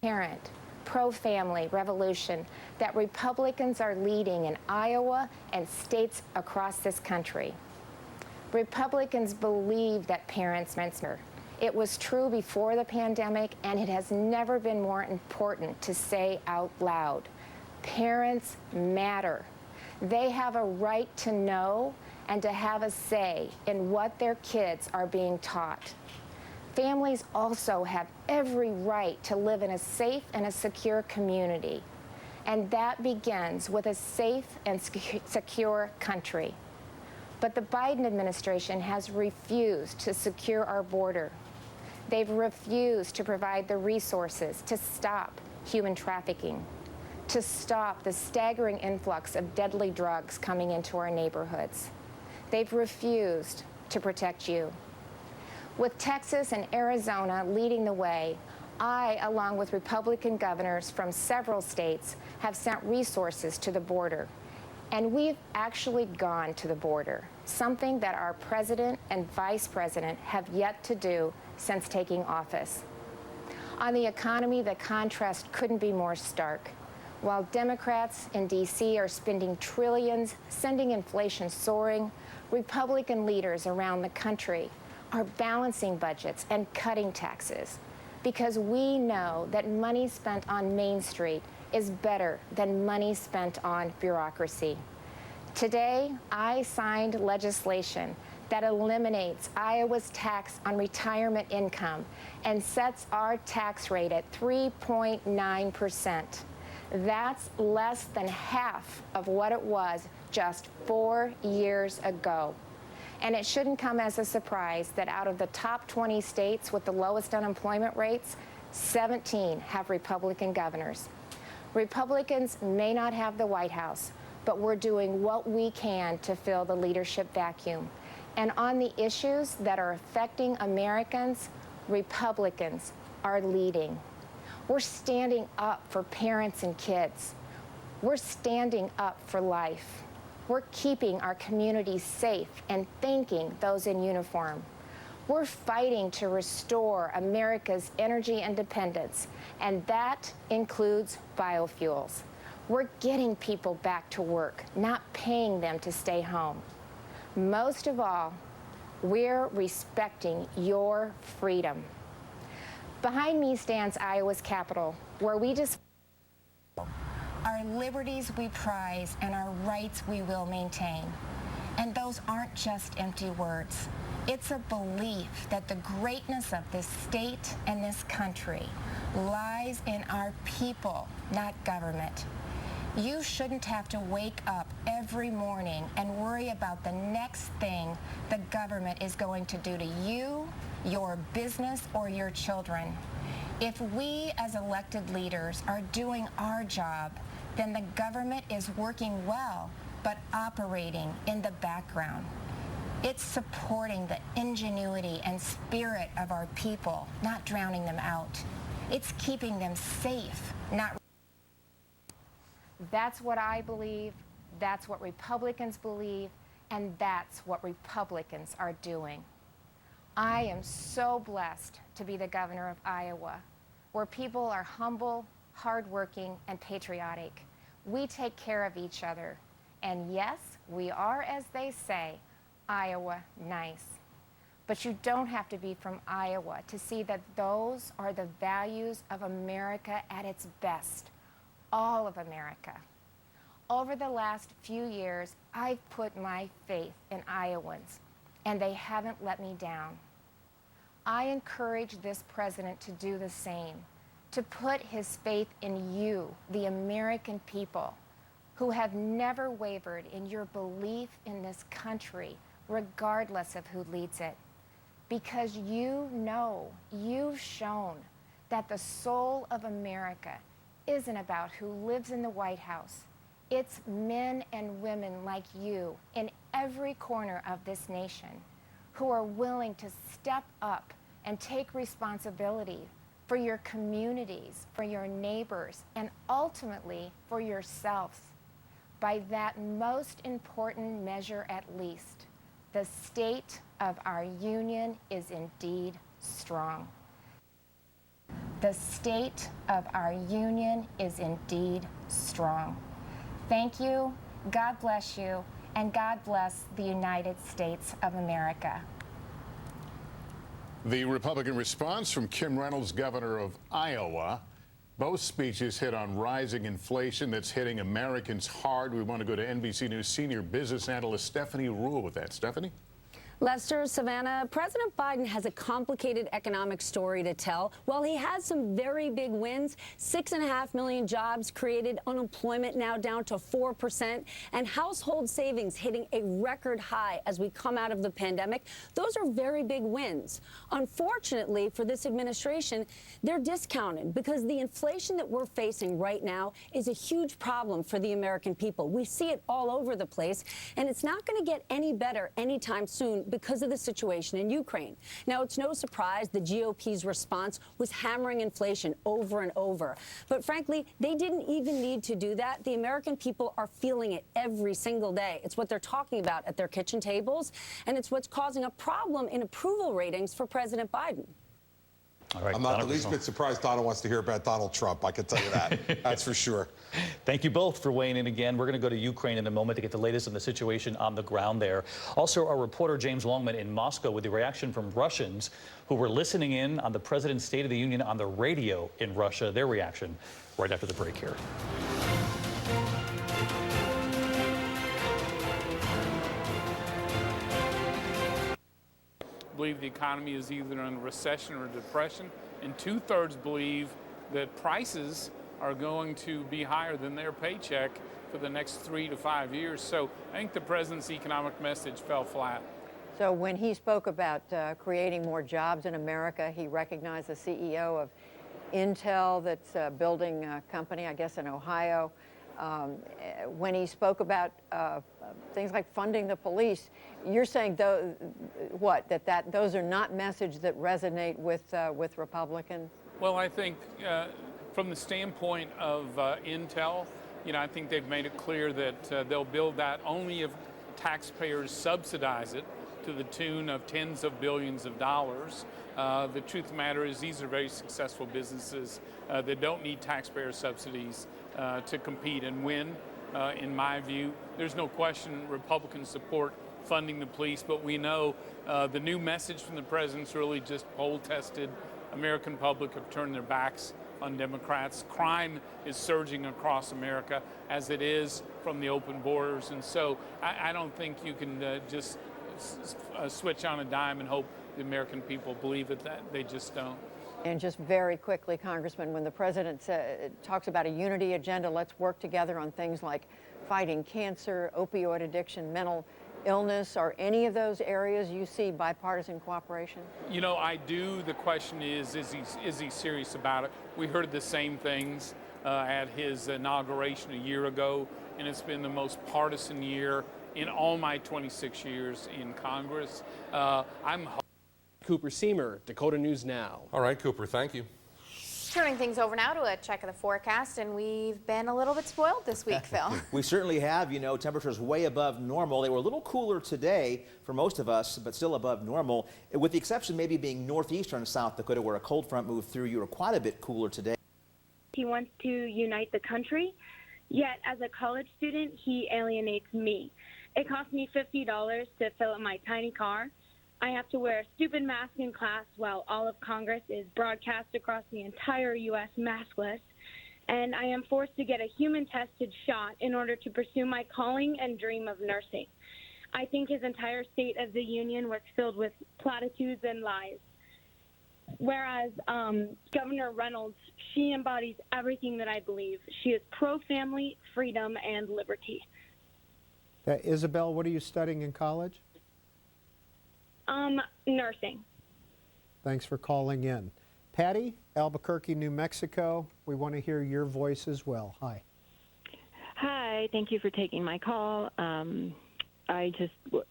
Parent, pro-family revolution that Republicans are leading in Iowa and states across this country. Republicans believe that parents matter. It was true before the pandemic, and it has never been more important to say out loud. Parents matter. They have a right to know and to have a say in what their kids are being taught. Families also have every right to live in a safe and a secure community. And that begins with a safe and secure country. But the Biden administration has refused to secure our border. They've refused to provide the resources to stop human trafficking, to stop the staggering influx of deadly drugs coming into our neighborhoods. They've refused to protect you. With Texas and Arizona leading the way, I, along with Republican governors from several states, have sent resources to the border. And we've actually gone to the border, something that our president and vice president have yet to do since taking office. On the economy, the contrast couldn't be more stark. While Democrats in D.C. are spending trillions, sending inflation soaring, Republican leaders around the country are balancing budgets and cutting taxes, because we know that money spent on Main Street is better than money spent on bureaucracy. Today, I signed legislation that eliminates Iowa's tax on retirement income and sets our tax rate at 3.9%. That's less than half of what it was just 4 years ago. And it shouldn't come as a surprise that out of the top 20 states with the lowest unemployment rates, 17 have Republican governors. Republicans may not have the White House, but we're doing what we can to fill the leadership vacuum. And on the issues that are affecting Americans, Republicans are leading. We're standing up for parents and kids. We're standing up for life. We're keeping our communities safe and thanking those in uniform. We're fighting to restore America's energy independence, and that includes biofuels. We're getting people back to work, not paying them to stay home. Most of all, we're respecting your freedom. Behind me stands Iowa's Capitol, where we just our liberties we prize and our rights we will maintain. And those aren't just empty words. It's a belief that the greatness of this state and this country lies in our people, not government. You shouldn't have to wake up every morning and worry about the next thing the government is going to do to you, your business, or your children. If we as elected leaders are doing our job, then the government is working well, but operating in the background. It's supporting the ingenuity and spirit of our people, not drowning them out. It's keeping them safe, not. That's what I believe, that's what Republicans believe, and that's what Republicans are doing. I am so blessed to be the governor of Iowa, where people are humble, hardworking, and patriotic. We take care of each other. And yes, we are, as they say, Iowa nice. But you don't have to be from Iowa to see that those are the values of America at its best. All of America. Over the last few years, I've put my faith in Iowans, and they haven't let me down. I encourage this president to do the same, to put his faith in you, the American people, who have never wavered in your belief in this country, regardless of who leads it. Because you know, you've shown that the soul of America isn't about who lives in the White House. It's men and women like you in every corner of this nation who are willing to step up and take responsibility for your communities, for your neighbors, and ultimately for yourselves. By that most important measure at least, the state of our union is indeed strong. The state of our union is indeed strong. Thank you, God bless you, and God bless the United States of America. The Republican response from Kim Reynolds, governor of Iowa. Both speeches hit on rising inflation that's hitting Americans hard. We want to go to NBC News senior business analyst Stephanie Ruhle with that. Stephanie? Lester, Savannah, President Biden has a complicated economic story to tell. While he has some very big wins, 6.5 million jobs created, unemployment now down to 4%, and household savings hitting a record high as we come out of the pandemic, those are very big wins. Unfortunately for this administration, they're discounted because the inflation that we're facing right now is a huge problem for the American people. We see it all over the place, and it's not going to get any better anytime soon because of the situation in Ukraine. Now, it's no surprise the GOP's response was hammering inflation over and over. But frankly, they didn't even need to do that. The American people are feeling it every single day. It's what they're talking about at their kitchen tables, and it's what's causing a problem in approval ratings for President Biden. All right, I'm not the least bit surprised Donald wants to hear about Donald Trump. I can tell you that. That's for sure. Thank you both for weighing in again. We're going to go to Ukraine in a moment to get the latest on the situation on the ground there. Also, our reporter James Longman in Moscow with the reaction from Russians who were listening in on the President's State of the Union on the radio in Russia. Their reaction right after the break here. Believe the economy is either in a recession or depression, and 2/3 believe that prices are going to be higher than their paycheck for the next 3 to 5 years. So I think the president's economic message fell flat. So when he spoke about creating more jobs in America, he recognized the CEO of Intel that's building a company, I guess, in Ohio. When he spoke about things like funding the police, you're saying that those are not messages that resonate with Republicans? Well, I think from the standpoint of Intel, I think they've made it clear that they'll build that only if taxpayers subsidize it to the tune of tens of billions of dollars. The truth of the matter is these are very successful businesses that don't need taxpayer subsidies to compete and win. In my view, there's no question Republicans support funding the police, but we know the new message from the president's really just poll-tested. American public have turned their backs on Democrats. Crime is surging across America as it is from the open borders, and so I don't think you can just switch on a dime and hope the American people believe it. That they just don't. And just very quickly, Congressman, when the president talks about a unity agenda, let's work together on things like fighting cancer, opioid addiction, mental illness, are any of those areas you see bipartisan cooperation? I do. The question is he serious about it? We heard the same things at his inauguration a year ago, and it's been the most partisan year in all my 26 years in Congress. Cooper Seamer, Dakota News Now. All right, Cooper, thank you. Turning things over now to a check of the forecast, and we've been a little bit spoiled this week, Phil. We certainly have. Temperatures way above normal. They were a little cooler today for most of us, but still above normal, with the exception maybe being northeastern South Dakota, where a cold front moved through. You were quite a bit cooler today. He wants to unite the country, yet as a college student, he alienates me. It costs me $50 to fill up my tiny car. I have to wear a stupid mask in class while all of Congress is broadcast across the entire U.S. maskless. And I am forced to get a human-tested shot in order to pursue my calling and dream of nursing. I think his entire State of the Union was filled with platitudes and lies. Whereas Governor Reynolds, she embodies everything that I believe. She is pro-family, freedom, and liberty. Isabel, what are you studying in college? Nursing. Thanks for calling in. Patty, Albuquerque, New Mexico. We want to hear your voice as well. Hi. Hi, thank you for taking my call.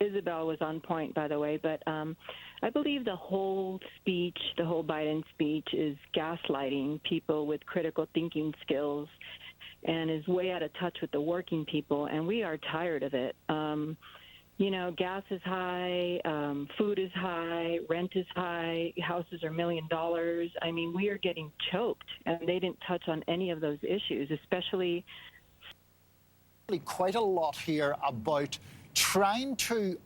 Isabel was on point, by the way, but I believe the whole Biden speech is gaslighting people with critical thinking skills and is way out of touch with the working people, and we are tired of it. Gas is high, food is high, rent is high, houses are $1 million. I mean, we are getting choked, and they didn't touch on any of those issues, especially. Quite a lot here about trying to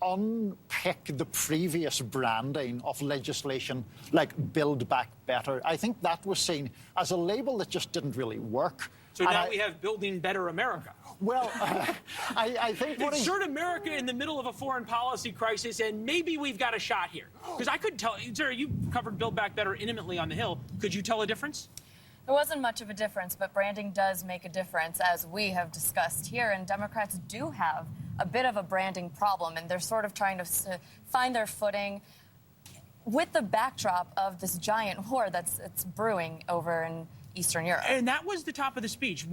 unpick the previous branding of legislation like Build Back Better. I think that was seen as a label that just didn't really work. So now we have Building Better America. Well, I think what insert America in the middle of a foreign policy crisis, and maybe we've got a shot here. Because I couldn't tell, Sarah, you covered Build Back Better intimately on the Hill. Could you tell a difference? There wasn't much of a difference, but branding does make a difference, as we have discussed here. And Democrats do have a bit of a branding problem, and they're sort of trying to find their footing with the backdrop of this giant war that's brewing over in Eastern Europe. And that was the top of the speech.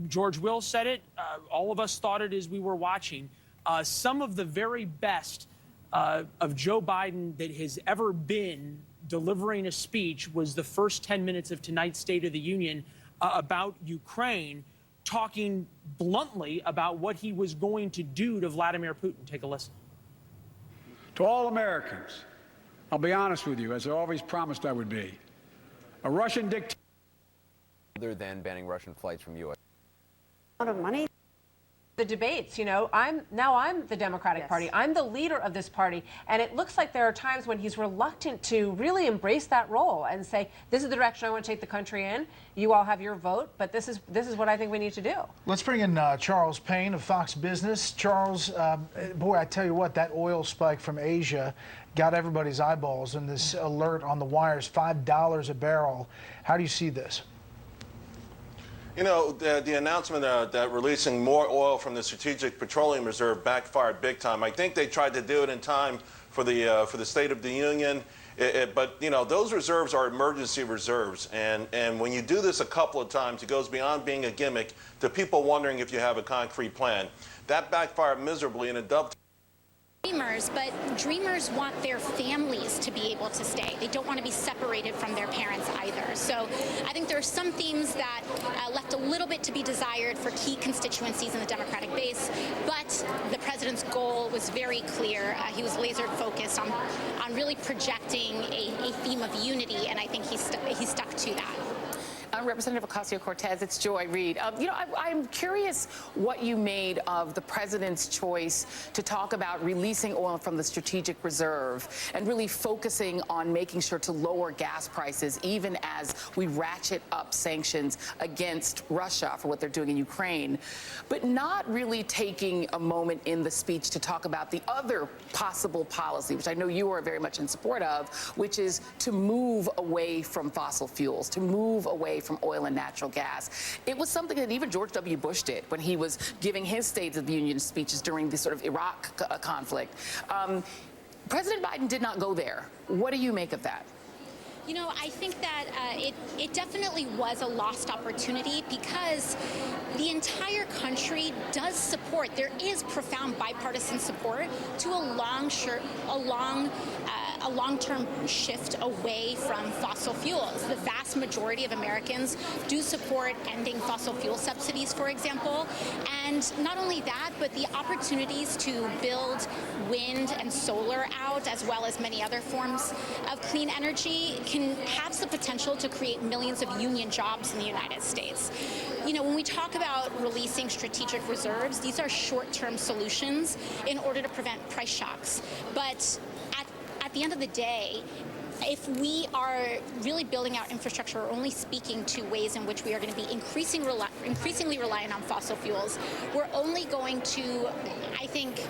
George Will said it. All of us thought it as we were watching. Some of the very best of Joe Biden that has ever been delivering a speech was the first 10 minutes of tonight's State of the Union about Ukraine, talking bluntly about what he was going to do to Vladimir Putin. Take a listen. To all Americans, I'll be honest with you, as I always promised I would be. A Russian dictator. Other than banning Russian flights from U.S. A lot of money. The debates, you know, I'm the Democratic Party. I'm the leader of this party, and it looks like there are times when he's reluctant to really embrace that role and say, this is the direction I want to take the country in. You all have your vote, but this is what I think we need to do. Let's bring in Charles Payne of Fox Business. Charles, boy, I tell you what, that oil spike from Asia got everybody's eyeballs, and this alert on the wires, $5 a barrel. How do you see this? You know, the announcement that releasing more oil from the Strategic Petroleum Reserve backfired big time. I think they tried to do it in time for the State of the Union, but you know, those reserves are emergency reserves, and when you do this a couple of times, it goes beyond being a gimmick to people wondering if you have a concrete plan. That backfired miserably, and it dovetailed. Dreamers, but dreamers want their families to be able to stay. They don't want to be separated from their parents either. So I think there are some themes that left a little bit to be desired for key constituencies in the Democratic base, but the president's goal was very clear. He was laser focused on really projecting a theme of unity, and I think he stuck to that. Representative Ocasio-Cortez, it's Joy Reid. You know, I'm curious what you made of the president's choice to talk about releasing oil from the strategic reserve and really focusing on making sure to lower gas prices, even as we ratchet up sanctions against Russia for what they're doing in Ukraine, but not really taking a moment in the speech to talk about the other possible policy, which I know you are very much in support of, which is to move away from fossil fuels, to move away from oil and natural gas. It was something that even George W. Bush did when he was giving his State of the Union speeches during the sort of Iraq conflict. President Biden did not go there. What do you make of that? You know, I think that it definitely was a lost opportunity because the entire country does support, there is profound bipartisan support to a long-term shift away from fossil fuels. The vast majority of Americans do support ending fossil fuel subsidies, for example. And not only that, but the opportunities to build wind and solar out, as well as many other forms of clean energy, can have the potential to create millions of union jobs in the United States. You know, when we talk about releasing strategic reserves, these are short-term solutions in order to prevent price shocks. But at the end of the day, if we are really building out infrastructure or only speaking to ways in which we are going to be increasingly reliant on fossil fuels, we're only going to, I think,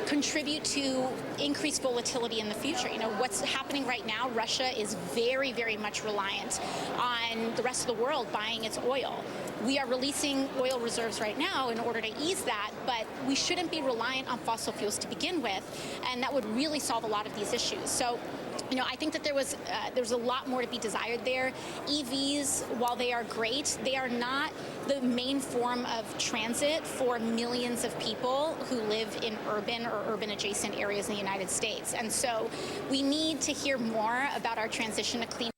contribute to increased volatility in the future. You know, what's happening right now, Russia is very, very much reliant on the rest of the world buying its oil. We are releasing oil reserves right now in order to ease that, but we shouldn't be reliant on fossil fuels to begin with, and that would really solve a lot of these issues. So, you know, I think that there was a lot more to be desired there. EVs, while they are great, they are not the main form of transit for millions of people who live in urban or urban-adjacent areas in the United States. And so we need to hear more about our transition to clean